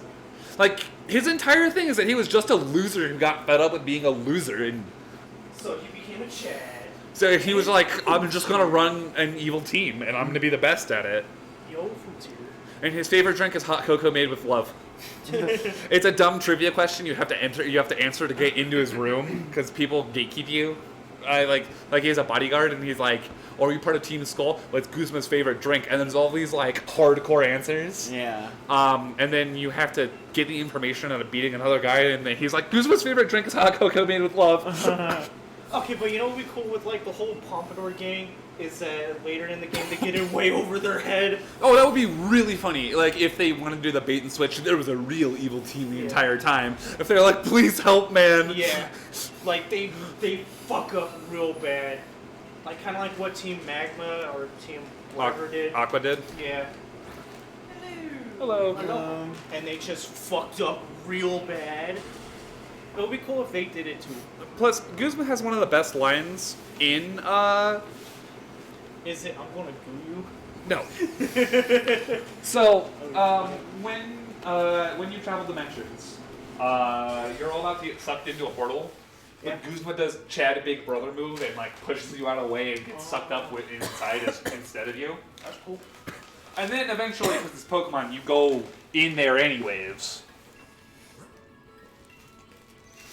[SPEAKER 2] Like his entire thing is that he was just a loser who got fed up with being a loser, and
[SPEAKER 1] So he became a Chad.
[SPEAKER 2] so he was like, I'm just gonna run an evil team and I'm gonna be the best at it.
[SPEAKER 1] Yo, Frontier.
[SPEAKER 2] And his favorite drink is hot cocoa made with love. It's a dumb trivia question. You have to answer to get into his room because people gatekeep you. Like he has a bodyguard and he's like, "Oh, are you part of Team Skull? What's Guzma's favorite drink?" And there's all these like hardcore answers.
[SPEAKER 3] Yeah.
[SPEAKER 2] And then you have to get the information out of beating another guy, and then he's like, "Guzma's favorite drink is hot cocoa made with love."
[SPEAKER 1] Okay, but you know what would be cool with like the whole Pompadour gang is that later in the game they get it way over their head.
[SPEAKER 2] Oh, that would be really funny. Like, if they wanted to do the bait and switch, there was a real evil team the entire time. If they're like, please help, man.
[SPEAKER 1] Yeah, like they fuck up real bad. Like kind of like what Team Magma or Team whatever did.
[SPEAKER 2] Aqua did?
[SPEAKER 1] Yeah.
[SPEAKER 2] Hello.
[SPEAKER 1] And they just fucked up real bad. It would be cool if they did it too.
[SPEAKER 2] Plus, Guzma has one of the best lines in,
[SPEAKER 1] Is it, I'm gonna goo you?
[SPEAKER 2] No. So, when you travel dimensions, you're all about to get sucked into a portal. But
[SPEAKER 1] Yeah.
[SPEAKER 2] Guzma does Chad a Big Brother move and like pushes you out of the way and gets sucked up inside instead of you.
[SPEAKER 1] That's cool.
[SPEAKER 2] And then eventually, with this Pokemon, you go in there anyways.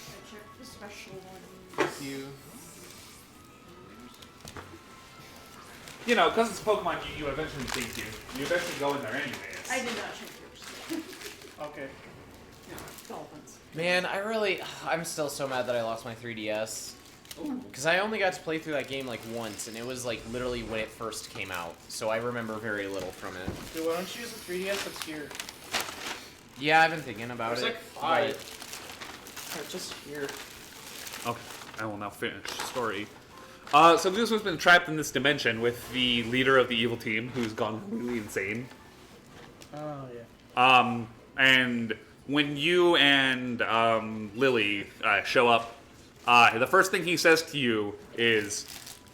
[SPEAKER 5] I checked the special one.
[SPEAKER 3] Thank you.
[SPEAKER 2] You know, because it's Pokemon, you eventually think you eventually go in there anyways.
[SPEAKER 5] I did not check yours.
[SPEAKER 1] Okay.
[SPEAKER 5] Dolphins.
[SPEAKER 3] Man, I'm still so mad that I lost my 3DS. Because I only got to play through that game like once, and it was like literally when it first came out. So I remember very little from it.
[SPEAKER 1] Dude, why don't you use the 3DS that's here?
[SPEAKER 3] Yeah, I've been thinking about
[SPEAKER 1] There's
[SPEAKER 3] it.
[SPEAKER 1] like 5. They're just here.
[SPEAKER 2] Okay, I will now finish the story. So Guzma's been trapped in this dimension with the leader of the evil team, who's gone completely insane.
[SPEAKER 1] Oh, yeah.
[SPEAKER 2] And when you and Lily show up, the first thing he says to you is,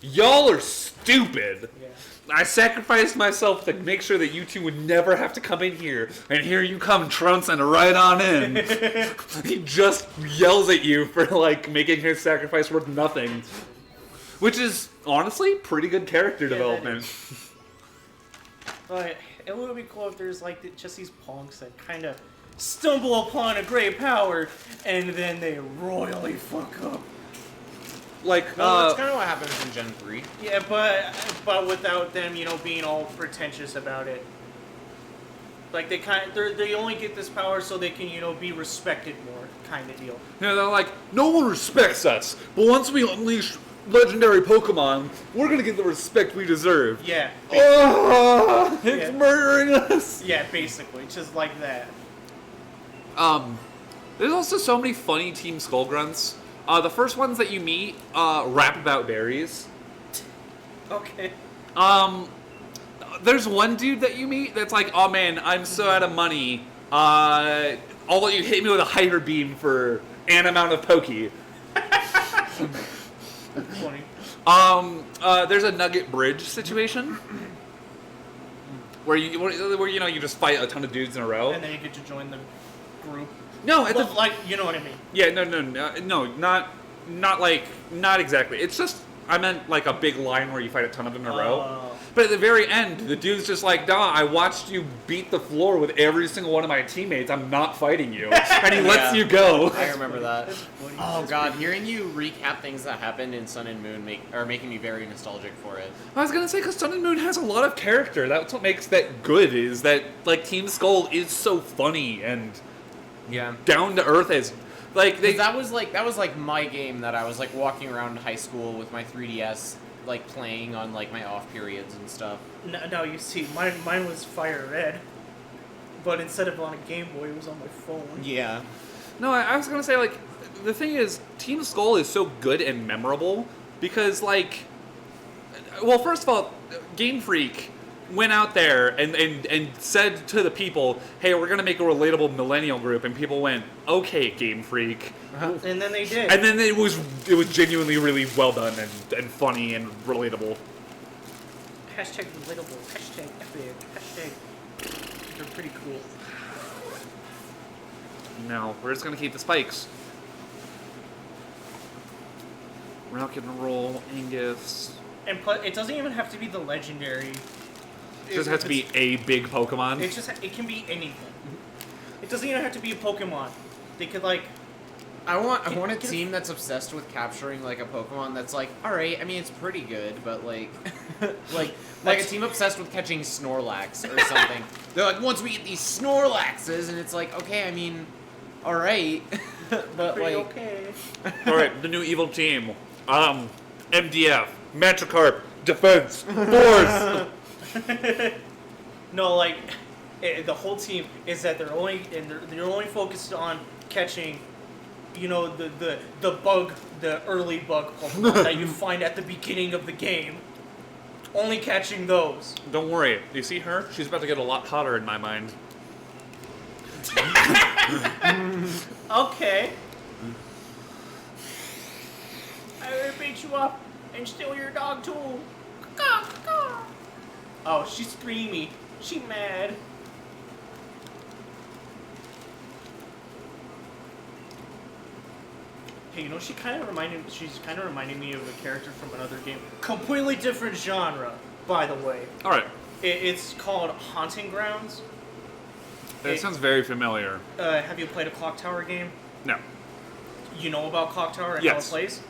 [SPEAKER 2] "Y'all are stupid.
[SPEAKER 1] Yeah.
[SPEAKER 2] I sacrificed myself to make sure that you two would never have to come in here, and here you come trouncing right on in." He just yells at you for like making his sacrifice worth nothing, which is honestly pretty good character development.
[SPEAKER 1] But it would be cool if there's like just these punks that kind of stumble upon a great power and then they royally fuck up.
[SPEAKER 2] Like,
[SPEAKER 3] Well, that's kind of what happens in Gen 3.
[SPEAKER 1] Yeah, but without them, being all pretentious about it. Like they only get this power so they can, be respected more, kind of deal.
[SPEAKER 2] they're like, no one respects us, but once we unleash legendary Pokemon, we're gonna get the respect we deserve.
[SPEAKER 1] Yeah.
[SPEAKER 2] It's murdering us.
[SPEAKER 1] Yeah, basically, just like that.
[SPEAKER 2] There's also so many funny Team Skull grunts. The first ones that you meet rap about berries.
[SPEAKER 1] Okay.
[SPEAKER 2] There's one dude that you meet that's like, "Oh man, I'm so out of money. I'll let you hit me with a hyper beam for an amount of Pokey."
[SPEAKER 1] Funny.
[SPEAKER 2] There's a Nugget Bridge situation where you just fight a ton of dudes in a row.
[SPEAKER 1] And then you get to join the group.
[SPEAKER 2] No,
[SPEAKER 1] Like, you know what I mean.
[SPEAKER 2] Yeah, no, not exactly. It's just I meant like a big line where you fight a ton of them in a row.
[SPEAKER 1] Oh.
[SPEAKER 2] But at the very end, the dude's just like, nah, I watched you beat the floor with every single one of my teammates. I'm not fighting you. And he lets
[SPEAKER 3] Yeah.
[SPEAKER 2] you go.
[SPEAKER 3] I remember that.
[SPEAKER 1] That's funny.
[SPEAKER 3] Oh
[SPEAKER 1] That's
[SPEAKER 3] god,
[SPEAKER 1] pretty-
[SPEAKER 3] hearing you recap things that happened in Sun and Moon are making me very nostalgic for it.
[SPEAKER 2] I was gonna say, because Sun and Moon has a lot of character. That's what makes that good, is that, like, Team Skull is so funny and
[SPEAKER 3] Yeah.
[SPEAKER 2] down to earth as, like, they...
[SPEAKER 3] That was like my game that I was like walking around high school with my 3DS, like playing on like my off periods and stuff.
[SPEAKER 1] No, you see, mine was Fire Red, but instead of on a Game Boy, it was on my phone.
[SPEAKER 3] Yeah.
[SPEAKER 2] No, I was gonna say, like, the thing is, Team Skull is so good and memorable because, like, well, first of all, Game Freak went out there and said to the people, hey, we're gonna make a relatable millennial group, and people went, okay, Game Freak.
[SPEAKER 1] And then they did.
[SPEAKER 2] And then it was genuinely really well done and funny and relatable.
[SPEAKER 1] Hashtag relatable, hashtag epic, hashtag... They're pretty cool.
[SPEAKER 2] No, we're just gonna keep the spikes. Rock and roll, Angus.
[SPEAKER 1] And plus, it doesn't even have to be the legendary.
[SPEAKER 2] It just has to be a big Pokemon.
[SPEAKER 1] It can be anything. It doesn't even have to be a Pokemon. They could like...
[SPEAKER 3] I want a
[SPEAKER 1] Get-
[SPEAKER 3] team that's obsessed with capturing like a Pokemon that's like, all right, I mean it's pretty good, but like, like a team obsessed with catching Snorlax or something. They're like, once we get these Snorlaxes, and it's like, okay, I mean, all right, but
[SPEAKER 1] Pretty
[SPEAKER 3] like,
[SPEAKER 1] okay.
[SPEAKER 2] Alright, the new evil team. MDF, Magikarp, Defense, Force.
[SPEAKER 1] No, like the whole team is that they're only focused on catching, you know, the early bug Pokemon that you find at the beginning of the game. Only catching those.
[SPEAKER 2] Don't worry, you see her? She's about to get a lot hotter in my mind.
[SPEAKER 1] Okay. I will beat you up and steal your dog too. Oh, she's screamy. She mad. Hey, you know, she's kind of reminding me of a character from another game. Completely different genre, by the way.
[SPEAKER 2] Alright,
[SPEAKER 1] It's called Haunting Grounds.
[SPEAKER 2] that sounds very familiar.
[SPEAKER 1] Have you played a Clock Tower game?
[SPEAKER 2] No.
[SPEAKER 1] You know about Clock Tower and
[SPEAKER 2] Yes.
[SPEAKER 1] how it plays?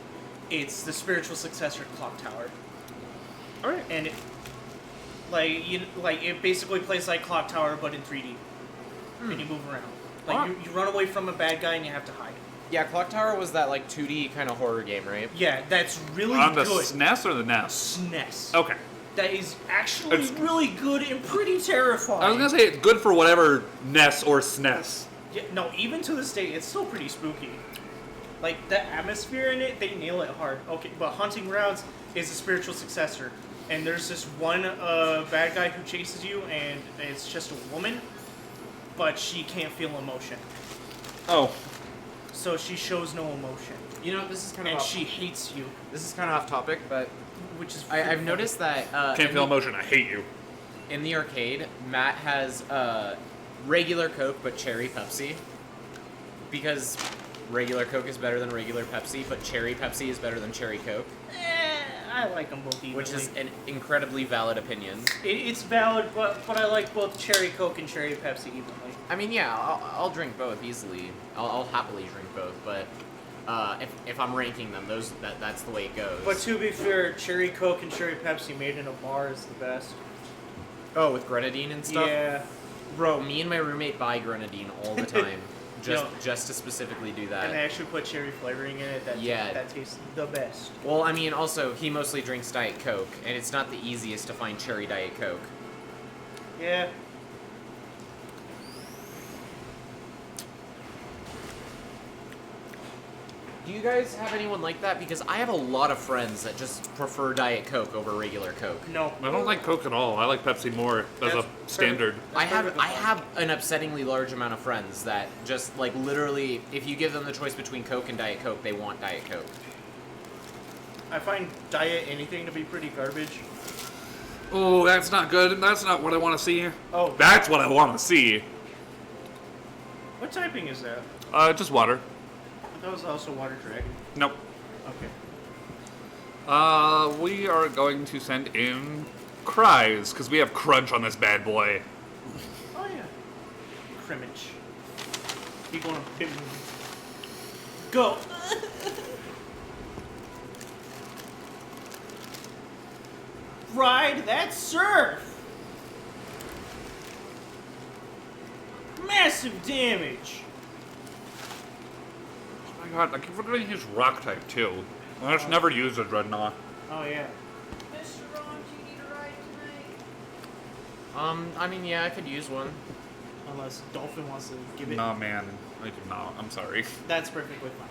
[SPEAKER 1] It's the spiritual successor to Clock Tower.
[SPEAKER 2] Alright.
[SPEAKER 1] And it basically plays like Clock Tower but in 3D. And you move around. Like
[SPEAKER 2] Ah.
[SPEAKER 1] you run away from a bad guy and you have to hide.
[SPEAKER 3] yeah, Clock Tower was that like 2D kind of horror game, right?
[SPEAKER 1] Yeah, that's really
[SPEAKER 2] On the
[SPEAKER 1] good.
[SPEAKER 2] SNES or the NES?
[SPEAKER 1] SNES.
[SPEAKER 2] Okay.
[SPEAKER 1] That is actually
[SPEAKER 2] It's-
[SPEAKER 1] really good and pretty terrifying.
[SPEAKER 2] I was gonna say it's good for whatever NES or SNES.
[SPEAKER 1] Yeah, no, even to this day, it's still pretty spooky. Like, the atmosphere in it, they nail it hard. Okay, but Haunting Grounds is a spiritual successor. And there's this one bad guy who chases you, and it's just a woman, but she can't feel emotion.
[SPEAKER 2] Oh.
[SPEAKER 1] So she shows no emotion.
[SPEAKER 3] You know, this is kind of
[SPEAKER 1] And
[SPEAKER 3] off,
[SPEAKER 1] she hates you,
[SPEAKER 3] this is kind of off topic, but
[SPEAKER 1] which is
[SPEAKER 3] I've
[SPEAKER 1] funny.
[SPEAKER 3] noticed that
[SPEAKER 2] Can't
[SPEAKER 3] in
[SPEAKER 2] feel
[SPEAKER 3] the-
[SPEAKER 2] emotion, I hate you.
[SPEAKER 3] in the arcade, Matt has regular Coke but cherry Pepsi. Because regular Coke is better than regular Pepsi, but cherry Pepsi is better than cherry Coke,
[SPEAKER 1] I like them both evenly.
[SPEAKER 3] which is an incredibly valid opinion.
[SPEAKER 1] It's valid, but I like both Cherry Coke and Cherry Pepsi evenly.
[SPEAKER 3] I mean, yeah, I'll drink both easily. I'll happily drink both, but if I'm ranking them, that's the way it goes.
[SPEAKER 1] But to be fair, Cherry Coke and Cherry Pepsi made in a bar is the best.
[SPEAKER 3] oh, with grenadine and stuff?
[SPEAKER 1] Yeah.
[SPEAKER 3] Bro, me and my roommate buy grenadine all the time.
[SPEAKER 1] No.
[SPEAKER 3] Just to specifically do
[SPEAKER 1] And
[SPEAKER 3] that.
[SPEAKER 1] they actually put cherry flavoring in it.
[SPEAKER 3] Yeah.
[SPEAKER 1] That tastes the best.
[SPEAKER 3] Well, I mean, also, he mostly drinks Diet Coke, and it's not the easiest to find cherry Diet Coke.
[SPEAKER 1] Yeah.
[SPEAKER 3] Do you guys have anyone like that? Because I have a lot of friends that just prefer Diet Coke over regular Coke.
[SPEAKER 1] No.
[SPEAKER 2] I don't like Coke at all. I like Pepsi more as a
[SPEAKER 1] That's
[SPEAKER 2] standard.
[SPEAKER 1] That's perfectly
[SPEAKER 3] I
[SPEAKER 1] fine.
[SPEAKER 3] have an upsettingly large amount of friends that just, like, literally, if you give them the choice between Coke and Diet Coke, they want Diet Coke.
[SPEAKER 1] I find diet anything to be pretty garbage.
[SPEAKER 2] Oh, that's not good. That's not what I want to see.
[SPEAKER 1] Oh.
[SPEAKER 2] That's what I want to see.
[SPEAKER 1] What typing is that?
[SPEAKER 2] Just water.
[SPEAKER 1] That was also Water Dragon.
[SPEAKER 2] Nope.
[SPEAKER 1] Okay.
[SPEAKER 2] We are going to send in Cries, because we have Crunch on this bad boy.
[SPEAKER 1] Oh yeah. Crimmage. You gonna bim. Go. Ride that surf. Massive damage.
[SPEAKER 2] Oh my god, I keep forgetting his Rock type, too. I just never used a Dreadnought.
[SPEAKER 1] Oh yeah.
[SPEAKER 5] Mr. Ron, do you need a ride tonight?
[SPEAKER 3] I mean, yeah, I could use one.
[SPEAKER 1] Unless Dolphin wants to give it.
[SPEAKER 2] Nah, man. I do not. I'm sorry.
[SPEAKER 1] That's perfectly fine.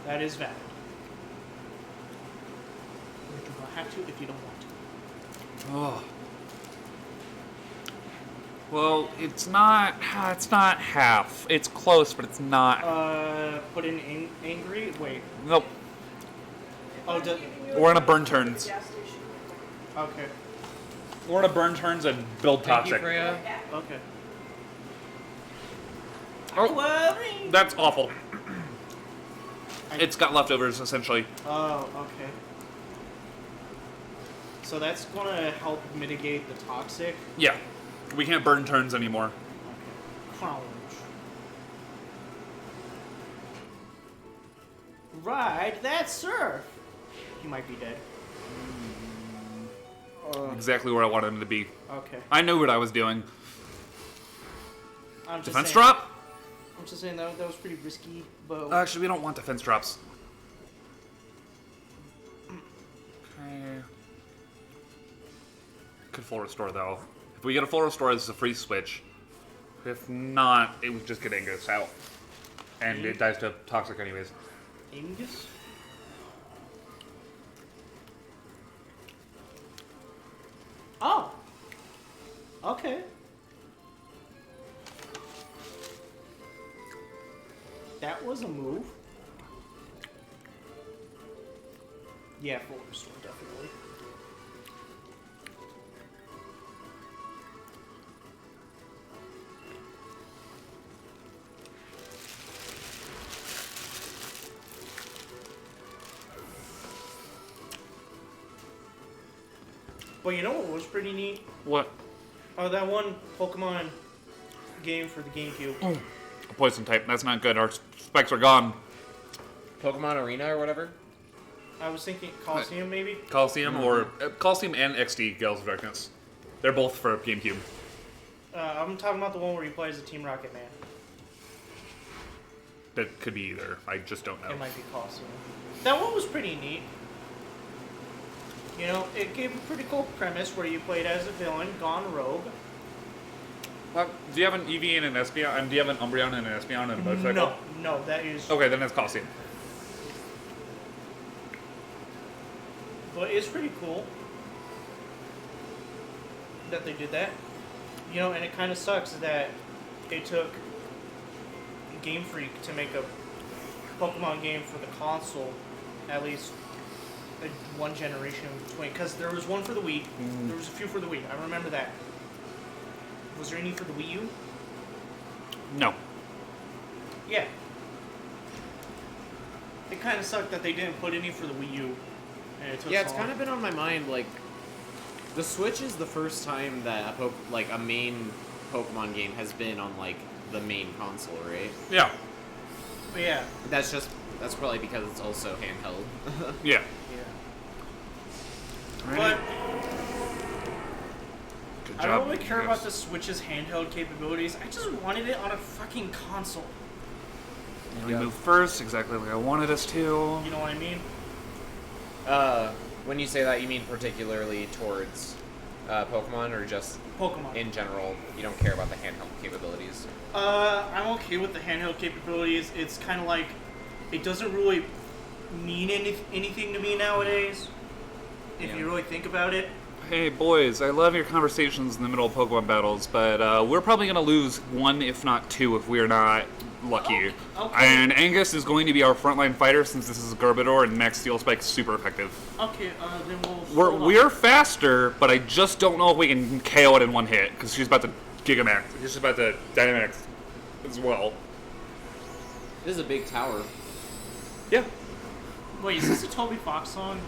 [SPEAKER 1] That is valid. You do not have to if you don't want to.
[SPEAKER 2] Oh. Well, it's not half. It's close, but it's not.
[SPEAKER 1] Put in angry. Wait.
[SPEAKER 2] Nope.
[SPEAKER 1] Oh,
[SPEAKER 2] We're gonna burn turns.
[SPEAKER 5] Gas station.
[SPEAKER 1] okay.
[SPEAKER 2] We're gonna burn turns and build
[SPEAKER 3] Thank you,
[SPEAKER 2] toxic.
[SPEAKER 3] Freya.
[SPEAKER 1] Okay.
[SPEAKER 2] Oh,
[SPEAKER 1] Worry.
[SPEAKER 2] that's awful. It's got leftovers, essentially.
[SPEAKER 1] Oh, okay. So that's gonna help mitigate the toxic.
[SPEAKER 2] Yeah. We can't burn turns anymore.
[SPEAKER 1] Okay. Crunch. Ride that surf. He might be dead.
[SPEAKER 2] Exactly where I wanted him to be.
[SPEAKER 1] Okay.
[SPEAKER 2] I knew what I was doing.
[SPEAKER 1] I'm just
[SPEAKER 2] Defense
[SPEAKER 1] saying,
[SPEAKER 2] drop?
[SPEAKER 1] I'm just saying that was pretty risky, but
[SPEAKER 2] Actually, we don't want defense drops. Okay. Could full restore, though. If we get a full restore, this is a free switch. If not, it would just get Angus out. And it dies to toxic anyways.
[SPEAKER 1] Angus. Oh. Okay. That was a move. Yeah, full restore, definitely. But you know what was pretty neat?
[SPEAKER 2] What?
[SPEAKER 1] Oh, that one Pokemon game for the GameCube.
[SPEAKER 2] A poison type. That's not good. Our spikes are gone.
[SPEAKER 3] Pokemon Arena or whatever.
[SPEAKER 1] I was thinking Coliseum, maybe?
[SPEAKER 2] Coliseum or Coliseum and XD Gales of Darkness. They're both for GameCube.
[SPEAKER 1] I'm talking about the one where you play as a Team Rocket Man.
[SPEAKER 2] That could be either. I just don't know.
[SPEAKER 1] It might be Coliseum. That one was pretty neat. You know, it gave a pretty cool premise where you played as a villain, gone rogue.
[SPEAKER 2] Do you have an Eevee and an Espeon? And do you have an Umbreon and an Espeon and a motorcycle?
[SPEAKER 1] No, that is...
[SPEAKER 2] Okay, then it's Coliseum.
[SPEAKER 1] But it's pretty cool that they did that. You know, and it kind of sucks that it took Game Freak to make a Pokemon game for the console, at least one generation between. Because there was one for the Wii, there was a few for the Wii. I remember that. Was there any for the Wii U?
[SPEAKER 2] No.
[SPEAKER 1] Yeah. It kind of sucked that they didn't put any for the Wii U. And it took
[SPEAKER 3] Yeah,
[SPEAKER 1] so
[SPEAKER 3] it's
[SPEAKER 1] long.
[SPEAKER 3] kind of been on my mind. Like, the Switch is the first time that a main Pokemon game has been on like the main console, right?
[SPEAKER 2] Yeah.
[SPEAKER 1] But yeah.
[SPEAKER 3] That's probably because it's also handheld.
[SPEAKER 2] Yeah.
[SPEAKER 1] Yeah.
[SPEAKER 2] Alright.
[SPEAKER 1] But
[SPEAKER 2] Good
[SPEAKER 1] I
[SPEAKER 2] job.
[SPEAKER 1] don't really care about
[SPEAKER 2] Yes.
[SPEAKER 1] the Switch's handheld capabilities. I just wanted it on a fucking console.
[SPEAKER 2] We move first, exactly like I wanted us to.
[SPEAKER 1] You know what I mean?
[SPEAKER 3] When you say that, you mean particularly towards Pokemon, or just
[SPEAKER 1] Pokemon.
[SPEAKER 3] in general? You don't care about the handheld capabilities.
[SPEAKER 1] I'm okay with the handheld capabilities. It's kind of like it doesn't really mean anything to me nowadays. If
[SPEAKER 3] Yeah.
[SPEAKER 1] you really think about it.
[SPEAKER 2] Hey boys, I love your conversations in the middle of Pokemon battles, but we're probably gonna lose one, if not two, if we're not lucky.
[SPEAKER 1] Okay.
[SPEAKER 2] And Angus is going to be our frontline fighter since this is Garbodor and Max Steel Spike's super effective.
[SPEAKER 1] Okay, then we'll. hold on.
[SPEAKER 2] We're faster, but I just don't know if we can KO it in one hit because she's about to Gigamax. She's about to Dynamax as well.
[SPEAKER 3] This is a big tower.
[SPEAKER 2] Yeah.
[SPEAKER 1] Wait, is this a Toby Fox song?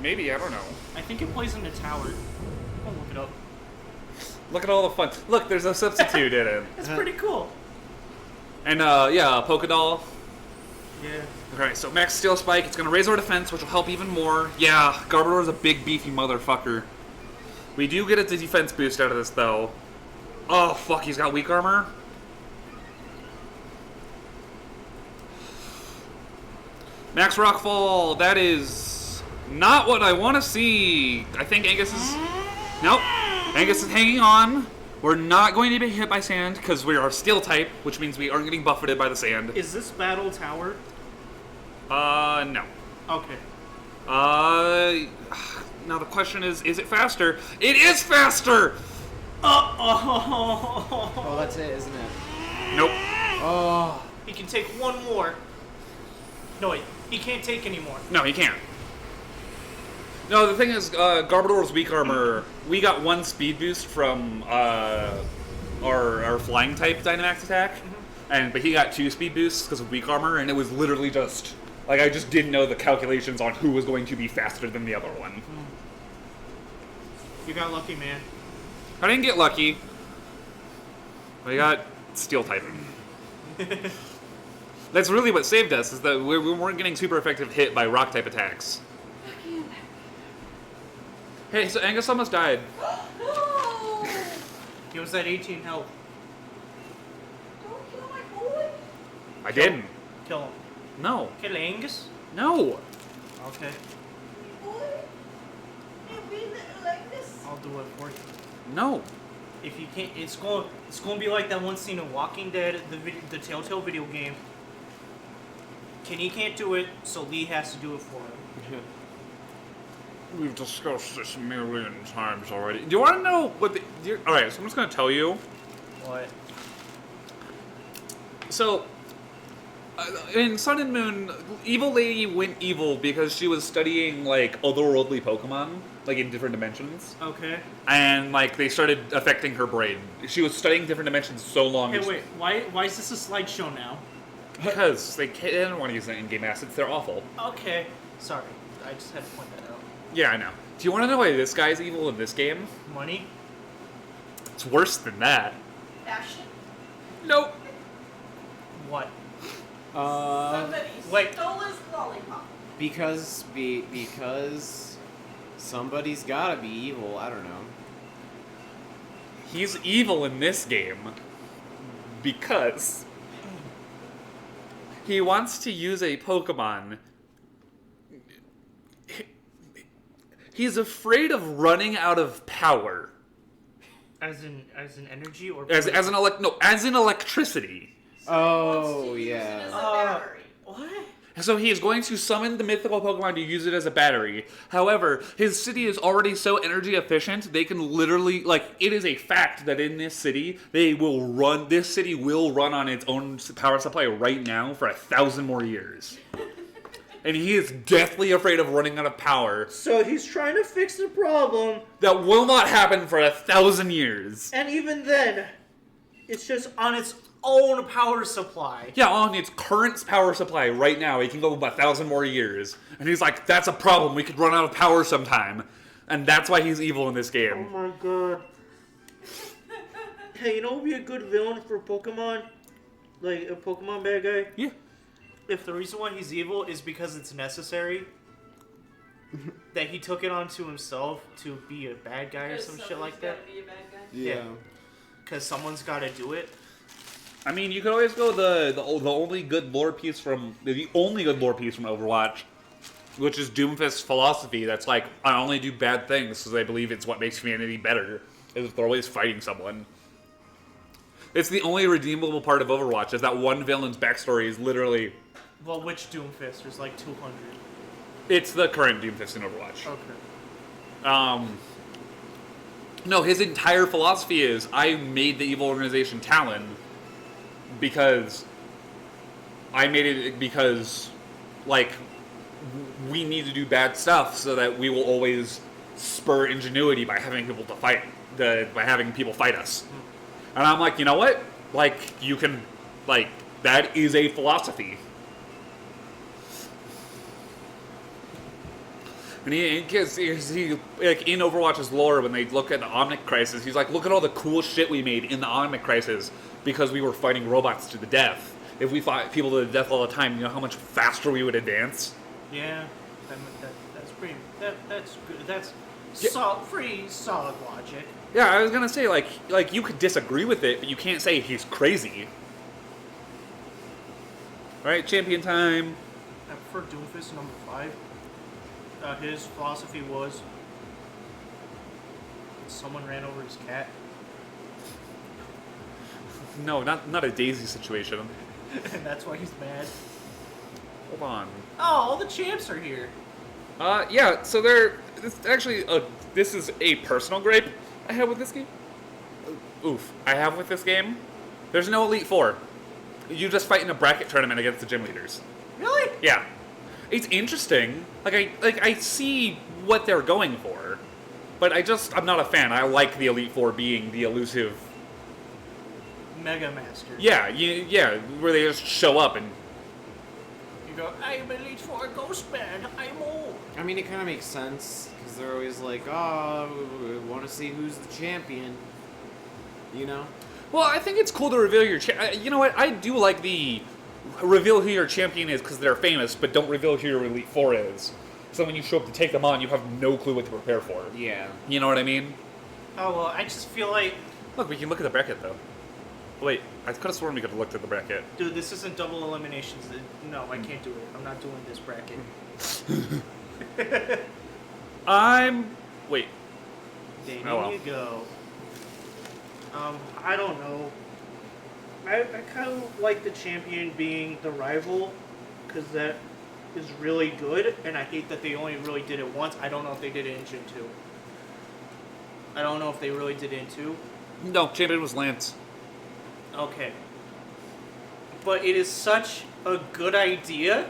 [SPEAKER 2] Maybe, I don't know.
[SPEAKER 1] I think it plays in the tower. I'll look it up.
[SPEAKER 2] Look at all the fun. Look, there's a substitute in it.
[SPEAKER 1] It's pretty cool.
[SPEAKER 2] And, yeah, Polka Doll.
[SPEAKER 1] Yeah.
[SPEAKER 2] Alright, so Max Steel Spike, it's gonna raise our defense, which will help even more. Yeah, Garbodor's a big, beefy motherfucker. We do get a defense boost out of this, though. Oh, fuck, he's got weak armor? Max Rockfall, that is not what I want to see. I think Angus is... Nope. Angus is hanging on. We're not going to be hit by sand, because we are steel type, which means we aren't getting buffeted by the sand.
[SPEAKER 1] Is this battle tower?
[SPEAKER 2] No.
[SPEAKER 1] Okay.
[SPEAKER 2] Now the question is it faster? It is faster!
[SPEAKER 3] Oh, that's it, isn't it?
[SPEAKER 2] Nope.
[SPEAKER 3] Oh.
[SPEAKER 1] He can take one more. No, wait. He can't take any more.
[SPEAKER 2] No, he can't. No, the thing is, Garbodor's weak armor, we got one speed boost from our flying type Dynamax attack, but he got 2 speed boosts because of weak armor, and it was literally just, like, I just didn't know the calculations on who was going to be faster than the other one.
[SPEAKER 1] You got lucky, man.
[SPEAKER 2] I didn't get lucky. I got steel typing. That's really what saved us, is that we weren't getting super effective hit by rock type attacks. Hey, so Angus almost died.
[SPEAKER 5] No!
[SPEAKER 1] He was at 18 health.
[SPEAKER 5] Don't kill my boy!
[SPEAKER 2] I didn't.
[SPEAKER 1] Kill him.
[SPEAKER 2] No.
[SPEAKER 1] Kill Angus?
[SPEAKER 2] No.
[SPEAKER 1] Okay.
[SPEAKER 5] Boy? You mean it like this?
[SPEAKER 1] I'll do it for you.
[SPEAKER 2] No.
[SPEAKER 1] If you can't, it's going to be like that one scene in Walking Dead, the Telltale video game. Kenny can't do it, so Lee has to do it for him.
[SPEAKER 2] We've discussed this a million times already. Do you want to know what the... Alright, so I'm just going to tell you.
[SPEAKER 1] What?
[SPEAKER 2] So, in Sun and Moon, Evil Lady went evil because she was studying, like, otherworldly Pokemon, like, in different dimensions.
[SPEAKER 1] Okay.
[SPEAKER 2] And, like, they started affecting her brain. She was studying different dimensions so long...
[SPEAKER 1] Hey, wait. Why is this a slideshow now?
[SPEAKER 2] Because they didn't want to use the in-game assets. They're awful.
[SPEAKER 1] Okay. Sorry. I just had to point that out.
[SPEAKER 2] Yeah, I know. Do you want to know why this guy's evil in this game?
[SPEAKER 1] Money?
[SPEAKER 2] It's worse than that.
[SPEAKER 5] Passion?
[SPEAKER 2] Nope.
[SPEAKER 1] What?
[SPEAKER 5] Somebody
[SPEAKER 1] wait.
[SPEAKER 5] stole his lollipop.
[SPEAKER 3] Because somebody's gotta be evil. I don't know.
[SPEAKER 2] He's evil in this game because he wants to use a Pokemon. He's afraid of running out of power.
[SPEAKER 1] As in energy or
[SPEAKER 2] As in electricity.
[SPEAKER 3] Oh,
[SPEAKER 5] He wants to use it
[SPEAKER 3] yeah.
[SPEAKER 5] as a battery.
[SPEAKER 1] What?
[SPEAKER 2] So he is going to summon the mythical Pokemon to use it as a battery. However, his city is already so energy efficient, they can literally, like, it is a fact that in this city, this city will run on its own power supply right now for 1,000 more years. And he is deathly afraid of running out of power.
[SPEAKER 1] So he's trying to fix the problem,
[SPEAKER 2] That will not happen for 1,000 years.
[SPEAKER 1] and even then, it's just on its own power supply.
[SPEAKER 2] Yeah, on its current power supply right now, it can go about 1,000 more years. And he's like, that's a problem. We could run out of power sometime. And that's why he's evil in this
[SPEAKER 1] Oh
[SPEAKER 2] game.
[SPEAKER 1] my god. Hey, you know what would be a good villain for Pokemon? Like, a Pokemon bad guy?
[SPEAKER 2] Yeah.
[SPEAKER 1] If the reason why he's evil is because it's necessary, that he took it onto himself to be a bad guy or some shit like that.
[SPEAKER 5] Be a bad guy.
[SPEAKER 3] Yeah.
[SPEAKER 1] Because someone's got to do it.
[SPEAKER 2] I mean, you could always go the only good lore piece from Overwatch, which is Doomfist's philosophy. That's like, I only do bad things because I believe it's what makes humanity better. Is if they're always fighting someone. It's the only redeemable part of Overwatch. Is that one villain's backstory is literally.
[SPEAKER 1] Well, which Doomfist? There's like 200.
[SPEAKER 2] It's the current Doomfist in Overwatch.
[SPEAKER 1] Okay.
[SPEAKER 2] No, his entire philosophy is, I made the evil organization Talon because like, we need to do bad stuff so that we will always spur ingenuity by having people fight us. And I'm like, you know what? Like, you can, like, that is a philosophy. And he like in Overwatch's lore, when they look at the Omnic Crisis, he's like, look at all the cool shit we made in the Omnic Crisis because we were fighting robots to the death. If we fought people to the death all the time, you know how much faster we would advance?
[SPEAKER 1] Yeah, that's pretty. That's good. That's
[SPEAKER 2] Yeah.
[SPEAKER 1] pretty solid logic.
[SPEAKER 2] Yeah, I was gonna say, like you could disagree with it, but you can't say he's crazy. Alright, champion time.
[SPEAKER 1] I prefer Doomfist number 5. His philosophy was someone ran over his cat.
[SPEAKER 2] No, not a Daisy situation.
[SPEAKER 1] And that's why he's mad.
[SPEAKER 2] Hold on.
[SPEAKER 1] Oh, all the champs are here.
[SPEAKER 2] Yeah, so this is a personal gripe I have with this game. I have with this game. There's no Elite Four. You just fight in a bracket tournament against the gym leaders.
[SPEAKER 1] Really?
[SPEAKER 2] Yeah. It's interesting. I see what they're going for. But I'm not a fan. I like the Elite Four being the elusive.
[SPEAKER 1] Mega Master.
[SPEAKER 2] Yeah, where they just show up and.
[SPEAKER 1] You go, I'm Elite Four Ghost Man. I'm old.
[SPEAKER 3] I mean, it kind of makes sense because they're always like, "Oh, we want to see who's the champion," you know.
[SPEAKER 2] Well, I think it's cool to reveal your. You know what? I do like the reveal who your champion is because they're famous, but don't reveal who your Elite Four is. So when you show up to take them on, you have no clue what to prepare for.
[SPEAKER 3] Yeah.
[SPEAKER 2] You know what I mean?
[SPEAKER 1] Oh well, I just feel like,
[SPEAKER 2] Look, we can look at the bracket though. Wait, I could have sworn we could have looked at the bracket.
[SPEAKER 1] dude, this isn't double eliminations. No, I can't do it. I'm not doing this bracket.
[SPEAKER 2] Wait.
[SPEAKER 1] There
[SPEAKER 2] Oh, well.
[SPEAKER 1] you go. I don't know. I kind of like the champion being the rival, because that is really good, and I hate that they only really did it once. I don't know if they did it in Gen 2. I don't know if they really did it in 2.
[SPEAKER 2] No, champion was Lance.
[SPEAKER 1] Okay. But it is such a good idea,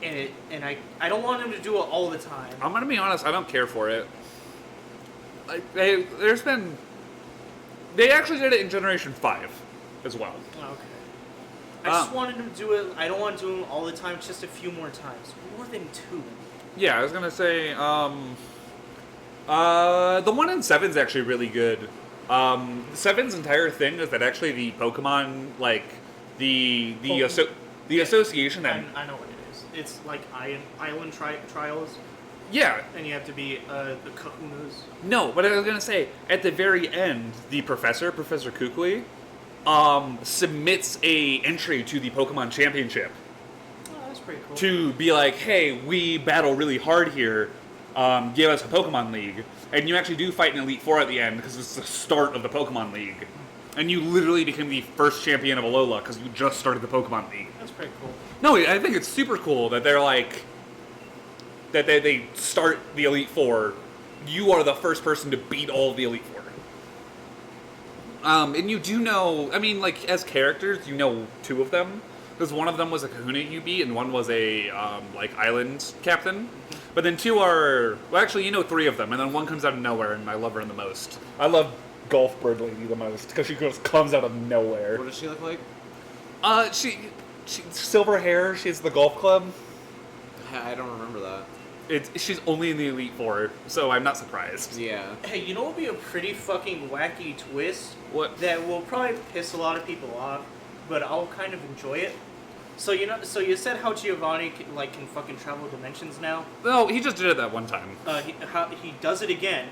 [SPEAKER 1] and I don't want him to do it all the time.
[SPEAKER 2] I'm gonna be honest, I don't care for it. They actually did it in Generation 5 as well.
[SPEAKER 1] Okay. I just wanted him to do it. I don't want to do it all the time, just a few more times. More than 2.
[SPEAKER 2] Yeah, I was gonna say, the one in 7's actually really good. 7's entire thing is that actually the Pokemon, like, the association that...
[SPEAKER 1] I know what it is. It's like island trials,
[SPEAKER 2] Yeah.
[SPEAKER 1] and you have to be the kahunas.
[SPEAKER 2] No, but I was gonna say, at the very end, the Professor Kukui, submits a entry to the Pokemon Championship
[SPEAKER 1] Oh, that's pretty cool.
[SPEAKER 2] to be like, hey, we battle really hard here, give us a Pokemon League. And you actually do fight an Elite Four at the end because it's the start of the Pokemon League. And you literally become the first champion of Alola because you just started the Pokemon League.
[SPEAKER 1] That's pretty cool.
[SPEAKER 2] No, I think it's super cool that they're like, that they start the Elite Four. You are the first person to beat all of the Elite Four. And you do know, I mean, like, as characters, you know 2 of them. Because one of them was a Kahuna you beat, and one was a, island captain. But then 2 are, well, actually, you know 3 of them, and then one comes out of nowhere, and I love her the most. I love Golf Bird Lady the most, because she just comes out of nowhere.
[SPEAKER 3] What does she look like?
[SPEAKER 2] She silver hair, she has the golf club.
[SPEAKER 3] I don't remember that.
[SPEAKER 2] She's only in the Elite Four, so I'm not surprised.
[SPEAKER 3] Yeah.
[SPEAKER 1] Hey, you know what would be a pretty fucking wacky twist?
[SPEAKER 2] What?
[SPEAKER 1] That will probably piss a lot of people off, but I'll kind of enjoy it. So you said how Giovanni can fucking travel dimensions now.
[SPEAKER 2] No, he just did it that one time.
[SPEAKER 1] He does it again,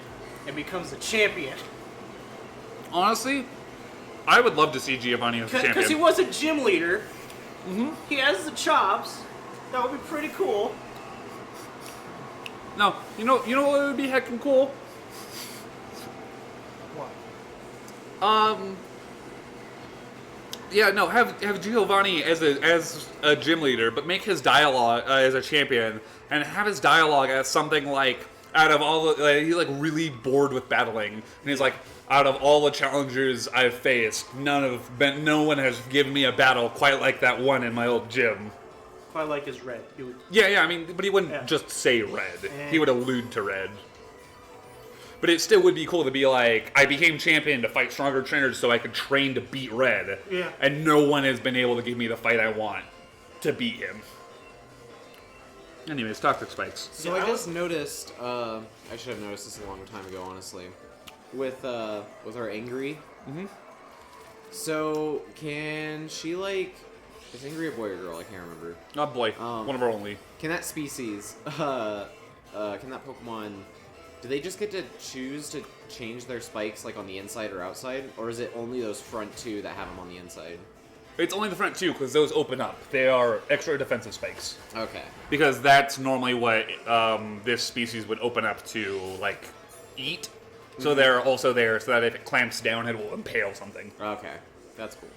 [SPEAKER 1] and becomes a champion.
[SPEAKER 2] Honestly, I would love to see Giovanni as a champion.
[SPEAKER 1] Because he was a gym leader.
[SPEAKER 2] Mm-hmm.
[SPEAKER 1] He has the chops. That would be pretty cool.
[SPEAKER 2] No, you know what would be heckin' cool?
[SPEAKER 1] What?
[SPEAKER 2] Yeah, no, have Giovanni as a gym leader, but make his dialogue as a champion, and have his dialogue as something like, out of all the, he's like really bored with battling, and he's like, out of all the challengers I've faced, no one has given me a battle quite like that one in my old gym.
[SPEAKER 1] Quite like his red. He would.
[SPEAKER 2] Yeah, I mean, but he wouldn't just say red. He would allude to red. But it still would be cool to be like, I became champion to fight stronger trainers so I could train to beat red.
[SPEAKER 1] Yeah.
[SPEAKER 2] And no one has been able to give me the fight I want to beat him. Anyways, toxic spikes.
[SPEAKER 3] So
[SPEAKER 1] Yeah,
[SPEAKER 3] I just noticed. I should have noticed this a long time ago, honestly. With our angry.
[SPEAKER 2] Mm-hmm.
[SPEAKER 3] So can she like? Is angry a boy or girl? I can't remember.
[SPEAKER 2] Oh boy, one of our only.
[SPEAKER 3] Can that species? Can that Pokemon? Do they just get to choose to change their spikes like on the inside or outside, or is it only those front two that have them on the inside?
[SPEAKER 2] It's only the front two because those open up. They are extra defensive spikes.
[SPEAKER 3] Okay.
[SPEAKER 2] Because that's normally what this species would open up to, like, eat. So they're also there so that if it clamps down, it will impale something.
[SPEAKER 3] Okay, that's cool.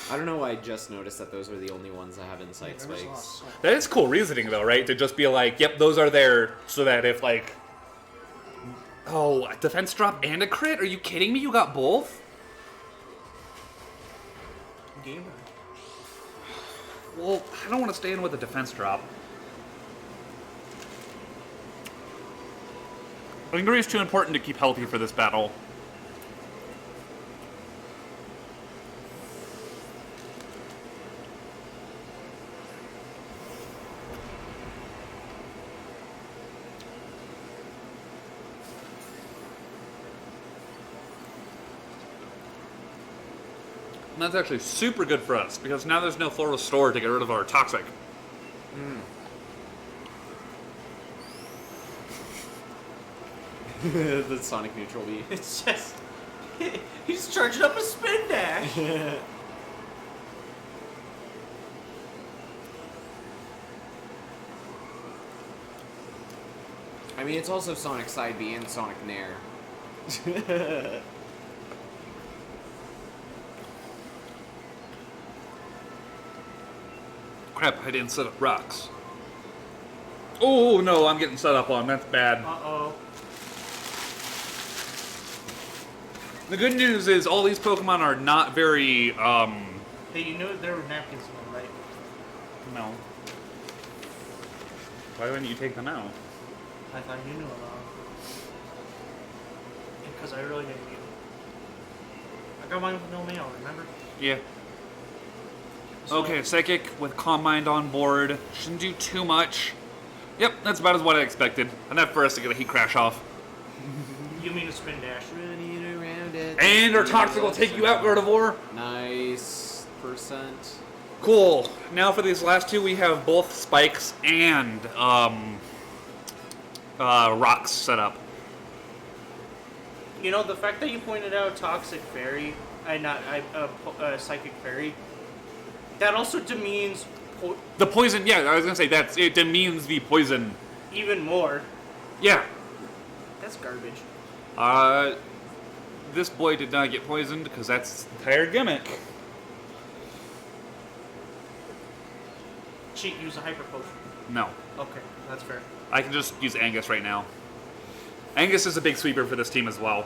[SPEAKER 3] I don't know why I just noticed that those are the only ones that have inside spikes.
[SPEAKER 2] That is cool reasoning, though, right? To just be like, yep, those are there so that if, like... Oh, a defense drop and a crit? Are you kidding me? You got both?
[SPEAKER 1] Gamer.
[SPEAKER 2] Well, I don't want to stay in with a defense drop. Angry is too important to keep healthy for this battle. And that's actually super good for us, because now there's no full restore to get rid of our toxic.
[SPEAKER 3] The Sonic neutral beat.
[SPEAKER 1] It's just... He's charging up a spin dash.
[SPEAKER 3] I mean, it's also Sonic Side B and Sonic Nair.
[SPEAKER 2] Crap, I didn't set up rocks. Oh, no, I'm getting set up on. That's bad.
[SPEAKER 1] Uh-oh.
[SPEAKER 2] The good news is all these Pokemon are not very,
[SPEAKER 1] Hey, you know there were napkins in there, right?
[SPEAKER 2] No. Why wouldn't you take them out?
[SPEAKER 1] I thought you knew about it. Because I really didn't need them. I got mine with no mail, remember?
[SPEAKER 2] Yeah.
[SPEAKER 1] So-
[SPEAKER 2] Okay, Psychic with Calm Mind on board. Shouldn't do too much. Yep, that's about as what I expected. Enough for us to get a Heat Crash off.
[SPEAKER 1] You mean a spin dash?
[SPEAKER 3] Running around it.
[SPEAKER 2] And our Toxic will take you out, Gardevoir.
[SPEAKER 3] Nice percent.
[SPEAKER 2] Cool. Now for these last two, we have both Spikes and Rocks set up.
[SPEAKER 1] You know, the fact that you pointed out Toxic Fairy, Psychic Fairy, that also demeans
[SPEAKER 2] The poison, yeah, I was gonna say it demeans the poison.
[SPEAKER 1] even more.
[SPEAKER 2] Yeah.
[SPEAKER 1] That's garbage.
[SPEAKER 2] This boy did not get poisoned because that's the entire gimmick.
[SPEAKER 1] Cheat, use a Hyper Potion.
[SPEAKER 2] No.
[SPEAKER 1] Okay, that's fair.
[SPEAKER 2] I can just use Angus right now. Angus is a big sweeper for this team as well.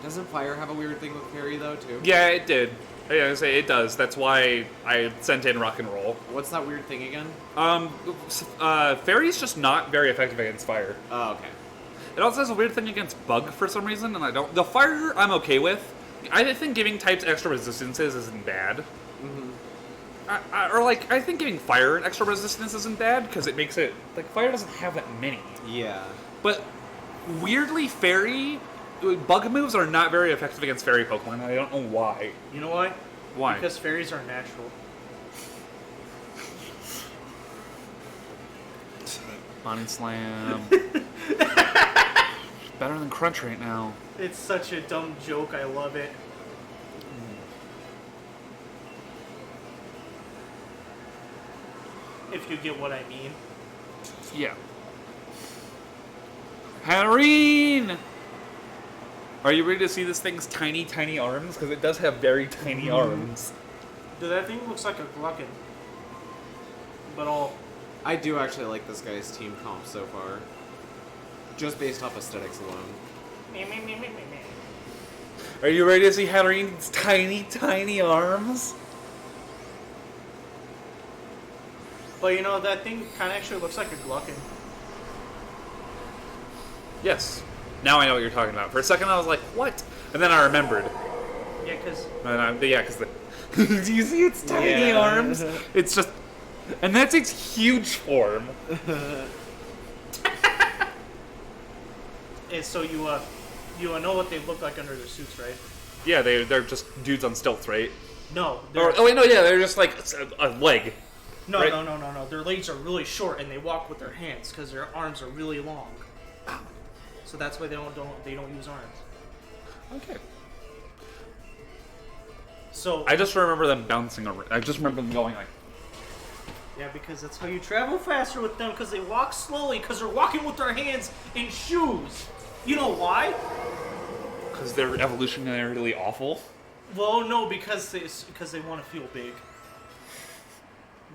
[SPEAKER 3] Doesn't Fire have a weird thing with Fairy though too?
[SPEAKER 2] Yeah, it did. Yeah, I say it does. That's why I sent in Rock and Roll.
[SPEAKER 3] What's that weird thing again?
[SPEAKER 2] Fairy's just not very effective against fire.
[SPEAKER 3] Oh, okay.
[SPEAKER 2] It also has a weird thing against Bug for some reason, and I don't. The Fire I'm okay with. I think giving types extra resistances isn't bad.
[SPEAKER 3] Mm-hmm.
[SPEAKER 2] I think giving Fire an extra resistance isn't bad because it makes it like Fire doesn't have that many.
[SPEAKER 3] Yeah.
[SPEAKER 2] But weirdly, Fairy Bug moves are not very effective against Fairy Pokemon. And I don't know why.
[SPEAKER 1] You know why?
[SPEAKER 2] Why?
[SPEAKER 1] Because fairies are natural.
[SPEAKER 2] Body Slam. Better than Crunch right now.
[SPEAKER 1] It's such a dumb joke, I love it. If you get what I mean.
[SPEAKER 2] Yeah. Hatterene! Are you ready to see this thing's tiny, tiny arms? Because it does have very tiny arms.
[SPEAKER 1] Dude, that thing looks like a Gluckin. But all...
[SPEAKER 3] I do actually like this guy's team comp so far. Just based off aesthetics alone.
[SPEAKER 1] Me, me, me, me, me, me.
[SPEAKER 2] Are you ready to see Hatterene's tiny, tiny arms?
[SPEAKER 1] But you know, that thing kind of actually looks like a Gluckin.
[SPEAKER 2] Yes. Now I know what you're talking about. For a second I was like, what? And then I remembered.
[SPEAKER 1] Yeah, because
[SPEAKER 2] do you see its tiny
[SPEAKER 4] Yeah.
[SPEAKER 2] arms? It's just, and that's its huge form.
[SPEAKER 1] and so you know what they look like under their suits, right?
[SPEAKER 2] Yeah, they're just dudes on stilts, right?
[SPEAKER 1] No,
[SPEAKER 2] They're just like a leg.
[SPEAKER 1] no,
[SPEAKER 2] right?
[SPEAKER 1] no. Their legs are really short, and they walk with their hands because their arms are really long. So that's why they don't use arms.
[SPEAKER 2] Okay.
[SPEAKER 1] So
[SPEAKER 2] I just remember them bouncing around. I just remember them going like.
[SPEAKER 1] yeah, because that's how you travel faster with them, because they walk slowly, because they're walking with their hands in shoes. You know why?
[SPEAKER 2] Because they're evolutionarily awful.
[SPEAKER 1] Well, no, because they want to feel big.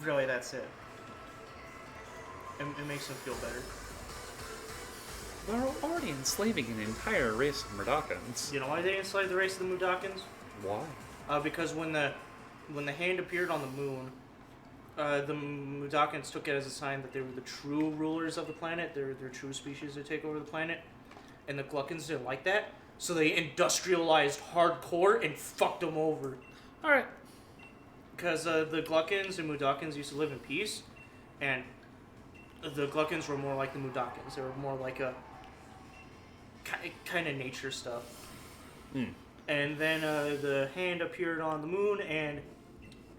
[SPEAKER 1] Really, that's it. It makes them feel better.
[SPEAKER 2] They're already enslaving an entire race of Murdokans.
[SPEAKER 1] You know why they enslaved the race of the Mudokans?
[SPEAKER 2] Why?
[SPEAKER 1] Because when the hand appeared on the moon, the Mudokans took it as a sign that they were the true rulers of the planet. They're true species to take over the planet, and the Gluckans didn't like that, so they industrialized hardcore and fucked them over.
[SPEAKER 2] All right.
[SPEAKER 1] Because the Gluckans and Mudokans used to live in peace, and the Gluckans were more like the Mudokans. They were more like a kind of nature stuff. And then the hand appeared on the moon, and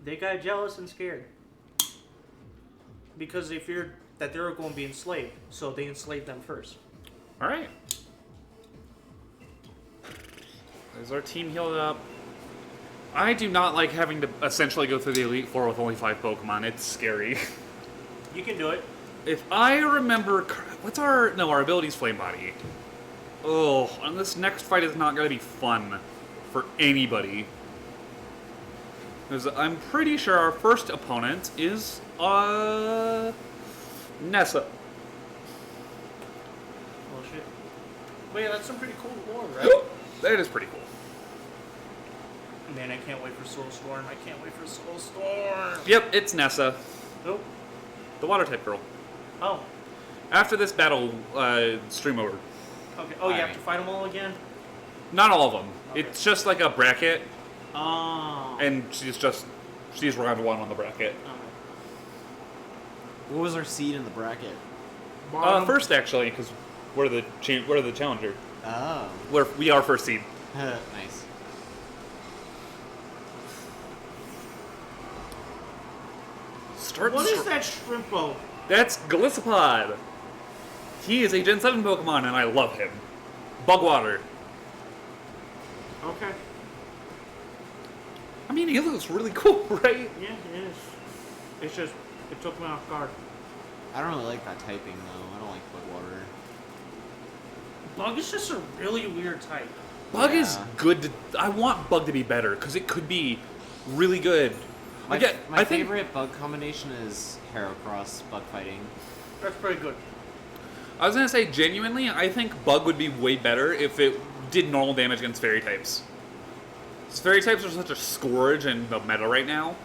[SPEAKER 1] they got jealous and scared. Because they feared that they were going to be enslaved, so they enslaved them first.
[SPEAKER 2] All right. Is our team healed up? I do not like having to essentially go through the Elite Four with only 5 Pokemon. It's scary.
[SPEAKER 1] You can do it.
[SPEAKER 2] If I remember, what's our ability's Flame Body. Oh, and this next fight is not going to be fun for anybody. Because I'm pretty sure our first opponent is Nessa.
[SPEAKER 1] Oh shit. Wait, that's some pretty cool lore, right?
[SPEAKER 2] That is pretty cool.
[SPEAKER 1] Man, I can't wait for Soul Storm. I can't wait for Soul Storm.
[SPEAKER 2] Yep, it's Nessa,
[SPEAKER 1] Nope.
[SPEAKER 2] the water type girl.
[SPEAKER 1] Oh.
[SPEAKER 2] After this battle, stream over.
[SPEAKER 1] Okay. Oh, you have
[SPEAKER 3] Alright.
[SPEAKER 1] to fight them all again?
[SPEAKER 2] Not all of them.
[SPEAKER 1] Okay.
[SPEAKER 2] It's just like a bracket,
[SPEAKER 1] Oh.
[SPEAKER 2] and she's round 1 on the bracket.
[SPEAKER 3] What was our seed in the bracket?
[SPEAKER 2] First, actually, because we're the challenger.
[SPEAKER 3] Oh.
[SPEAKER 2] We are first seed.
[SPEAKER 3] Nice.
[SPEAKER 1] What is that Shrimpo?
[SPEAKER 2] That's Golisopod. He is a Gen 7 Pokemon, and I love him. Bugwater.
[SPEAKER 1] Okay.
[SPEAKER 2] I mean, he looks really cool, right?
[SPEAKER 1] Yeah, it is. It's just, it took me off guard.
[SPEAKER 3] I don't really like that typing though. I don't like Bugwater.
[SPEAKER 1] Bug is just a really weird type.
[SPEAKER 2] Bug is
[SPEAKER 3] Yeah.
[SPEAKER 2] good. I want Bug to be better, because it could be really good.
[SPEAKER 3] My
[SPEAKER 2] I think
[SPEAKER 3] favorite bug combination is Heracross bug fighting.
[SPEAKER 1] That's pretty good.
[SPEAKER 2] I was gonna say, genuinely, I think Bug would be way better if it did normal damage against Fairy types. Fairy types are such a scourge in the meta right now.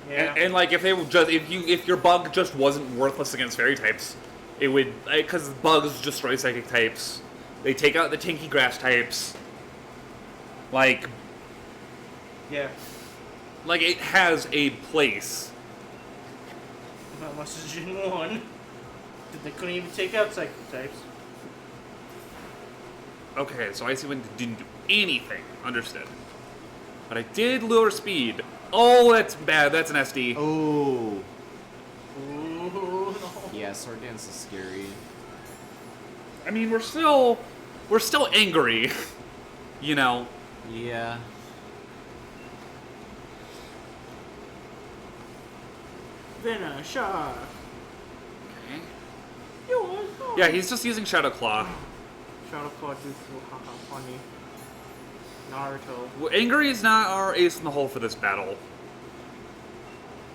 [SPEAKER 1] Yeah.
[SPEAKER 2] And like, if they were just if your Bug just wasn't worthless against Fairy types, it would, because Bugs destroy Psychic types. They take out the Tinky Grass types. Like it has a place.
[SPEAKER 1] Unless it's Gen 1. They couldn't even take out Psychic types.
[SPEAKER 2] Okay, so Icy Wind didn't do anything. Understood. But I did lure speed. Oh, that's bad. That's an SD.
[SPEAKER 3] Oh.
[SPEAKER 1] Ooh, no.
[SPEAKER 3] Yeah, Sword Dance is scary.
[SPEAKER 2] I mean, we're still angry. You know.
[SPEAKER 3] Yeah.
[SPEAKER 1] Finish.
[SPEAKER 2] Okay.
[SPEAKER 1] You want to
[SPEAKER 2] Yeah, he's just using Shadow Claw.
[SPEAKER 1] Shadow Claw Jutsu, haha, funny. Naruto.
[SPEAKER 2] Well, angry is not our ace in the hole for this battle.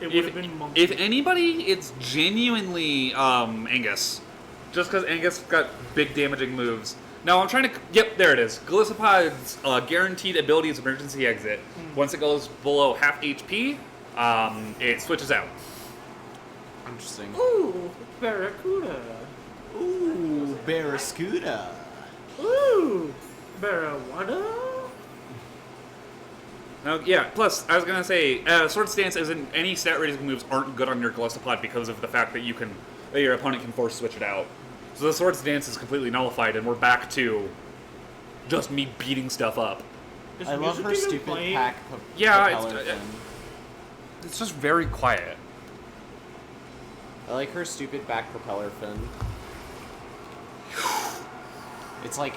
[SPEAKER 1] It would have been Monkey.
[SPEAKER 2] If anybody, it's genuinely Angus. Just because Angus got big damaging moves. Now I'm trying to. Yep, there it is. Golisopod's guaranteed ability is emergency exit. Once it goes below half HP, it switches out.
[SPEAKER 3] Interesting.
[SPEAKER 1] Ooh, Barracuda.
[SPEAKER 3] Ooh, Barracuda.
[SPEAKER 1] Ooh, Barrawada.
[SPEAKER 2] Yeah, plus, I was gonna say, Sword Stance isn't, any stat raising moves aren't good on your Galistopod because of the fact that that your opponent can force switch it out. So the Sword Stance is completely nullified, and we're back to just me beating stuff up.
[SPEAKER 1] Is
[SPEAKER 3] I love
[SPEAKER 1] music
[SPEAKER 3] her
[SPEAKER 1] even
[SPEAKER 3] stupid
[SPEAKER 1] playing?
[SPEAKER 3] pack.
[SPEAKER 2] Yeah,
[SPEAKER 3] propeller fin.
[SPEAKER 2] It's just very quiet.
[SPEAKER 3] I like her stupid back propeller fin. It's like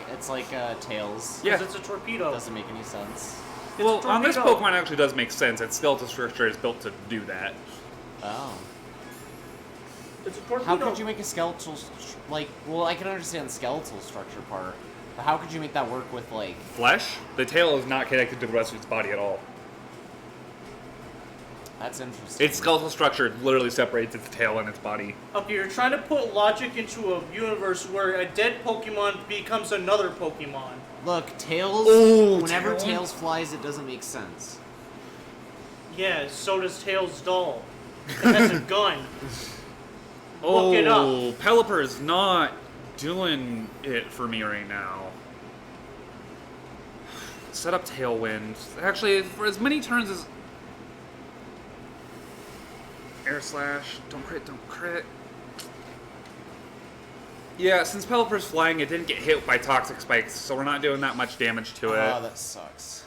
[SPEAKER 3] Tails.
[SPEAKER 2] Yeah.
[SPEAKER 1] 'Cause it's a torpedo.
[SPEAKER 3] Doesn't make any sense.
[SPEAKER 1] It's
[SPEAKER 2] Well,
[SPEAKER 1] a
[SPEAKER 2] on this
[SPEAKER 1] torpedo.
[SPEAKER 2] Pokemon, it actually does make sense. Its skeletal structure is built to do that.
[SPEAKER 3] Oh.
[SPEAKER 1] It's a torpedo.
[SPEAKER 3] How could you make a skeletal well, I can understand the skeletal structure part, but how could you make that work with like
[SPEAKER 2] Flesh? The tail is not connected to the rest of its body at all.
[SPEAKER 3] that's interesting.
[SPEAKER 2] Its skeletal structure literally separates its tail and its body.
[SPEAKER 1] Okay, you're trying to put logic into a universe where a dead Pokemon becomes another Pokemon.
[SPEAKER 3] Look, Tails
[SPEAKER 2] Oh,
[SPEAKER 3] whenever
[SPEAKER 2] Tails.
[SPEAKER 3] Tails flies it doesn't make sense.
[SPEAKER 1] Yeah, so does Tails' doll. It has a gun. Look it up.
[SPEAKER 2] Pelipper is not doing it for me right now. Set up Tailwind. Actually, for as many turns as... Air Slash. Don't crit, don't crit. Yeah, since Pelipper's flying, it didn't get hit by Toxic Spikes, so we're not doing that much damage to it.
[SPEAKER 3] Oh, that sucks.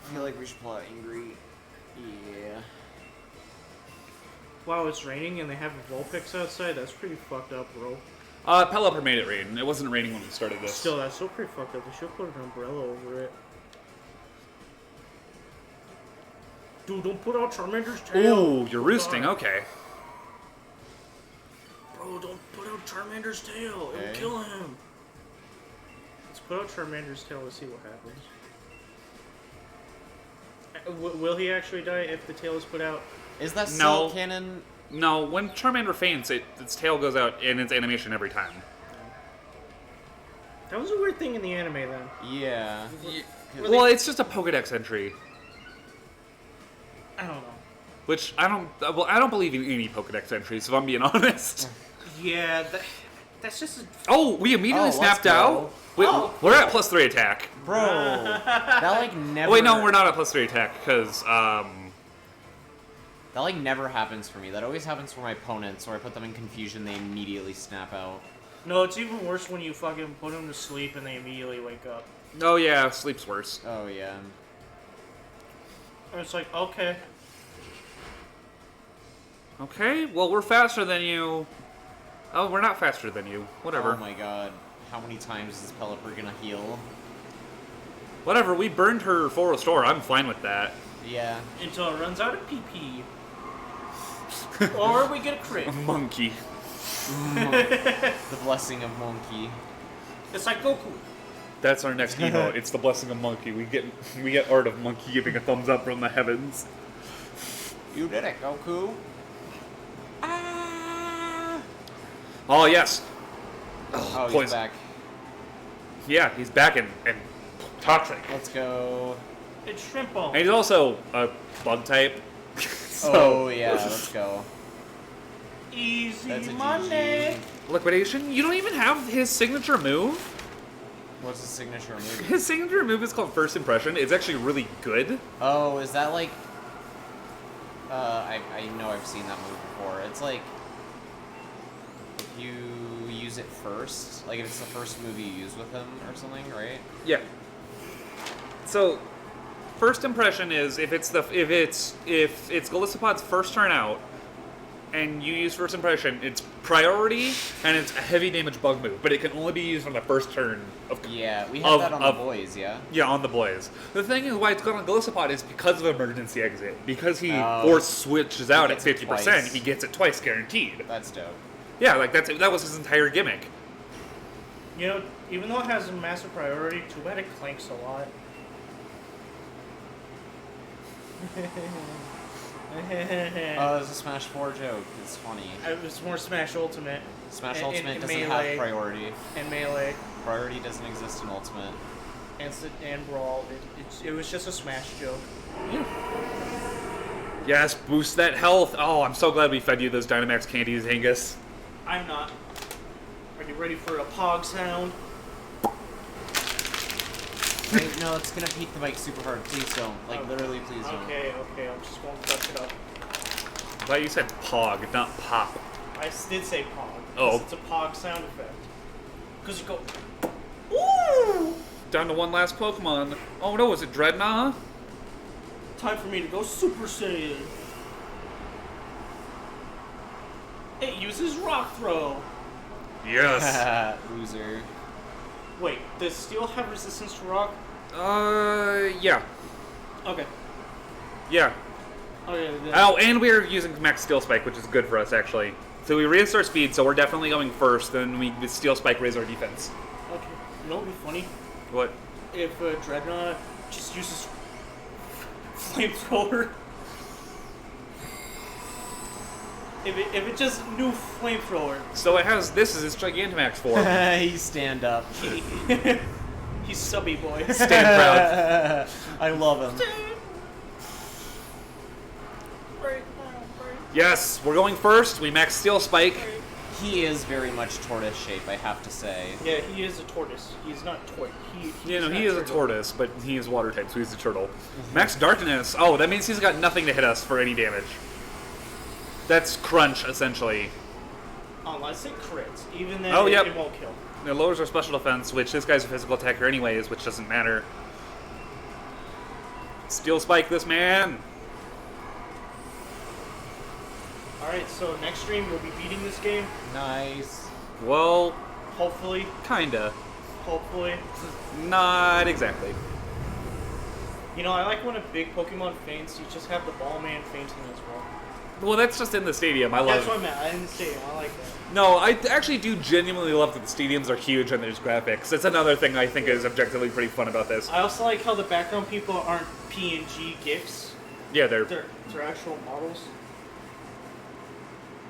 [SPEAKER 3] I feel like we should pull out Angry. Yeah.
[SPEAKER 1] Wow, it's raining and they have Vulpix outside? That's pretty fucked up, bro.
[SPEAKER 2] Pelipper made it rain. It wasn't raining when we started this.
[SPEAKER 1] Still, that's still pretty fucked up. They should put an umbrella over it. Dude, don't put out Charmander's tail.
[SPEAKER 2] Ooh, you're roosting.
[SPEAKER 1] God.
[SPEAKER 2] Okay.
[SPEAKER 1] Bro, don't put out Charmander's tail. It'll
[SPEAKER 3] Okay.
[SPEAKER 1] kill him. Let's put out Charmander's tail and see what happens. Will he actually die if the tail is put out?
[SPEAKER 3] Is that
[SPEAKER 2] No.
[SPEAKER 3] Cell Cannon?
[SPEAKER 2] No, when Charmander faints, its tail goes out in its animation every time.
[SPEAKER 1] That was a weird thing in the anime then.
[SPEAKER 3] Yeah.
[SPEAKER 2] Well, it's just a Pokedex entry,
[SPEAKER 1] I don't know.
[SPEAKER 2] which I don't believe in any Pokedex entries, if I'm being honest.
[SPEAKER 1] Yeah, that's just a...
[SPEAKER 2] Oh, we immediately
[SPEAKER 3] Oh, let's
[SPEAKER 2] snapped
[SPEAKER 3] go.
[SPEAKER 2] out? Wait,
[SPEAKER 1] Oh.
[SPEAKER 2] we're at +3 attack.
[SPEAKER 3] Bro, that like never.
[SPEAKER 2] Oh, wait, no, we're not at +3 attack, because,
[SPEAKER 3] That like never happens for me. That always happens for my opponents, where I put them in confusion, they immediately snap out.
[SPEAKER 1] No, it's even worse when you fucking put them to sleep and they immediately wake up.
[SPEAKER 2] oh yeah, sleep's worse.
[SPEAKER 3] Oh yeah.
[SPEAKER 1] And it's like, okay.
[SPEAKER 2] Okay, well, we're faster than you. Oh, we're not faster than you. Whatever.
[SPEAKER 3] Oh my god. How many times is Pelipper gonna heal?
[SPEAKER 2] Whatever, we burned her full restore. I'm fine with that.
[SPEAKER 3] Yeah.
[SPEAKER 1] Until it runs out of PP. Or we get a crit.
[SPEAKER 2] Monkey.
[SPEAKER 3] The blessing of Monkey.
[SPEAKER 1] It's like Goku.
[SPEAKER 2] That's our next emote. It's the blessing of Monkey. We get art of Monkey giving a thumbs up from the heavens.
[SPEAKER 3] You did it, Goku. Ah!
[SPEAKER 2] Oh yes.
[SPEAKER 3] Oh, he's
[SPEAKER 2] poison.
[SPEAKER 3] back.
[SPEAKER 2] Yeah, he's back and toxic.
[SPEAKER 3] Let's go.
[SPEAKER 1] It's Shrimpo.
[SPEAKER 2] And he's also a bug type. So,
[SPEAKER 3] Oh yeah, let's go.
[SPEAKER 1] Easy
[SPEAKER 3] That's a
[SPEAKER 1] Monday.
[SPEAKER 3] GG.
[SPEAKER 2] Liquidation. You don't even have his signature move.
[SPEAKER 3] What's his signature move?
[SPEAKER 2] His signature move is called First Impression. It's actually really good.
[SPEAKER 3] Oh, is that like? I know I've seen that move before. It's like if you use it first, like if it's the first move you use with him or something, right?
[SPEAKER 2] Yeah. So, First Impression is if it's Galistopod's first turn out, and you use First Impression, it's priority and it's a heavy damage bug move, but it can only be used on the first turn of.
[SPEAKER 3] Yeah, we have that on the boys, yeah.
[SPEAKER 2] Yeah, on the boys. The thing is why it's good on Galistopod is because of emergency exit. Because he
[SPEAKER 3] Oh.
[SPEAKER 2] force switches out at
[SPEAKER 3] gets it
[SPEAKER 2] 50%,
[SPEAKER 3] twice.
[SPEAKER 2] he gets it twice guaranteed.
[SPEAKER 3] That's dope.
[SPEAKER 2] Yeah, like that was his entire gimmick.
[SPEAKER 1] You know, even though it has a massive priority, too bad it clanks a lot.
[SPEAKER 3] Oh, it's a Smash 4 joke. It's funny.
[SPEAKER 1] It's more Smash Ultimate.
[SPEAKER 3] Smash
[SPEAKER 1] And-
[SPEAKER 3] Ultimate
[SPEAKER 1] and
[SPEAKER 3] doesn't
[SPEAKER 1] Melee.
[SPEAKER 3] have priority.
[SPEAKER 1] And Melee
[SPEAKER 3] Priority doesn't exist in Ultimate.
[SPEAKER 1] and Brawl. It was just a Smash joke.
[SPEAKER 2] Yes, boost that health. Oh, I'm so glad we fed you those Dynamax candies, Angus.
[SPEAKER 1] I'm not. Are you ready for a Pog sound?
[SPEAKER 3] Wait, no, it's gonna peak the bike super hard. Please don't. Like, literally, please don't.
[SPEAKER 1] Okay, I'm just gonna touch it up.
[SPEAKER 2] I thought you said pog, not pop.
[SPEAKER 1] I did say pog.
[SPEAKER 2] Oh.
[SPEAKER 1] It's a pog sound effect. Because you go, ooh!
[SPEAKER 2] Down to one last Pokemon. Oh no, is it Dreadnought?
[SPEAKER 1] Time for me to go Super Saiyan. It uses Rock Throw.
[SPEAKER 2] Yes.
[SPEAKER 3] Loser.
[SPEAKER 1] Wait, does Steel have resistance to Rock?
[SPEAKER 2] Yeah.
[SPEAKER 1] Okay.
[SPEAKER 2] Yeah.
[SPEAKER 1] Okay. Then.
[SPEAKER 2] Oh, and we're using Max Steel Spike, which is good for us, actually. So we raised our speed, so we're definitely going first, then we with Steel Spike raise our defense.
[SPEAKER 1] Okay. You know what would be funny?
[SPEAKER 2] What?
[SPEAKER 1] If Dreadnought just uses Flamethrower. If it just knew Flamethrower.
[SPEAKER 2] So it has, this is its Gigantamax form.
[SPEAKER 3] You stand up.
[SPEAKER 1] He's subby boy.
[SPEAKER 2] Stand proud.
[SPEAKER 3] I love him.
[SPEAKER 2] Yes, we're going first. We max Steel Spike.
[SPEAKER 3] He is very much tortoise shape, I have to say.
[SPEAKER 1] Yeah, he is a tortoise. He's not tortoise.
[SPEAKER 2] He is a tortoise, but he is water type, so he's a turtle. Max Darkness. Oh, that means he's got nothing to hit us for any damage. That's Crunch, essentially.
[SPEAKER 1] Unless it crits. Even then,
[SPEAKER 2] Oh,
[SPEAKER 1] it,
[SPEAKER 2] yep.
[SPEAKER 1] it won't kill.
[SPEAKER 2] It lowers our special defense, which this guy's a physical attacker anyways, which doesn't matter. Steel Spike this man.
[SPEAKER 1] Alright, so next stream we'll be beating this game.
[SPEAKER 3] Nice.
[SPEAKER 2] Well,
[SPEAKER 1] Hopefully.
[SPEAKER 2] kinda.
[SPEAKER 1] Hopefully.
[SPEAKER 2] Not exactly.
[SPEAKER 1] You know, I like when a big Pokemon faints, you just have the ball man fainting as well.
[SPEAKER 2] Well, that's just in the stadium. I
[SPEAKER 1] That's
[SPEAKER 2] love
[SPEAKER 1] what I meant. I didn't say it. I like that.
[SPEAKER 2] No, I actually do genuinely love that the stadiums are huge and there's graphics. It's another thing I think is objectively pretty fun about this.
[SPEAKER 1] I also like how the background people aren't PNG GIFs.
[SPEAKER 2] Yeah, they're...
[SPEAKER 1] They're actual models.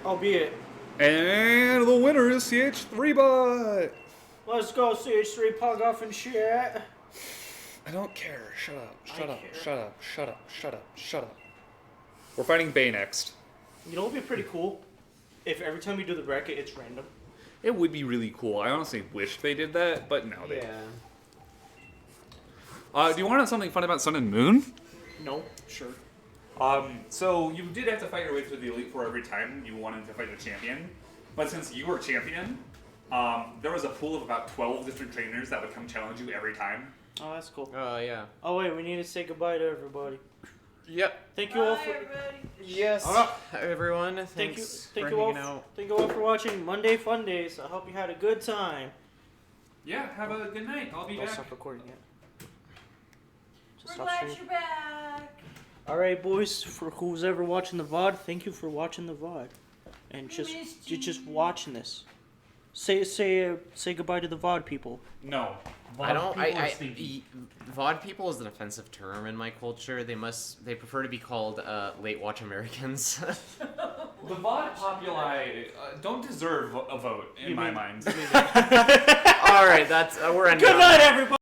[SPEAKER 1] Albeit,
[SPEAKER 2] And the winner is CH3Bot!
[SPEAKER 1] let's go CH3 Pog off and shit.
[SPEAKER 2] I don't care. Shut up. Shut
[SPEAKER 1] I
[SPEAKER 2] up.
[SPEAKER 1] care.
[SPEAKER 2] Shut up. Shut up. Shut up. Shut up. We're fighting Bay next.
[SPEAKER 1] You know what would be pretty cool? If every time you do the bracket, it's random.
[SPEAKER 2] It would be really cool. I honestly wish they did that, but no, they
[SPEAKER 3] Yeah.
[SPEAKER 2] don't. Do you want to know something fun about Sun and Moon?
[SPEAKER 1] No, sure.
[SPEAKER 2] So you did have to fight your way through the Elite Four every time you wanted to fight the champion. But since you were champion, there was a pool of about 12 different trainers that would come challenge you every time.
[SPEAKER 1] Oh, that's cool.
[SPEAKER 3] Oh, yeah.
[SPEAKER 1] Oh wait, we need to say goodbye to everybody.
[SPEAKER 3] Yep.
[SPEAKER 1] Thank you all
[SPEAKER 5] Bye,
[SPEAKER 1] for.
[SPEAKER 5] everybody.
[SPEAKER 3] Yes.
[SPEAKER 1] Alright.
[SPEAKER 3] Everyone,
[SPEAKER 1] Thank you.
[SPEAKER 3] thanks
[SPEAKER 1] Thank
[SPEAKER 3] for
[SPEAKER 1] you all.
[SPEAKER 3] hanging out.
[SPEAKER 1] Thank you all for watching Monday Fundays. I hope you had a good time.
[SPEAKER 2] Yeah, have a good night. I'll be
[SPEAKER 1] Don't
[SPEAKER 2] back.
[SPEAKER 1] stop recording yet. Just
[SPEAKER 5] We're
[SPEAKER 1] stop
[SPEAKER 5] glad
[SPEAKER 1] streaming.
[SPEAKER 5] you're back.
[SPEAKER 1] Alright, boys, for who's ever watching the VOD, thank you for watching the VOD. And
[SPEAKER 5] We
[SPEAKER 1] just
[SPEAKER 5] missed
[SPEAKER 1] you're just
[SPEAKER 5] you.
[SPEAKER 1] watching this. Say goodbye to the VOD people.
[SPEAKER 2] No.
[SPEAKER 3] I don't.
[SPEAKER 2] People are
[SPEAKER 3] I
[SPEAKER 2] stinky.
[SPEAKER 3] VOD people is an offensive term in my culture. They prefer to be called late watch Americans.
[SPEAKER 2] The VOD populi don't deserve a vote, in
[SPEAKER 1] You
[SPEAKER 2] my
[SPEAKER 1] mean-
[SPEAKER 2] mind.
[SPEAKER 3] All right, that's we're ending.
[SPEAKER 1] Good
[SPEAKER 3] on
[SPEAKER 1] night,
[SPEAKER 3] that.
[SPEAKER 1] everybody!